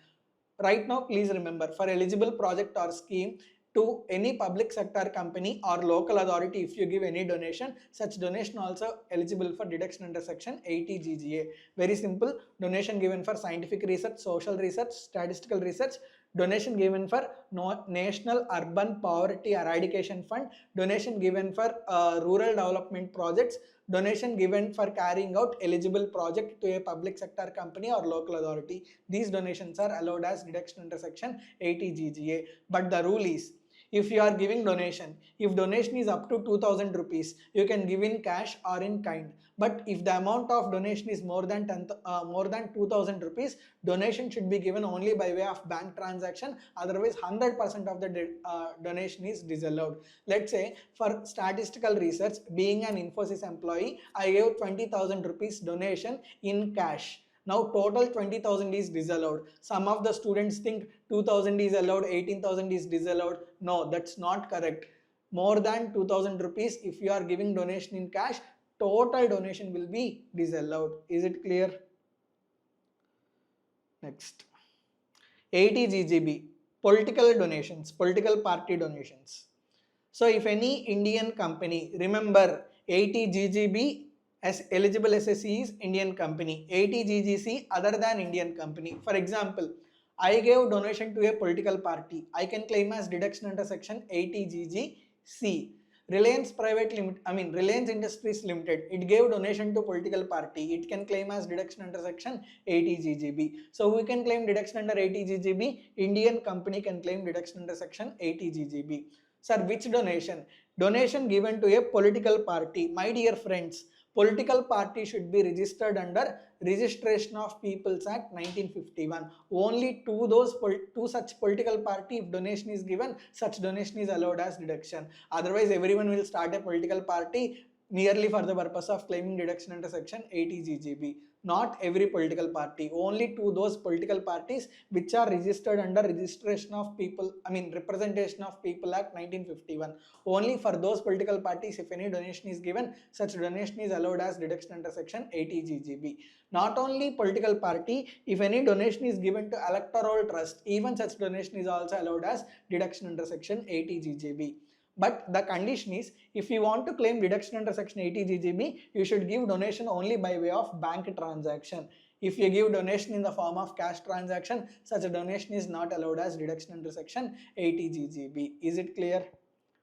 Right now, please remember, for eligible project or scheme to any public sector company or local authority, if you give any donation, such donation also eligible for deduction under section 80 GGA. Very simple. Donation given for scientific research, social research, statistical research, donation given for National Urban Poverty Eradication Fund, donation given for rural development projects, donation given for carrying out eligible project to a public sector company or local authority. These donations are allowed as deduction under section 80 GGA. But the rule is, if you are giving donation, if donation is up to 2000 rupees, you can give in cash or in kind. But if the amount of donation is more than 2000 rupees, donation should be given only by way of bank transaction. Otherwise, 100% of the donation is disallowed. Let's say for statistical research, being an Infosys employee, I gave 20,000 rupees donation in cash. Now total 20,000 is disallowed. Some of the students think 2,000 is allowed, 18,000 is disallowed. No, that's not correct. More than 2,000 rupees, if you are giving donation in cash, total donation will be disallowed. Is it clear? Next. 80 GGB, political donations, political party donations. So if any Indian company, remember 80 GGB as eligible SSC is Indian company, 80 GGC other than Indian company. For example, I gave donation to a political party, I can claim as deduction under section 80 GGC. Reliance Reliance Industries Limited, it gave donation to political party, it can claim as deduction under section 80 GGB. So we can claim deduction under 80 GGB, Indian company can claim deduction under section 80 GGB. Sir, which donation? Donation given to a political party. My dear friends, political party should be registered under Registration of Peoples Act 1951. Only to such political party, if donation is given, such donation is allowed as deduction. Otherwise, everyone will start a political party merely for the purpose of claiming deduction under section 80 GGB. Not every political party, only to those political parties which are registered under Representation of People Act 1951. Only for those political parties, if any donation is given, such donation is allowed as deduction under section 80 GGB. Not only political party, if any donation is given to electoral trust, even such donation is also allowed as deduction under section 80 GGB. But the condition is, if you want to claim deduction under section 80 GGB, you should give donation only by way of bank transaction. If you give donation in the form of cash transaction, such a donation is not allowed as deduction under section 80GGB. Is it clear?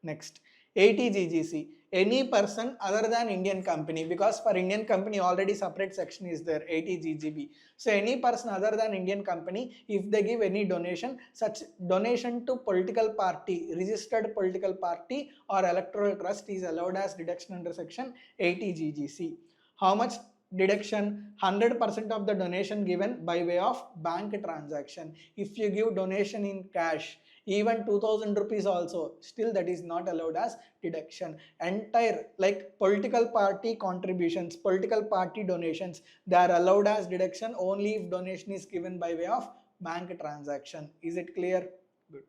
Next, 80GGC. Any person other than Indian company, because for Indian company already separate section is there, 80GGB. So any person other than Indian company, if they give any donation, such donation to political party, registered political party or electoral trust is allowed as deduction under section 80GGC. How much deduction? 100% of the donation given by way of bank transaction. If you give donation in cash, even 2000 rupees also, still that is not allowed as deduction. Entire like political party contributions, political party donations, they are allowed as deduction only if donation is given by way of bank transaction. Is it clear? Good.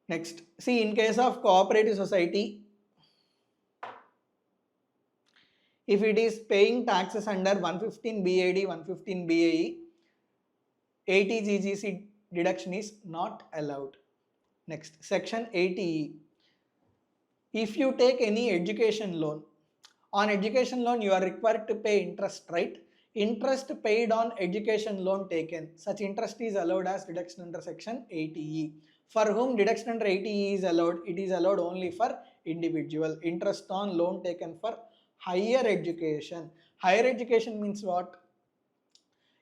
Next, see, in case of cooperative society, if it is paying taxes under 115 BAD, 115 BAE, 80GGC deduction is not allowed. Next, section 80E. If you take any education loan, on education loan you are required to pay interest, right? Interest paid on education loan taken, such interest is allowed as deduction under section 80E. For whom deduction under 80E is allowed? It is allowed only for individual. Interest on loan taken for higher education. Higher education means what?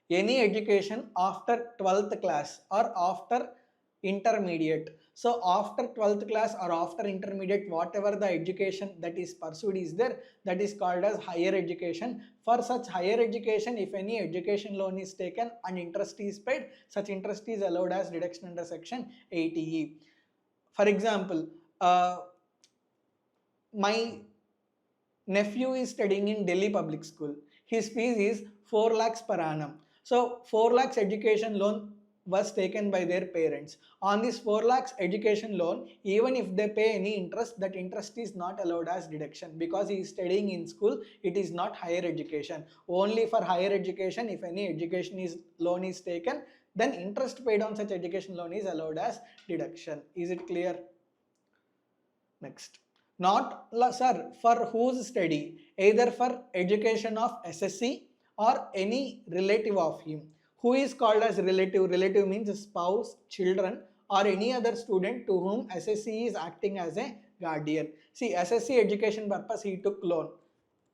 Any education after 12th class or after intermediate. So after 12th class or after intermediate, whatever the education that is pursued is there, that is called as higher education. For such higher education, if any education loan is taken and interest is paid, such interest is allowed as deduction under section 80E. For example, my nephew is studying in Delhi public school. His fees is 4 lakhs per annum. So 4 lakhs education loan was taken by their parents. On this 4 lakhs education loan, even if they pay any interest, that interest is not allowed as deduction because he is studying in school. It is not higher education. Only for higher education, if any education loan is taken, then interest paid on such education loan is allowed as deduction. Is it clear? Next. Not, sir, for whose study? Either for education of SSC or any relative of him. Who is called as relative? Relative means spouse, children, or any other student to whom SSC is acting as a guardian. See, SSC education purpose he took loan.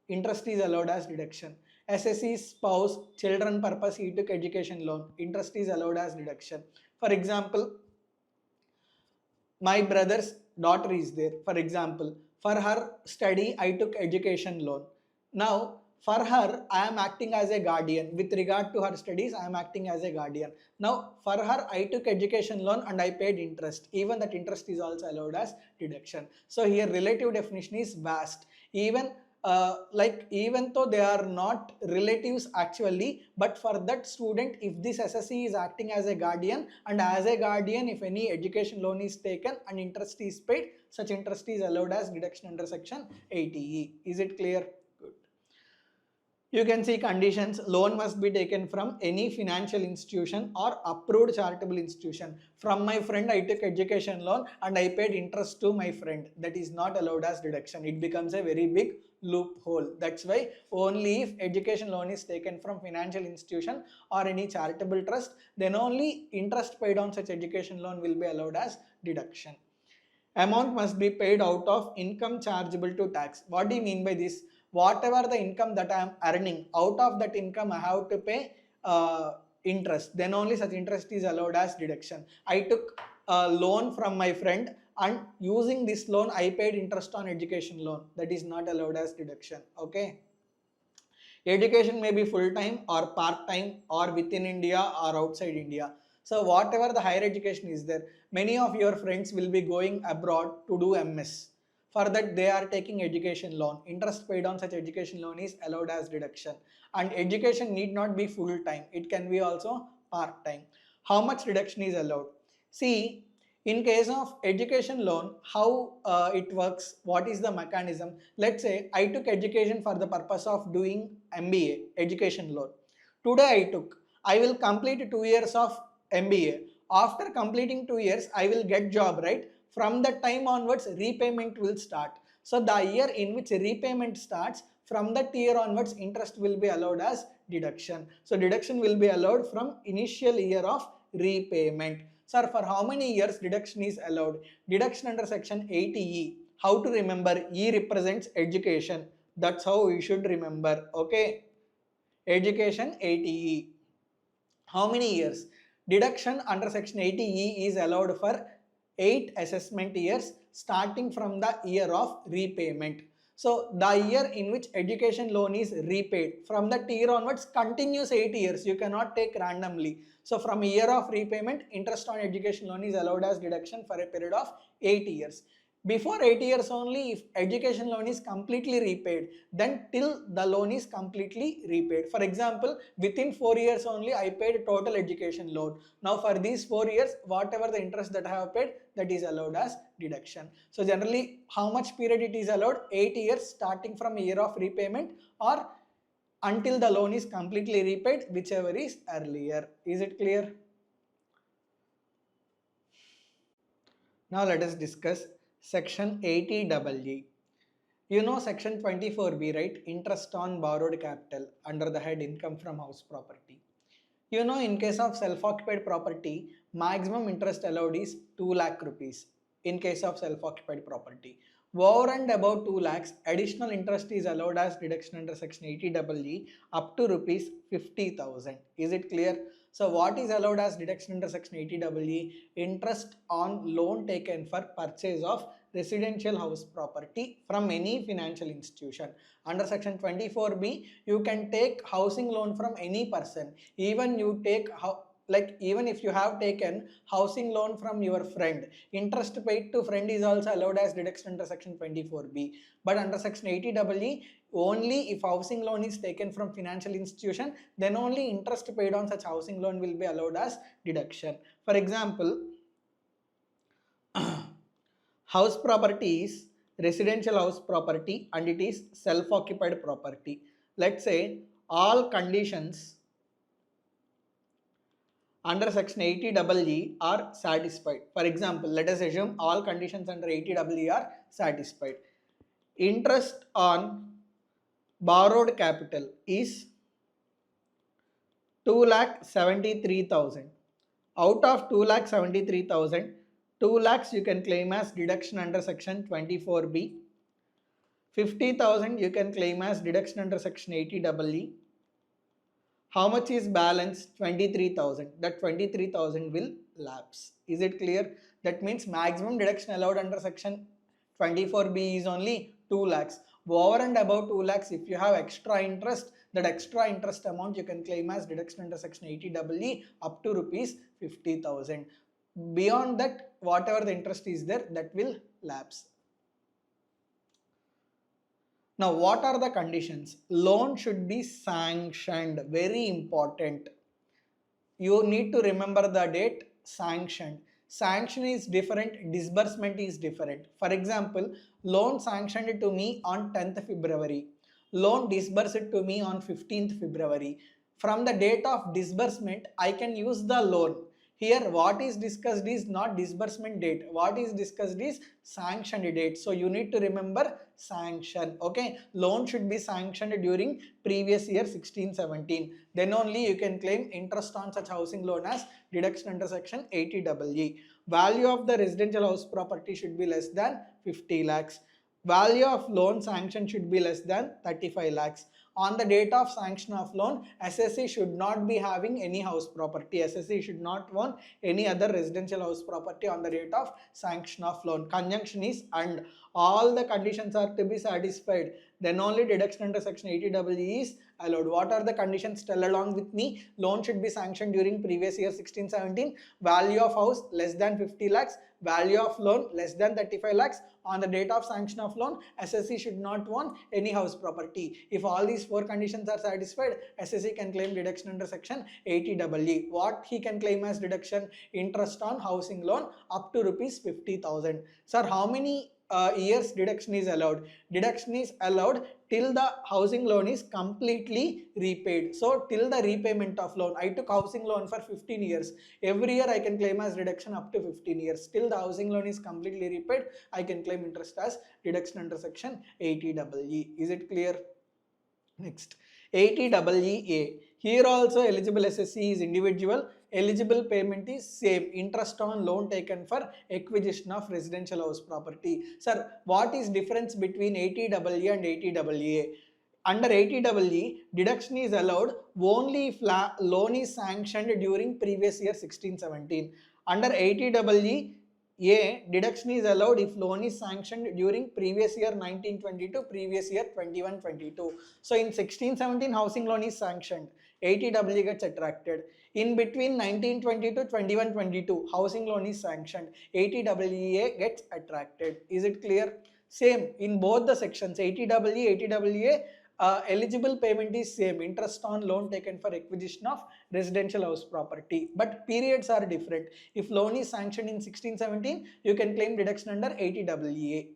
Interest is allowed as deduction. SSC spouse, children purpose he took education loan. Interest is allowed as deduction. For example, my brother's daughter is there. For example, for her study, I took education loan. Now, for her, I am acting as a guardian. With regard to her studies, I am acting as a guardian. Now, for her, I took education loan and I paid interest. Even that interest is also allowed as deduction. So here, relative definition is vast. Even even though they are not relatives actually, but for that student, if this SSC is acting as a guardian, and as a guardian, if any education loan is taken and interest is paid, such interest is allowed as deduction under section 80E. Is it clear? Good. You can see conditions. Loan must be taken from any financial institution or approved charitable institution. From my friend, I took education loan and I paid interest to my friend. That is not allowed as deduction. It becomes a very big loophole. That's why only if education loan is taken from financial institution or any charitable trust, then only interest paid on such education loan will be allowed as deduction. Amount must be paid out of income chargeable to tax. What do you mean by this? Whatever the income that I am earning, out of that income I have to pay interest. Then only such interest is allowed as deduction. I took a loan from my friend and using this loan I paid interest on education loan. That is not allowed as deduction. Okay. Education may be full-time or part-time or within India or outside India. So whatever the higher education is there, many of your friends will be going abroad to do MS. For that they are taking education loan. Interest paid on such education loan is allowed as deduction. And education need not be full-time. It can be also part-time. How much deduction is allowed? See, in case of education loan, how it works, what is the mechanism? Let's say I took education for the purpose of doing MBA, education loan. Today I will complete 2 years of MBA. After completing 2 years, I will get job, right? From that time onwards, repayment will start. So the year in which repayment starts, From that year onwards, interest will be allowed as deduction. So deduction will be allowed from initial year of repayment. Sir, for how many years deduction is allowed? Deduction under section 80E. How to remember? E represents education. That's how we should remember. Okay. Education 80E. How many years? Deduction under section 80E is allowed for 8 assessment years starting from the year of repayment. So the year in which education loan is repaid, from that year onwards continues 8 years. You cannot take randomly. So from year of repayment, interest on education loan is allowed as deduction for a period of 8 years. Before 8 years only, if education loan is completely repaid, then till the loan is completely repaid. For example, within 4 years only I paid total education loan. Now for these 4 years, whatever the interest that I have paid, that is allowed as deduction. So generally, how much period it is allowed? 8 years starting from year of repayment or until the loan is completely repaid, whichever is earlier. Is it clear? Now let us discuss section 80EE. You know section 24B, right? Interest on borrowed capital under the head income from house property. You know, in case of self-occupied property, maximum interest allowed is 2 lakh rupees in case of self-occupied property. Over and above 2 lakhs, additional interest is allowed as deduction under section 80EE up to rupees 50,000. Is it clear? So what is allowed as deduction under section 80EE? Interest on loan taken for purchase of residential house property from any financial institution. Under section 24B, you can take housing loan from any person. Even you take even if you have taken housing loan from your friend, interest paid to friend is also allowed as deduction under section 24B. But under section 80EE, only if housing loan is taken from financial institution, then only interest paid on such housing loan will be allowed as deduction. For example, house property is residential house property and it is self-occupied property. Let's say all conditions under section 80EE are satisfied. For example, let us assume all conditions under 80EE are satisfied. Interest on borrowed capital is 2,73,000. Out of 2,73,000, 2 lakhs you can claim as deduction under section 24B. 50,000 you can claim as deduction under section 80EE. How much is balance? 23,000. That 23,000 will lapse. Is it clear? That means maximum deduction allowed under section 24B is only 2 lakhs. Over and above 2 lakhs, if you have extra interest, that extra interest amount you can claim as deduction under section 80EE up to rupees 50,000. Beyond that, whatever the interest is there, that will lapse. Now, what are the conditions? Loan should be sanctioned. Very important. You need to remember the date sanctioned. Sanction is different, disbursement is different. For example, loan sanctioned to me on 10th February. Loan disbursed to me on 15th February. From the date of disbursement, I can use the loan. Here what is discussed is not disbursement date. What is discussed is sanctioned date. So you need to remember sanction. Okay. Loan should be sanctioned during previous year 16-17. Then only you can claim interest on such housing loan as deduction under section 80EE. Value of the residential house property should be less than 50 lakhs. Value of loan sanction should be less than 35 lakhs. On the date of sanction of loan, SSE should not be having any house property. SSE should not own any other residential house property on the date of sanction of loan. Conjunction is and. All the conditions are to be satisfied. Then only deduction under section 80EE is allowed. What are the conditions? Tell along with me. Loan should be sanctioned during previous year 16-17. Value of house less than 50 lakhs. Value of loan less than 35 lakhs. On the date of sanction of loan, SSE should not own any house property. If all these 4 conditions are satisfied, SSE can claim deduction under section 80EE. What he can claim as deduction? Interest on housing loan up to rupees 50,000. Sir, how many years deduction is allowed? Deduction is allowed till the housing loan is completely repaid. So till the repayment of loan, I took housing loan for 15 years. Every year I can claim as deduction up to 15 years. Till the housing loan is completely repaid, I can claim interest as deduction under section 80EE. Is it clear? Next, 80EE. Here also eligible SSC is individual. Eligible payment is same. Interest on loan taken for acquisition of residential house property. Sir, what is difference between 80EE and 80EE? Under 80EE, deduction is allowed only if loan is sanctioned during previous year 16-17. Under 80EE, deduction is allowed if loan is sanctioned during previous year 1920 to previous year 21-22. So in 16-17 housing loan is sanctioned, 80EE gets attracted. In between 1920 to 21-22 housing loan is sanctioned, 80EE gets attracted. Is it clear? Same in both the sections, 80EE, 80EE. Eligible payment is same, interest on loan taken for acquisition of residential house property, but periods are different. If loan is sanctioned in 16-17, you can claim deduction under 80EE.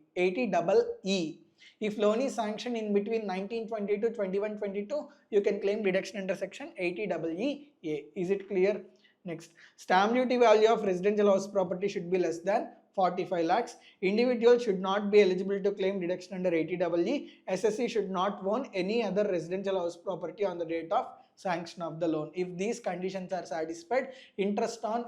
If loan is sanctioned in between 1920 to 21-22, you can claim deduction under section 80EE. Is it clear? Next, stamp duty value of residential house property should be less than 45 lakhs. Individuals should not be eligible to claim deduction under 80EE. SSC should not own any other residential house property on the date of sanction of the loan. If these conditions are satisfied, interest on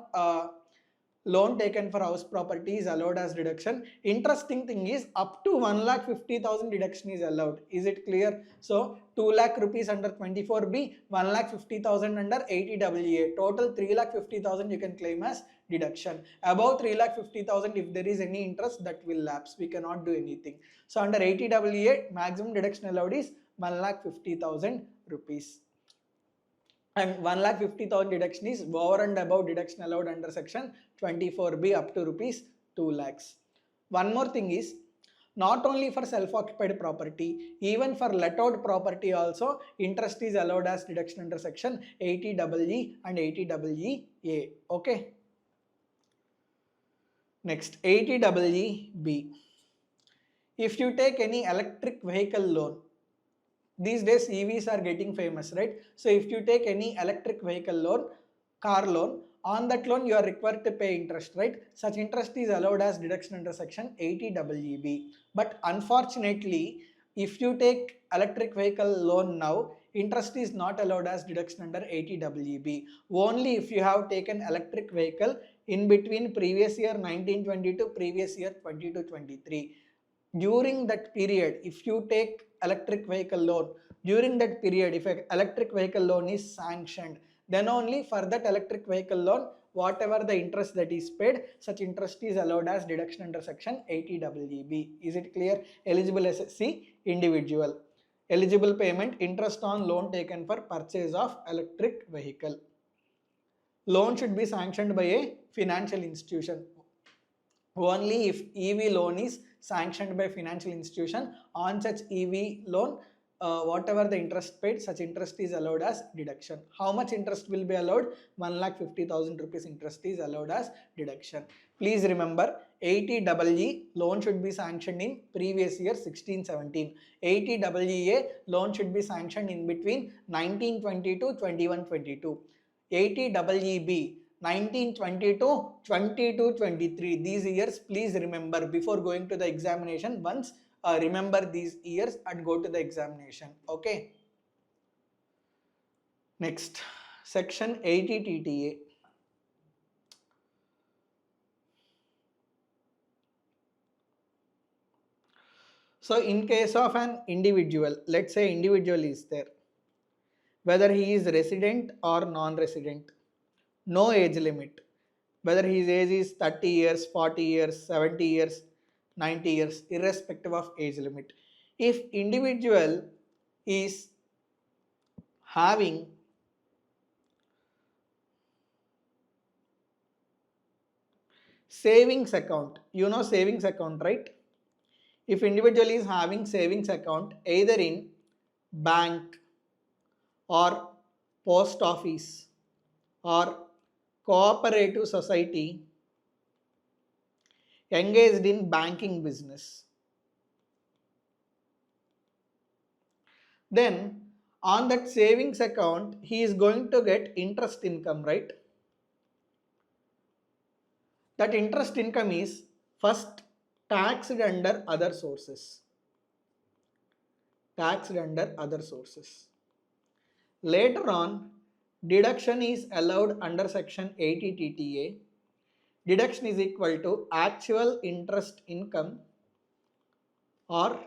loan taken for house property is allowed as deduction. Interesting thing is up to 1,50,000 deduction is allowed. Is it clear? So 2 lakh rupees under 24B, 1,50,000 under 80EE. Total 3,50,000 you can claim as deduction. Above 3,50,000, if there is any interest, that will lapse. We cannot do anything. So under 80EE, maximum deduction allowed is 1,50,000 rupees. And 1,50,000 deduction is over and above deduction allowed under section 24B up to rupees 2 lakhs. One more thing is, not only for self-occupied property, even for let-out property also, interest is allowed as deduction under section 80EE and 80EE. Okay. Next, 80EEB. If you take any electric vehicle loan, these days EVs are getting famous, right? So if you take any electric vehicle loan, car loan, on that loan you are required to pay interest, right? Such interest is allowed as deduction under section 80EEB. But unfortunately, if you take electric vehicle loan now, interest is not allowed as deduction under 80EEB. Only if you have taken electric vehicle in between previous year 1920 to previous year 20-23. During that period, if you take electric vehicle loan, during that period, if an electric vehicle loan is sanctioned, then only for that electric vehicle loan, whatever the interest that is paid, such interest is allowed as deduction under section 80EEB. Is it clear? Eligible SSC, individual. Eligible payment, interest on loan taken for purchase of electric vehicle. Loan should be sanctioned by a financial institution. Only if EV loan is sanctioned by financial institution, on such EV loan, whatever the interest paid, such interest is allowed as deduction. How much interest will be allowed? 1,50,000 rupees interest is allowed as deduction. Please remember, 80EE loan should be sanctioned in previous year 16-17. 80EE loan should be sanctioned in between 1920 to 21-22. 80EEB 1922, 22-23. These years, please remember before going to the examination. Once remember these years and go to the examination. Okay. Next, section 80 TTA. So in case of an individual, let's say individual is there, whether he is resident or non-resident, no age limit, whether his age is 30 years, 40 years, 70 years, 90 years, irrespective of age limit. If individual is having savings account, you know savings account, right? If individual is having savings account either in bank or post office or cooperative society engaged in banking business, then on that savings account he is going to get interest income, right? That interest income is first taxed under other sources. taxed under other sources. Later on, deduction is allowed under section 80 TTA. Deduction is equal to actual interest income or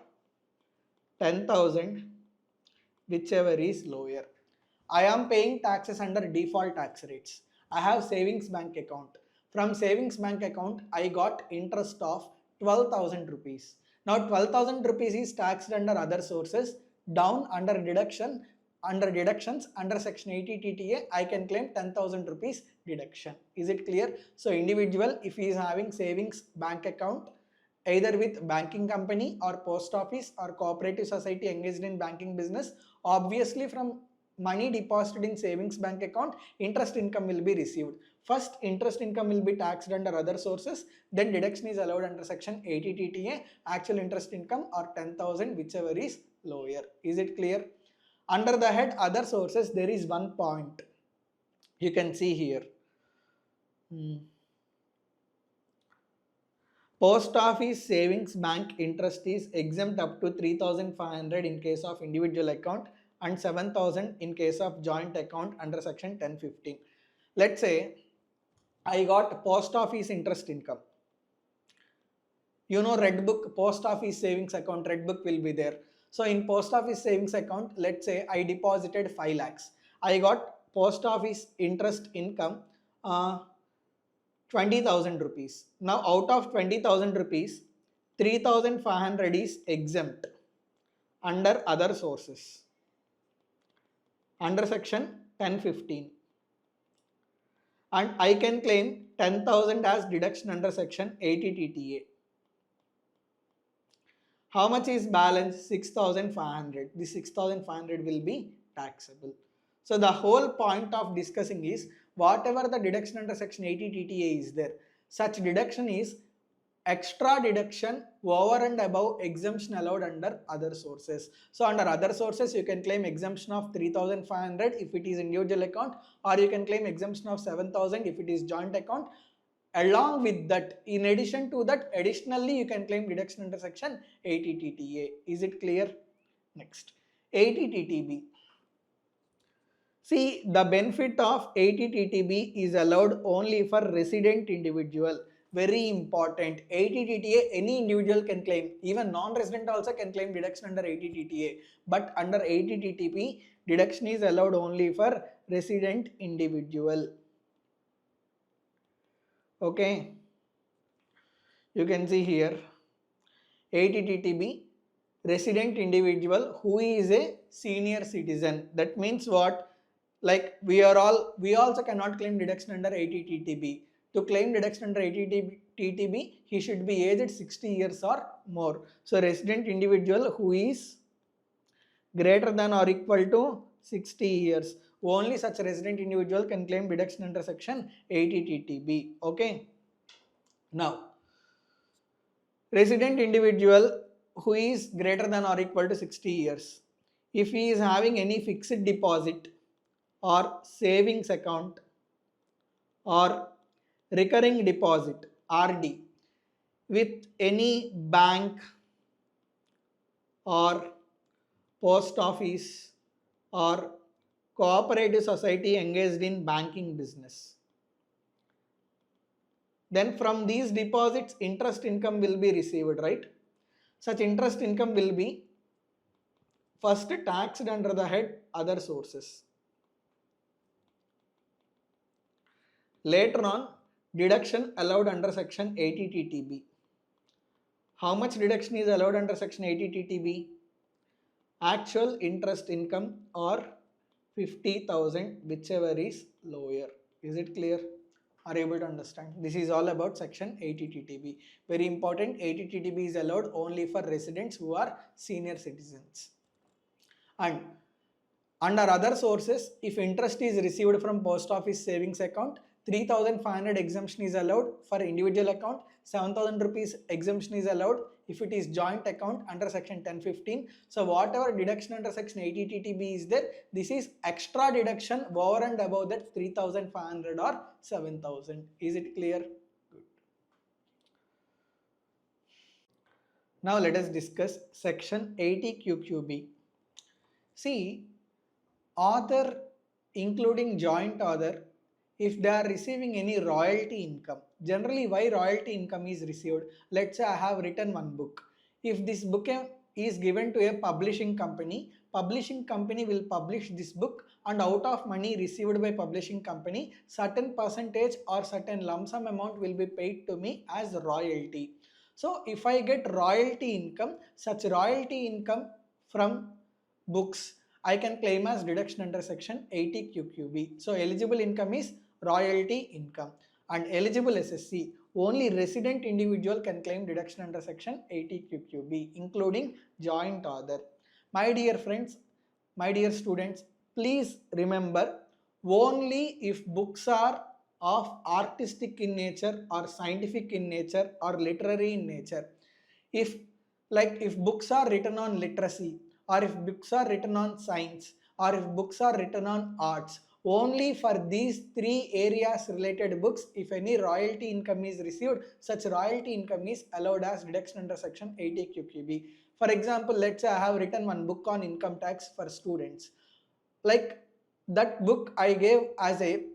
10,000, whichever is lower. I am paying taxes under default tax rates. I have savings bank account. From savings bank account, I got interest of 12,000 rupees. Now 12,000 rupees is taxed under other sources. Down under deduction, under deductions under section 80 TTA, I can claim 10,000 rupees deduction. Is it clear? So individual, if he is having savings bank account, either with banking company or post office or cooperative society engaged in banking business, obviously from money deposited in savings bank account, interest income will be received. First, interest income will be taxed under other sources, then deduction is allowed under section 80 TTA, actual interest income or 10,000, whichever is lower. Is it clear? Under the head other sources, there is one point you can see here. Post office savings bank interest is exempt up to 3,500 in case of individual account and 7,000 in case of joint account under section 1015. Let's say I got post office interest income. You know, red book post office savings account, red book will be there. So in post office savings account, let's say I deposited 5 lakhs. I got post office interest income 20,000 rupees. Now out of 20,000 rupees, 3,500 is exempt under other sources under section 1015, and I can claim 10,000 as deduction under section 80 TTA. How much is balance? 6,500. This 6,500 will be taxable. So the whole point of discussing is whatever the deduction under section 80 TTA is there, such deduction is extra deduction over and above exemption allowed under other sources. So under other sources, you can claim exemption of 3,500 if it is individual account, or you can claim exemption of 7,000 if it is joint account. Along with that, in addition to that, additionally you can claim deduction under section 80 TTA. Is it clear? Next, 80 TTB. See, the benefit of 80 TTB is allowed only for resident individual. Very important. 80 TTA, any individual can claim. Even non-resident also can claim deduction under 80 TTA. But under 80 TTB, deduction is allowed only for resident individual. Okay. You can see here 80 TTB, resident individual who is a senior citizen. That means what? Like we also cannot claim deduction under 80 TTB. To claim deduction under 80 TTB, he should be aged 60 years or more. So resident individual who is greater than or equal to 60 years. Only such resident individual can claim deduction under section 80 TTB. Okay. Now, resident individual who is greater than or equal to 60 years. If he is having any fixed deposit or savings account or recurring deposit RD with any bank or post office or cooperative society engaged in banking business, then from these deposits interest income will be received, right? Such interest income will be first taxed under the head other sources. Later on, deduction allowed under section 80 TTB. How much deduction is allowed under section 80 TTB? Actual interest income or 50,000, whichever is lower. Is it clear? Are you able to understand? This is all about section 80 TTB. Very important, 80 TTB is allowed only for residents who are senior citizens. And under other sources, if interest is received from post office savings account, 3,500 exemption is allowed for individual account, 7,000 rupees exemption is allowed if it is joint account under section 1015. So whatever deduction under section 80 TTB is there, this is extra deduction over and above that 3,500 or 7,000. Is it clear? Good. Now let us discuss section 80 QQB. See, author including joint author, if they are receiving any royalty income, generally why royalty income is received, let's say I have written one book. If this book is given to a publishing company will publish this book, and out of money received by publishing company, certain percentage or certain lump sum amount will be paid to me as royalty. So if I get royalty income, such royalty income from books, I can claim as deduction under section 80 QQB. So eligible income is royalty income, and eligible SSC, only resident individual can claim deduction under section 80 QQB, including joint author. My dear friends, my dear students, please remember, only if books are of artistic in nature or scientific in nature or literary in nature, if if books are written on literacy, or if books are written on science, or if books are written on arts, only for these three areas related books, if any royalty income is received, such royalty income is allowed as deduction under section 80 QQB. For example, let's say I have written one book on income tax for students. Like that book I gave as a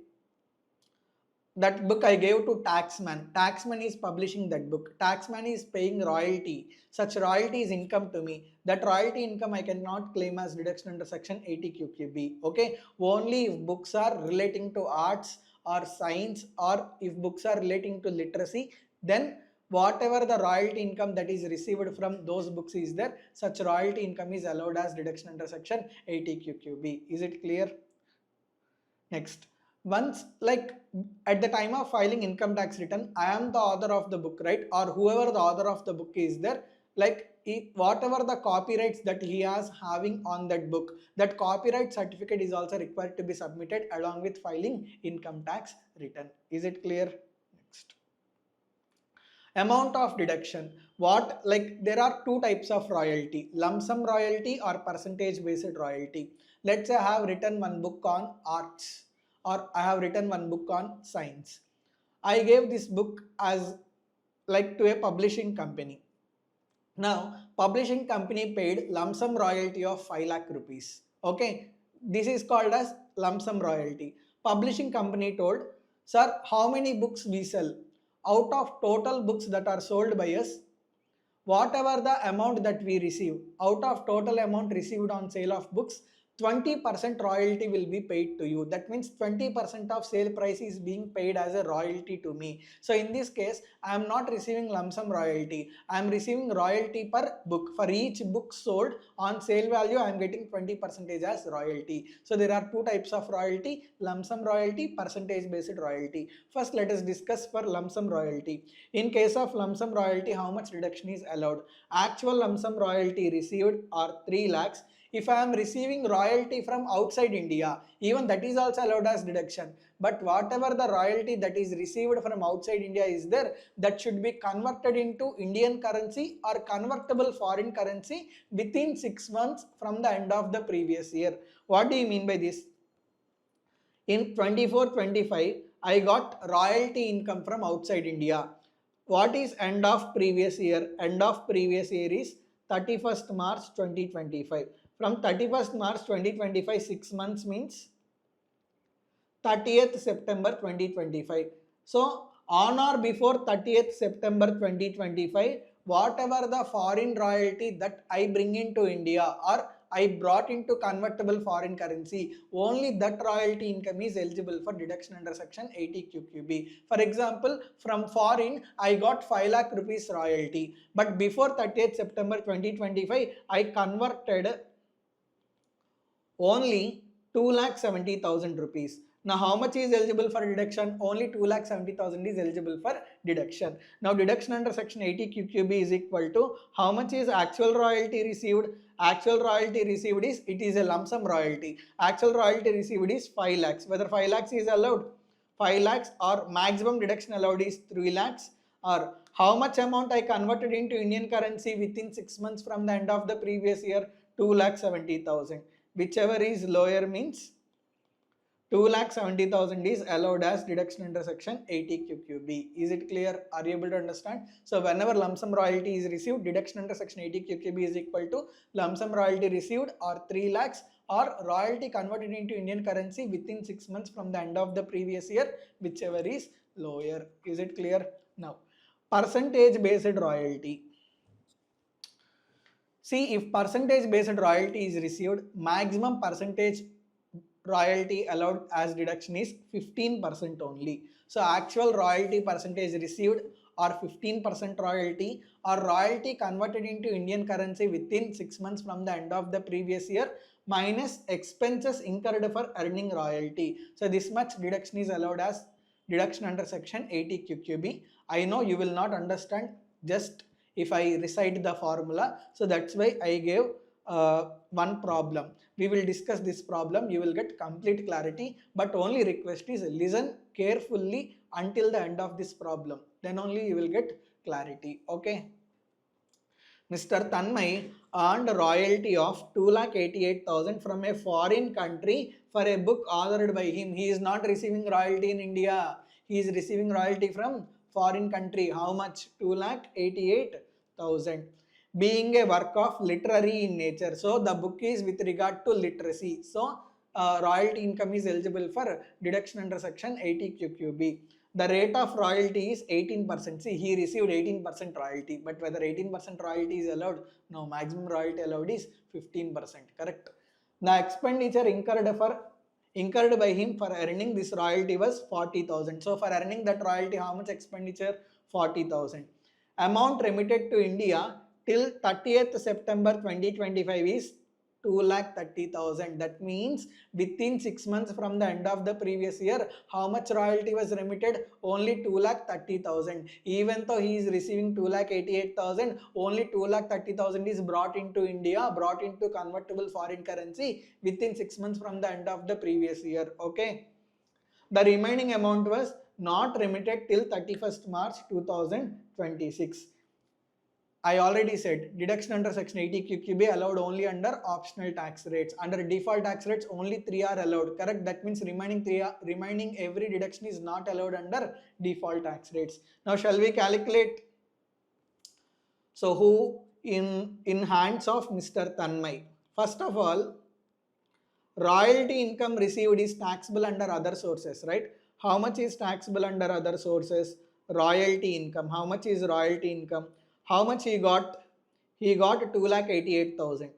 that book I gave to Taxman. Taxman is publishing that book. Taxman is paying royalty. Such royalty is income to me. That royalty income I cannot claim as deduction under section 80 QQB. Okay, only if books are relating to arts or science, or if books are relating to literacy, then whatever the royalty income that is received from those books is there, such royalty income is allowed as deduction under section 80 QQB. Is it clear? Next, once at the time of filing income tax return, I am the author of the book, right? Or whoever the author of the book is there, whatever the copyrights that he has having on that book, that copyright certificate is also required to be submitted along with filing income tax return. Is it clear? Next, amount of deduction. There are two types of royalty: lump sum royalty or percentage based royalty. Let's say I have written one book on arts, or I have written one book on science. I gave this book as to a publishing company. Now publishing company paid lump sum royalty of 5 lakh rupees. Okay, this is called as lump sum royalty. Publishing company told, sir, how many books we sell? Out of total books that are sold by us, whatever the amount that we receive, out of total amount received on sale of books, 20% royalty will be paid to you. That means 20% of sale price is being paid as a royalty to me. So in this case, I am not receiving lump sum royalty. I am receiving royalty per book. For each book sold on sale value, I am getting 20% as royalty. So there are two types of royalty: lump sum royalty, percentage based royalty. First, let us discuss for lump sum royalty. In case of lump sum royalty, how much deduction is allowed? Actual lump sum royalty received are 3 lakhs. If I am receiving royalty from outside India, even that is also allowed as deduction. But whatever the royalty that is received from outside India is there, that should be converted into Indian currency or convertible foreign currency within 6 months from the end of the previous year. What do you mean by this? In 24-25, I got royalty income from outside India. What is end of previous year? End of previous year is 31st March 2025. From 31st March 2025, 6 months means 30th September 2025. So on or before 30th September 2025, whatever the foreign royalty that I bring into India or I brought into convertible foreign currency, only that royalty income is eligible for deduction under section 80 QQB. For example, from foreign, I got 5 lakh rupees royalty, but before 30th September 2025, I converted only 2,70,000 rupees. Now how much is eligible for deduction? Only 2,70,000 is eligible for deduction. Now deduction under section 80 QQB is equal to how much is actual royalty received? Actual royalty received is, it is a lump sum royalty. Actual royalty received is 5 lakhs. Whether 5 lakhs is allowed? 5 lakhs, or maximum deduction allowed is 3 lakhs, or how much amount I converted into Indian currency within 6 months from the end of the previous year? 2,70,000. Whichever is lower means 2,70,000 is allowed as deduction under section 80QQB. Is it clear? Are you able to understand? So whenever lump sum royalty is received, deduction under section 80QQB is equal to lump sum royalty received or 3 lakhs or royalty converted into Indian currency within 6 months from the end of the previous year, whichever is lower. Is it clear? Now, percentage based royalty. See, if percentage based royalty is received, maximum percentage royalty allowed as deduction is 15% only. So actual royalty percentage received or 15% royalty or royalty converted into Indian currency within 6 months from the end of the previous year minus expenses incurred for earning royalty. So this much deduction is allowed as deduction under section 80QQB. I know you will not understand just if I recite the formula. So that's why I gave one problem. We will discuss this problem. You will get complete clarity, but only request is listen carefully until the end of this problem. Then only you will get clarity. Okay. Mr. Tanmay earned royalty of 2,88,000 from a foreign country for a book authored by him. He is not receiving royalty in India. He is receiving royalty from foreign country. How much? 2,88,000. Being a work of literary in nature. So the book is with regard to literacy. So royalty income is eligible for deduction under section 80QQB. The rate of royalty is 18%. See, he received 18% royalty, but whether 18% royalty is allowed? No, maximum royalty allowed is 15%. Correct. The expenditure incurred by him for earning this royalty was 40,000. So for earning that royalty, how much expenditure? 40,000. Amount remitted to India till 30th September 2025 is 2,30,000. That means within 6 months from the end of the previous year, how much royalty was remitted? Only 2,30,000. Even though he is receiving 2,88,000, only 2,30,000 is brought into India, brought into convertible foreign currency within 6 months from the end of the previous year. Okay. The remaining amount was not remitted till 31st March 2026. I already said deduction under section 80QQB allowed only under optional tax rates. Under default tax rates only 3 are allowed. Correct? That means remaining every deduction is not allowed under default tax rates. Now shall we calculate? So who in hands of Mr. Tanmay? First of all, royalty income received is taxable under other sources, right? How much is taxable under other sources? Royalty income. How much is royalty income? How much he got? He got 2,88,000.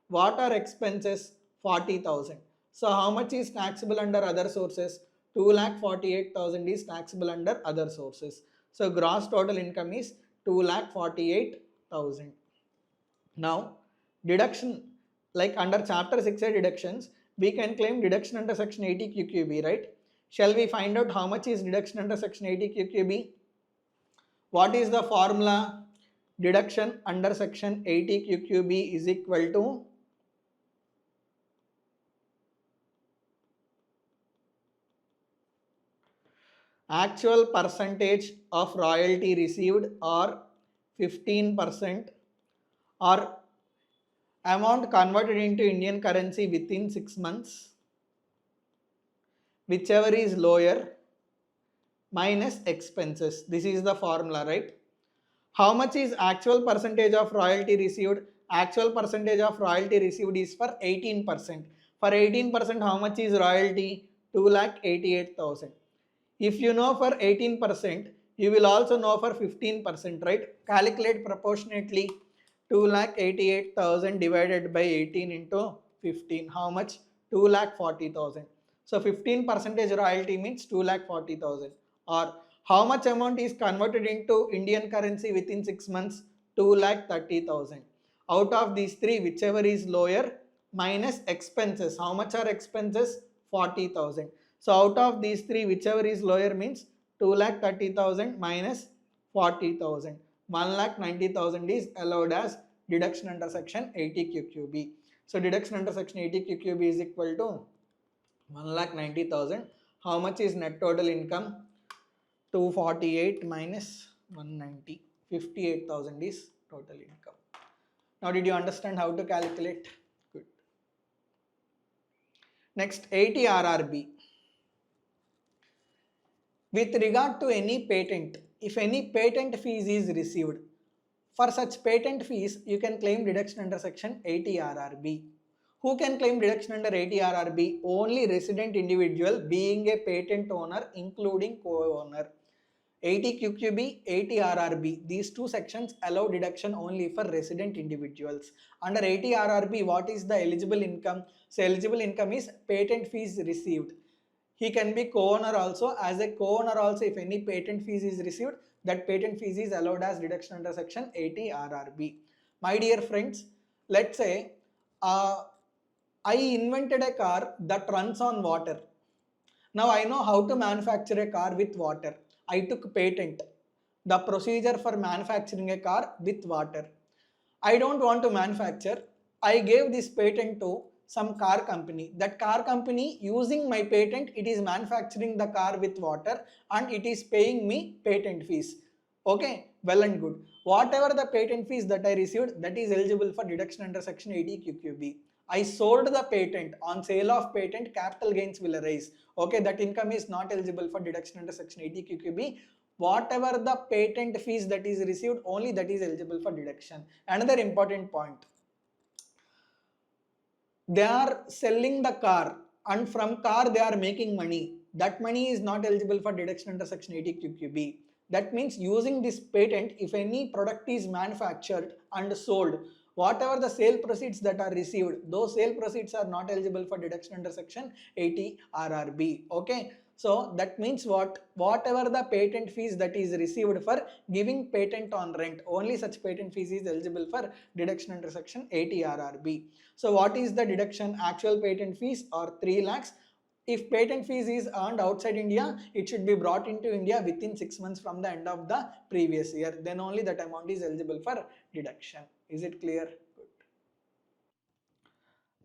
What are expenses? 40,000. So how much is taxable under other sources? 2,48,000 is taxable under other sources. So gross total income is 2,48,000. Now deduction, like under chapter 6A deductions, we can claim deduction under section 80QQB, right? Shall we find out how much is deduction under section 80QQB? What is the formula? Deduction under section 80QQB is equal to actual percentage of royalty received or 15% or amount converted into Indian currency within 6 months, whichever is lower, minus expenses. This is the formula, right? How much is actual percentage of royalty received? Actual percentage of royalty received is for 18%. For 18%, how much is royalty? 2,88,000. If you know for 18%, you will also know for 15%, right? Calculate proportionately. 2,88,000 divided by 18 into 15. How much? 2,40,000. So 15% royalty means 2,40,000. Or how much amount is converted into Indian currency within 6 months? 2,30,000. Out of these three, whichever is lower, minus expenses. How much are expenses? 40,000. So out of these three, whichever is lower means 2,30,000 minus 40,000. 1,90,000 is allowed as deduction under section 80QQB. So deduction under section 80QQB is equal to 1,90,000. How much is net total income? 248 minus 190. 58,000 is total income. Now did you understand how to calculate? Good. Next, 80 RRB. With regard to any patent, if any patent fees is received, for such patent fees, you can claim deduction under section 80 RRB. Who can claim deduction under 80 RRB? Only resident individual being a patent owner, including co-owner. 80 QQB, 80 RRB. These two sections allow deduction only for resident individuals. Under 80 RRB, what is the eligible income? So eligible income is patent fees received. He can be co-owner also. As a co-owner also, if any patent fees is received, that patent fees is allowed as deduction under section 80 RRB. My dear friends, let's say I invented a car that runs on water. Now I know how to manufacture a car with water. I took patent. The procedure for manufacturing a car with water. I don't want to manufacture. I gave this patent to some car company. That car company, using my patent, it is manufacturing the car with water and it is paying me patent fees. Okay, well and good. Whatever the patent fees that I received, that is eligible for deduction under section 80 QQB. I sold the patent. On sale of patent, capital gains will arise. Okay, that income is not eligible for deduction under section 80 QQB. Whatever the patent fees that is received, only that is eligible for deduction. Another important point, they are selling the car and from car they are making money. That money is not eligible for deduction under section 80 QQB. That means using this patent, if any product is manufactured and sold, whatever the sale proceeds that are received, those sale proceeds are not eligible for deduction under section 80 RRB. Okay, so that means whatever the patent fees that is received for giving patent on rent, only such patent fees is eligible for deduction under section 80 RRB. So what is the deduction? Actual patent fees are 3 lakhs. If patent fees is earned outside India, it should be brought into India within 6 months from the end of the previous year. Then only that amount is eligible for deduction. Is it clear? Good.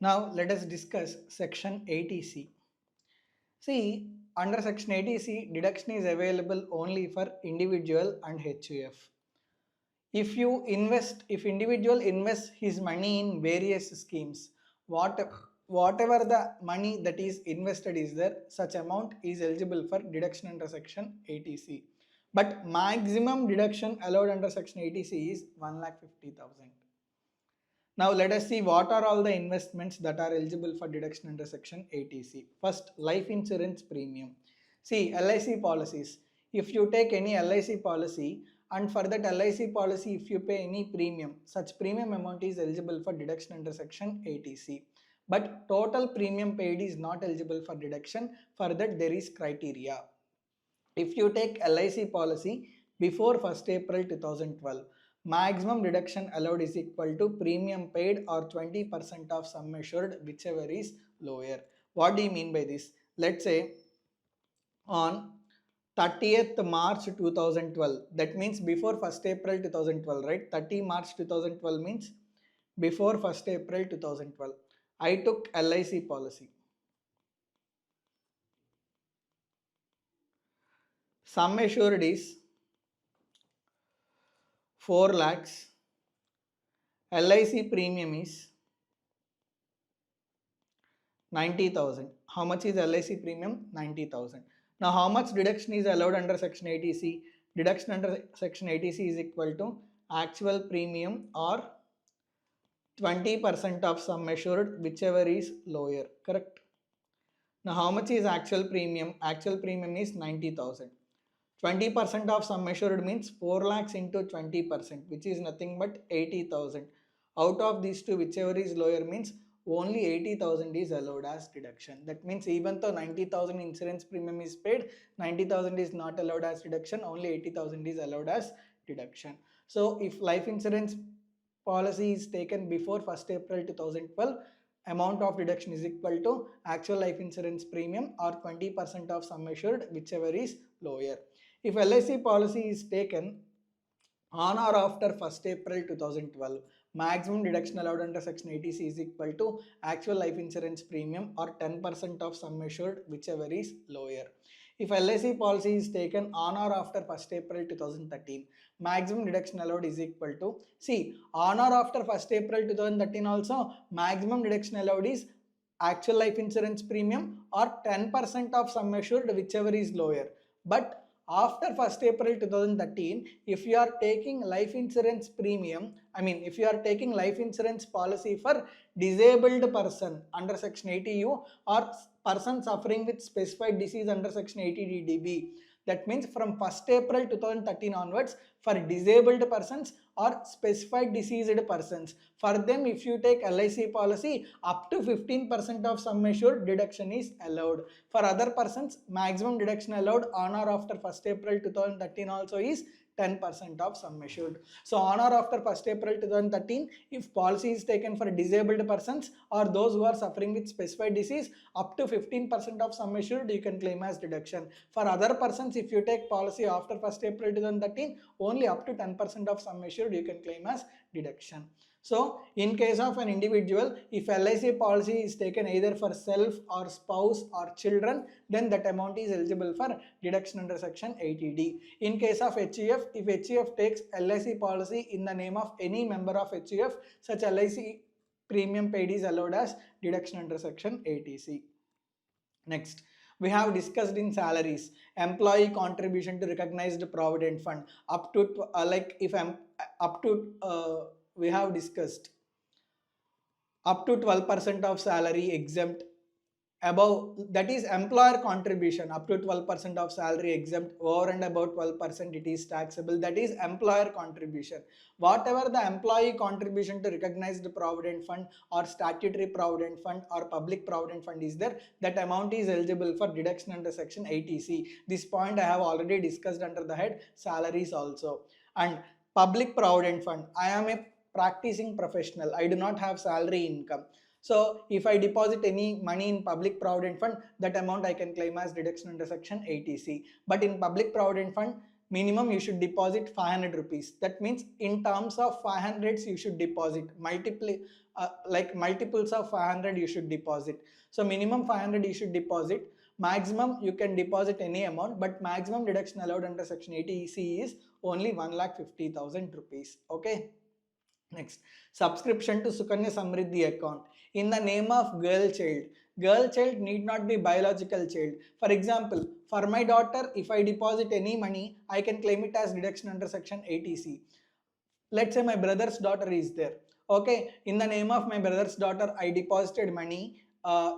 Now let us discuss section 80C. See, under section 80C, deduction is available only for individual and HUF. If individual invests his money in various schemes, whatever the money that is invested is there, such amount is eligible for deduction under section 80C. But maximum deduction allowed under section 80C is 1,50,000. Now let us see what are all the investments that are eligible for deduction under section 80C. First, life insurance premium. See, LIC policies. If you take any LIC policy and for that LIC policy if you pay any premium, such premium amount is eligible for deduction under section 80C. But total premium paid is not eligible for deduction. For that there is criteria. If you take LIC policy before 1st April 2012, maximum deduction allowed is equal to premium paid or 20% of sum assured, whichever is lower. What do you mean by this? Let's say on 30th March 2012, that means before 1st April 2012, right? 30 March 2012 means before 1st April 2012. I took LIC policy. Sum assured is 4 lakhs. LIC premium is 90,000. How much is LIC premium? 90,000. Now how much deduction is allowed under section 80C? Deduction under section 80C is equal to actual premium or 20% of sum assured, whichever is lower. Correct? Now how much is actual premium? Actual premium is 90,000. 20% of sum assured means 4 lakhs into 20%, which is nothing but 80,000. Out of these two, whichever is lower means only 80,000 is allowed as deduction. That means even though 90,000 insurance premium is paid, 90,000 is not allowed as deduction, only 80,000 is allowed as deduction. So if life insurance policy is taken before 1st April 2012, amount of deduction is equal to actual life insurance premium or 20% of sum assured, whichever is lower. If LIC policy is taken on or after 1st April 2012, maximum deduction allowed under section 80C is equal to actual life insurance premium or 10% of sum assured, whichever is lower. If LIC policy is taken on or after 1st April 2013, maximum deduction allowed is equal to, see, on or after 1st April 2013 also, maximum deduction allowed is actual life insurance premium or 10% of sum assured, whichever is lower. But after 1st April 2013, if you are taking life insurance premium, if you are taking life insurance policy for disabled person under section 80U or person suffering with specified disease under section 80DDB, that means from 1st April 2013 onwards, for disabled persons or specified diseased persons, for them if you take LIC policy, up to 15% of sum assured deduction is allowed. For other persons, maximum deduction allowed on or after 1st April 2013 also is 10% of sum assured. So on or after 1st April 2013, if policy is taken for disabled persons or those who are suffering with specified disease, up to 15% of sum assured you can claim as deduction. For other persons, if you take policy after 1st April 2013, only up to 10% of sum assured you can claim as deduction. So in case of an individual, if LIC policy is taken either for self or spouse or children, then that amount is eligible for deduction under section 80D. In case of HUF, if HUF takes LIC policy in the name of any member of HUF, such LIC premium paid is allowed as deduction under section 80C. Next, we have discussed in salaries, employee contribution to recognized provident fund up to we have discussed up to 12% of salary exempt, above, that is employer contribution up to 12% of salary exempt, over and above 12% it is taxable, that is employer contribution. Whatever the employee contribution to recognized provident fund or statutory provident fund or public provident fund is there, that amount is eligible for deduction under section 80C. This point I have already discussed under the head salaries also. And public provident fund, I am a practicing professional, I do not have salary income. So if I deposit any money in public provident fund, that amount I can claim as deduction under section 80C. But in public provident fund, minimum you should deposit 500 rupees. That means in terms of 500s you should deposit, multiples of 500 you should deposit. So minimum 500 you should deposit. Maximum you can deposit any amount, but maximum deduction allowed under section 80C is only 1,50,000 rupees. Okay. Next, subscription to Sukanya Samriddhi account in the name of girl child. Girl child need not be biological child. For example, for my daughter, if I deposit any money, I can claim it as deduction under section 80C. Let's say my brother's daughter is there. Okay, in the name of my brother's daughter, I deposited money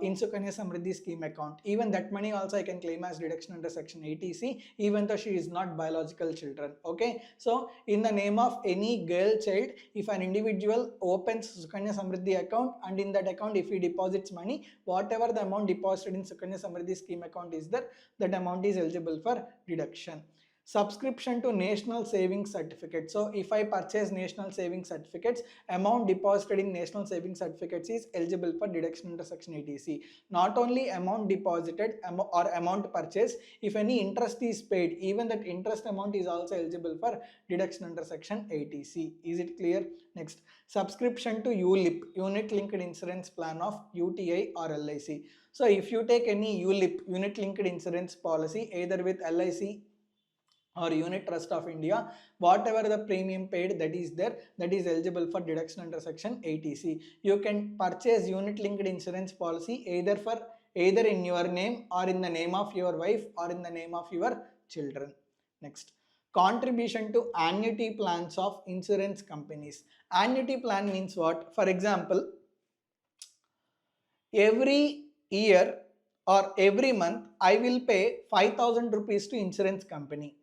in Sukanya Samriddhi scheme account. Even that money also I can claim as deduction under section 80C, even though she is not biological children. Okay, so in the name of any girl child, if an individual opens Sukanya Samriddhi account, and in that account if he deposits money, whatever the amount deposited in Sukanya Samriddhi scheme account is there, that amount is eligible for deduction. Subscription to national savings certificate. So if I purchase national savings certificates, amount deposited in national savings certificates is eligible for deduction under section 80C. Not only amount deposited or amount purchased, if any interest is paid, even that interest amount is also eligible for deduction under section 80C. Is it clear? Next, subscription to ULIP, unit linked insurance plan of UTI or LIC. So if you take any ULIP, unit linked insurance policy, either with LIC or unit trust of India, whatever the premium paid that is there, that is eligible for deduction under section 80C. You can purchase unit linked insurance policy either in your name or in the name of your wife or in the name of your children. Next, contribution to annuity plans of insurance companies. Annuity plan means what? For example, every year or every month I will pay 5,000 rupees to insurance company.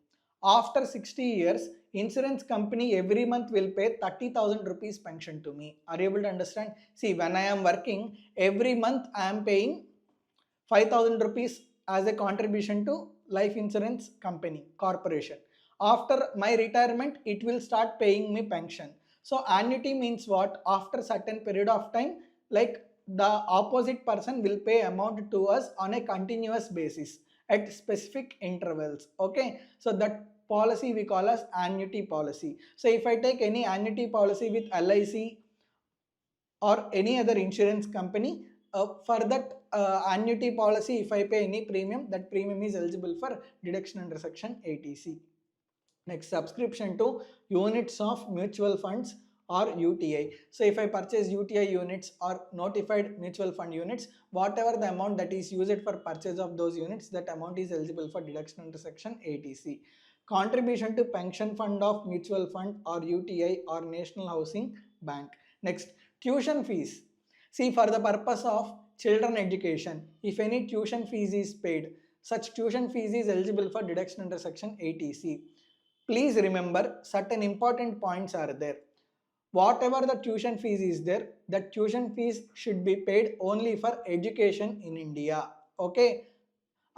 After 60 years, insurance company every month will pay 30,000 rupees pension to me. Are you able to understand? See, when I am working, every month I am paying 5,000 rupees as a contribution to life insurance company, corporation. After my retirement, it will start paying me pension. So annuity means what? After certain period of time, like the opposite person will pay amount to us on a continuous basis at specific intervals. Okay, so that policy we call as annuity policy. So if I take any annuity policy with LIC or any other insurance company, for that annuity policy, if I pay any premium, that premium is eligible for deduction under section 80C. Next, subscription to units of mutual funds or UTI. So if I purchase UTI units or notified mutual fund units, whatever the amount that is used for purchase of those units, that amount is eligible for deduction under section 80C. Contribution to pension fund of mutual fund or UTI or National Housing Bank. Next, tuition fees. See, for the purpose of children education, if any tuition fees is paid, such tuition fees is eligible for deduction under section 80C. Please remember, certain important points are there. Whatever the tuition fees is there, that tuition fees should be paid only for education in India. Okay,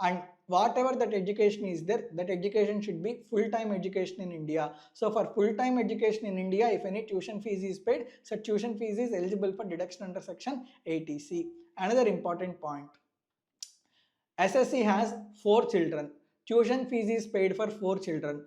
and whatever that education is there, that education should be full-time education in India. So for full-time education in India, if any tuition fees is paid, such tuition fees is eligible for deduction under section 80C. Another important point, SSC has 4 children, tuition fees is paid for 4 children.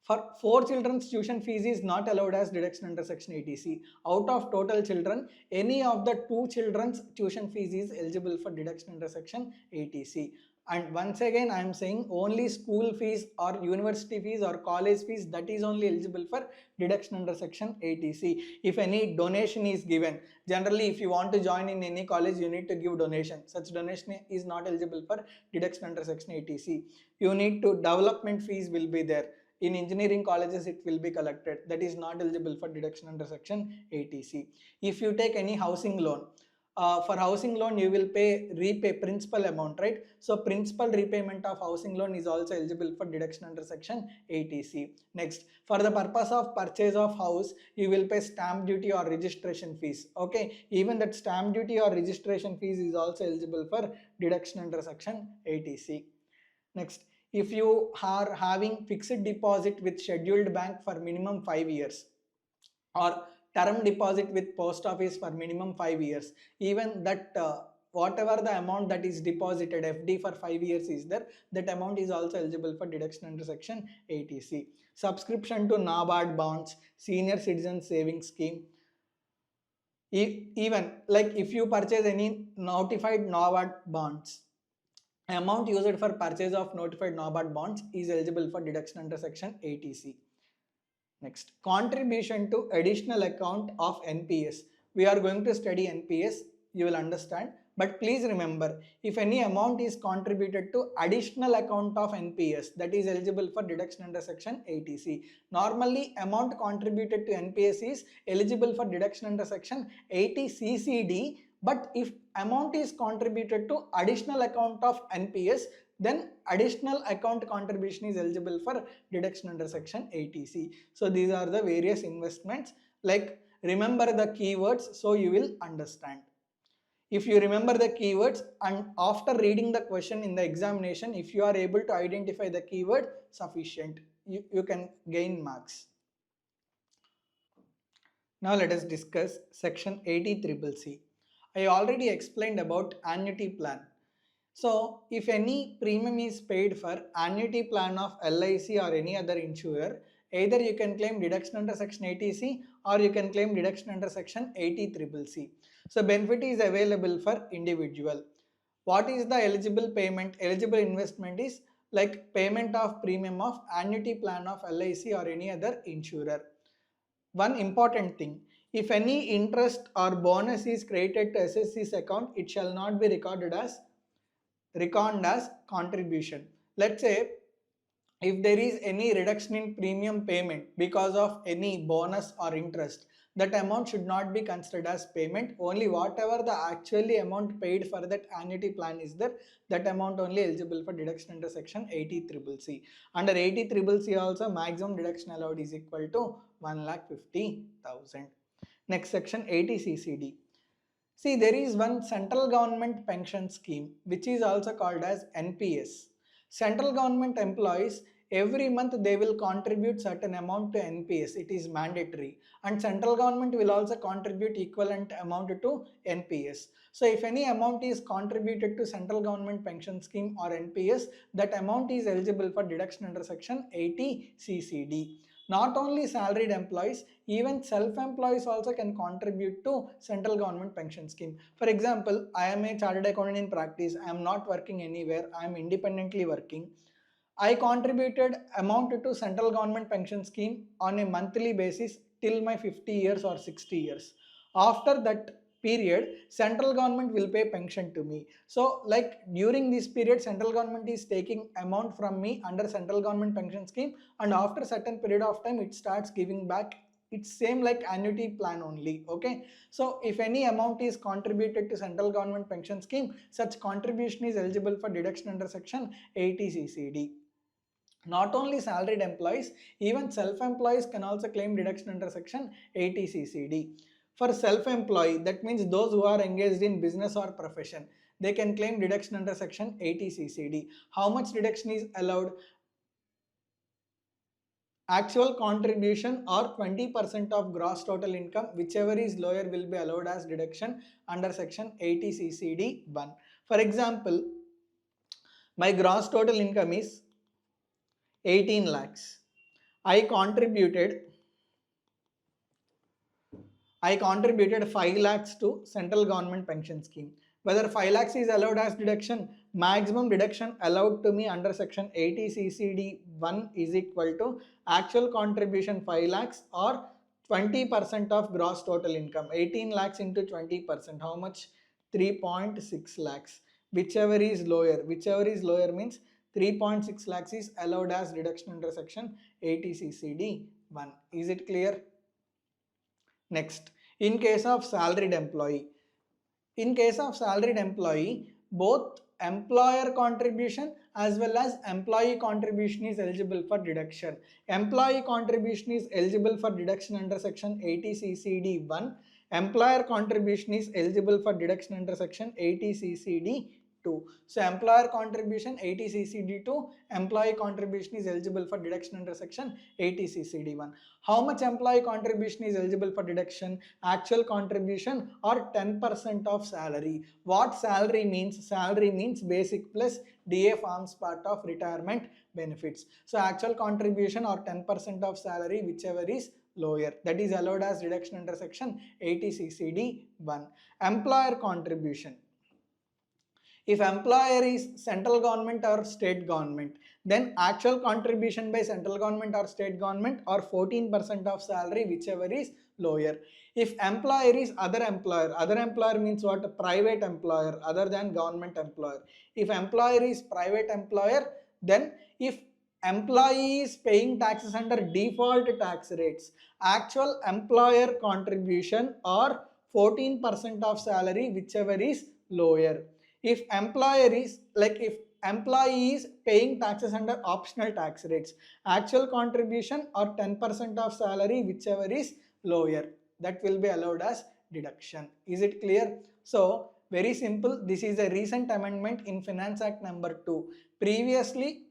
For 4 children's tuition fees is not allowed as deduction under section 80C. Out of total children, any of the 2 children's tuition fees is eligible for deduction under section 80C. And once again I am saying only school fees or university fees or college fees, that is only eligible for deduction under section 80C. If any donation is given, generally if you want to join in any college you need to give donation. Such donation is not eligible for deduction under section 80C. You need to, development fees will be there. In engineering colleges it will be collected, that is not eligible for deduction under section 80C. If you take any housing loan, for housing loan you will repay principal amount, right? So principal repayment of housing loan is also eligible for deduction under section 80C. Next, for the purpose of purchase of house, you will pay stamp duty or registration fees. Okay, even that stamp duty or registration fees is also eligible for deduction under section 80C. Next, if you are having fixed deposit with scheduled bank for minimum 5 years or term deposit with post office for minimum 5 years, even that whatever the amount that is deposited, FD for 5 years is there, that amount is also eligible for deduction under section 80C. Subscription to NABARD bonds, senior citizen savings scheme, even like if you purchase any notified NABARD bonds, amount used for purchase of notified NABARD bonds is eligible for deduction under section 80C. Next, contribution to additional account of NPS. We are going to study NPS, you will understand. But please remember, if any amount is contributed to additional account of NPS, that is eligible for deduction under section 80C. Normally, amount contributed to NPS is eligible for deduction under section 80CCD. But if amount is contributed to additional account of NPS, then additional account contribution is eligible for deduction under section 80C. So these are the various investments. Like, remember the keywords so you will understand. If you remember the keywords and after reading the question in the examination, if you are able to identify the keyword, sufficient. You can gain marks. Now let us discuss section 80CCC. I already explained about annuity plan. So if any premium is paid for annuity plan of LIC or any other insurer, either you can claim deduction under section 80C or you can claim deduction under section 80CCC. So benefit is available for individual. What is the eligible payment? Eligible investment is like payment of premium of annuity plan of LIC or any other insurer. One important thing, if any interest or bonus is credited to SSC's account, it shall not be reckoned as contribution. Let's say if there is any reduction in premium payment because of any bonus or interest, that amount should not be considered as payment. Only whatever the actually amount paid for that annuity plan is there, that amount only eligible for deduction under section 80CCC. Under 80CCC also maximum deduction allowed is equal to 1,50,000. Next, section 80CCD. See, there is one central government pension scheme which is also called as NPS. Central government employees, every month they will contribute certain amount to NPS. It is mandatory, and central government will also contribute equivalent amount to NPS. So if any amount is contributed to central government pension scheme or NPS, that amount is eligible for deduction under section 80CCD. Not only salaried employees, even self-employees also can contribute to central government pension scheme. For example, I am a chartered accountant in practice. I am not working anywhere. I am independently working. I contributed amount to central government pension scheme on a monthly basis till my 50 years or 60 years. After that period, central government will pay pension to me. So like during this period, central government is taking amount from me under central government pension scheme, and after certain period of time it starts giving back. It's same like annuity plan only. Okay, so if any amount is contributed to central government pension scheme, such contribution is eligible for deduction under section 80 CCD. Not only salaried employees, even self-employees can also claim deduction under section 80 CCD. For self-employee, that means those who are engaged in business or profession, they can claim deduction under section 80 CCD. How much deduction is allowed? Actual contribution or 20% of gross total income, whichever is lower, will be allowed as deduction under section 80 CCD 1. For example, my gross total income is 18 lakhs. I contributed 5 lakhs to central government pension scheme. Whether 5 lakhs is allowed as deduction, maximum deduction allowed to me under section 80 CCD 1 is equal to actual contribution 5 lakhs or 20% of gross total income. 18 lakhs into 20%, how much? 3.6 lakhs. Whichever is lower means 3.6 lakhs is allowed as deduction under section 80 CCD 1. Is it clear? Next, in case of salaried employee, both employer contribution as well as employee contribution is eligible for deduction. Employee contribution is eligible for deduction under section 80 CCD 1. Employer contribution is eligible for deduction under section 80 CCD 2. So employer contribution 80 CCD 2, employee contribution is eligible for deduction under section 80 CCD 1. How much employee contribution is eligible for deduction? Actual contribution or 10% of salary. What salary means? Salary means basic plus DA forms part of retirement benefits. So actual contribution or 10% of salary, whichever is lower, that is allowed as deduction under section 80 CCD 1. Employer contribution. If employer is central government or state government, then actual contribution by central government or state government or 14% of salary, whichever is lower. If employer is other employer means what? Private employer other than government employer. If employer is private employer, then if employee is paying taxes under default tax rates, actual employer contribution or 14% of salary, whichever is lower. If employee is paying taxes under optional tax rates, actual contribution or 10% of salary, whichever is lower, that will be allowed as deduction. Is it clear? So very simple. This is a recent amendment in Finance Act number 2. Previously,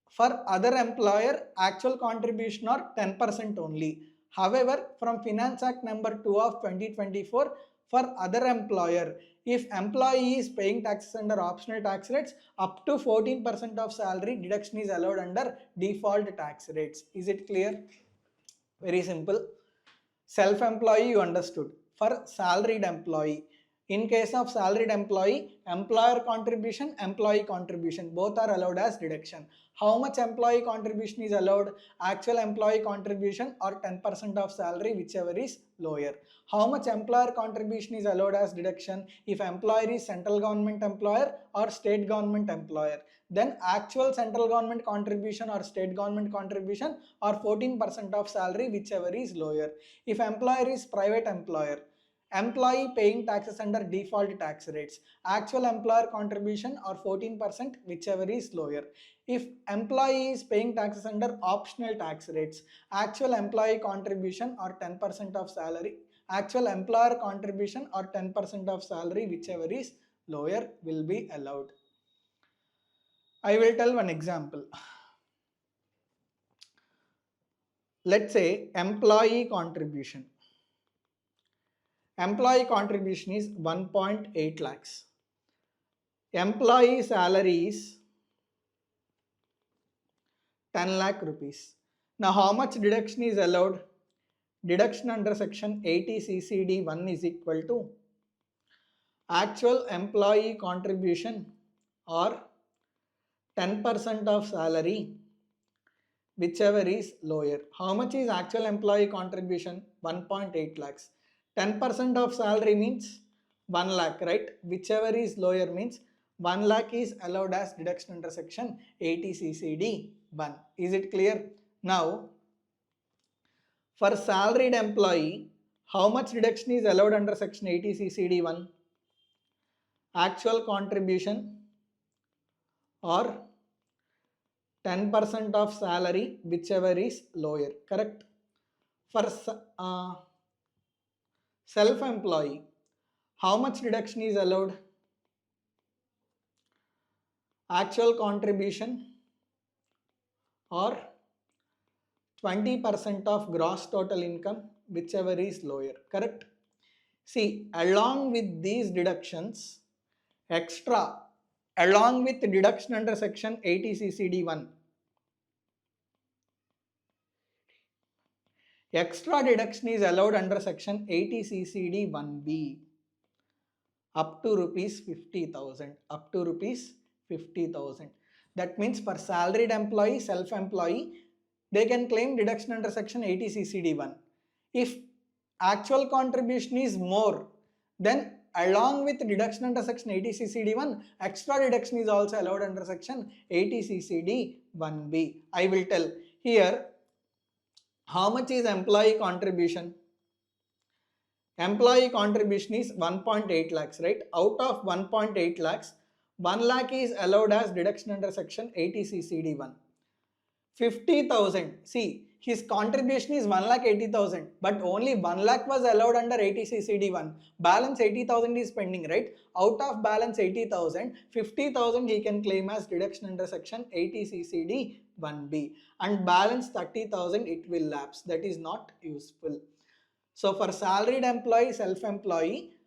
for other employer, actual contribution or 10% only. However, from Finance Act number 2 of 2024, for other employer, if employee is paying taxes under optional tax rates, up to 14% of salary, deduction is allowed under default tax rates. Is it clear? Very simple. Self-employee you understood. For salaried employee, in case of salaried employee, employer contribution, employee contribution, both are allowed as deduction. How much employee contribution is allowed? Actual employee contribution or 10% of salary, whichever is lower. How much employer contribution is allowed as deduction? If employer is central government employer or state government employer, then actual central government contribution or state government contribution or 14% of salary, whichever is lower. If employer is private employee paying taxes under default tax rates, actual employer contribution or 14%, whichever is lower. If employee is paying taxes under optional tax rates, actual employee contribution or 10% of salary, actual employer contribution or 10% of salary, whichever is lower, will be allowed. I will tell one example. Let's say employee contribution. Employee contribution is 1.8 lakhs. Employee salary is 10 lakh rupees. Now how much deduction is allowed? Deduction under section 80 CCD 1 is equal to actual employee contribution or 10% of salary, whichever is lower. How much is actual employee contribution? 1.8 lakhs. 10% of salary means 1 lakh, right? Whichever is lower means 1 lakh is allowed as deduction under section 80 1. Is it clear? Now, for salaried employee, how much deduction is allowed under section 80 1? Actual contribution or 10% of salary, whichever is lower, correct? For self-employee, how much deduction is allowed? Actual contribution or 20% of gross total income, whichever is lower, correct? See, along with these deductions, along with deduction under section 80 1, extra deduction is allowed under section 80 1B up to rupees 50,000, up to rupees 50,000. That means for salaried employee, self-employee, they can claim deduction under section 80 1. If actual contribution is more, then along with deduction under section 80 1, extra deduction is also allowed under section 80 1B. I will tell here how much is employee contribution. Employee contribution is 1.8 lakhs, right? Out of 1.8 lakhs, 1 lakh is allowed as deduction under section 80 1. 50,000, see, his contribution is 1,80,000, but only 1 lakh was allowed under 80 1. Balance 80,000 is pending, right? Out of balance 80,000, 50,000 he can claim as deduction under section 80 1B, and balance 30,000 it will lapse. That is not useful. So for salaried employee, self-employee,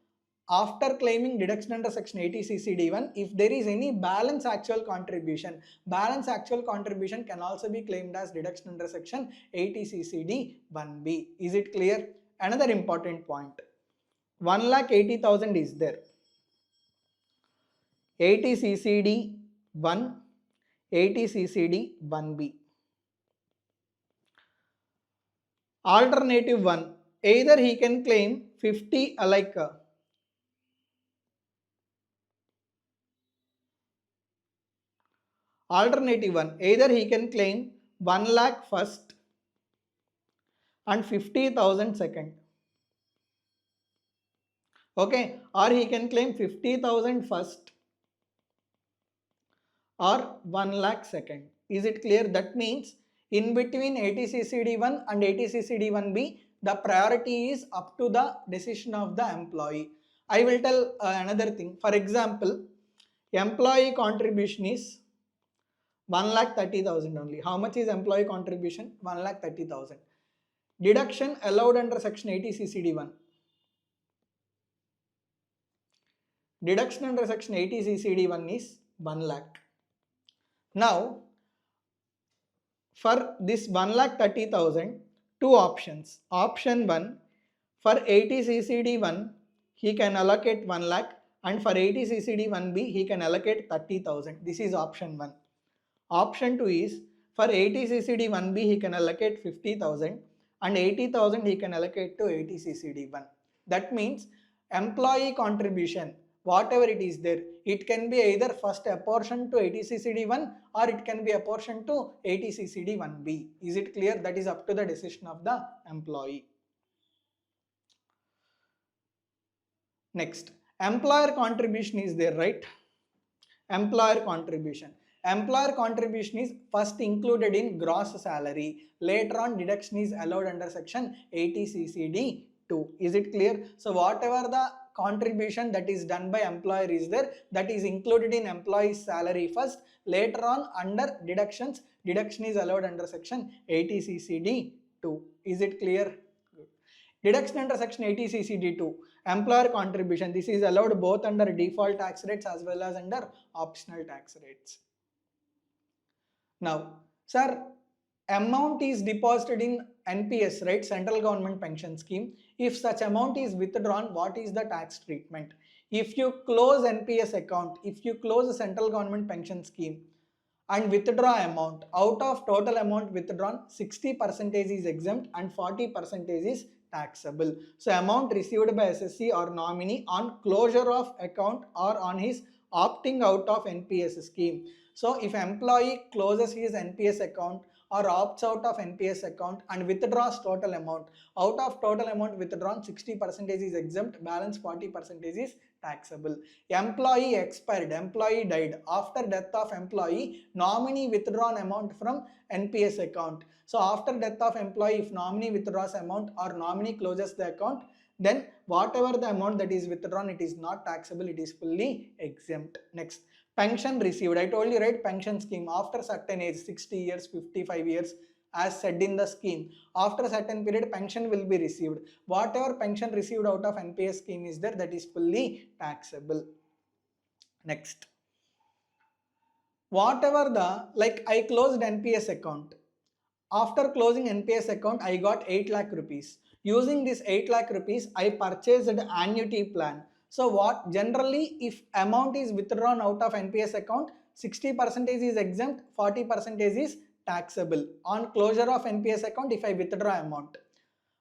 after claiming deduction under section 80 1, if there is any balance actual contribution can also be claimed as deduction under section 80 1B. Is it clear? Another important point, 1,80,000 is there. 80 1, 80 1B. Alternative one, either he can claim 50 alternative one, either he can claim 1 lakh first and 50,000 second. Okay, or he can claim 50,000 first or 1 lakh second. Is it clear? That means in between 80 1 and 80 1B, the priority is up to the decision of the employee. I will tell another thing. For example, employee contribution is 1,30,000 only. How much is employee contribution? 1,30,000. Deduction allowed under section 80 1. Deduction under section 80 1 is 1 lakh. Now, for this 1,30,000, two options. Option 1, for 80 1, he can allocate 1 lakh, and for 80 1B, he can allocate 30,000. This is option 1. Option 2 is, for 80 1B, he can allocate 50,000, and 80,000 he can allocate to 80 1. That means employee contribution, whatever it is there, it can be either first apportioned to 80 1 or it can be apportioned to 80 1B. Is it clear? That is up to the decision of the employee. Next, employer contribution is there, right? Employer contribution. Employer contribution is first included in gross salary. Later on, deduction is allowed under section 80 2. Is it clear? So whatever the contribution that is done by employer is there, that is included in employee's salary first. Later on, under deductions, deduction is allowed under section 80 2. Is it clear? Good. Deduction under section 80 2. Employer contribution. This is allowed both under default tax rates as well as under optional tax rates. Now, sir, amount is deposited in NPS, right? Central Government Pension Scheme. If such amount is withdrawn, what is the tax treatment? If you close NPS account, if you close a Central Government Pension Scheme, and withdraw amount. Out of total amount withdrawn, 60% is exempt and 40% is taxable. So amount received by SSC or nominee on closure of account or on his opting out of NPS scheme. So if employee closes his NPS account or opts out of NPS account and withdraws total amount, out of total amount withdrawn, 60% is exempt, balance 40% is taxable. Employee expired, employee died. After death of employee, nominee withdrawn amount from NPS account. So after death of employee, if nominee withdraws amount or nominee closes the account, then whatever the amount that is withdrawn, it is not taxable, it is fully exempt. Next, pension received. I told you, right, pension scheme after certain age, 60 years, 55 years, as said in the scheme, after a certain period pension will be received. Whatever pension received out of NPS scheme is there, that is fully taxable. Next, whatever the, like I closed NPS account. After closing NPS account, I got 8 lakh rupees. Using this 8 lakh rupees, I purchased an annuity plan. So what generally, if amount is withdrawn out of NPS account, 60% is exempt, 40% is taxable. On closure of NPS account, if I withdraw amount.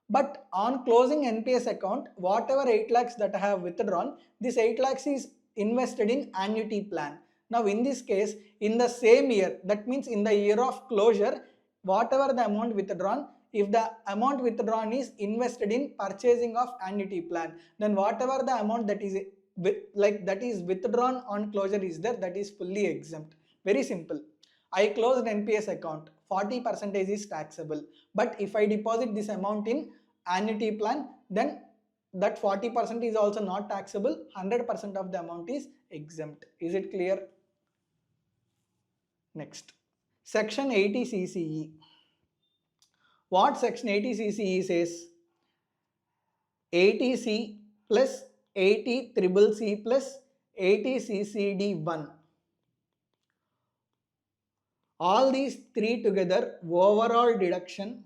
But on closing NPS account, whatever 8 lakhs that I have withdrawn, this 8 lakhs is invested in annuity plan. Now in this case, in the same year, that means in the year of closure, whatever the amount withdrawn, if the amount withdrawn is invested in purchasing of annuity plan, then whatever the amount that is withdrawn on closure is there, that is fully exempt. Very simple. I closed NPS account, 40% is taxable. But if I deposit this amount in annuity plan, then that 40% is also not taxable, 100% of the amount is exempt. Is it clear? Next, section 80 CCE. What section 80 CCE says? 80C plus 80 triple C plus 80 CCD1. All these three together, overall deduction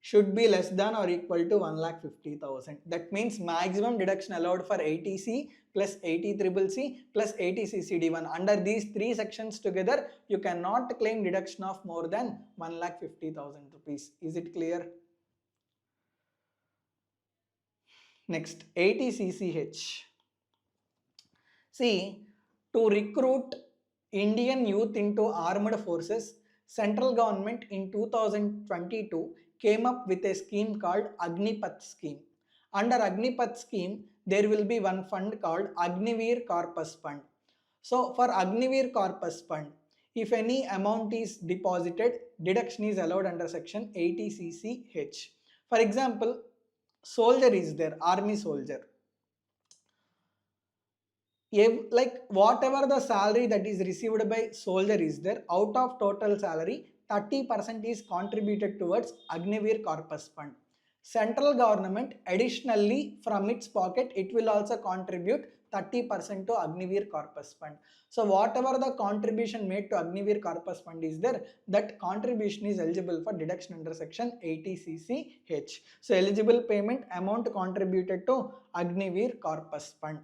should be less than or equal to 1,50,000. That means maximum deduction allowed for 80C plus 80 triple C plus 80 CCD1. Under these three sections together, you cannot claim deduction of more than 1,50,000 rupees. Is it clear? Next, 80 CCH. See, to recruit Indian youth into armed forces, central government in 2022 came up with a scheme called Agnipath scheme. Under Agnipath scheme, there will be one fund called Agniveer Corpus Fund. So for Agniveer Corpus Fund, if any amount is deposited, deduction is allowed under section 80 CCH. For example, soldier is there, army soldier. Like whatever the salary that is received by soldier is there, out of total salary, 30% is contributed towards Agniveer Corpus Fund. Central government additionally from its pocket, it will also contribute 30% to Agniveer Corpus Fund. So whatever the contribution made to Agniveer Corpus Fund is there, that contribution is eligible for deduction under section 80 CCH. So eligible payment amount contributed to Agniveer Corpus Fund.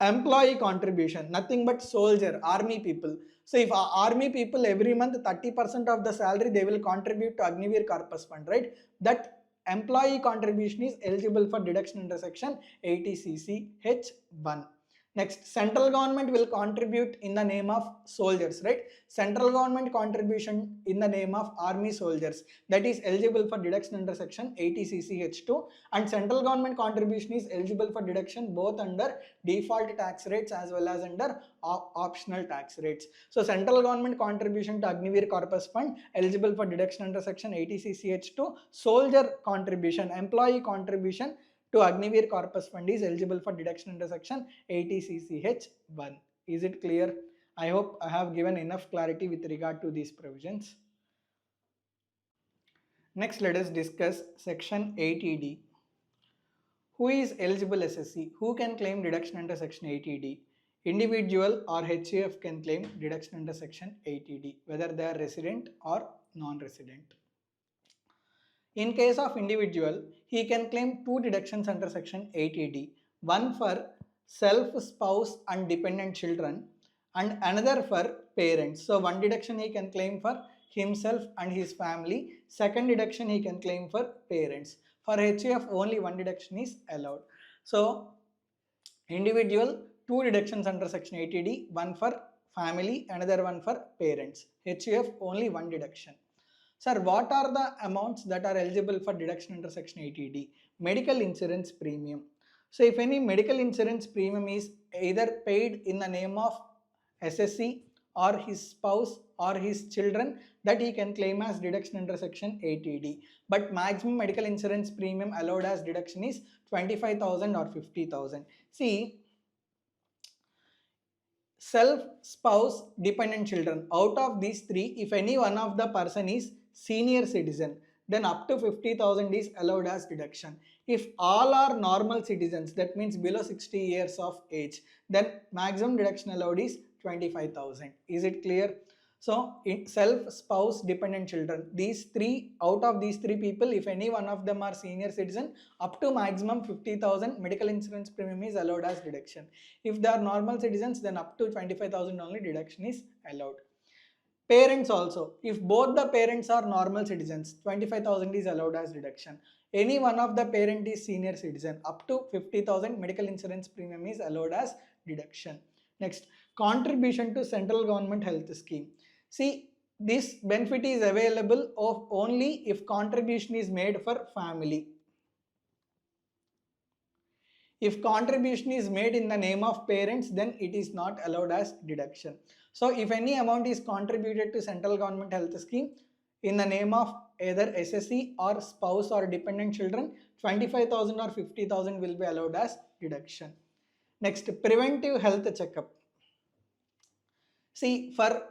Employee contribution, nothing but soldier, army people. So if army people every month 30% of the salary they will contribute to Agniveer Corpus Fund, right? That employee contribution is eligible for deduction under section 80 CCH1. Next, central government will contribute in the name of soldiers, right? Central government contribution in the name of army soldiers, that is eligible for deduction under section 80 CCH2, and central government contribution is eligible for deduction both under default tax rates as well as under optional tax rates. So central government contribution to Agniveer Corpus Fund eligible for deduction under section 80 CCH2, soldier contribution, employee contribution to Agniveer Corpus Fund is eligible for deduction under section 80 CCH1. Is it clear? I hope I have given enough clarity with regard to these provisions. Next, let us discuss section 80D. Who is eligible SSC? Who can claim deduction under section 80D? Individual or HUF can claim deduction under section 80D, whether they are resident or non-resident. In case of individual, he can claim two deductions under section 80D. One for self, spouse and dependent children, and another for parents. So one deduction he can claim for himself and his family, second deduction he can claim for parents. For HUF only one deduction is allowed. So individual, two deductions under section 80D, one for family, another one for parents. HUF only one deduction. Sir, what are the amounts that are eligible for deduction under section 80D? Medical insurance premium. So if any medical insurance premium is either paid in the name of SSC or his spouse or his children, that he can claim as deduction under section 80D. But maximum medical insurance premium allowed as deduction is 25,000 or 50,000. See, self, spouse, dependent children, out of these three, if any one of the person is senior citizen, then up to 50,000 is allowed as deduction. If all are normal citizens, that means below 60 years of age, then maximum deduction allowed is 25,000. Is it clear? So self, spouse, dependent children, these three, out of these three people, if any one of them are senior citizen, up to maximum 50,000 medical insurance premium is allowed as deduction. If they are normal citizens, then up to 25,000 only deduction is allowed. Parents also, if both the parents are normal citizens, 25,000 is allowed as deduction. Any one of the parent is senior citizen, up to 50,000 medical insurance premium is allowed as deduction. Next, contribution to central government health scheme. See, this benefit is available of only if contribution is made for family. If contribution is made in the name of parents, then it is not allowed as deduction. So if any amount is contributed to central government health scheme in the name of either SSC or spouse or dependent children, 25,000 or 50,000 will be allowed as deduction. Next, preventive health checkup. See, for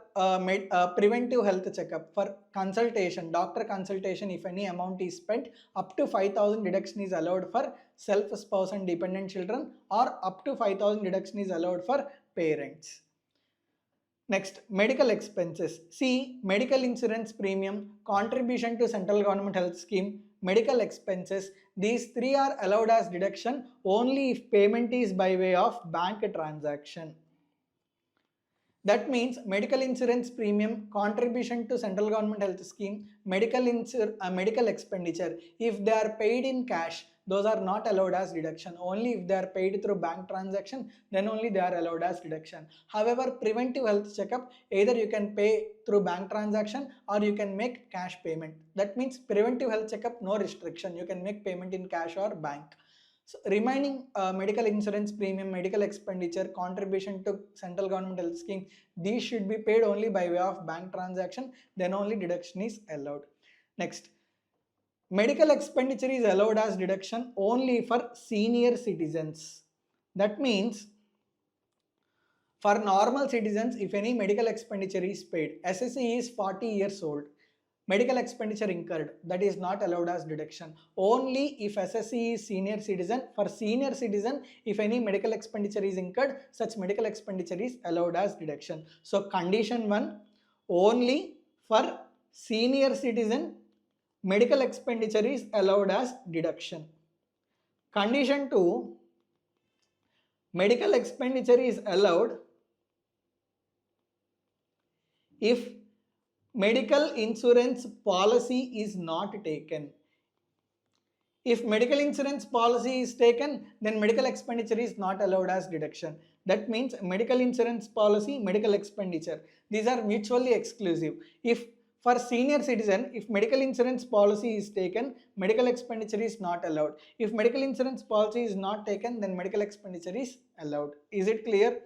preventive health checkup, for consultation, doctor consultation, if any amount is spent, up to 5,000 deduction is allowed for self, spouse and dependent children, or up to 5,000 deduction is allowed for parents. Next, medical expenses. See, medical insurance premium, contribution to central government health scheme, medical expenses, these three are allowed as deduction only if payment is by way of bank transaction. That means medical insurance premium, contribution to central government health scheme, medical expenditure, if they are paid in cash, those are not allowed as deduction. Only if they are paid through bank transaction, then only they are allowed as deduction. However, preventive health checkup, either you can pay through bank transaction or you can make cash payment. That means preventive health checkup, no restriction. You can make payment in cash or bank. So remaining medical insurance premium, medical expenditure, contribution to central government health scheme, these should be paid only by way of bank transaction, then only deduction is allowed. Next, medical expenditure is allowed as deduction only for senior citizens. That means for normal citizens, if any medical expenditure is paid, SSC is 40 years old, medical expenditure incurred, that is not allowed as deduction. Only if SSC is senior citizen, for senior citizen, if any medical expenditure is incurred, such medical expenditure is allowed as deduction. So condition 1, only for senior citizen, medical expenditure is allowed as deduction. Condition 2, medical expenditure is allowed if medical insurance policy is not taken. If medical insurance policy is taken, then medical expenditure is not allowed as deduction. That means medical insurance policy, medical expenditure, these are mutually exclusive. If for senior citizen, if medical insurance policy is taken, medical expenditure is not allowed. If medical insurance policy is not taken, then medical expenditure is allowed. Is it clear?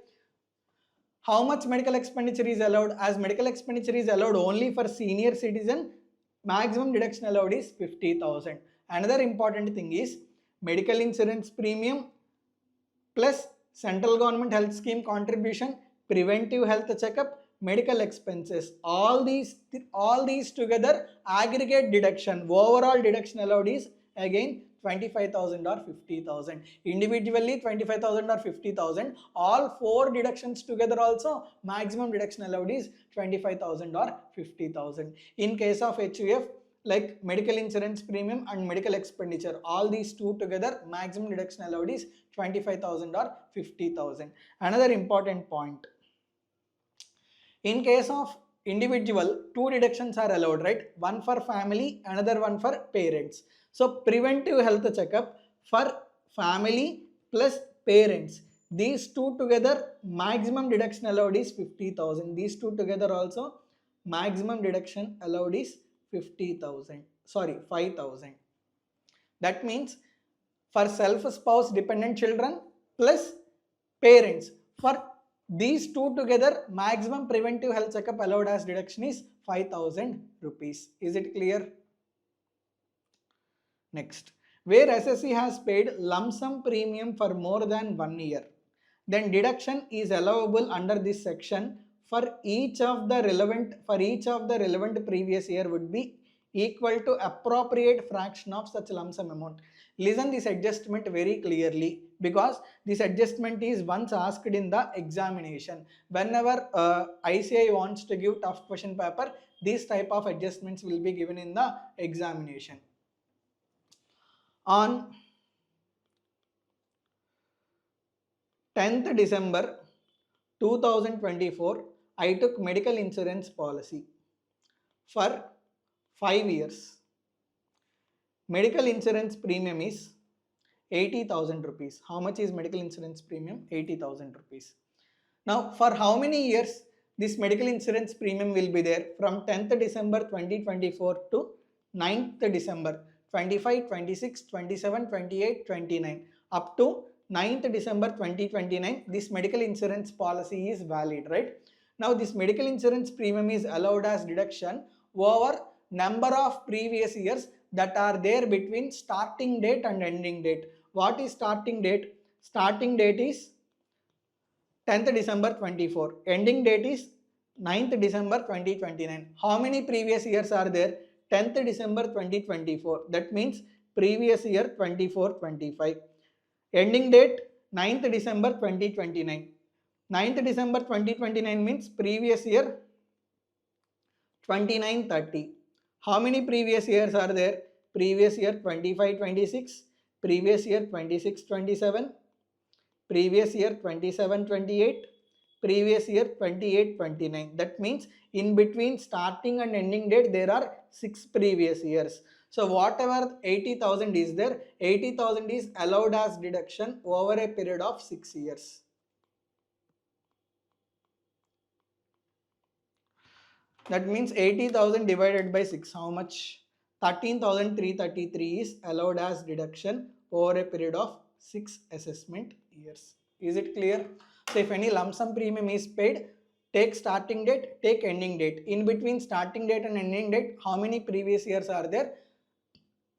How much medical expenditure is allowed? As medical expenditure is allowed only for senior citizen, maximum deduction allowed is 50,000. Another important thing is medical insurance premium plus central government health scheme contribution, preventive health checkup, medical expenses, all these together aggregate deduction, overall deduction allowed is again 25,000 or 50,000. Individually 25,000 or 50,000. All four deductions together also maximum deduction allowed is 25,000 or 50,000. In case of HUF, like medical insurance premium and medical expenditure, all these two together maximum deduction allowed is 25,000 or 50,000. Another important point. In case of individual, two deductions are allowed, right? One for family, another one for parents. So preventive health checkup for family plus parents. These two together, maximum deduction allowed is 50,000. These two together also, maximum deduction allowed is 50,000. Sorry, 5,000. That means for self-spouse dependent children plus parents, for these two together, maximum preventive health checkup allowed as deduction is 5,000 rupees. Is it clear? Next, where SSC has paid lump sum premium for more than 1 year, then deduction is allowable under this section for each of the relevant previous year would be equal to appropriate fraction of such lump sum amount. Listen this adjustment very clearly, because this adjustment is once asked in the examination. Whenever ICI wants to give tough question paper, these type of adjustments will be given in the examination. On 10th December 2024, I took medical insurance policy for 5 years. Medical insurance premium is 80,000 rupees. How much is medical insurance premium? 80,000 rupees. Now, for how many years this medical insurance premium will be there? From 10th December 2024 to 9th December 25, 26, 27, 28, 29 up to 9th December 2029. This medical insurance policy is valid, right? Now, this medical insurance premium is allowed as deduction over number of previous years that are there between starting date and ending date. What is starting date? Starting date is 10th December 24. Ending date is 9th December 2029. How many previous years are there? 10th December 2024. That means previous year 24-25. Ending date 9th December 2029. 9th December 2029 means previous year 29-30. How many previous years are there? Previous year 25-26, previous year 26-27, previous year 27-28, previous year 28-29. That means in between starting and ending date there are 6 previous years. So whatever 80,000 is there, 80,000 is allowed as deduction over a period of 6 years. That means 80,000 divided by 6, how much? 13,333 is allowed as deduction over a period of 6 assessment years. Is it clear? So if any lump sum premium is paid, take starting date, take ending date. In between starting date and ending date, how many previous years are there?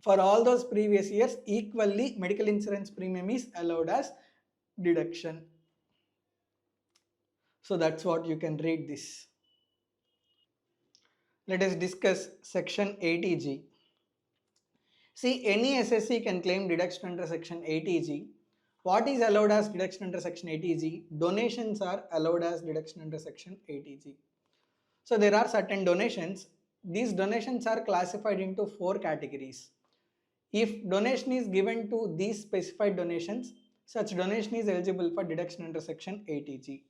For all those previous years, equally medical insurance premium is allowed as deduction. So that's what you can read this. Let us discuss section 80G. See, any SSC can claim deduction under section 80G. What is allowed as deduction under section 80G? Donations are allowed as deduction under section 80G. So there are certain donations. These donations are classified into 4 categories. If donation is given to these specified donations, such donation is eligible for deduction under section 80G.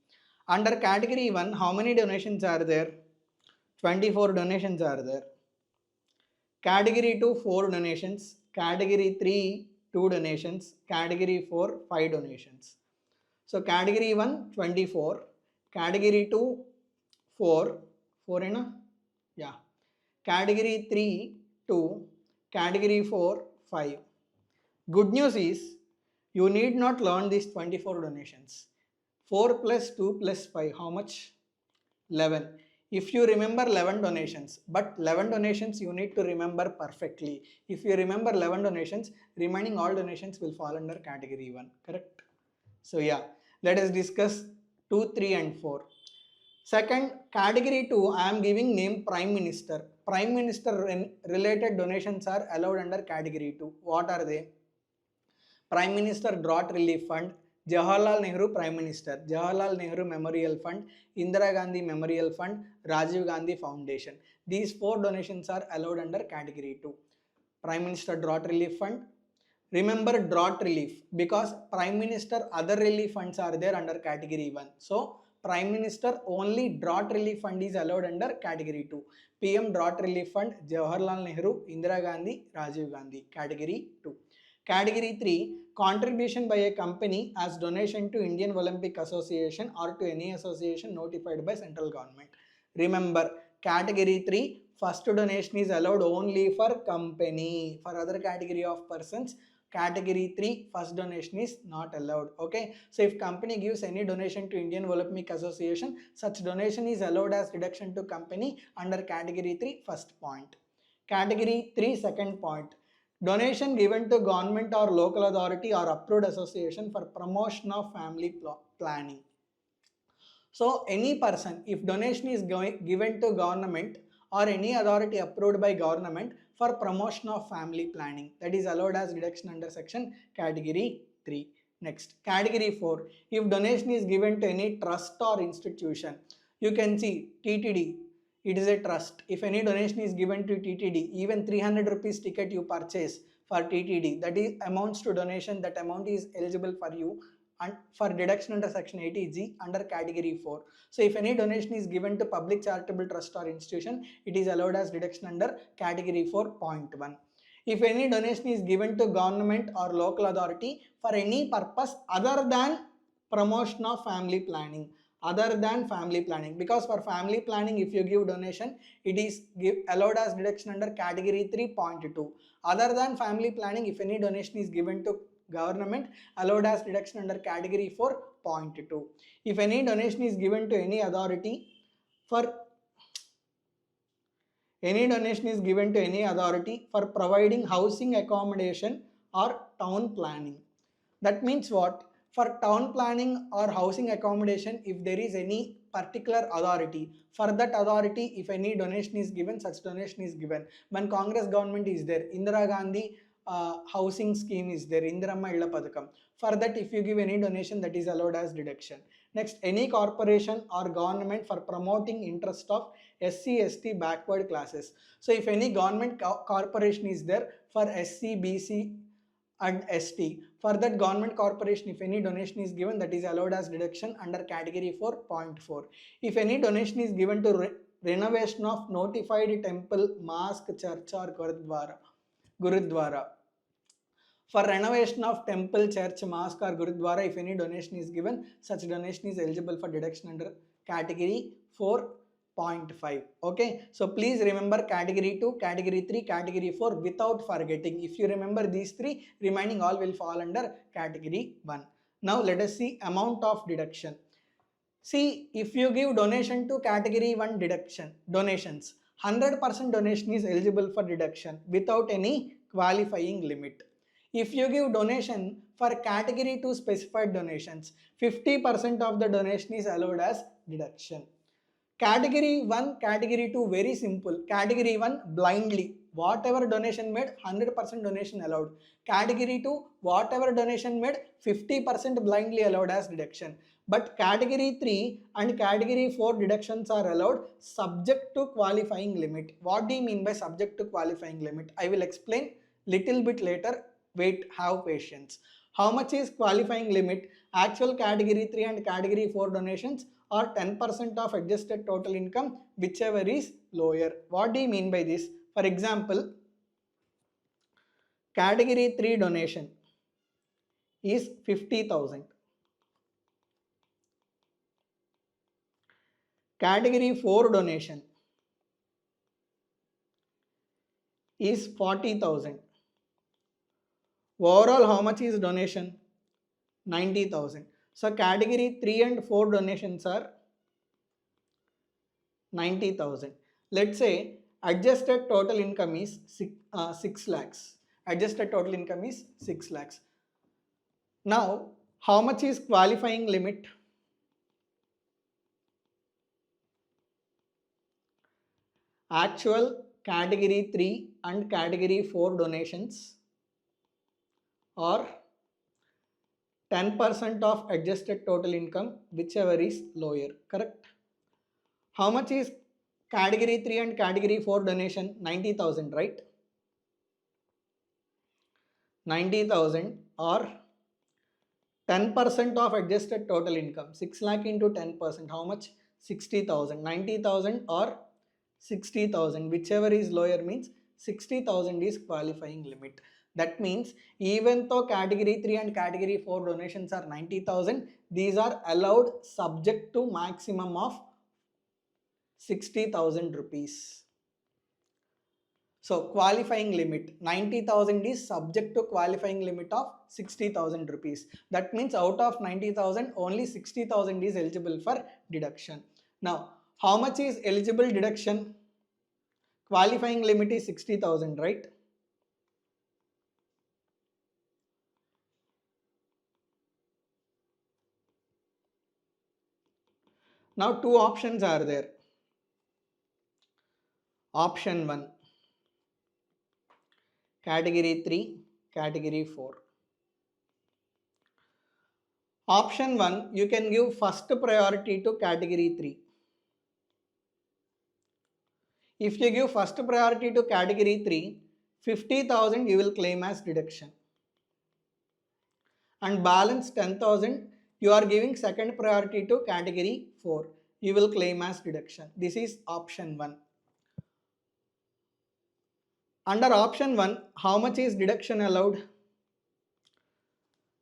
Under category 1, how many donations are there? 24 donations are there. Category 2, 4 donations. Category 3, 2 donations. Category 4, 5 donations. So category 1, 24. Category 2, 4. 4 enough? Yeah. Category 3, 2. Category 4, 5. Good news is, you need not learn these 24 donations. 4 plus 2 plus 5, how much? 11. If you remember 11 donations, but 11 donations you need to remember perfectly. If you remember 11 donations, remaining all donations will fall under category 1, correct? So yeah, let us discuss 2, 3 and 4. Second, category 2, I am giving name Prime Minister. Prime Minister related donations are allowed under category 2. What are they? Prime Minister Drought Relief Fund, Jawaharlal Nehru Prime Minister, Jawaharlal Nehru Memorial Fund, Indira Gandhi Memorial Fund, Rajiv Gandhi Foundation. These 4 donations are allowed under category 2. Prime Minister Drought Relief Fund. Remember drought relief, because Prime Minister other relief funds are there under category 1. So Prime Minister only drought relief fund is allowed under category 2. PM drought relief fund, Jawaharlal Nehru, Indira Gandhi, Rajiv Gandhi, category 2. Category 3, contribution by a company as donation to Indian Olympic Association or to any association notified by central government. Remember, category 3, first donation is allowed only for company. For other category of persons, category 3, first donation is not allowed. Okay, so if company gives any donation to Indian Olympic Association, such donation is allowed as deduction to company under category 3, first point. Category 3, second point. Donation given to government or local authority or approved association for promotion of family planning. So any person, if donation is given to government or any authority approved by government for promotion of family planning, that is allowed as deduction under section category 3. Next, category 4, if donation is given to any trust or institution, you can see TTD, it is a trust. If any donation is given to TTD, even 300 rupees ticket you purchase for TTD, that is amounts to donation, that amount is eligible for you and for deduction under section 80G under category 4. So if any donation is given to public charitable trust or institution, it is allowed as deduction under category 4.1. If any donation is given to government or local authority for any purpose other than promotion of family planning, because for family planning, if you give donation, it is allowed as deduction under category 3.2. Other than family planning, if any donation is given to government, allowed as deduction under category 4.2. If any donation is given to any authority for providing housing accommodation or town planning. That means what? For town planning or housing accommodation, if there is any particular authority, for that authority, if any donation is given, such donation is given. When Congress government is there, Indira Gandhi housing scheme is there, Indiramma Illa Padakam. For that, if you give any donation, that is allowed as deduction. Next, any corporation or government for promoting interest of SC, ST backward classes. So if any government corporation is there for SC, BC and ST, for that government corporation, if any donation is given, that is allowed as deduction under category 4.4. If any donation is given to renovation of notified temple, mosque, church or Gurudwara. For renovation of temple, church, mosque or Gurudwara, if any donation is given, such donation is eligible for deduction under category 4.5. Okay, so please remember category 2, category 3, category 4 without forgetting. If you remember these three, remaining all will fall under category 1. Now let us see amount of deduction. See, if you give donation to category 1 donations, 100% donation is eligible for deduction without any qualifying limit. If you give donation for category 2 specified donations, 50% of the donation is allowed as deduction. Category 1, category 2, very simple. Category 1, blindly. Whatever donation made, 100% donation allowed. Category 2, whatever donation made, 50% blindly allowed as deduction. But category 3 and category 4 deductions are allowed subject to qualifying limit. What do you mean by subject to qualifying limit? I will explain little bit later. Wait, have patience. How much is qualifying limit? Actual category 3 and category 4 donations or 10% of adjusted total income, whichever is lower. What do you mean by this? For example, category 3 donation is 50,000. Category 4 donation is 40,000. Overall, how much is donation? 90,000. So category 3 and 4 donations are 90,000. Let's say adjusted total income is 6 lakhs. Adjusted total income is 6 lakhs. Now, how much is qualifying limit? Actual category 3 and category 4 donations or 10% of adjusted total income, whichever is lower, correct? How much is category 3 and category 4 donation? 90,000, right? 90,000 or 10% of adjusted total income. 6 lakh into 10%. How much? 60,000. 90,000 or 60,000. Whichever is lower means 60,000 is qualifying limit. That means even though category 3 and category 4 donations are 90,000, these are allowed subject to maximum of 60,000 rupees. So qualifying limit 90,000 is subject to qualifying limit of 60,000 rupees. That means out of 90,000 only 60,000 is eligible for deduction. Now how much is eligible deduction? Qualifying limit is 60,000, right? Now two options are there. Option 1, category 3, category 4. Option 1, you can give first priority to category 3. If you give first priority to category 3, 50,000 you will claim as deduction. And balance 10,000 you are giving second priority to category 4. You will claim as deduction. This is option 1. Under option 1, how much is deduction allowed?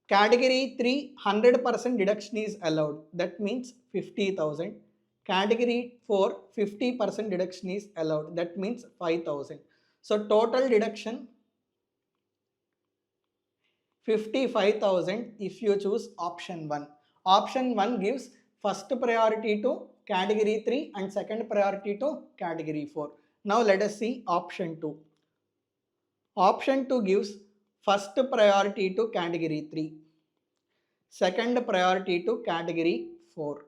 Category 3, 100% deduction is allowed. That means 50,000. Category 4, 50% deduction is allowed. That means 5,000. So total deduction 55,000 if you choose option 1. Option 1 gives first priority to category 3 and second priority to category 4. Now let us see option 2. Option 2 gives first priority to category 3, second priority to category 4.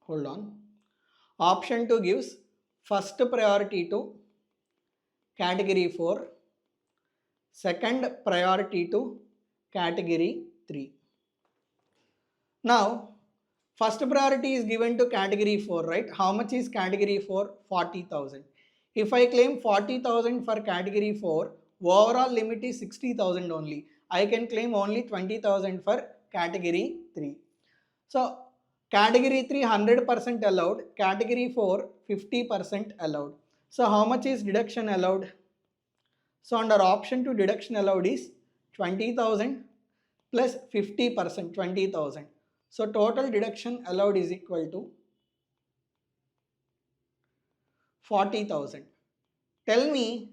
Hold on. Option 2 gives first priority to category 4, second priority to category 3. Now, first priority is given to category 4, right? How much is category 4? 40,000. If I claim 40,000 for category 4, overall limit is 60,000 only. I can claim only 20,000 for category 3. So, category 3 100% allowed, category 4 50% allowed. So, how much is deduction allowed? So, under option 2 deduction allowed is 20,000 plus 50% 20,000. So total deduction allowed is equal to 40,000. Tell me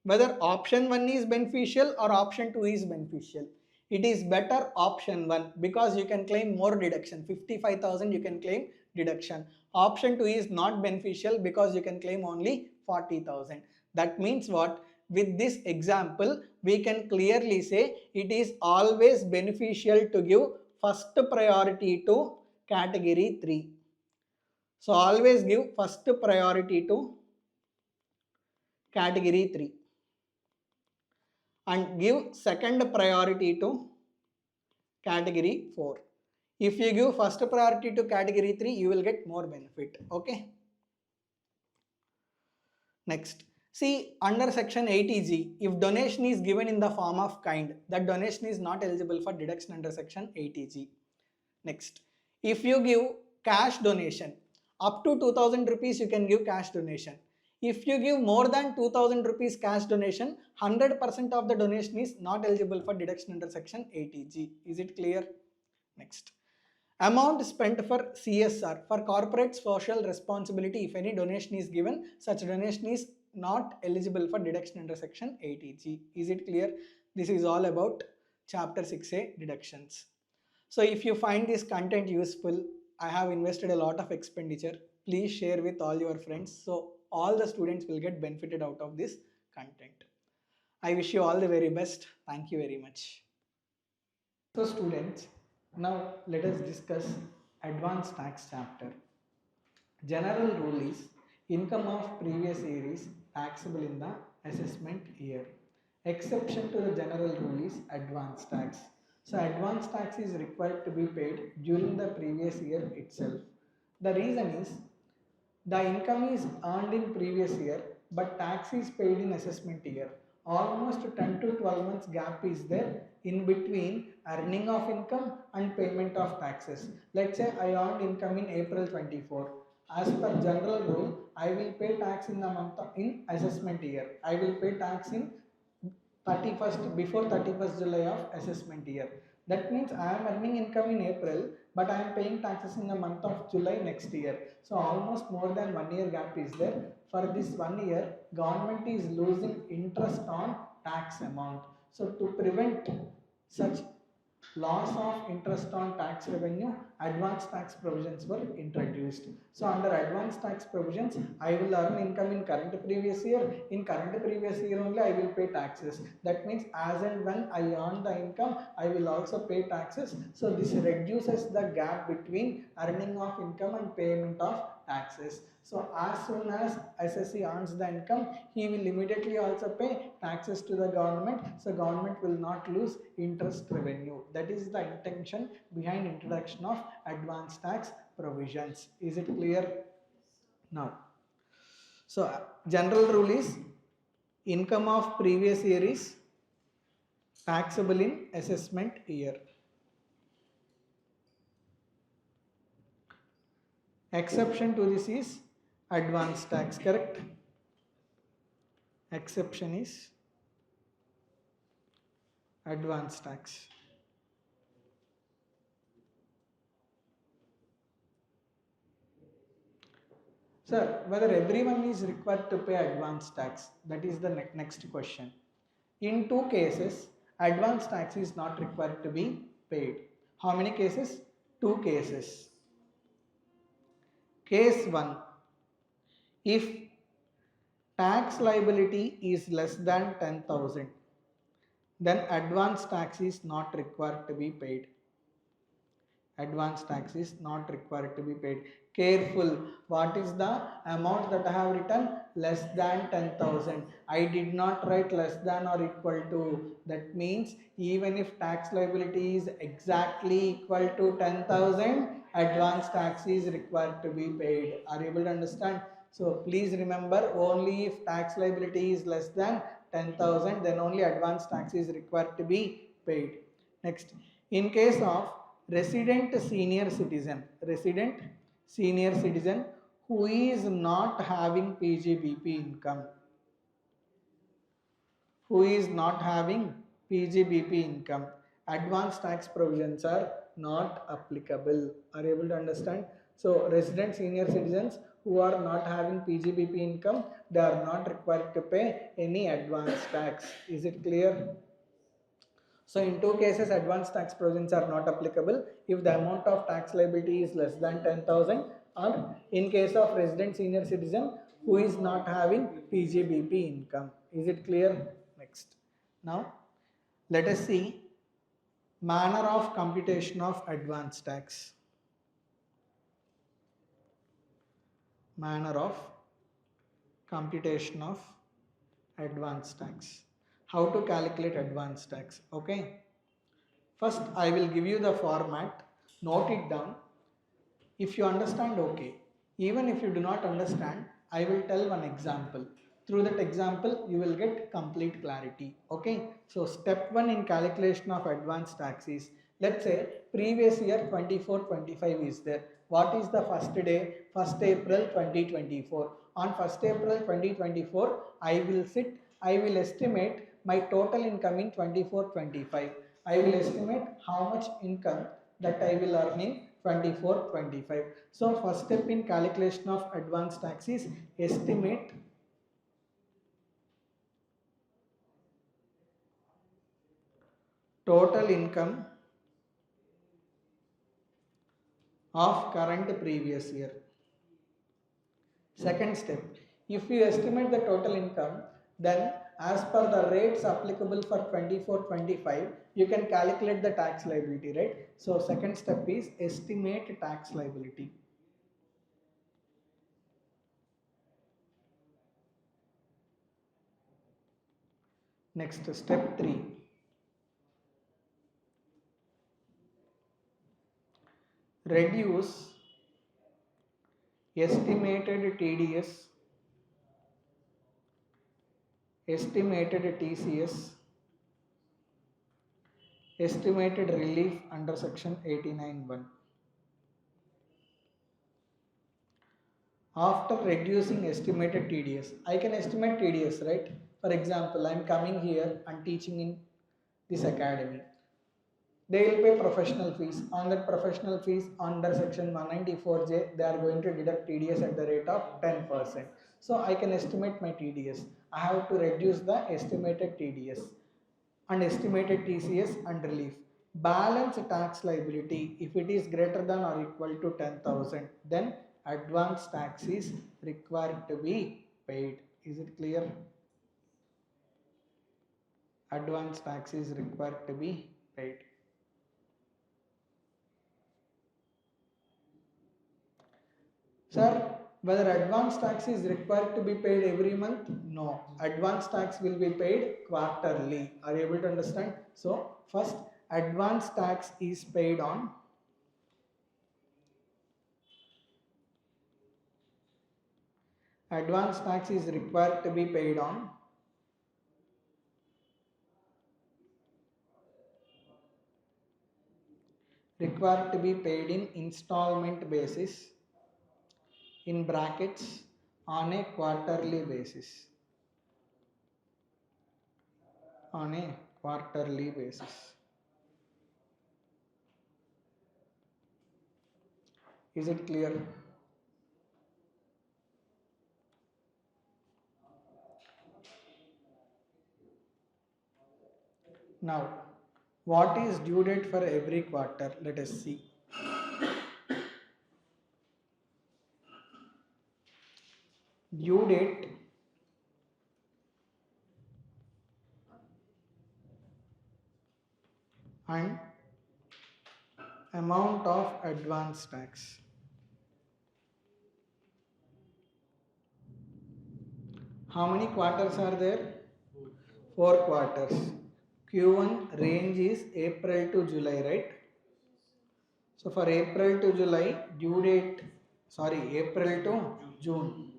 whether option 1 is beneficial or option 2 is beneficial. It is better option 1 because you can claim more deduction. 55,000 you can claim deduction. Option 2 is not beneficial because you can claim only 40,000. That means what? With this example, we can clearly say it is always beneficial to give first priority to category 3. So always give first priority to category 3 and give second priority to category 4. If you give first priority to category 3, you will get more benefit. Okay. Next. See, under section 80G, if donation is given in the form of kind, that donation is not eligible for deduction under section 80G. Next, if you give cash donation, up to 2,000 rupees you can give cash donation. If you give more than 2,000 rupees cash donation, 100% of the donation is not eligible for deduction under section 80G. Is it clear? Next. Amount spent for CSR, for corporate social responsibility, if any donation is given, such donation is not eligible for deduction under section 80G. Is it clear? This is all about chapter 6A deductions. So if you find this content useful, I have invested a lot of expenditure. Please share with all your friends so all the students will get benefited out of this content. I wish you all the very best. Thank you very much. So students, now let us discuss advanced tax chapter. General rule is income of previous year is taxable in the assessment year. Exception to the general rule is advance tax. So advance tax is required to be paid during the previous year itself. The reason is the income is earned in previous year but tax is paid in assessment year. almost 10 to 12 months gap is there in between earning of income and payment of taxes. Let's say I earned income in April 24. As per general rule, I will pay tax in the month of, in assessment year. I will pay tax in 31st before 31st July of assessment year. That means I am earning income in April, but I am paying taxes in the month of July next year. So almost more than 1 year gap is there. For this 1 year, government is losing interest on tax amount. So to prevent such loss of interest on tax revenue, advanced tax provisions were introduced. So under advanced tax provisions, I will earn income in current previous year. In current previous year only I will pay taxes. That means as and when I earn the income, I will also pay taxes. So this reduces the gap between earning of income and payment of taxes. So as soon as SSC earns the income, he will immediately also pay taxes to the government. So government will not lose interest revenue. That is the intention behind introduction of advanced tax provisions. Is it clear? Now, so general rule is income of previous year is taxable in assessment year. Exception to this is advanced tax, correct? Exception is advanced tax. Sir, whether everyone is required to pay advance tax, that is the next question. In two cases, advance tax is not required to be paid. How many cases? Two cases. Case 1, if tax liability is less than 10,000, then advance tax is not required to be paid. Advance tax is not required to be paid. Careful, what is the amount that I have written? Less than 10,000. I did not write less than or equal to. That means even if tax liability is exactly equal to 10,000, advance tax is required to be paid. Are you able to understand? So please remember, only if tax liability is less than 10,000, then only advance tax is required to be paid. Next, in case of resident senior citizen who is not having PGBP income, advance tax provisions are not applicable. Are you able to understand? So resident senior citizens who are not having PGBP income, they are not required to pay any advance tax. Is it clear? So in two cases, advance tax provisions are not applicable if the amount of tax liability is less than 10,000, or in case of resident senior citizen who is not having PGBP income. Is it clear? Next. Now let us see manner of computation of advance tax. Manner of computation of advance tax. How to calculate advance tax? Okay. First, I will give you the format. Note it down. If you understand, okay. Even if you do not understand, I will tell one example. Through that example, you will get complete clarity. Okay. So step 1 in calculation of advance tax is, let's say previous year 24-25 is there. What is the first day? 1st April 2024. On 1st April 2024, I will estimate my total income in 24-25. I will estimate how much income that I will earn in 24-25. So first step in calculation of advance tax is estimate total income of current previous year. Second step, if you estimate the total income, then as per the rates applicable for 24-25, you can calculate the tax liability, right? So second step is estimate tax liability. Next, step 3. Reduce estimated TDS estimated TCS, estimated relief under section 89(1). After reducing estimated TDS, I can estimate TDS, right? For example, I am coming here and teaching in this academy. They will pay professional fees. On that professional fees under section 194J, they are going to deduct TDS at the rate of 10%. So I can estimate my TDS. I have to reduce the estimated TDS and estimated TCS and relief. Balance tax liability, if it is greater than or equal to 10,000, then advance tax is required to be paid. Is it clear? Advance tax is required to be paid. Sir, whether advance tax is required to be paid every month? No. Advance tax will be paid quarterly. Are you able to understand? So, first advance tax is paid on advance tax is required to be paid on in installment basis, in brackets, on a quarterly basis. On a quarterly basis. Is it clear? Now, what is due date for every quarter? Let us see. Due date and amount of advance tax. How many quarters are there? 4 quarters. Q1 range is April to July, right? So for April to July, April to June.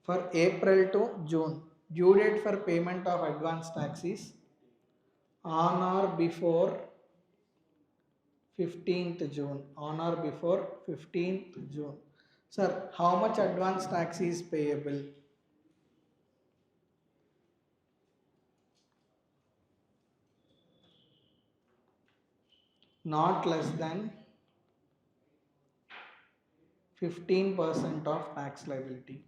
For April to June, due date for payment of advance tax is on or before 15th June. On or before 15th June. Sir, how much advance tax is payable? Not less than 15% of tax liability.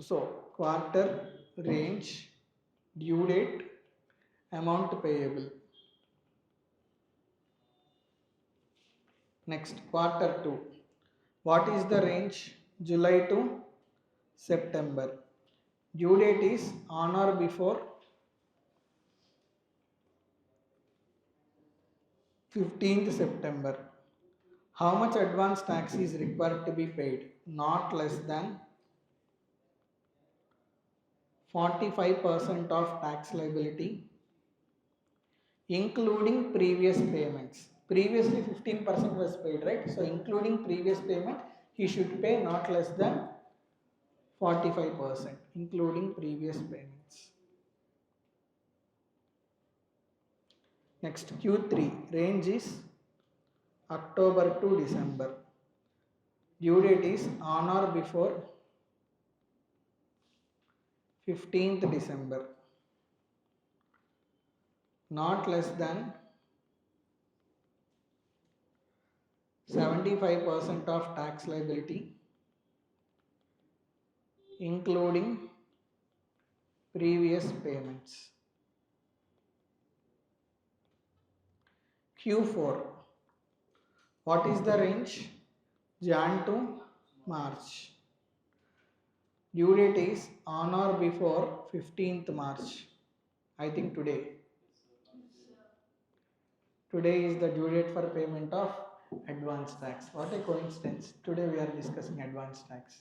So, quarter, range, due date, amount payable. Next, quarter 2. What is the range? July to September. Due date is on or before 15th September. How much advance tax is required to be paid? Not less than 45% of tax liability, including previous payments. Previously 15% was paid, right? So including previous payment, he should pay not less than 45%, including previous payments. Next, Q3, range is October to December. Due date is on or before 15th December. Not less than 75% of tax liability, including previous payments. Q4. What is the range? Jan to March. Due date is on or before 15th March. I think today. Today is the due date for payment of advance tax. What a coincidence. Today we are discussing advance tax.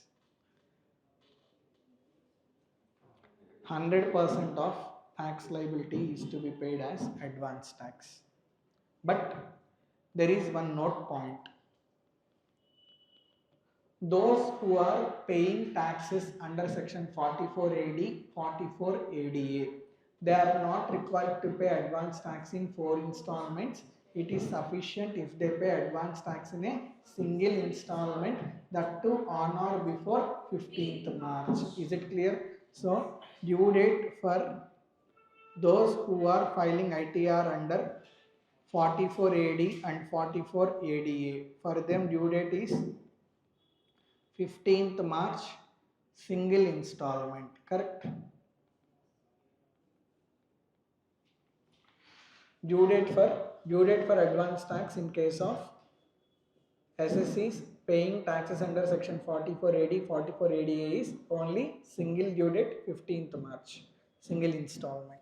100% of tax liability is to be paid as advance tax. But there is one note point. those who are paying taxes under section 44 AD, 44 ADA, they are not required to pay advance tax in 4 installments. It is sufficient if they pay advance tax in a single installment, that too on or before 15th March. Is it clear? So due date for those who are filing ITR under 44 AD and 44 ADA, for them due date is 15th March, single installment, correct? Due date for advance tax in case of SSCs paying taxes under section 44 AD, 44 ADA is only single due date 15th March, single installment.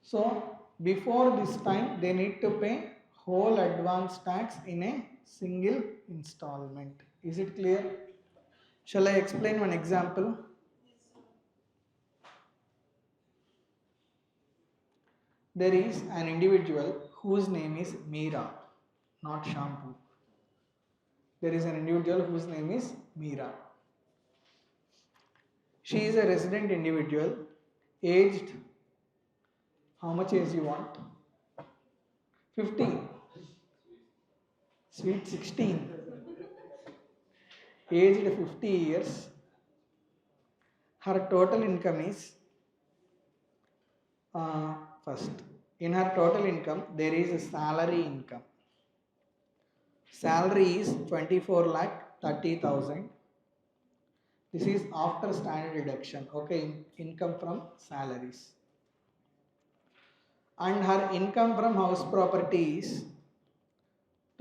So before this time they need to pay whole advance tax in a single installment. Is it clear? Shall I explain one example? There is an individual whose name is Meera, not shampoo. There is an individual whose name is Meera. She is a resident individual, aged, how much age you want? 50. Sweet 16. Aged 50 years. Her total income is, first, in her total income, there is a salary income. Salary is 24 lakh 30,000. This is after standard deduction, okay, income from salaries. And her income from house property is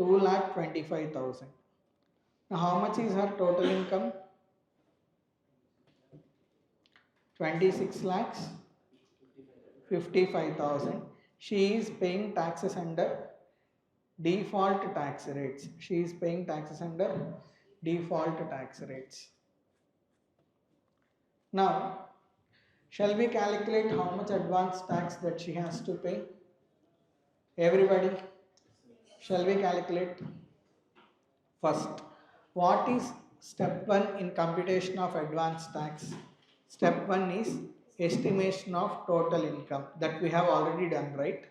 2,25,000. Now how much is her total income? 26 lakhs 55,000. She is paying taxes under default tax rates. She is paying taxes under default tax rates. Now, shall we calculate how much advance tax that she has to pay? Everybody, shall we calculate? First, what is step 1 in computation of advance tax? Step 1 is estimation of total income, that we have already done, right?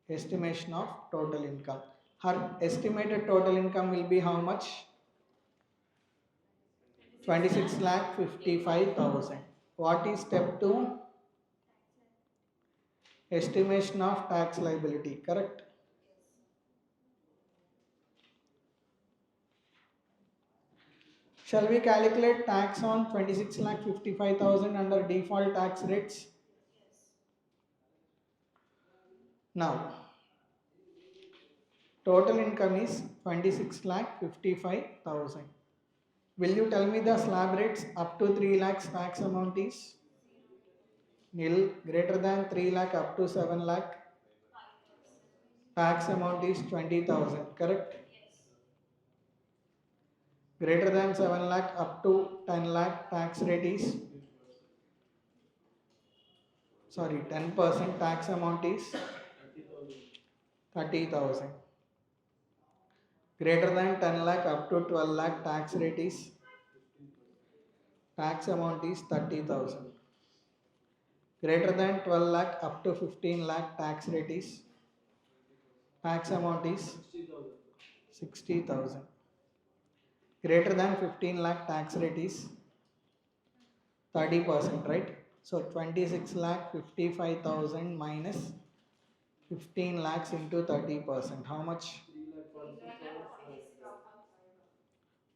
Estimation of total income. Her estimated total income will be how much? 26 lakh 55,000. What is step 2? Estimation of tax liability, correct? Shall we calculate tax on 26 lakh 55,000 under default tax rates? Now, total income is 26 lakh 55,000. Will you tell me the slab rates up to 3 lakhs tax amount is? Nil. Greater than 3 lakh up to 7 lakh tax amount is 20,000, correct? Greater than 7 lakh up to 10 lakh tax rate is, 10% tax amount is 30,000. Greater than 10 lakh up to 12 lakh tax rate is, tax amount is 30,000. Greater than 12 lakh up to 15 lakh tax rate is, tax amount is 60,000. Greater than 15 lakh tax rate is 30%, right? So 26 lakh 55,000 minus 15 lakhs into 30%. How much?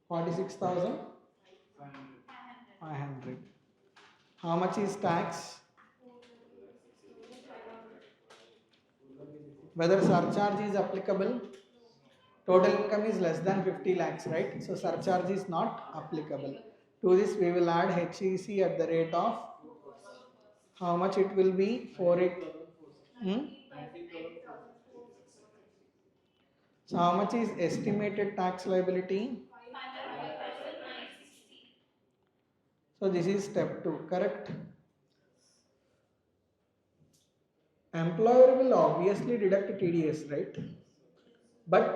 46,500. How much is tax? Whether surcharge is applicable? Total income is less than 50 lakhs, right? So surcharge is not applicable. To this we will add HEC at the rate of, how much it will be? 48. So how much is estimated tax liability? So this is step 2, correct? Employer will obviously deduct TDS, right? But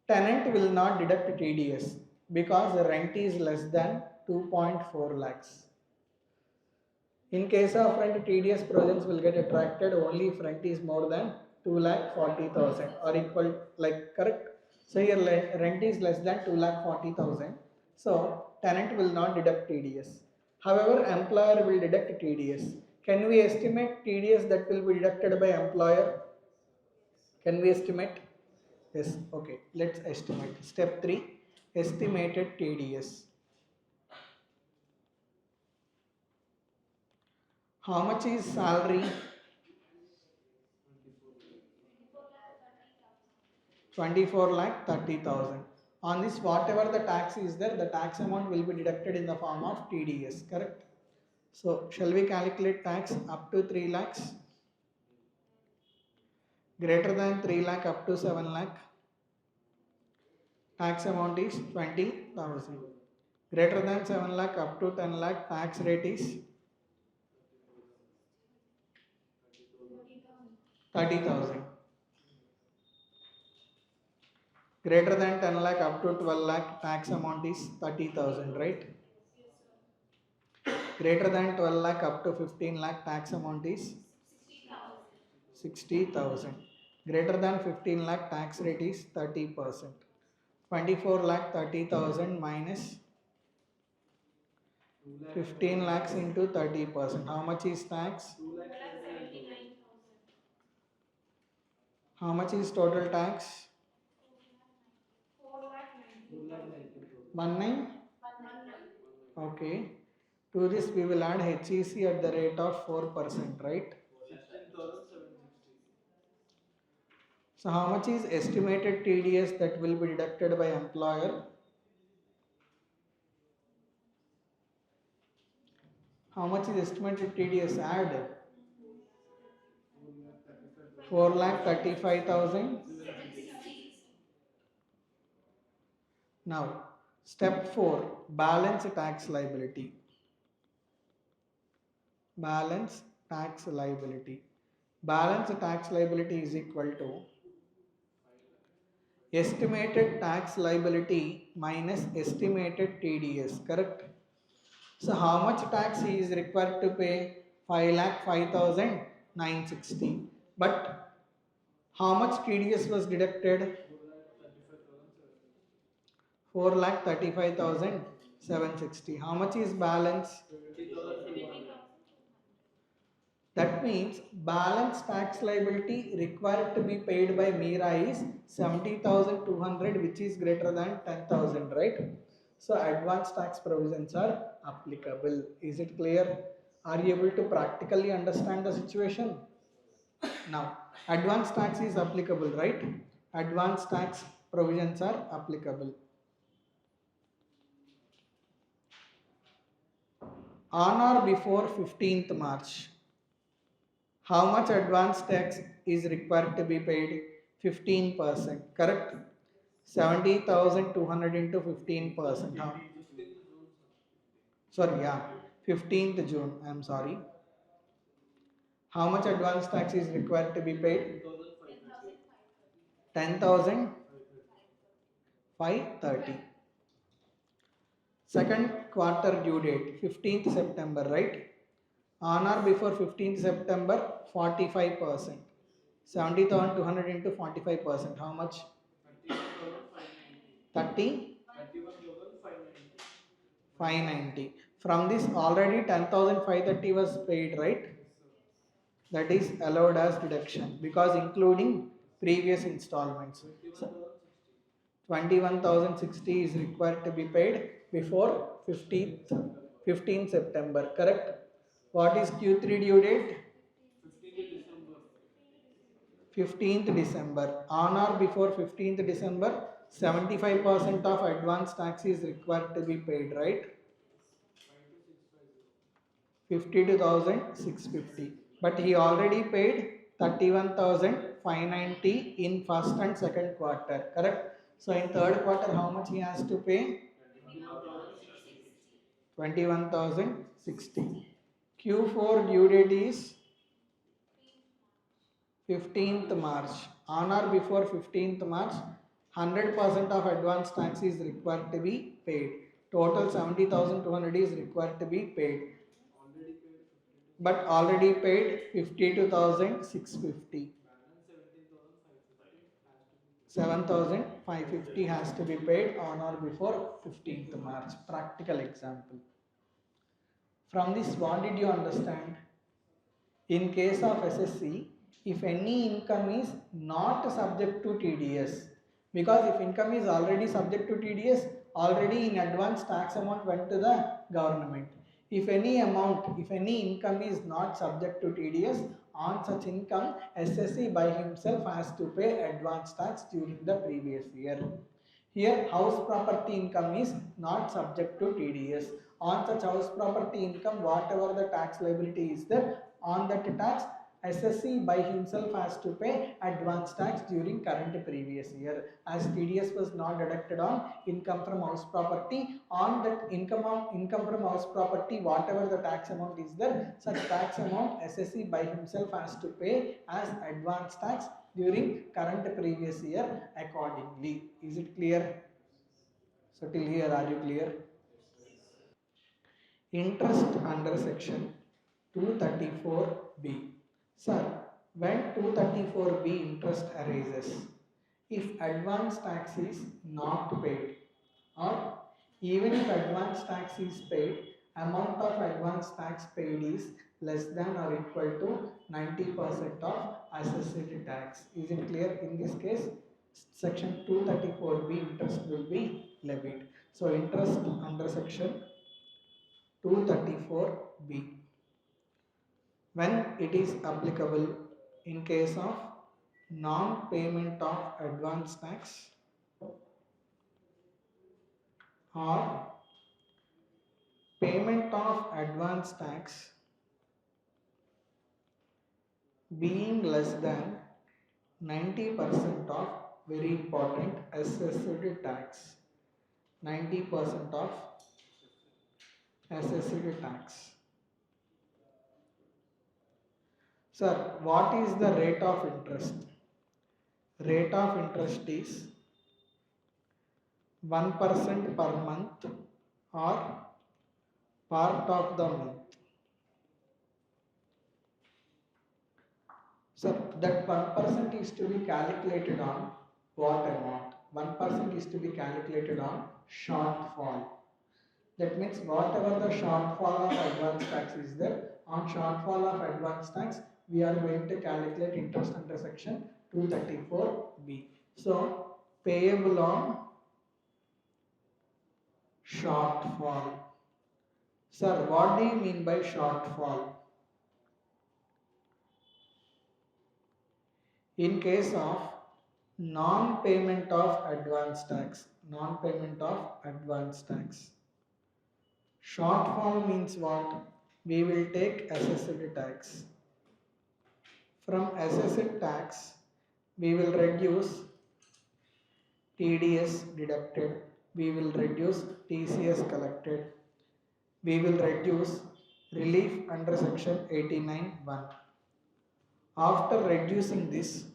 tenant will not deduct TDS because the rent is less than 2.4 lakhs. In case of rent, TDS provisions will get attracted only if rent is more than 2,40,000 or equal, like, correct. So your rent is less than 2,40,000. So tenant will not deduct TDS. However, employer will deduct TDS. Can we estimate TDS that will be deducted by employer? Can we estimate? Yes, okay. Let's estimate. Step 3, estimated TDS. How much is salary? 24,30,000. On this, whatever the tax is there, the tax amount will be deducted in the form of TDS, correct? So, shall we calculate tax up to 3 lakhs? Greater than 3 lakh up to 7 lakh? Tax amount is 20,000. Greater than 7 lakh up to 10 lakh, tax rate is 30,000. Greater than 10 lakh up to 12 lakh, tax amount is 30,000, right? Greater than 12 lakh up to 15 lakh, tax amount is 60,000. Greater than 15 lakh, tax rate is 30%. 24 lakh 30,000 minus 15 lakhs into 30%. How much is tax? How much is total tax? 19? Okay. To this we will add HEC at the rate of 4%, right? So how much is estimated TDS that will be deducted by employer? How much is estimated TDS? Add 4,35,000. Now, step 4, balance tax liability. Balance tax liability. Balance tax liability is equal to estimated tax liability minus estimated TDS, correct? So how much tax he is required to pay? 5,05,960. But how much TDS was deducted? 4,35,760. How much is balance? That means balance tax liability required to be paid by Mira is 70,200, which is greater than 10,000, right? So advance tax provisions are applicable. Is it clear? Are you able to practically understand the situation? Now, advance tax is applicable, right? Advance tax provisions are applicable. On or before 15th March, how much advance tax is required to be paid? 15%, correct? 70,200 into 15%. Sorry, yeah, 15th June, I am sorry. How much advance tax is required to be paid? 10,530. Second quarter due date, 15th September, right? On or before 15th September, 45%. 70,200 into 45%. How much? 30? 590. From this already 10,530 was paid, right? That is allowed as deduction because including previous installments. So 21,060 is required to be paid before 15th September, correct? What is Q3 due date? 15th December. On or before 15th December, 75% of advance tax is required to be paid, right? 52,650. But he already paid 31,590 in first and second quarter, correct? So in third quarter, how much he has to pay? 21,060. Q4 due date is 15th March. On or before 15th March, 100% of advance tax is required to be paid. Total 70,200 is required to be paid. But already paid 52,650. 7,550 has to be paid on or before 15th March. Practical example. From this, what did you understand? In case of SSC, if any income is not subject to TDS, because if income is already subject to TDS, already in advance tax amount went to the government. If any income is not subject to TDS, on such income, SSC by himself has to pay advance tax during the previous year. Here, house property income is not subject to TDS. On such house property income, whatever the tax liability is there, on that tax, SSC by himself has to pay advance tax during current previous year. As TDS was not deducted on income from house property, on that income from house property, whatever the tax amount is there, such tax amount SSC by himself has to pay as advance tax during current previous year accordingly. Is it clear? So till here, are you clear? Interest under section 234B. Sir, when 234B interest arises, if advance tax is not paid, or even if advance tax is paid, amount of advance tax paid is less than or equal to 90% of assessed tax. Is it clear? In this case, section 234B interest will be levied. So interest under section 234B, when it is applicable in case of non-payment of advance tax or payment of advance tax being less than 90% of, very important, assessed tax. 90% of assessed tax. Sir, what is the rate of interest? Rate of interest is 1% per month or part of the month. So that 1% is to be calculated on what amount? 1% is to be calculated on shortfall. That means whatever the shortfall of advance tax is there, on shortfall of advance tax, we are going to calculate interest under section 234B. So payable on shortfall. Sir, what do you mean by shortfall? In case of non-payment of advance tax, shortfall means what? We will take assessed tax. From assessed tax, we will reduce TDS deducted, we will reduce TCS collected, we will reduce relief under section 89(1). After reducing this,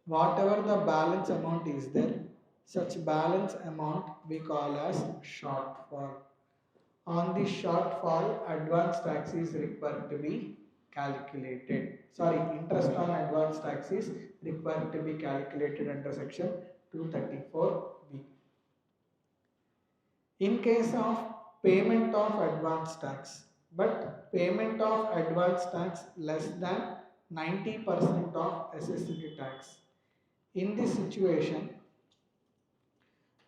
whatever the balance amount is there, such balance amount we call as shortfall. On this shortfall, advance tax is required to be calculated. Sorry, interest on advance tax is required to be calculated under section 234B. In case of payment of advance tax, but payment of advance tax less than 90% of assessed tax. In this situation,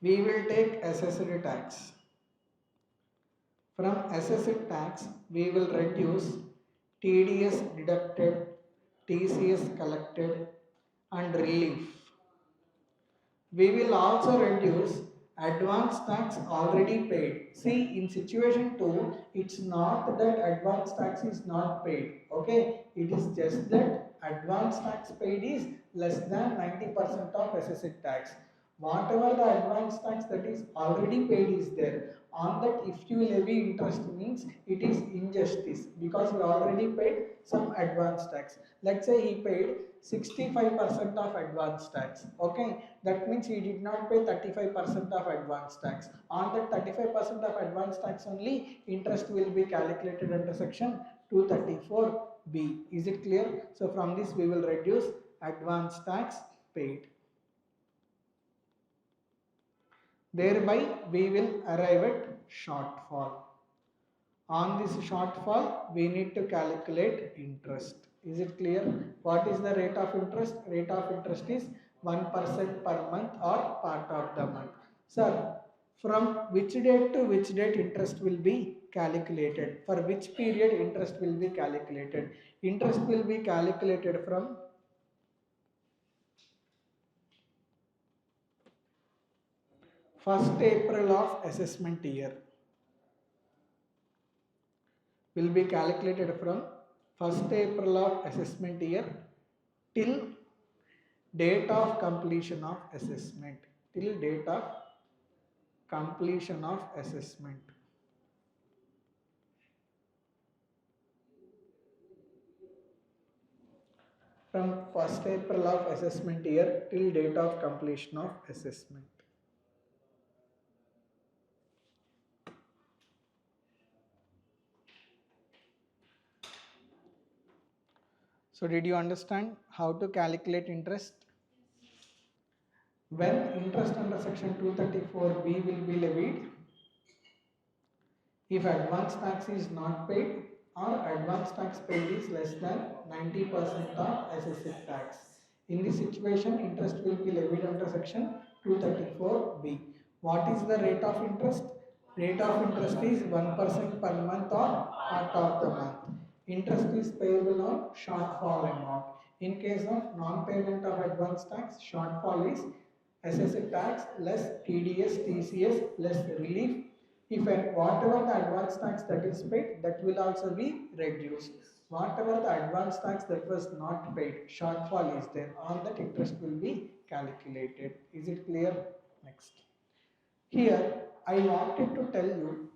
we will take assessed tax. From assessed tax, we will reduce TDS deducted, TCS collected and relief. We will also reduce advance tax already paid. See, in situation 2, it's not that advance tax is not paid. Okay, it is just that advance tax paid is less than 90% of assessed tax. Whatever the advance tax that is already paid is there, on that if you levy interest means it is injustice, because you already paid some advance tax. Let's say he paid 65% of advance tax. Okay, that means he did not pay 35% of advance tax. On that 35% of advance tax only, interest will be calculated under section 234B. Is it clear? So from this we will reduce advance tax paid. Thereby we will arrive at shortfall. On this shortfall, we need to calculate interest. Is it clear? What is the rate of interest? Rate of interest is 1% per month or part of the month. Sir, from which date to which date interest will be calculated? For which period interest will be calculated? Interest will be calculated from 1st April of assessment year. Will be calculated from 1st April of assessment year till date of completion of assessment. Till date of completion of assessment. From 1st April of assessment year till date of completion of assessment. So did you understand how to calculate interest? When interest under section 234B will be levied? If advance tax is not paid or advance tax paid is less than 90% of assessed tax. In this situation, interest will be levied under section 234B. What is the rate of interest? Rate of interest is 1% per month or part of the month. Interest is payable on shortfall amount. In case of non-payment of advance tax, shortfall is assessed tax less TDS, TCS less relief. If whatever the advance tax that is paid, that will also be reduced. Whatever the advance tax that was not paid, shortfall is there, on that interest will be calculated. Is it clear? Next. Here, I wanted to tell you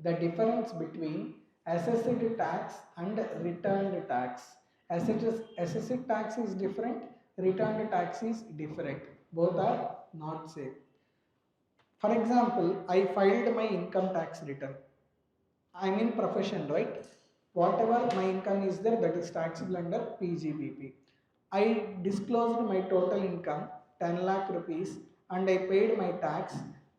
the difference between assessed tax and returned tax. Assessed tax is different, returned tax is different. Both are not same. For example, I filed my income tax return. I'm in profession, right? Whatever my income is there, that is taxable under PGBP. I disclosed my total income 10 lakh rupees and I paid my tax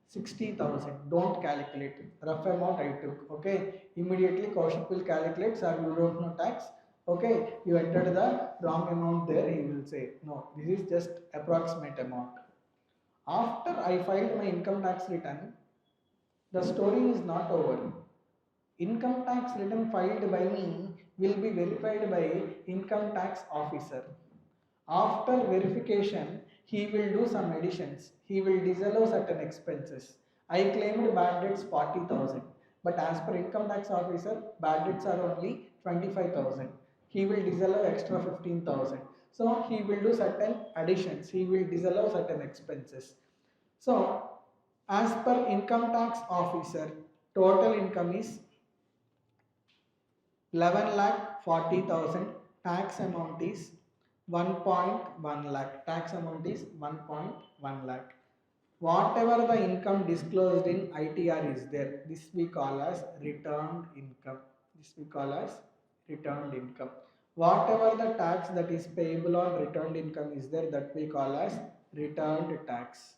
60,000. Don't calculate. Rough amount I took. Okay. Immediately Kaushik will calculate. Sir, you don't know tax. Okay. You entered the wrong amount there. He will say, no, this is just approximate amount. After I filed my income tax return, the story is not over. Income tax return filed by me will be verified by income tax officer. After verification, he will do some additions. He will disallow certain expenses. I claimed bad debts 40,000, but as per income tax officer, bad debts are only 25,000. He will disallow extra 15,000. So he will do certain additions. He will disallow certain expenses. So as per income tax officer, total income is 11 lakh 40,000. Tax amount is 1.1 lakh. Tax amount is 1.1 lakh. Whatever the income disclosed in ITR is there, this we call as returned income. This we call as returned income. Whatever the tax that is payable on returned income is there, that we call as returned tax.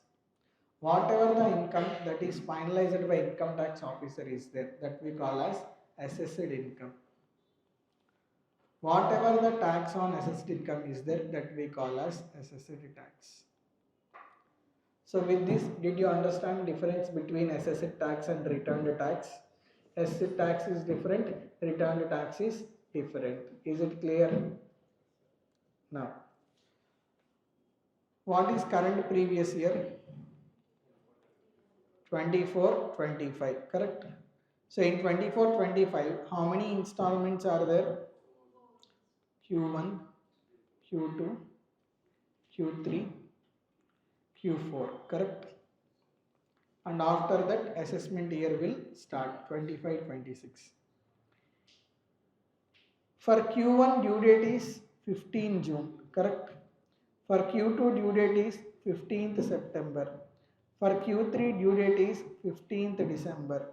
Whatever the income that is finalized by income tax officer is there, that we call as assessed income. Whatever the tax on assessed income is there, that we call as assessed tax. So with this, did you understand difference between assessed tax and returned tax? Assessed tax is different, returned tax is different. Is it clear? Now, what is current previous year? 24-25, correct? So in 24-25, how many installments are there? Q1, Q2, Q3, Q4, correct? And after that, assessment year will start 25-26. For Q1 due date is 15 June, correct? For Q2 due date is 15th September. For Q3 due date is 15th December.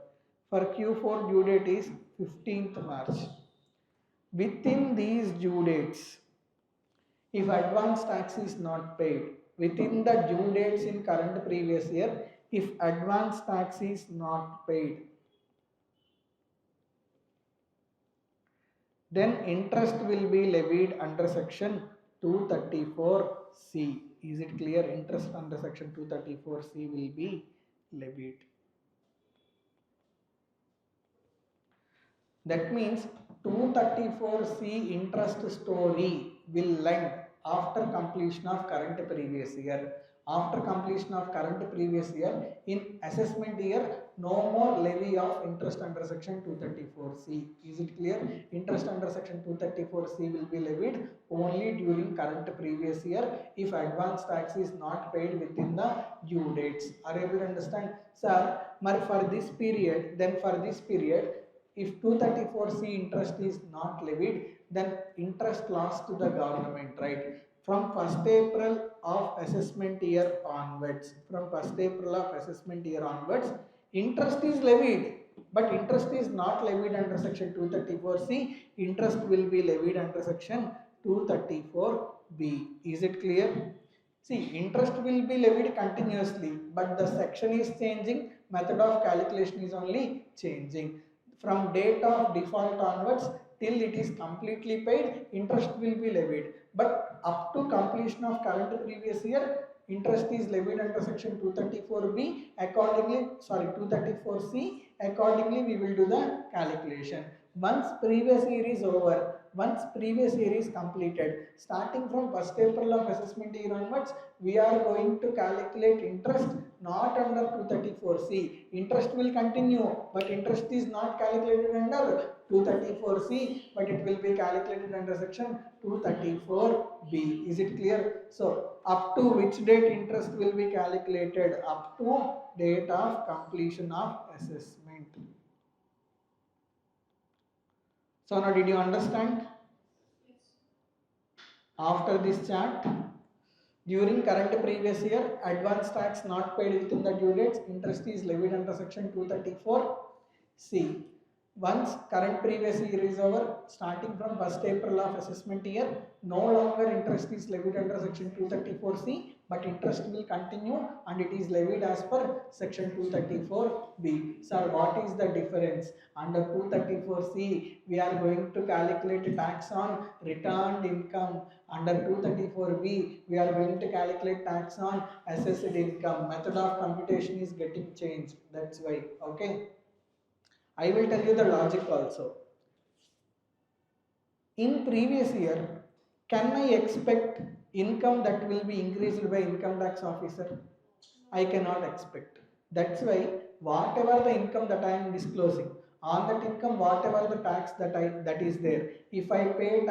For Q4 due date is 15th March. Within these due dates, if advance tax is not paid, within the due dates in current previous year, if advance tax is not paid, then interest will be levied under section 234C. Is it clear? Interest under section 234C will be levied. That means 234C interest story will lend after completion of current previous year. After completion of current previous year, in assessment year, no more levy of interest under section 234C. Is it clear? Interest under section 234C will be levied only during current previous year if advance tax is not paid within the due dates. Are you able to understand? Sir, for this period, then for this period, if 234C interest is not levied, then interest lost to the government, right? From 1st April of assessment year onwards, interest is levied, but interest is not levied under section 234C. Interest will be levied under section 234B. Is it clear? See, interest will be levied continuously, but the section is changing, method of calculation is only changing. From date of default onwards till it is completely paid, interest will be levied. But up to completion of current previous year, interest is levied under section 234B. Accordingly, 234C. Accordingly, we will do the calculation. Once previous year is over, once previous year is completed, starting from 1st April of assessment year onwards, we are going to calculate interest not under 234C. Interest will continue, but interest is not calculated under 234C, but it will be calculated under section 234B. Is it clear? So, up to which date interest will be calculated? Up to date of completion of assessment. So now did you understand? After this chart, during current previous year, advance tax not paid within the due dates, interest is levied under section 234C. Once current previous year is over, starting from 1st April of assessment year, no longer interest is levied under section 234C, but interest will continue and it is levied as per section 234B. Sir, what is the difference? Under 234C, we are going to calculate tax on returned income. Under 234B, we are going to calculate tax on assessed income. Method of computation is getting changed. That's why. Okay. I will tell you the logic also. In previous year, can I expect income that will be increased by income tax officer? I cannot expect. That's why whatever the income that I am disclosing, on that income, whatever the tax that is there, if I pay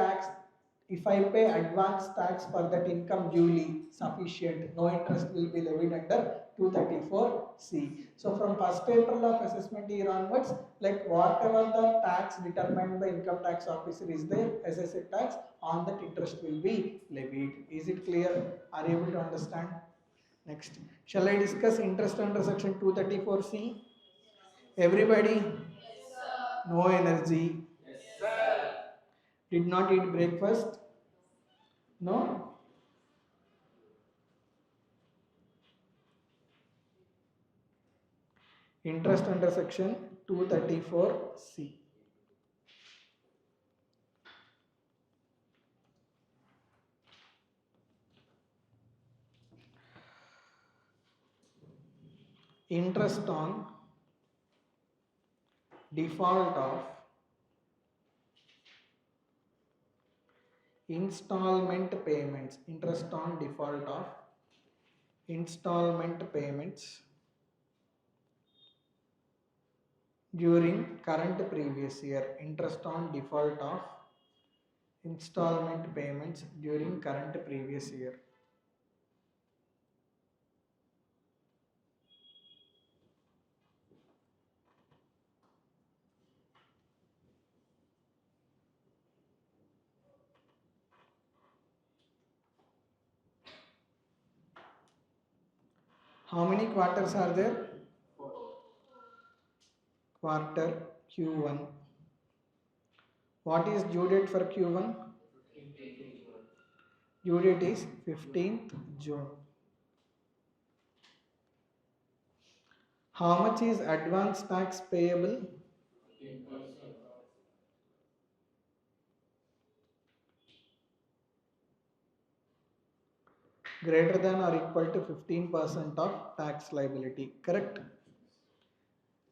advance tax for that income duly sufficient, no interest will be levied under 234C. So from 1st April of assessment year onwards, like whatever the tax determined by income tax officer is there, assessed tax, on that interest will be levied. Is it clear? Are you able to understand? Next, shall I discuss interest under section 234C? Everybody? Yes, no energy. Yes, sir. Did not eat breakfast? No? Interest under section 234C. Interest on default of installment payments. Interest on default of installment payments during current previous year. Interest on default of installment payments during current previous year. How many quarters are there? Quarter Q1. What is due date for Q1? Due date is 15th June. How much is advance tax payable? Greater than or equal to 15% of tax liability. Correct?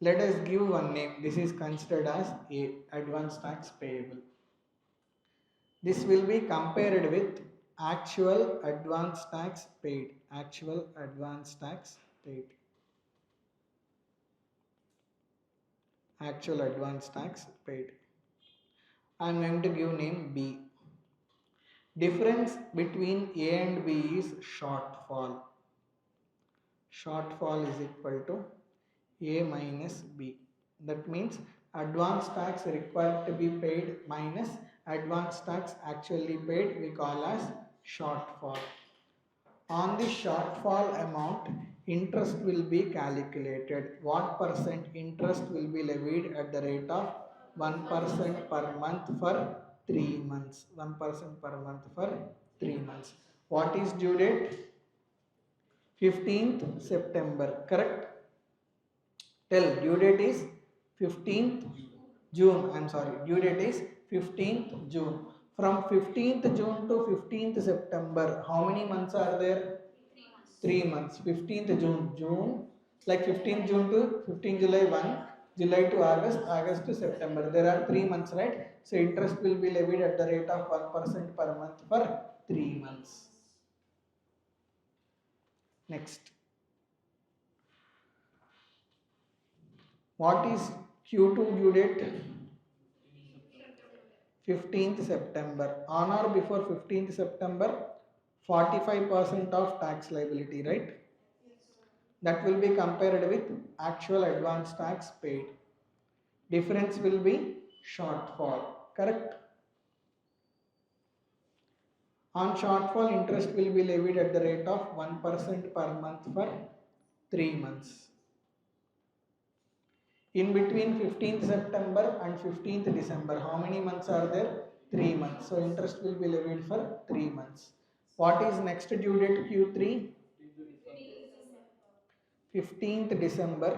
Let us give one name. This is considered as A, advance tax payable. This will be compared with actual advance tax paid. Actual advance tax paid. Actual advance tax paid. I am going to give name B. Difference between A and B is shortfall. Shortfall is equal to A minus B. That means advance tax required to be paid minus advance tax actually paid we call as shortfall. On the shortfall amount, interest will be calculated. What percent interest will be levied at the rate of 1% per month for 3 months. 1% per month for 3 months. What is due date? 15th September. Correct? Tell, due date is 15th June. I am sorry. Due date is 15th June. From 15th June to 15th September, how many months are there? 3 months. 15th June, like 15th June to 15th July 1, July to August, August to September. There are 3 months, right? So interest will be levied at the rate of 1% per month for 3 months. Next. What is Q2 due date? 15th September. On or before 15th September, 45% of tax liability, right? That will be compared with actual advance tax paid. Difference will be shortfall. Correct? On shortfall, interest will be levied at the rate of 1% per month for 3 months. In between 15th September and 15th December, how many months are there? 3 months. So interest will be levied for 3 months. What is next due date Q3? 15th December.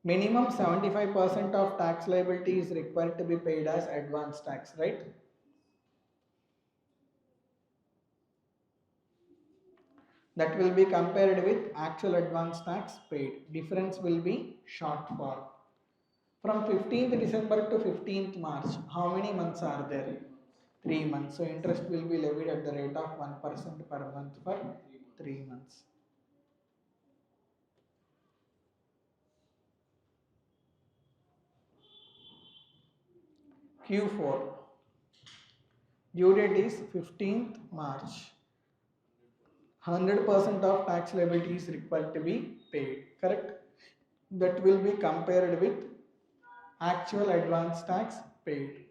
Minimum 75% of tax liability is required to be paid as advance tax, right? That will be compared with actual advance tax paid. Difference will be shortfall. From 15th December to 15th March, how many months are there? 3 months. So interest will be levied at the rate of 1% per month for 3 months. Q4. Due date is 15th March. 100% of tax liability is required to be paid. Correct? That will be compared with actual advance tax paid.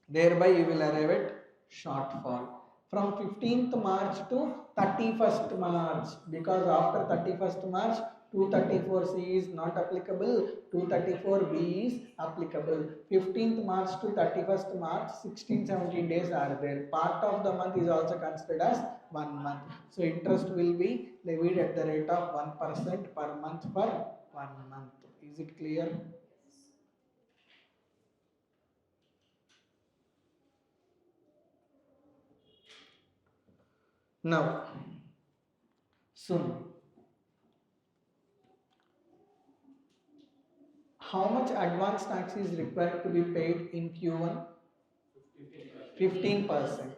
Thereby you will arrive at shortfall. From 15th March to 31st March, because after 31st March 234C is not applicable, 234B is applicable. 15th March to 31st March, 16-17 days are there. Part of the month is also considered as 1 month. So interest will be levied at the rate of 1% per month for 1 month. Is it clear? Now, soon. How much advance tax is required to be paid in Q1? 15%.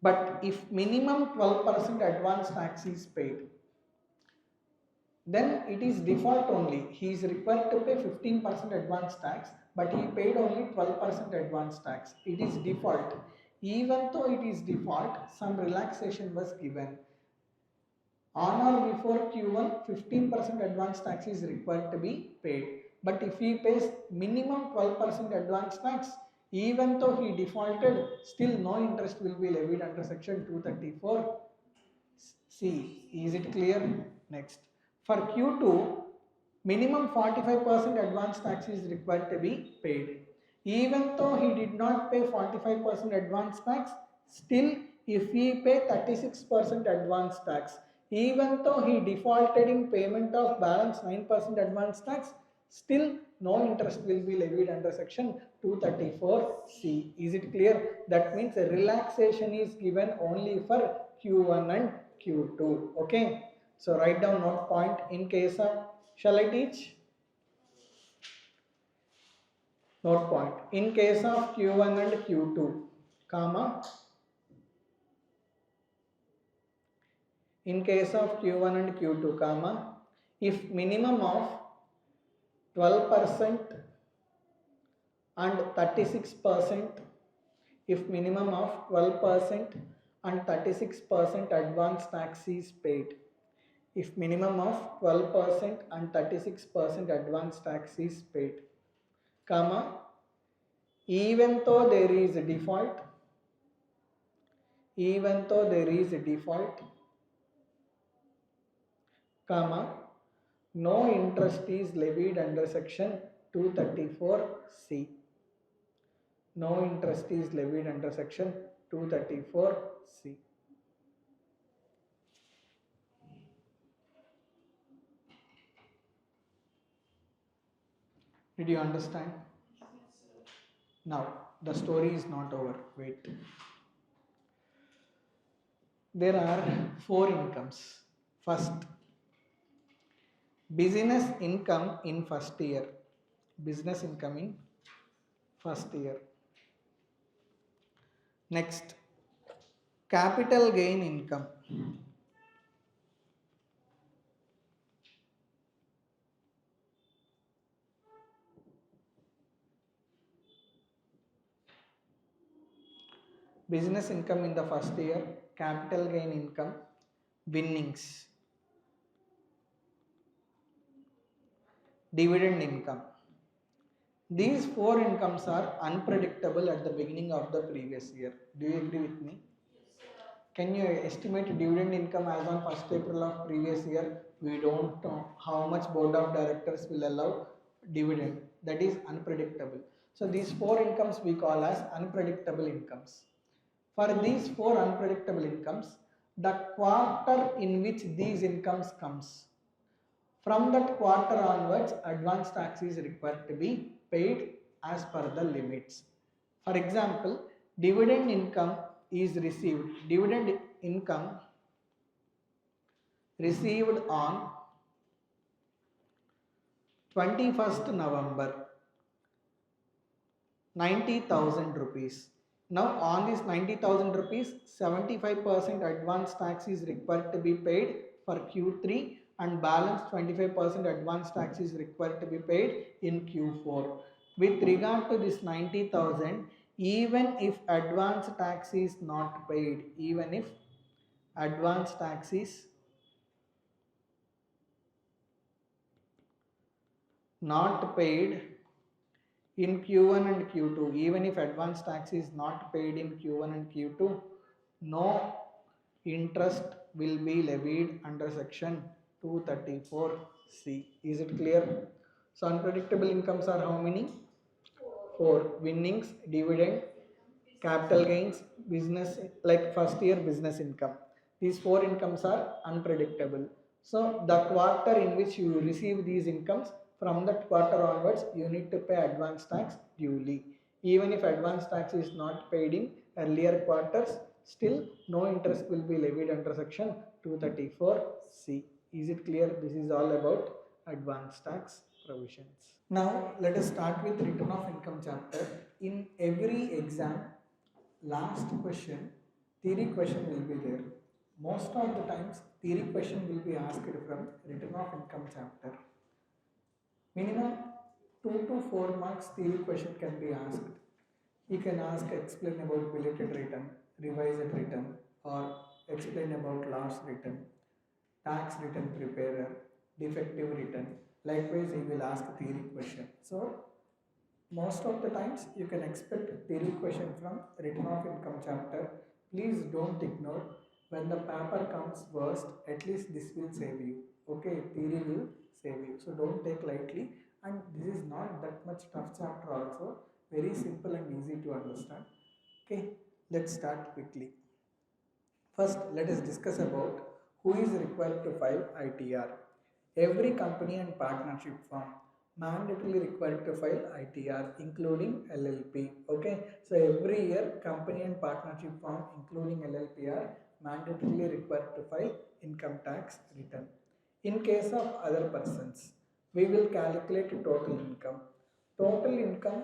But if minimum 12% advance tax is paid, then it is default only. He is required to pay 15% advance tax, but he paid only 12% advance tax. It is default. Even though it is default, some relaxation was given. On or before Q1, 15% advance tax is required to be paid. But if he pays minimum 12% advance tax, even though he defaulted, still no interest will be levied under section 234 C. Is it clear? Next. For Q2, minimum 45% advance tax is required to be paid. Even though he did not pay 45% advance tax, still if he pay 36% advance tax, even though he defaulted in payment of balance 9% advance tax, still no interest will be levied under section 234C. Is it clear? That means a relaxation is given only for Q1 and Q2. Okay. So write down note point in case of, shall I teach? Note point. In case of Q1 and Q2, comma, in case of Q1 and Q2, comma, if minimum of 12% and 36%, if minimum of 12% and 36% advance tax is paid, if minimum of 12% and 36% advance tax is paid, comma, even though there is a default, even though there is a default, comma, no interest is levied under section 234C. No interest is levied under section 234C. Did you understand? Now, the story is not over. Wait. There are 4 incomes. First, business income in first year. Business income in first year. Next, capital gain income. Business income in the first year, capital gain income, winnings, dividend income. These 4 incomes are unpredictable at the beginning of the previous year. Do you agree with me? Can you estimate dividend income as on 1st April of previous year? We don't know how much board of directors will allow dividend. That is unpredictable. So these 4 incomes we call as unpredictable incomes. For these 4 unpredictable incomes, the quarter in which these incomes comes, from that quarter onwards, advance tax is required to be paid as per the limits. For example, dividend income is received. Dividend income received on 21st November, 90,000 rupees. Now on this 90,000 rupees, 75% advance tax is required to be paid for Q3 and balance 25% advance tax is required to be paid in Q4. With regard to this 90,000, even if advance tax is not paid, even if advance tax is not paid in Q1 and Q2, even if advance tax is not paid in Q1 and Q2, no interest will be levied under section 234C. Is it clear? So unpredictable incomes are how many? 4. Winnings, dividend, capital gains, business, like first year business income. These 4 incomes are unpredictable. So the quarter in which you receive these incomes, from that quarter onwards you need to pay advance tax duly. Even if advance tax is not paid in earlier quarters, still no interest will be levied under section 234C. Is it clear? This is all about advance tax provisions. Now let us start with return of income chapter. In every exam, last question, theory question will be there. Most of the times theory question will be asked from return of income chapter. Minimum 2 to 4 marks theory question can be asked. He can ask explain about belated return, revised return, or explain about loss return, tax return preparer, defective return. Likewise, he will ask theory question. So most of the times you can expect theory question from return of income chapter. Please don't ignore. When the paper comes worst, at least this will save you. Okay, theory will save you. So don't take lightly. And this is not that much tough chapter also. Very simple and easy to understand. Okay, let's start quickly. First, let us discuss about who is required to file ITR. Every company and partnership firm mandatorily required to file ITR, including LLP. Okay, so every year company and partnership firm, including LLP, are mandatorily required to file income tax return. In case of other persons, we will calculate total income. Total income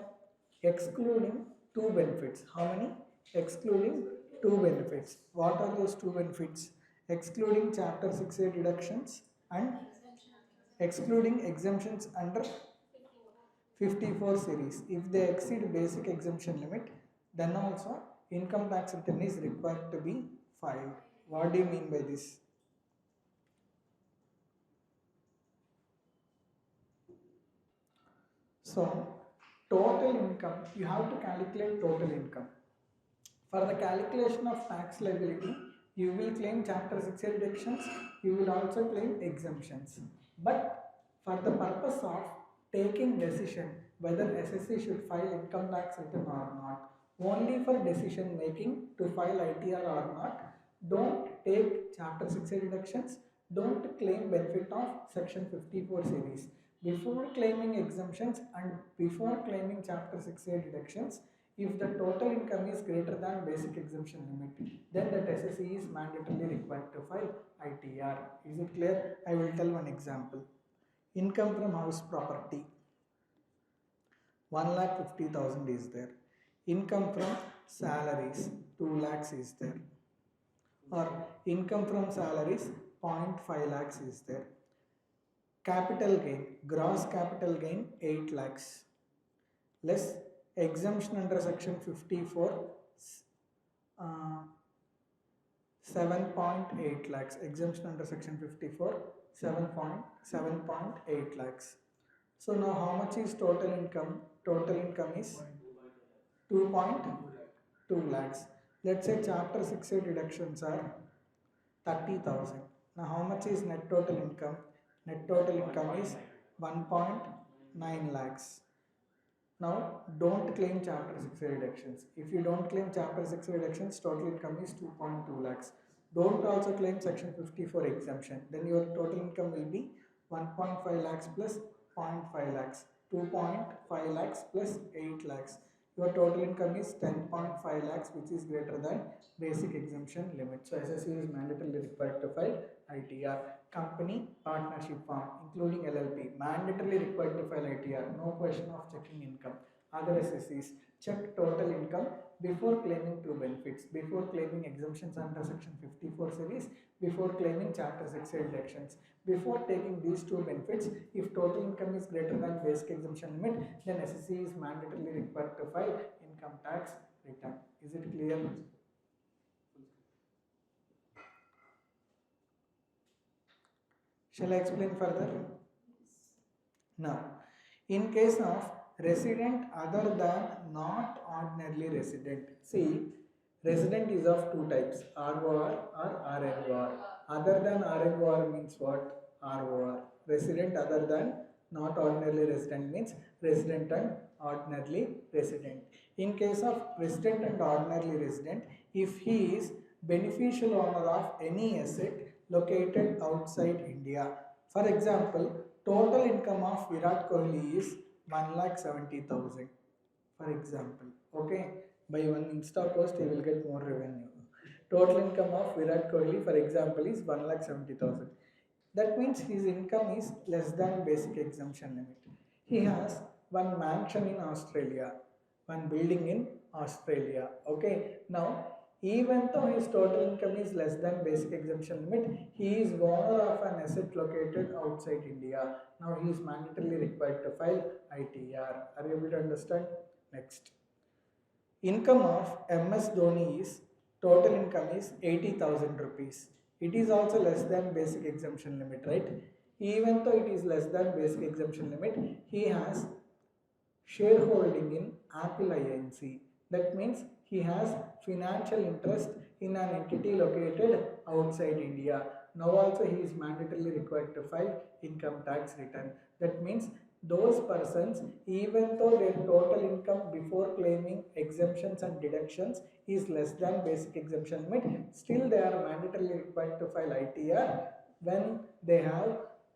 excluding two benefits. How many? Excluding two benefits. What are those two benefits? Excluding Chapter 6A deductions and excluding exemptions under 54 series. If they exceed basic exemption limit, then also income tax return is required to be filed. What do you mean by this? So, total income, you have to calculate total income. For the calculation of tax liability, you will claim Chapter 6A deductions, you will also claim exemptions. But for the purpose of taking decision whether SSC should file income tax return or not, only for decision making to file ITR or not, don't take Chapter 6A deductions, don't claim benefit of Section 54 series. Before claiming exemptions and before claiming Chapter 6A deductions, if the total income is greater than basic exemption limit, then that SSE is mandatorily required to file ITR. Is it clear? I will tell one example. Income from house property, 1,50,000 is there. Income from salaries, 2 lakhs is there. Or income from salaries, 0.5 lakhs is there. Capital gain, gross capital gain, 8 lakhs. Less exemption under section 54, 7.8 lakhs. Exemption under section 54, 7.8 lakhs. So now how much is total income? Total income is 2.2 lakhs. Let's say Chapter 6A deductions are 30,000. Now how much is net total income? Net total income is 1.9 lakhs. Now, don't claim Chapter 6 reductions. If you don't claim Chapter 6 reductions, total income is 2.2 lakhs. Don't also claim Section 54 exemption. Then your total income will be 1.5 lakhs plus 0.5 lakhs. 2.5 lakhs plus 8 lakhs. Your total income is 10.5 lakhs, which is greater than basic exemption limit. So, SSC is mandatorily required to file ITR. Company, partnership firm, including LLP, mandatorily required to file ITR. No question of checking income. Other SSCs, check total income before claiming two benefits, before claiming exemptions under Section 54 series, before claiming Chapter 6 deductions. Before taking these two benefits, if total income is greater than basic exemption limit, then SSC is mandatorily required to file income tax return. Is it clear? Shall I explain further? Now, in case of resident other than not ordinarily resident, see, resident is of two types, ROR or RNOR. Other than RNOR means what? ROR. Resident other than not ordinarily resident means resident and ordinarily resident. In case of resident and ordinarily resident, if he is beneficial owner of any asset located outside India. For example, total income of Virat Kohli is 1,70,000. For example, okay, by one Insta post he will get more revenue. Total income of Virat Kohli, for example, is 1,70,000. That means his income is less than basic exemption limit. He has one mansion in Australia, one building in Australia. Okay, now even though his total income is less than basic exemption limit, he is owner of an asset located outside India. Now he is mandatorily required to file ITR. Are you able to understand? Next. Income of MS Dhoni is, total income is 80,000 rupees. It is also less than basic exemption limit, right? Even though it is less than basic exemption limit, he has shareholding in Apple Inc. That means he has financial interest in an entity located outside India. Now also he is mandatorily required to file income tax return. That means those persons, even though their total income before claiming exemptions and deductions is less than basic exemption limit, still they are mandatorily required to file ITR when they have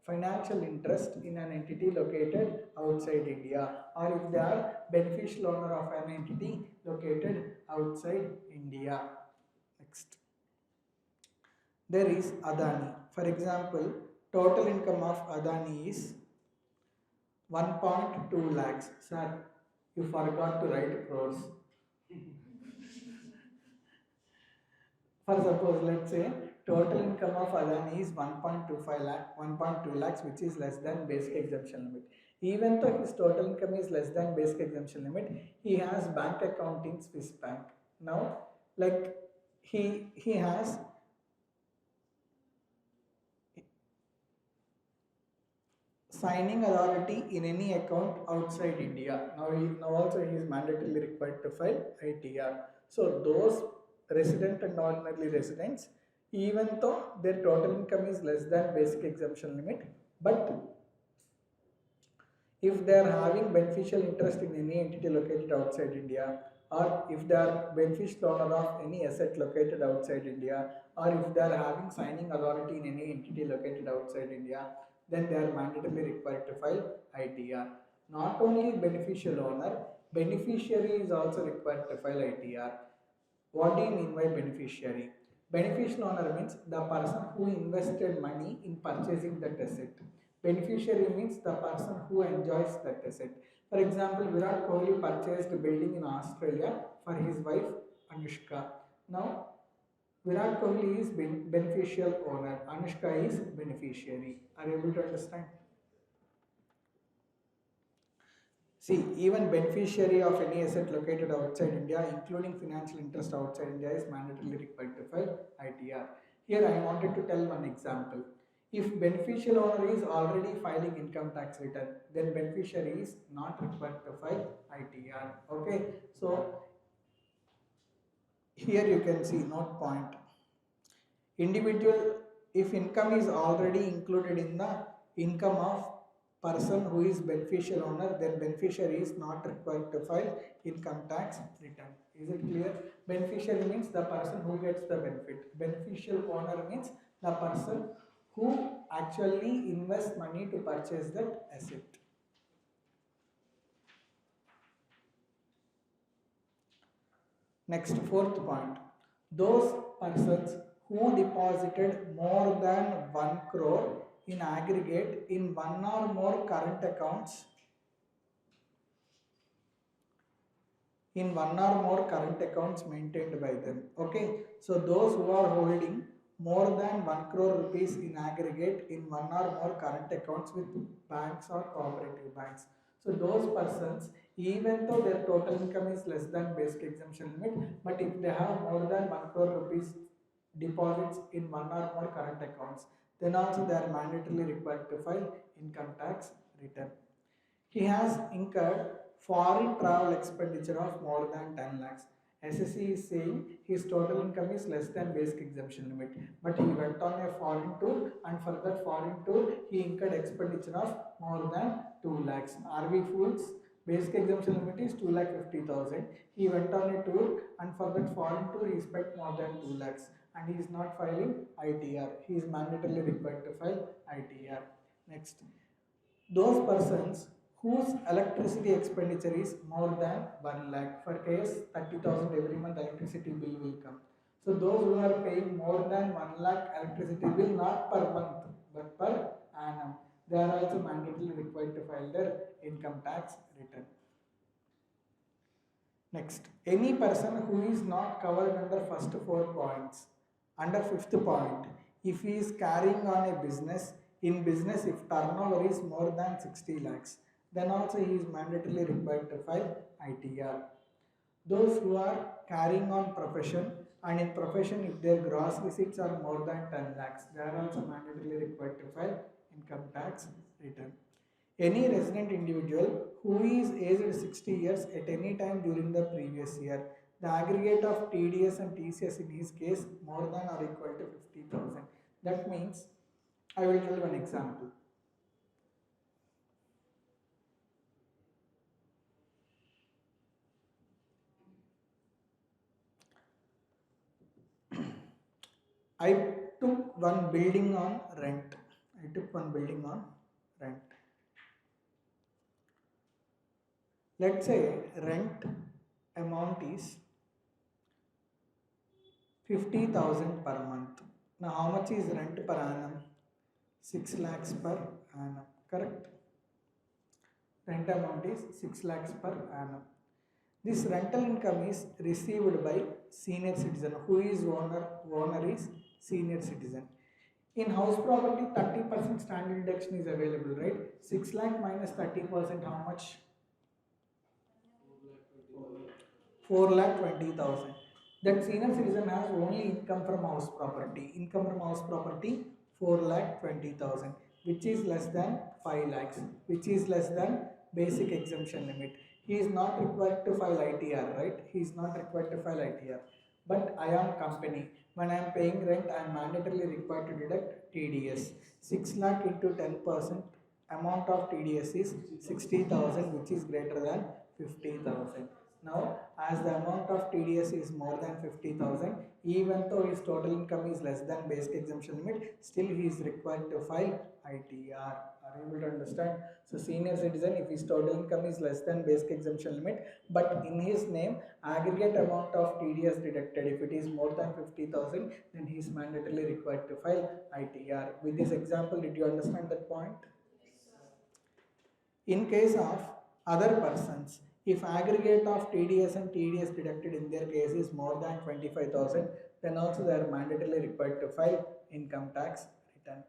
financial interest in an entity located outside India, or if they are beneficial owner of an entity located outside India. Next, there is Adani. For example, total income of Adani is 1.2 lakhs. Sir, you forgot to write crores. For suppose, let's say total income of Adani is 1.25 lakh, 1.2 lakhs, which is less than basic exemption limit. Even though his total income is less than basic exemption limit, he has bank account in Swiss bank. Now, like he has signing authority in any account outside India. Now also he is mandatorily required to file ITR. So those resident and ordinary residents, even though their total income is less than basic exemption limit, but if they are having beneficial interest in any entity located outside India, or if they are beneficial owner of any asset located outside India, or if they are having signing authority in any entity located outside India, then they are mandatorily required to file ITR. Not only beneficial owner, beneficiary is also required to file ITR. What do you mean by beneficiary? Beneficial owner means the person who invested money in purchasing that asset. Beneficiary means the person who enjoys that asset. For example, Virat Kohli purchased a building in Australia for his wife Anushka. Now, Virat Kohli is beneficial owner, Anushka is beneficiary. Are you able to understand? See, even beneficiary of any asset located outside India, including financial interest outside India, is mandatorily required to file ITR. Here I wanted to tell one example. If beneficial owner is already filing income tax return, then beneficiary is not required to file ITR. Okay, so here you can see note point. Individual, if income is already included in the income of person who is beneficial owner, then beneficiary is not required to file income tax return. Is it clear? Beneficiary means the person who gets the benefit. Beneficial owner means the person who actually invests money to purchase that asset. Next, fourth point. Those persons who deposited more than 1 crore in aggregate in one or more current accounts maintained by them. Okay, so those who are holding more than 1 crore rupees in aggregate in one or more current accounts with banks or cooperative banks. So those persons, even though their total income is less than basic exemption limit, but if they have more than 1 crore rupees deposits in one or more current accounts, then also they are mandatorily required to file income tax return. He has incurred foreign travel expenditure of more than 10 lakhs. SSC is saying his total income is less than basic exemption limit, but he went on a foreign tour, and for that foreign tour he incurred expenditure of more than 2 lakhs. Are we fools? Basic exemption limit is 2,50,000. He went on a tour, and for that foreign tour he spent more than 2 lakhs, and he is not filing ITR. He is mandatorily required to file ITR. Next, those persons whose electricity expenditure is more than 1 lakh. For case 30,000 every month electricity bill will come. So those who are paying more than 1 lakh electricity bill, not per month but per annum, they are also mandatorily required to file their income tax return. Next, any person who is not covered under first 4 points, under 5th point, if he is carrying on a business, in business if turnover is more than 60 lakhs, then also he is mandatorily required to file ITR. Those who are carrying on profession, and in profession if their gross receipts are more than 10 lakhs, they are also mandatorily required to file income tax return. Any resident individual who is aged 60 years at any time during the previous year. The aggregate of TDS and TCS in his case more than or equal to 50,000. That means, I will tell you an example. I took one building on rent. I took one building on rent. Let's say rent amount is 50,000 per month. Now how much is rent per annum? 6 lakhs per annum, correct? Rent amount is 6 lakhs per annum. This rental income is received by senior citizen. Who is owner? Owner is senior citizen. In house property, 30% standard deduction is available, right? 6 lakh minus 30%, how much? 4,20,000. That senior citizen has only income from house property. Income from house property 4,20,000, which is less than 5 lakhs, which is less than basic exemption limit. He is not required to file ITR, right? He is not required to file ITR. But I am company. When I am paying rent, I am mandatorily required to deduct TDS. 6 lakh into 10%, amount of TDS is 60,000, which is greater than 50,000. Now, as the amount of TDS is more than 50,000, even though his total income is less than basic exemption limit, still he is required to file ITR. Are you able to understand? So, senior citizen, if his total income is less than basic exemption limit, but in his name, aggregate amount of TDS deducted, if it is more than 50,000, then he is mandatorily required to file ITR. With this example, did you understand that point? In case of other persons, if aggregate of TDS and TDS deducted in their case is more than 25,000, then also they are mandatorily required to file income tax return.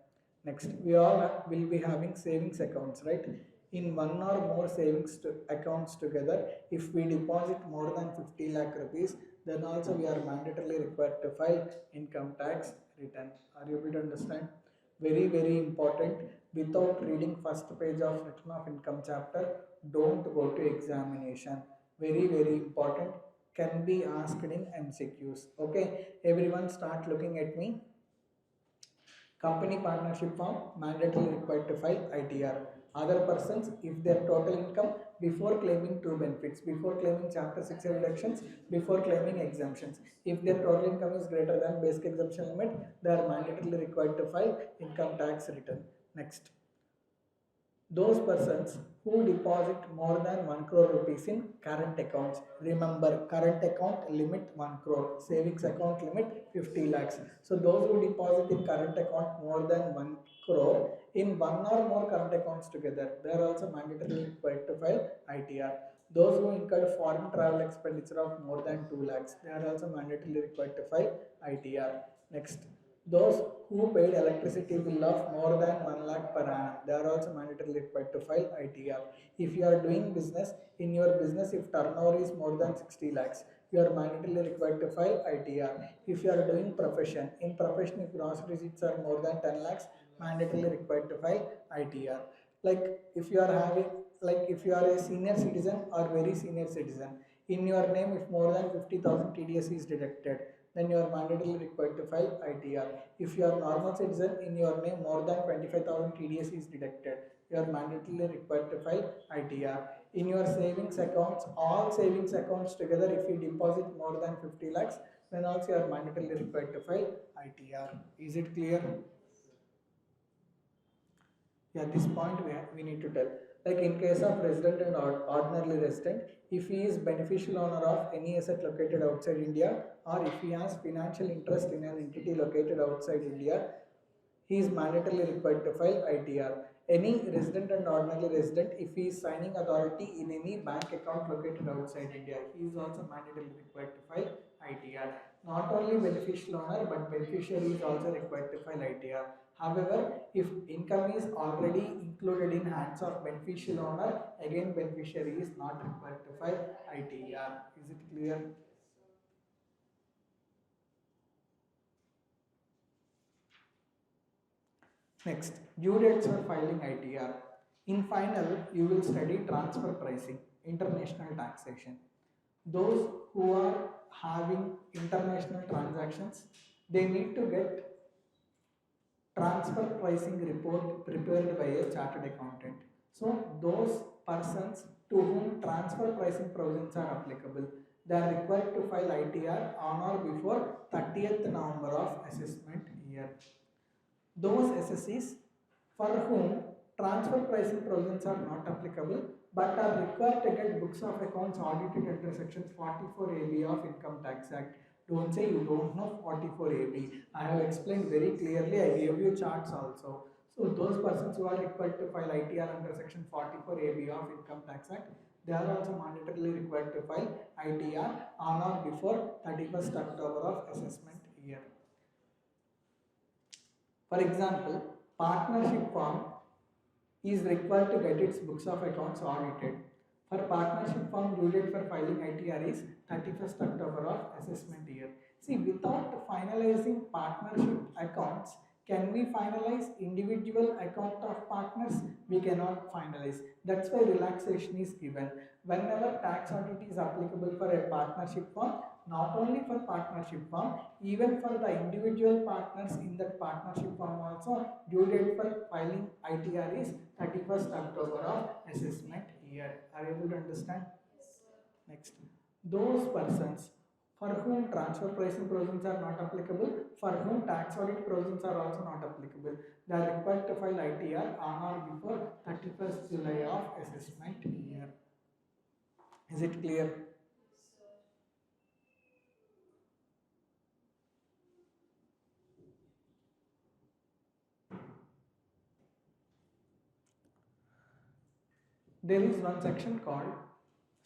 Next, we all will be having savings accounts, right? In one or more savings accounts together, if we deposit more than 50 lakh rupees, then also we are mandatorily required to file income tax return. Are you able to understand? Very important. Without reading first page of return of income chapter, don't go to examination. Very important, can be asked in MCQs. Okay, everyone start looking at me. Company partnership form, mandatory required to file ITR. Other persons, if their total income before claiming two benefits, before claiming chapter 6 reductions, before claiming exemptions, if their total income is greater than basic exemption limit, they are mandatorily required to file income tax return. Next, those persons who deposit more than 1 crore rupees in current accounts. Remember, current account limit 1 crore, savings account limit 50 lakhs. So those who deposit in current account more than 1 crore in one or more current accounts together, they are also mandatorily required to file ITR. Those who incurred foreign travel expenditure of more than 2 lakhs, they are also mandatorily required to file ITR. Next, those who paid electricity bill of more than 1 lakh per annum, they are also mandatorily required to file ITR. If you are doing business, in your business if turnover is more than 60 lakhs, you are mandatorily required to file ITR. If you are doing profession, in profession if gross receipts are more than 10 lakhs, mandatorily required to file ITR. Like if you are having, like if you are a senior citizen or very senior citizen, in your name if more than 50,000 TDS is deducted, then you are mandatorily required to file ITR. If you are normal citizen, in your name more than 25,000 TDS is deducted, you are mandatorily required to file ITR. In your savings accounts, all savings accounts together, if you deposit more than 50 lakhs, then also you are mandatorily required to file ITR. Is it clear? Yeah, this point we need to tell. Like in case of resident and ordinary resident, if he is beneficial owner of any asset located outside India, or if he has financial interest in an entity located outside India, he is mandatorily required to file ITR. Any resident and ordinary resident, if he is signing authority in any bank account located outside India, he is also mandatorily required to file ITR. Not only beneficial owner, but beneficiary is also required to file ITR. However, if income is already included in hands of beneficial owner, again beneficiary is not required to file ITR. Is it clear? Next, due dates for filing ITR. In final, you will study transfer pricing, international taxation. Those who are having international transactions, they need to get transfer pricing report prepared by a chartered accountant. So those persons to whom transfer pricing provisions are applicable, they are required to file ITR on or before 30th November of assessment year. Those SSEs for whom transfer pricing provisions are not applicable but are required to get books of accounts audited under section 44AB of Income Tax Act. Don't say you don't know 44AB. I have explained very clearly. I gave you charts also. So those persons who are required to file ITR under section 44AB of Income Tax Act, they are also mandatorily required to file ITR on or before 31st October of assessment year. For example, partnership firm is required to get its books of accounts audited. For partnership firm, due date for filing ITR is 31st October of assessment year. See, without finalizing partnership accounts, can we finalize individual account of partners? We cannot finalize. That's why relaxation is given. Whenever tax audit is applicable for a partnership firm, not only for partnership firm, even for the individual partners in that partnership firm also, due date for filing ITR is 31st October of assessment year. Are you able to understand? Next, those persons for whom transfer pricing provisions are not applicable, for whom tax audit provisions are also not applicable, they are required to file ITR on or before 31st July of assessment year. Is it clear? There is one section called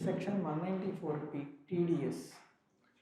section 194P TDS.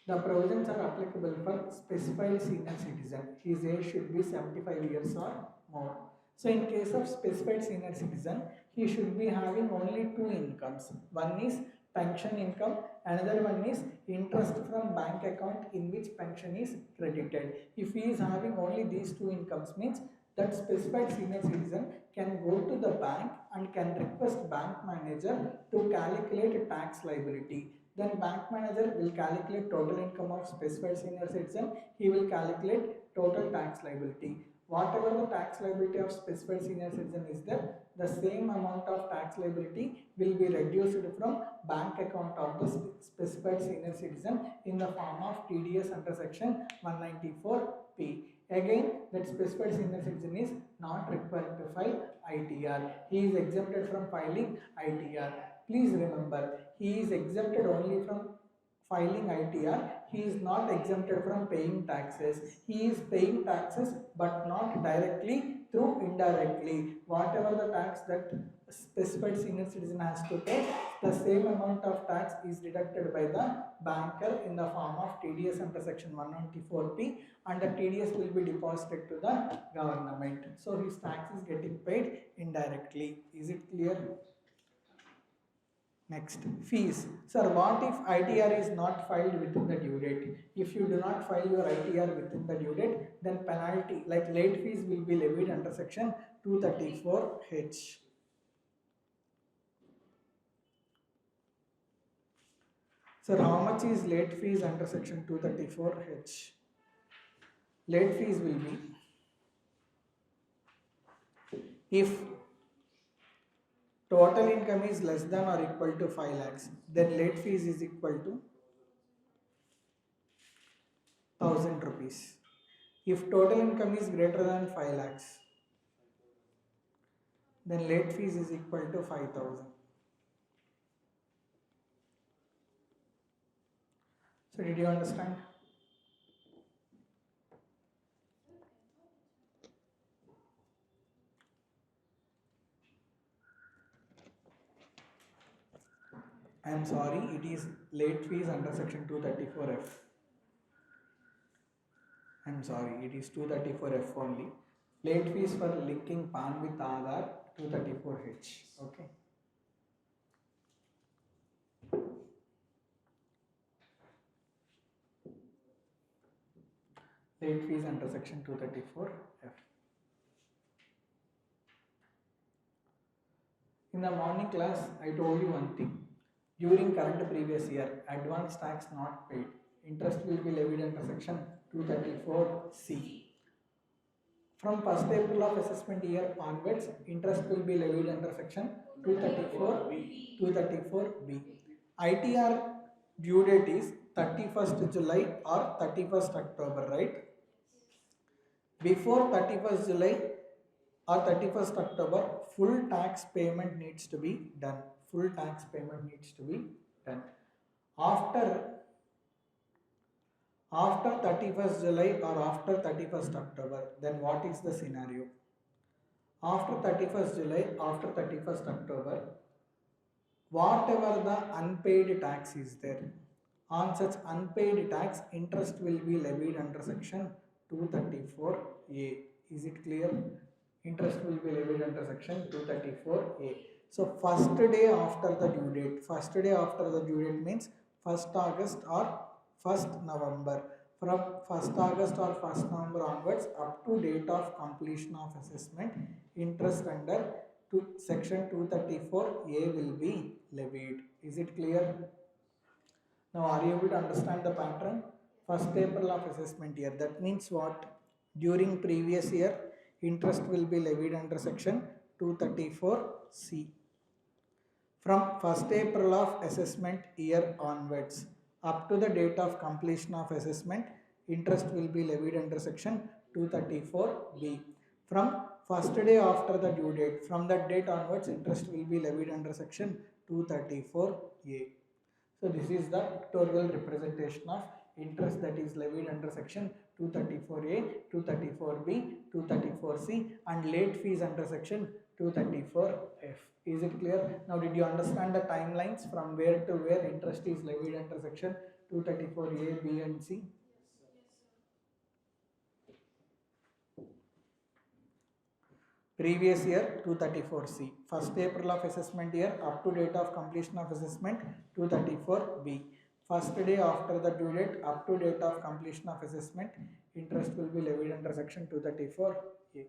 The provisions are applicable for specified senior citizen. His age should be 75 years or more. So in case of specified senior citizen, he should be having only two incomes. One is pension income, another one is interest from bank account in which pension is credited. If he is having only these two incomes, means that specified senior citizen can go to the bank and can request bank manager to calculate tax liability. Then bank manager will calculate total income of specified senior citizen. He will calculate total tax liability. Whatever the tax liability of specified senior citizen is there, the same amount of tax liability will be reduced from bank account of the specified senior citizen in the form of TDS under section 194P. Again, that specified senior citizen is not required to file ITR. He is exempted from filing ITR. Please remember, he is exempted only from filing ITR. He is not exempted from paying taxes. He is paying taxes but not directly, through indirectly. Whatever the tax that specified senior citizen has to pay, the same amount of tax is deducted by the banker in the form of TDS under section 194P, and the TDS will be deposited to the government. So his tax is getting paid indirectly. Is it clear? Next, fees. Sir, what if ITR is not filed within the due date? If you do not file your ITR within the due date, then penalty like late fees will be levied under section 234H. Sir, how much is late fees under section 234H? Late fees will be, if total income is less than or equal to 5 lakhs, then late fees is equal to 1000 rupees. If total income is greater than 5 lakhs, then late fees is equal to 5000. So did you understand? I am sorry, it is late fees under section 234F. I am sorry, it is 234F only. Late fees for linking PAN with Aadhaar, 234H. Okay. Late fees under section 234F. In the morning class, I told you one thing. During current previous year, advance tax not paid. Interest will be levied under section 234C. From 1st April of assessment year onwards, interest will be levied under section 234B. ITR due date is 31st July or 31st October, right? Before 31st July or 31st October, full tax payment needs to be done. Full tax payment needs to be done. After 31st July or after 31st October, then what is the scenario? After 31st July, after 31st October, whatever the unpaid tax is there, on such unpaid tax, interest will be levied under section 234A. Is it clear? Interest will be levied under section 234A. So first day after the due date, first day after the due date means 1st August or 1st November. From 1st August or 1st November onwards up to date of completion of assessment, interest under section 234A will be levied. Is it clear? Now are you able to understand the pattern? 1st April of assessment year, that means what? During previous year, interest will be levied under section 234C. From 1st April of assessment year onwards up to the date of completion of assessment, interest will be levied under section 234B. From first day after the due date, from that date onwards, interest will be levied under section 234A. So this is the pictorial representation of interest that is levied under section 234A, 234B, 234C and late fees under section 234F. Is it clear? Now did you understand the timelines from where to where interest is levied under section 234A, B and C? Previous year 234C, 1st April of assessment year up to date of completion of assessment 234B. First day after the due date up to date of completion of assessment, interest will be levied under section 234A.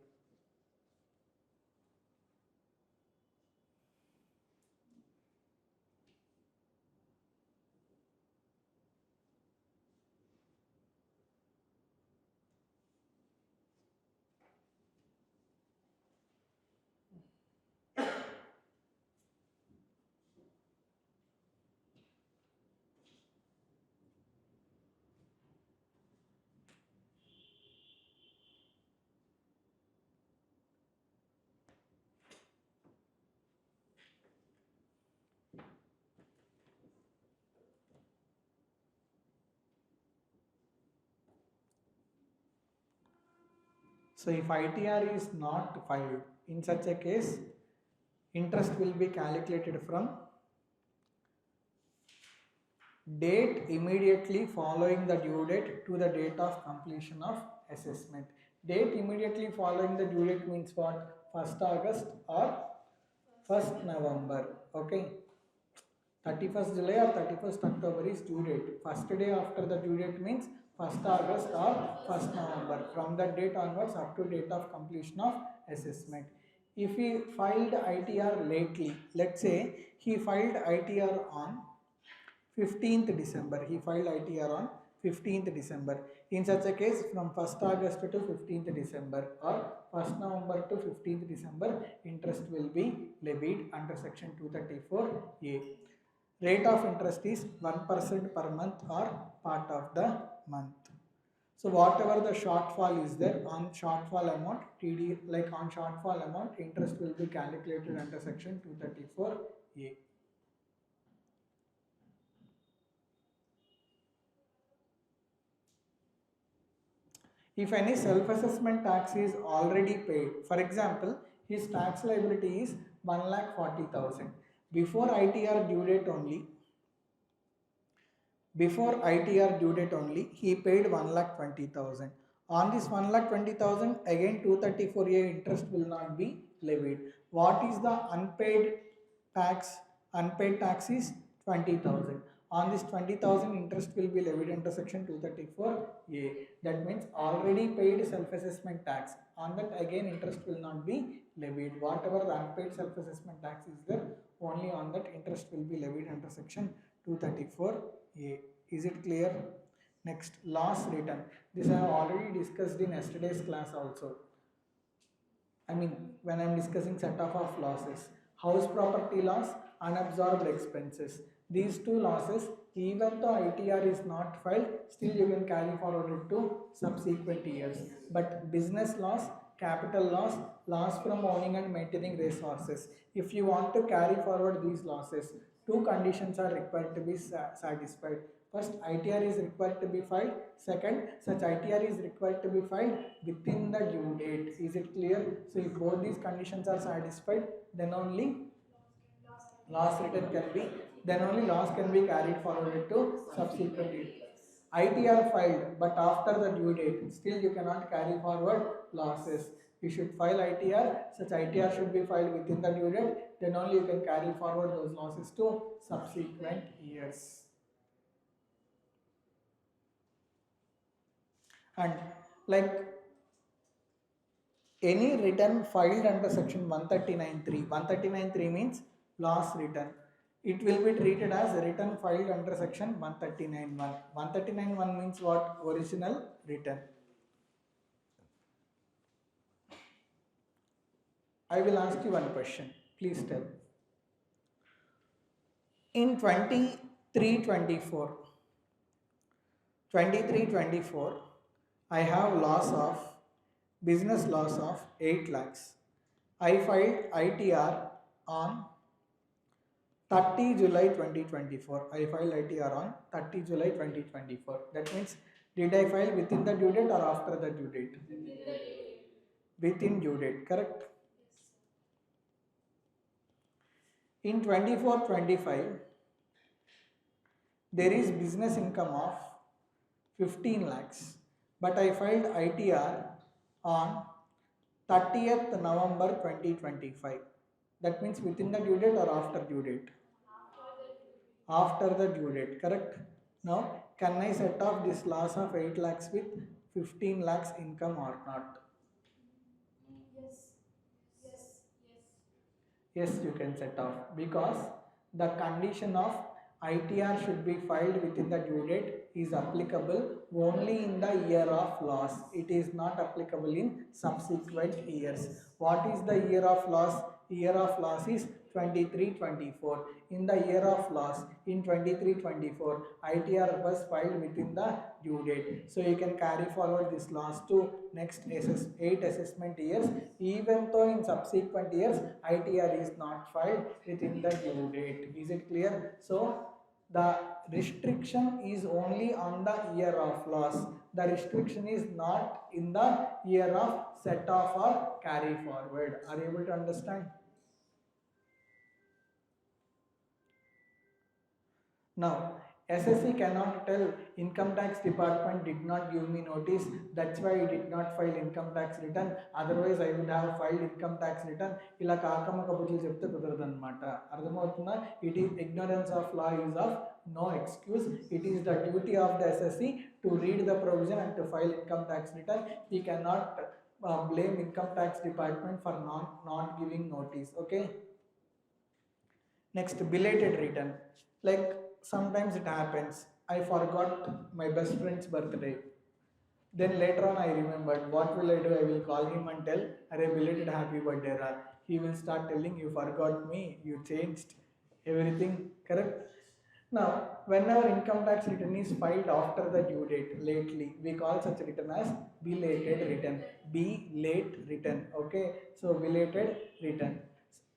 So if ITR is not filed, in such a case, interest will be calculated from date immediately following the due date to the date of completion of assessment. Date immediately following the due date means what? 1st August or 1st November. Okay. 31st July or 31st October is due date. First day after the due date means 1st August or 1st November. From that date onwards up to date of completion of assessment. If he filed ITR lately, let's say he filed ITR on 15th December. He filed ITR on 15th December. In such a case, from 1st August to 15th December or 1st November to 15th December, interest will be levied under section 234A. Rate of interest is 1% per month or part of the month. So whatever the shortfall is there on shortfall amount, TD like on shortfall amount, interest will be calculated under section 234A. If any self-assessment tax is already paid, for example, his tax liability is 1,40,000. Before ITR due date only, he paid 1,20,000. On this 1,20,000, again 234A interest will not be levied. What is the unpaid tax? Unpaid tax is 20,000. On this 20,000, interest will be levied under section 234A. That means already paid self-assessment tax. On that again interest will not be levied. Whatever the unpaid self-assessment tax is there, only on that interest will be levied under section 234A. Is it clear? Next, loss return. This I have already discussed in yesterday's class also. When I am discussing set off of losses. House property loss, unabsorbed expenses. These two losses, even though ITR is not filed, still you can carry forward it to subsequent years. But business loss, capital loss, loss from owning and maintaining resources. If you want to carry forward these losses, two conditions are required to be satisfied. First, ITR is required to be filed. Second, such ITR is required to be filed within the due date. Is it clear? So if both these conditions are satisfied, then only loss can be carried forward to subsequent date. ITR filed, but after the due date, still you cannot carry forward losses. You should file ITR, such ITR should be filed within the due date, then only you can carry forward those losses to subsequent years. And like any return filed under section 139(3), 139(3) means loss return. It will be treated as a return filed under section 139(1). 139(1) means what? Original return. I will ask you one question. Please tell. In 23-24, I have business loss of 8 lakhs. I filed ITR on 30 July 2024. I filed ITR on 30 July 2024. That means, did I file within the due date or after the due date? Within due date, correct? In 24-25, there is business income of 15 lakhs, but I filed ITR on 30th November 2025. That means within the due date or after due date? After the due date, correct? Now, can I set off this loss of 8 lakhs with 15 lakhs income or not? Yes, you can set off, because the condition of ITR should be filed within the due date is applicable only in the year of loss. It is not applicable in subsequent years. What is the year of loss? Year of loss is 23-24. In the year of loss, in 23-24, ITR was filed within the due date. So you can carry forward this loss to next 8 assessment years, even though in subsequent years ITR is not filed within the due date. Is it clear? So the restriction is only on the year of loss. The restriction is not in the year of set off or carry forward. Are you able to understand? Now, SSC cannot tell income tax department did not give me notice, that's why I did not file income tax return, otherwise I would have filed income tax return. Ila kaakama kabutlu chepte kudaradannamata. Ardhamavutunda? It is ignorance of law is of no excuse. It is the duty of the SSC to read the provision and to file income tax return. We cannot blame income tax department for not giving notice. Okay. Next, belated return. Like sometimes it happens, I forgot my best friend's birthday. Then later on I remembered, what will I do? I will call him and tell, "Arey, belated happy birthday, Ra." He will start telling, "You forgot me, you changed everything," correct? Now, whenever income tax return is filed after the due date, lately, we call such return as belated return. Late return. Okay, so belated return.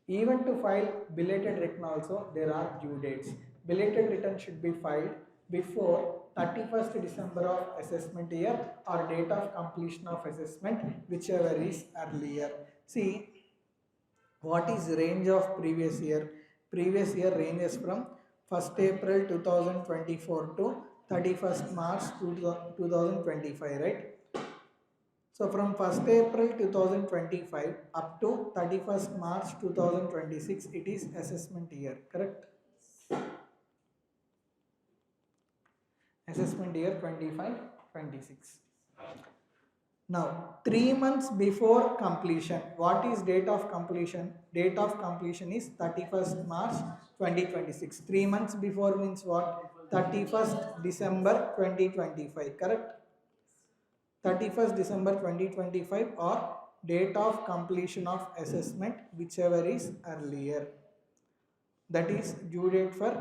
Even to file belated return also, there are due dates. Belated return should be filed before 31st December of assessment year or date of completion of assessment, whichever is earlier. See, what is range of previous year? Previous year ranges from 1st April 2024 to 31st March 2025, right? So from 1st April 2025 up to 31st March 2026, it is assessment year, correct? assessment year 25-26. Now 3 months before completion, what is date of completion? Date of completion is 31st March 2026. 3 months before means what? 31st December 2025, correct? 31st December 2025 or date of completion of assessment, whichever is earlier. That is due date for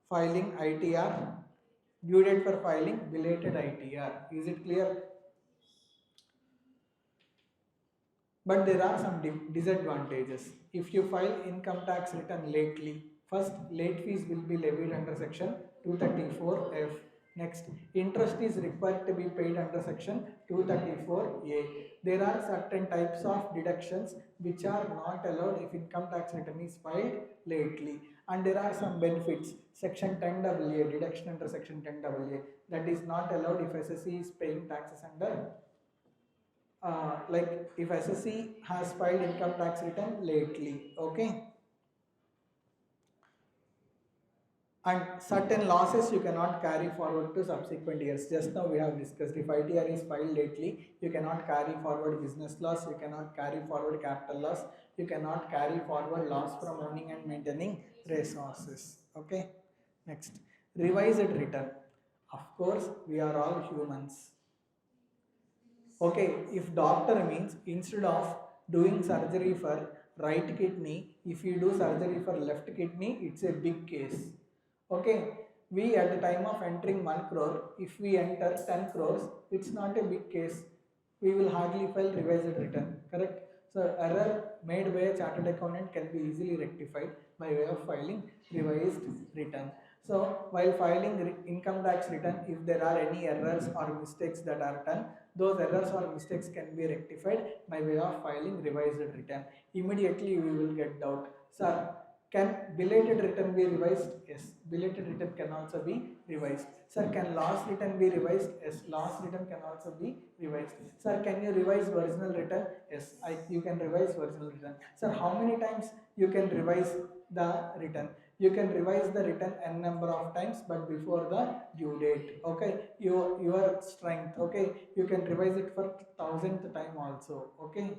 filing ITR, due date for filing belated ITR. Is it clear? But there are some disadvantages. If you file income tax return lately, first, late fees will be levied under section 234F. Next, interest is required to be paid under section 234A. There are certain types of deductions which are not allowed if income tax return is filed lately. And there are some benefits. Section 10AA, deduction under section 10AA, that is not allowed if SSE is paying taxes under like if SSE has filed income tax return lately, okay? And certain losses you cannot carry forward to subsequent years. Just now we have discussed, if ITR is filed lately, you cannot carry forward business loss, you cannot carry forward capital loss, you cannot carry forward loss from owning and maintaining resources, okay? Next, revised return. Of course, we are all humans. Okay, if doctor means instead of doing surgery for right kidney, if you do surgery for left kidney, it's a big case. Okay, we at the time of entering 1 crore, if we enter 10 crores, it's not a big case. We will hardly file revised return, correct? So error made by a chartered accountant can be easily rectified by way of filing revised return. So while filing income tax return, if there are any errors or mistakes that are done, those errors or mistakes can be rectified by way of filing revised return. Immediately we will get doubt. Sir, can belated return be revised? Yes. Belated return can also be revised. Sir, can loss return be revised? Yes. Loss return can also be revised. Sir, can you revise original return? Yes. You can revise original return. Sir, how many times you can revise the return? You can revise the return n number of times, but before the due date. Okay, your strength. Okay, you can revise it for 1000th time also. Okay.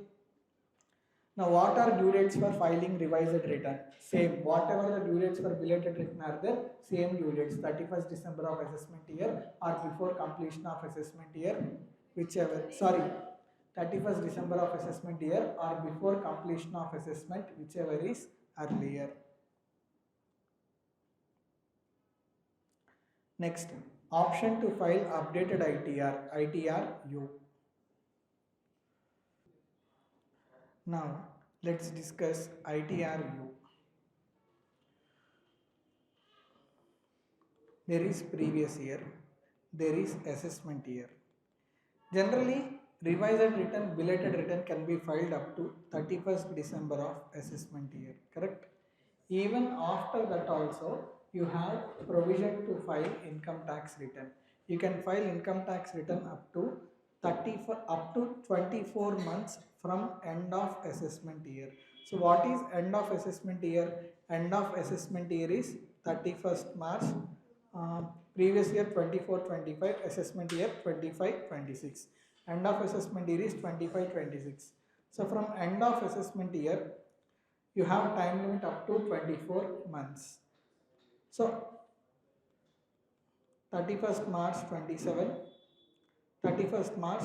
Now, what are due dates for filing revised return? Same. Whatever the due dates for belated return are there, same due dates. 31st December of assessment year or before completion of assessment year, whichever. Sorry. 31st December of assessment year or before completion of assessment, whichever is earlier. Next, option to file updated ITR-U. Now, let's discuss ITR-U. There is previous year, there is assessment year. Generally, revised return, belated return can be filed up to 31st December of assessment year, correct? Even after that also, you have provision to file income tax return. You can file income tax return up to 24 months from end of assessment year. So what is end of assessment year? End of assessment year is 31st March. Previous year 24-25, assessment year 25-26. End of assessment year is 25-26. So from end of assessment year, you have time limit up to 24 months. So 31st March 27, 31st March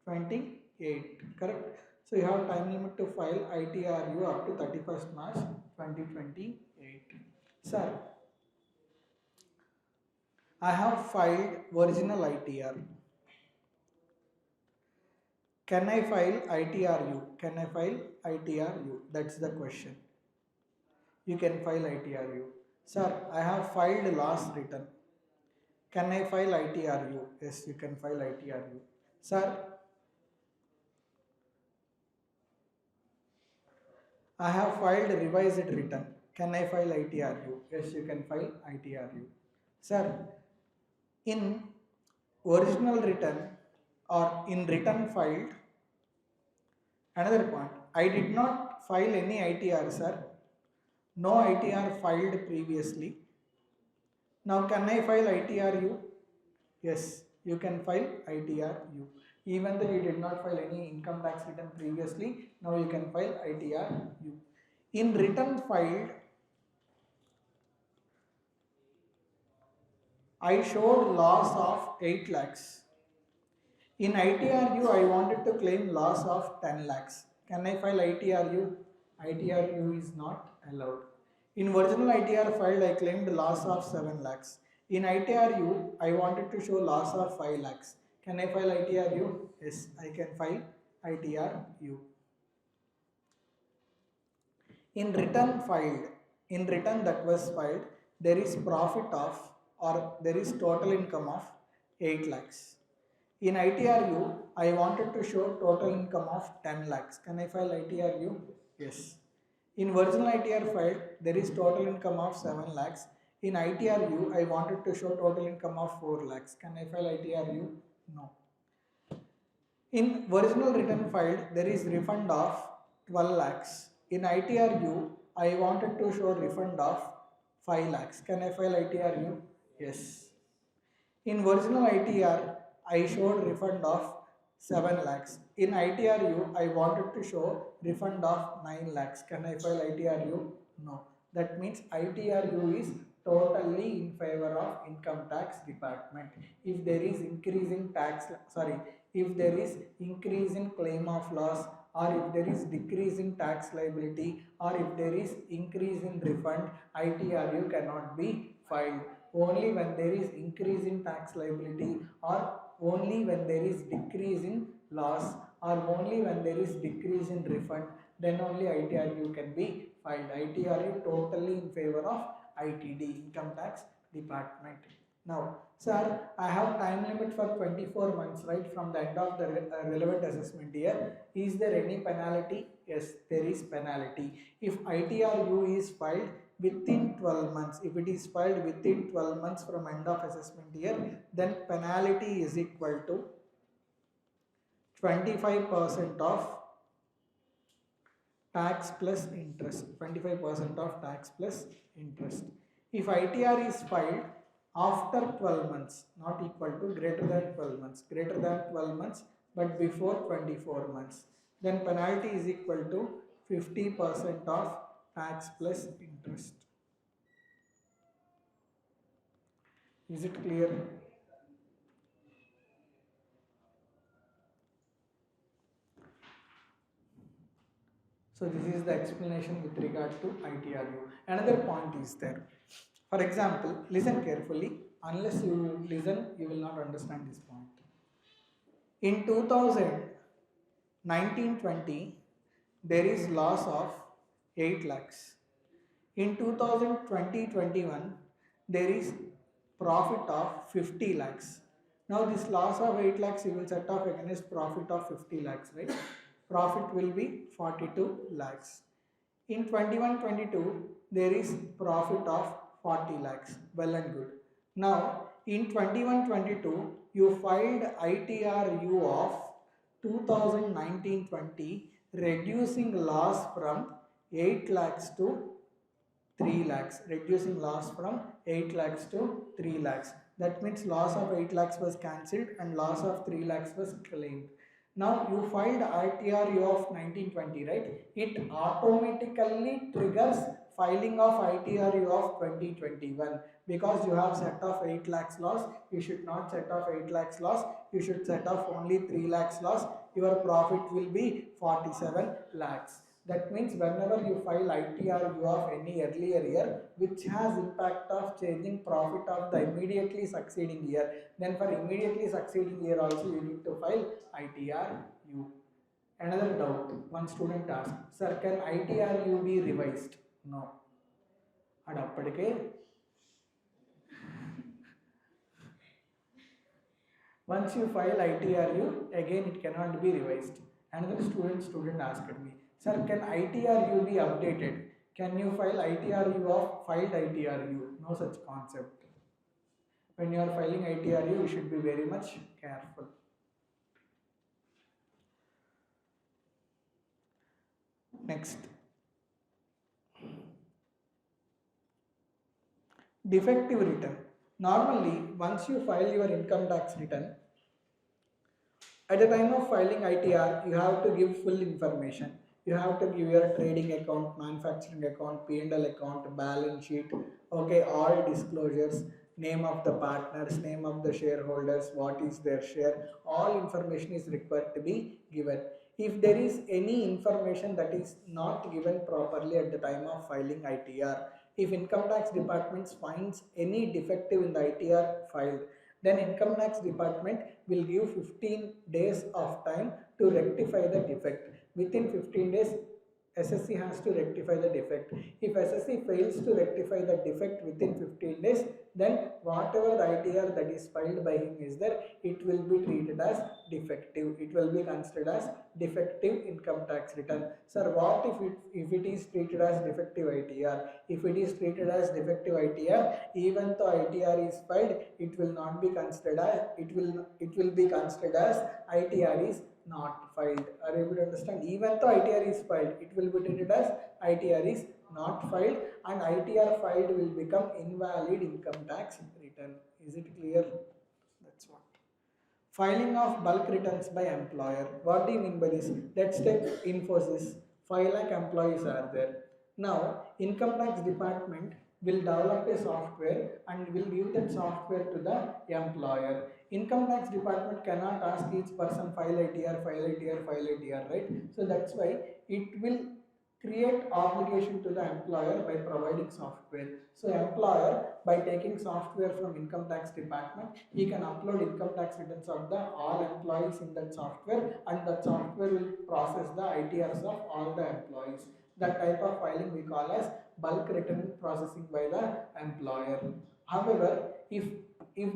28, correct? So you have time limit to file ITR-U up to 31st March 2028. Sir, I have filed original ITR. Can I file ITR-U? Can I file ITR-U? That's the question. You can file ITR-U. Sir, I have filed loss return. Can I file ITR-U? Yes, you can file ITR-U. Sir, I have filed revised return. Can I file ITR-U? Yes, you can file ITR-U. Sir, in original return or in return filed, another point, I did not file any ITR, sir. No ITR filed previously. Now, can I file ITR-U? Yes, you can file ITRU. Even though you did not file any income tax return previously, now you can file ITRU. In return filed, I showed loss of 8 lakhs. In ITRU, I wanted to claim loss of 10 lakhs. Can I file ITRU? ITRU is not allowed. In original ITR filed, I claimed loss of 7 lakhs. In ITRU, I wanted to show loss of 5 lakhs. Can I file ITRU? Yes, I can file ITRU. In return filed, in return that was filed, there is profit of or there is total income of 8 lakhs. In ITRU, I wanted to show total income of 10 lakhs. Can I file ITRU? Yes. In original ITR filed, there is total income of 7 lakhs. In ITRU, I wanted to show total income of 4 lakhs. Can I file ITRU? No. In original return filed, there is refund of 12 lakhs. In ITRU, I wanted to show refund of 5 lakhs. Can I file ITRU? Yes. In original ITR, I showed refund of 7 lakhs. In ITRU, I wanted to show refund of 9 lakhs. Can I file ITRU? No. That means ITRU is totally in favor of income tax department. If there is if there is increase in claim of loss, or if there is decrease in tax liability, or if there is increase in refund, ITRU cannot be filed. Only when there is increase in tax liability, or only when there is decrease in loss, or only when there is decrease in refund, then only ITRU can be filed. ITRU totally in favor of ITD, Income Tax Department. Now, sir, I have time limit for 24 months, right, from the end of the relevant assessment year. Is there any penalty? Yes, there is penalty. If ITRU is filed within 12 months, if it is filed within 12 months from end of assessment year, then penalty is equal to 25% of tax plus interest. 25% of tax plus interest. If ITR is filed after 12 months, not equal to, greater than 12 months, greater than 12 months but before 24 months, then penalty is equal to 50% of tax plus interest. Is it clear? So this is the explanation with regard to ITRU. Another point is there. For example, listen carefully. Unless you listen, you will not understand this point. In 2019-20, there is loss of 8 lakhs. In 2020-21, there is profit of 50 lakhs. Now this loss of 8 lakhs you will set off against profit of 50 lakhs, right? Profit will be 42 lakhs. In 21-22, there is profit of 40 lakhs. Well and good. Now, in 21-22, you filed ITRU of 2019-20, reducing loss from 8 lakhs to 3 lakhs, reducing loss from 8 lakhs to 3 lakhs. That means loss of 8 lakhs was cancelled and loss of 3 lakhs was claimed. Now you filed ITRU of 1920, right? It automatically triggers filing of ITRU of 2021 because you have set off 8 lakhs loss. You should not set off 8 lakhs loss. You should set off only 3 lakhs loss. Your profit will be 47 lakhs. That means whenever you file ITRU of any earlier year which has impact of changing profit of the immediately succeeding year, then for immediately succeeding year also you need to file ITRU. Another doubt, one student asked, sir, can ITRU be revised? No. Once you file ITRU, again it cannot be revised. Another student asked me, sir, can ITRU be updated? Can you file ITRU of filed ITRU? No such concept. When you are filing ITRU, you should be very much careful. Next. Defective return. Normally, once you file your income tax return, at the time of filing ITR, you have to give full information. You have to give your trading account, manufacturing account, P&L account, balance sheet, okay, all disclosures, name of the partners, name of the shareholders, what is their share, all information is required to be given. If there is any information that is not given properly at the time of filing ITR, if income tax department finds any defective in the ITR filed, then income tax department will give 15 days of time to rectify the defect. Within 15 days, SSC has to rectify the defect. If SSC fails to rectify the defect within 15 days, then whatever the ITR that is filed by him is there, it will be treated as defective. It will be considered as defective income tax return. Sir, what if it is treated as defective ITR? If it is treated as defective ITR, even though ITR is filed, it will not be considered as it will be considered as ITR is not filed. Are you able to understand? Even though ITR is filed, it will be treated as ITR is not filed, and ITR filed will become invalid income tax return. Is it clear? That's what. Filing of bulk returns by employer. What do you mean by this? Let's take Infosys. 5 lakh employees are there. Now, income tax department will develop a software and will give that software to the employer. Income tax department cannot ask each person file ITR, file ITR, file ITR, right? So that's why it will create obligation to the employer by providing software. So employer, by taking software from income tax department, he can upload income tax returns of the all employees in that software, and that software will process the ITRs of all the employees. That type of filing we call as bulk return processing by the employer. However, if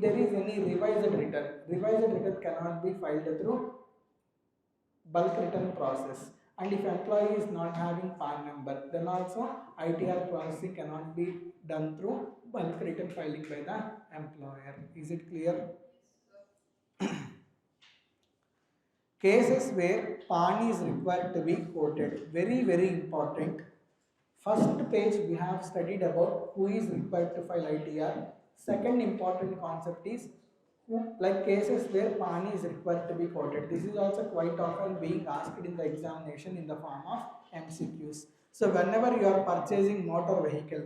there is any revised return cannot be filed through bulk return process. And if employee is not having PAN number, then also ITR processing cannot be done through bulk return filing by the employer. Is it clear? Cases where PAN is required to be quoted. Very, very important. First page we have studied about who is required to file ITR. Second important concept is like cases where PAN is required to be quoted. This is also quite often being asked in the examination in the form of MCQs. So whenever you are purchasing motor vehicle,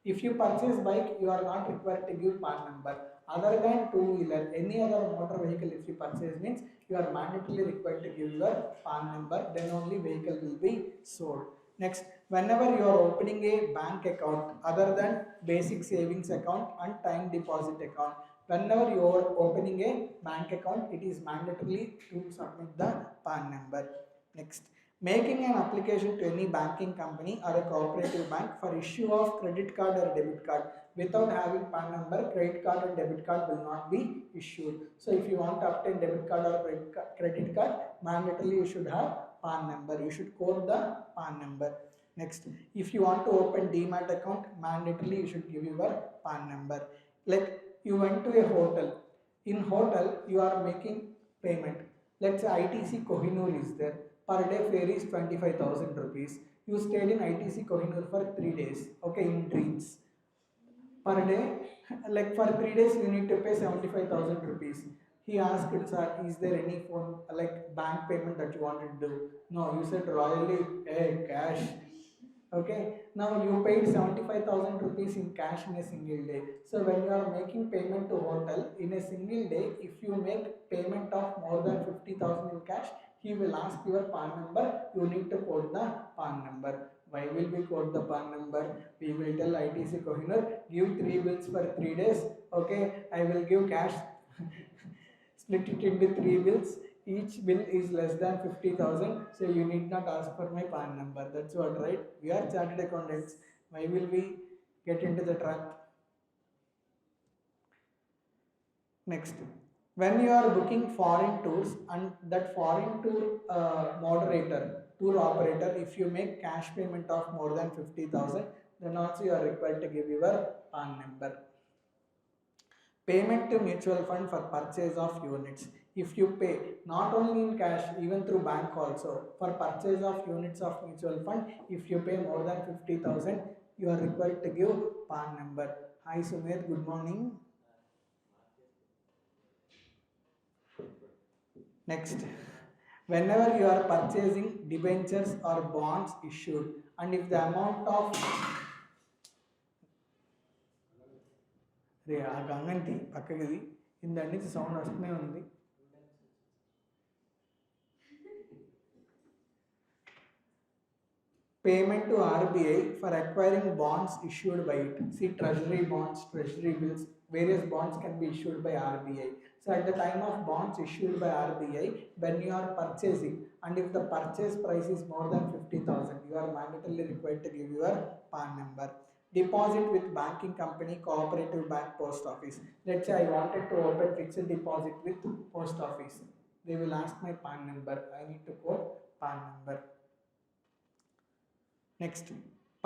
if you purchase bike, you are not required to give PAN number. Other than two-wheeler, any other motor vehicle if you purchase means you are mandatorily required to give your PAN number, then only vehicle will be sold. Next, whenever you are opening a bank account other than basic savings account and time deposit account, whenever you are opening a bank account, it is mandatory to submit the PAN number. Next, making an application to any banking company or a cooperative bank for issue of credit card or debit card without having PAN number, credit card and debit card will not be issued. So if you want to obtain debit card or credit card, mandatorily you should have PAN number. You should code the PAN number. Next, if you want to open Demat account, mandatorily you should give your PAN number. Like you went to a hotel. In hotel, you are making payment. Let's say ITC Kohinoor is there. Per day fare is 25,000 rupees. You stayed in ITC Kohinoor for 3 days. Okay, in dreams. Per day, like for 3 days, you need to pay 75,000 rupees. He asked, sir, is there any phone like bank payment that you wanted to do? No, you said royally, hey, cash. Okay, now you paid 75,000 rupees in cash in a single day. So when you are making payment to hotel in a single day, if you make payment of more than 50,000 in cash, he will ask your PAN number. You need to quote the PAN number. Why will we quote the PAN number? We will tell ITC Kohinoor, give 3 bills for 3 days. Okay, I will give cash. Split it into 3 bills. Each bill is less than 50,000, so you need not ask for my PAN number. That's what, right? We are chartered accountants. Why will we get into the trap? Next, when you are booking foreign tours and that foreign tour tour operator, if you make cash payment of more than 50,000, then also you are required to give your PAN number. Payment to mutual fund for purchase of units. If you pay not only in cash, even through bank also, for purchase of units of mutual fund, if you pay more than 50,000, you are required to give PAN number. Hi Sumit, good morning. Next, whenever you are purchasing debentures or bonds issued, and if the amount of ఆ గంగంటి పక్కకి ఇందాడి నుంచి sound వస్తూనే ఉంది. Payment to RBI for acquiring bonds issued by it. See, treasury bonds, treasury bills, various bonds can be issued by RBI. So at the time of bonds issued by RBI, when you are purchasing, and if the purchase price is more than 50,000, you are mandatorily required to give your PAN number. Deposit with banking company, cooperative bank, post office. Let's say I wanted to open fixed deposit with post office. They will ask my PAN number. I need to quote PAN number. Next,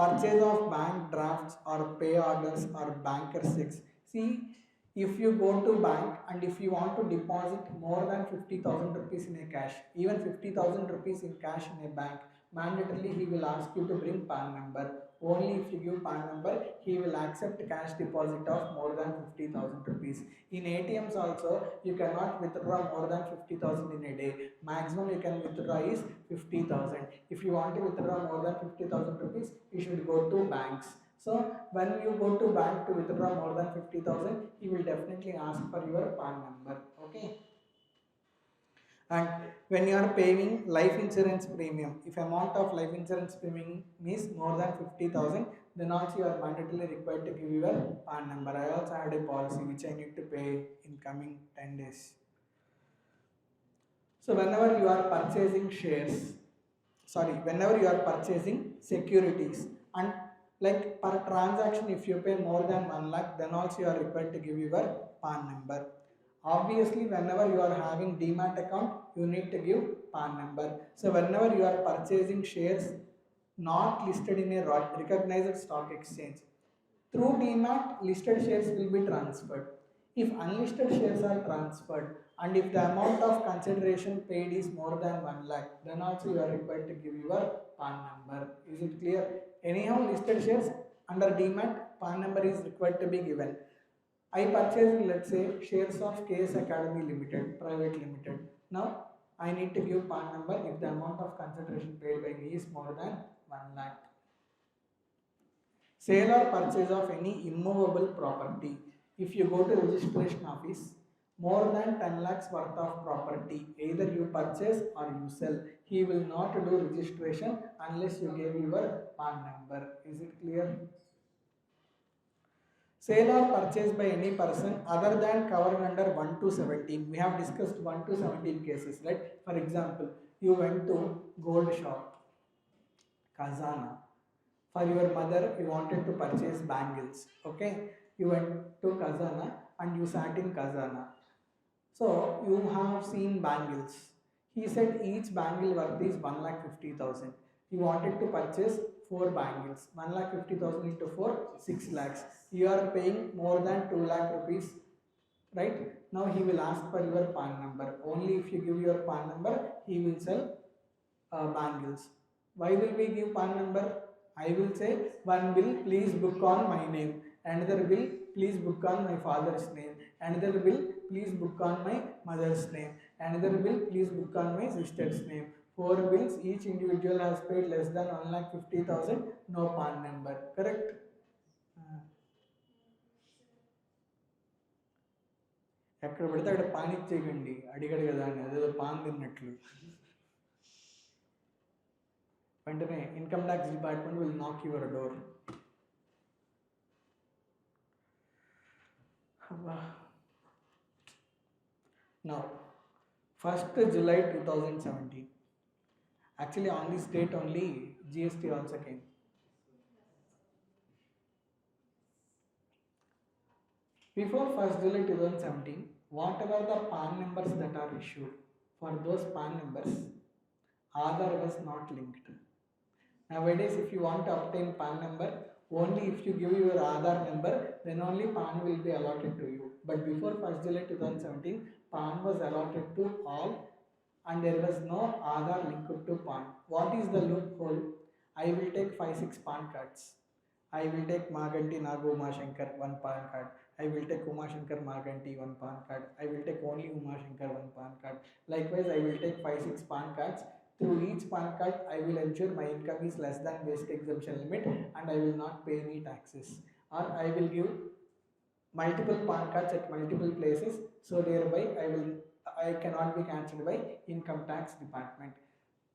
purchase of bank drafts or pay orders or banker checks. See, if you go to bank and if you want to deposit more than 50,000 rupees in a cash, even 50,000 rupees in cash in a bank, mandatorily he will ask you to bring PAN number. Only if you give PAN number, he will accept cash deposit of more than 50,000 rupees. In ATMs also, you cannot withdraw more than 50,000 in a day. Maximum you can withdraw is 50,000. If you want to withdraw more than 50,000 rupees, you should go to banks. So when you go to bank to withdraw more than 50,000, he will definitely ask for your PAN number. Okay. And when you are paying life insurance premium, if amount of life insurance premium is more than 50,000, then also you are mandatorily required to give your PAN number. I also had a policy which I need to pay in coming 10 days. So whenever you are purchasing whenever you are purchasing securities, and like per transaction if you pay more than 1 lakh, then also you are required to give your PAN number. Obviously, whenever you are having demat account, you need to give PAN number. So whenever you are purchasing shares not listed in a recognized stock exchange, through demat, listed shares will be transferred. If unlisted shares are transferred, and if the amount of consideration paid is more than 1 lakh, then also you are required to give your PAN number. Is it clear? Anyhow, listed shares under demat, PAN number is required to be given. I purchased, let's say, shares of KS Academy Limited, Private Limited. Now, I need to give PAN number if the amount of consideration paid by me is more than 1 lakh. Sale or purchase of any immovable property. If you go to registration office, more than 10 lakhs worth of property, either you purchase or you sell, he will not do registration unless you give your PAN number. Is it clear? Sale or purchase by any person other than covered under 1 to 17. We have discussed 1 to 17 cases, right? For example, you went to gold shop, Kazana. For your mother, you wanted to purchase bangles. Okay, you went to Kazana and you sat in Kazana. So you have seen bangles. He said each bangle worth is 1,50,000. You wanted to purchase 4 bangles. 1,50,000 into 4, 6 lakhs. You are paying more than 2 lakh rupees, right? Now he will ask for your PAN number. Only if you give your PAN number, he will sell bangles. Why will we give PAN number? I will say, one bill please book on my name, another bill please book on my father's name, another bill please book on my mother's name, another bill please book on my sister's name. 4 bills, each individual has paid less than 1,50,000, no PAN number. Correct? ఎక్కడ పడితే అక్కడ pan ఇచ్చేయకండి, అడిగాడు కదా అని అదేదో pan తిన్నట్లు. వెంటనే income tax department will నాక్ your door. Now, 1st July 2017. Actually, on this date only GST also came. Before 1st July 2017, whatever the PAN numbers that are issued, for those PAN numbers, Aadhaar was not linked. Nowadays, if you want to obtain PAN number, only if you give your Aadhaar number, then only PAN will be allotted to you. But before 1st July 2017, PAN was allotted to all and there was no Aadhaar linked to PAN. What is the loophole? I will take 5-6 PAN cards. I will take Maganti, Umasankar, 1 PAN card. I will take Umasankar Maganti one PAN card. I will take only Umasankar one PAN card. Likewise, I will take 5-6 PAN cards. Through each PAN card, I will ensure my income is less than basic exemption limit and I will not pay any taxes. Or I will give multiple PAN cards at multiple places, so thereby I cannot be cancelled by income tax department.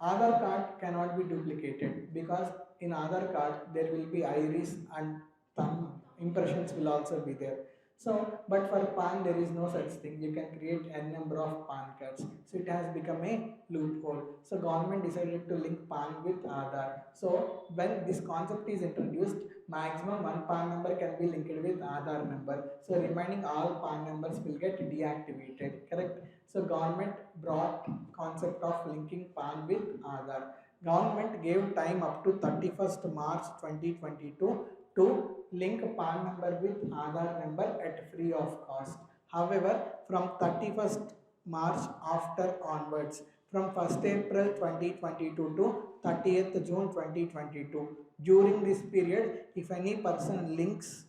Aadhaar card cannot be duplicated because in Aadhaar card there will be iris and thumb impressions will also be there. So, but for PAN there is no such thing. You can create n number of PAN cards. So it has become a loophole. So government decided to link PAN with Aadhaar. So when this concept is introduced, maximum one PAN number can be linked with Aadhaar number. So remaining all PAN numbers will get deactivated. Correct? So government brought concept of linking PAN with Aadhaar. Government gave time up to 31st March 2022 to link PAN number with Aadhaar number at free of cost. However, from 31st March after onwards, from 1st April 2022 to 30th June 2022, during this period, if any person links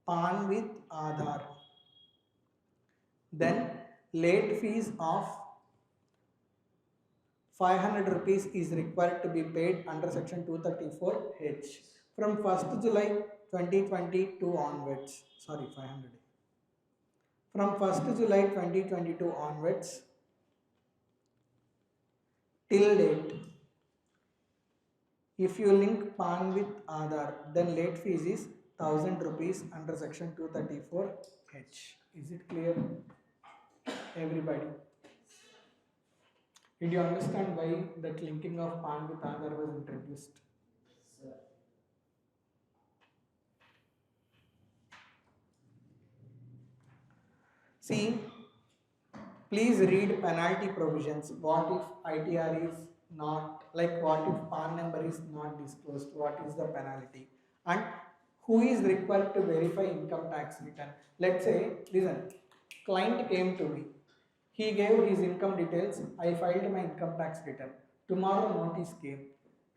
PAN with Aadhaar, then late fees of 500 rupees is required to be paid under section 234H. From 1st July 2022 onwards, sorry 500. From 1st July 2022 onwards till date, if you link PAN with Aadhaar, then late fees is 1000 rupees under section 234H. Is it clear, everybody? Did you understand why that linking of PAN with Aadhaar was introduced? Sir. See, please read penalty provisions. What if ITR is not, like what if PAN number is not disclosed? What is the penalty? And who is required to verify income tax return? Let's say, listen, client came to me. He gave his income details. I filed my income tax return. Tomorrow notice came.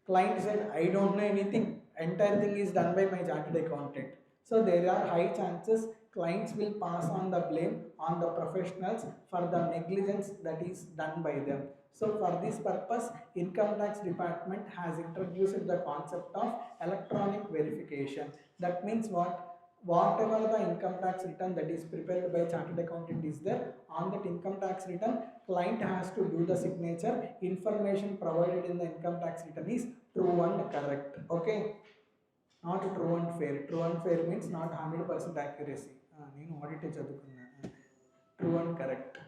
Client said, I don't know anything. Entire thing is done by my chartered accountant. So there are high chances clients will pass on the blame on the professionals for the negligence that is done by them. So for this purpose, income tax department has introduced the concept of electronic verification. That means what? Whatever the income tax return that is prepared by chartered accountant is there, on that income tax return, client has to do the signature. Information provided in the income tax return is true and correct. Okay, not true and fair. True and fair means not 100% accuracy. True and correct.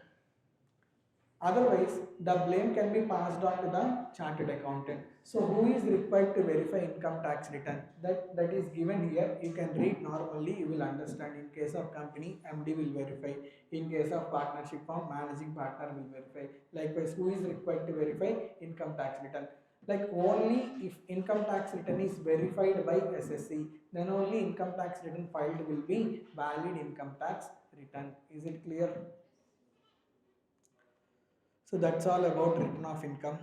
Otherwise, the blame can be passed on to the chartered accountant. So who is required to verify income tax return? That is given here. You can read normally, you will understand. In case of company, MD will verify. In case of partnership firm, managing partner will verify. Likewise, who is required to verify income tax return? Like only if income tax return is verified by SSC, then only income tax return filed will be valid income tax return. Is it clear? So that's all about return of income.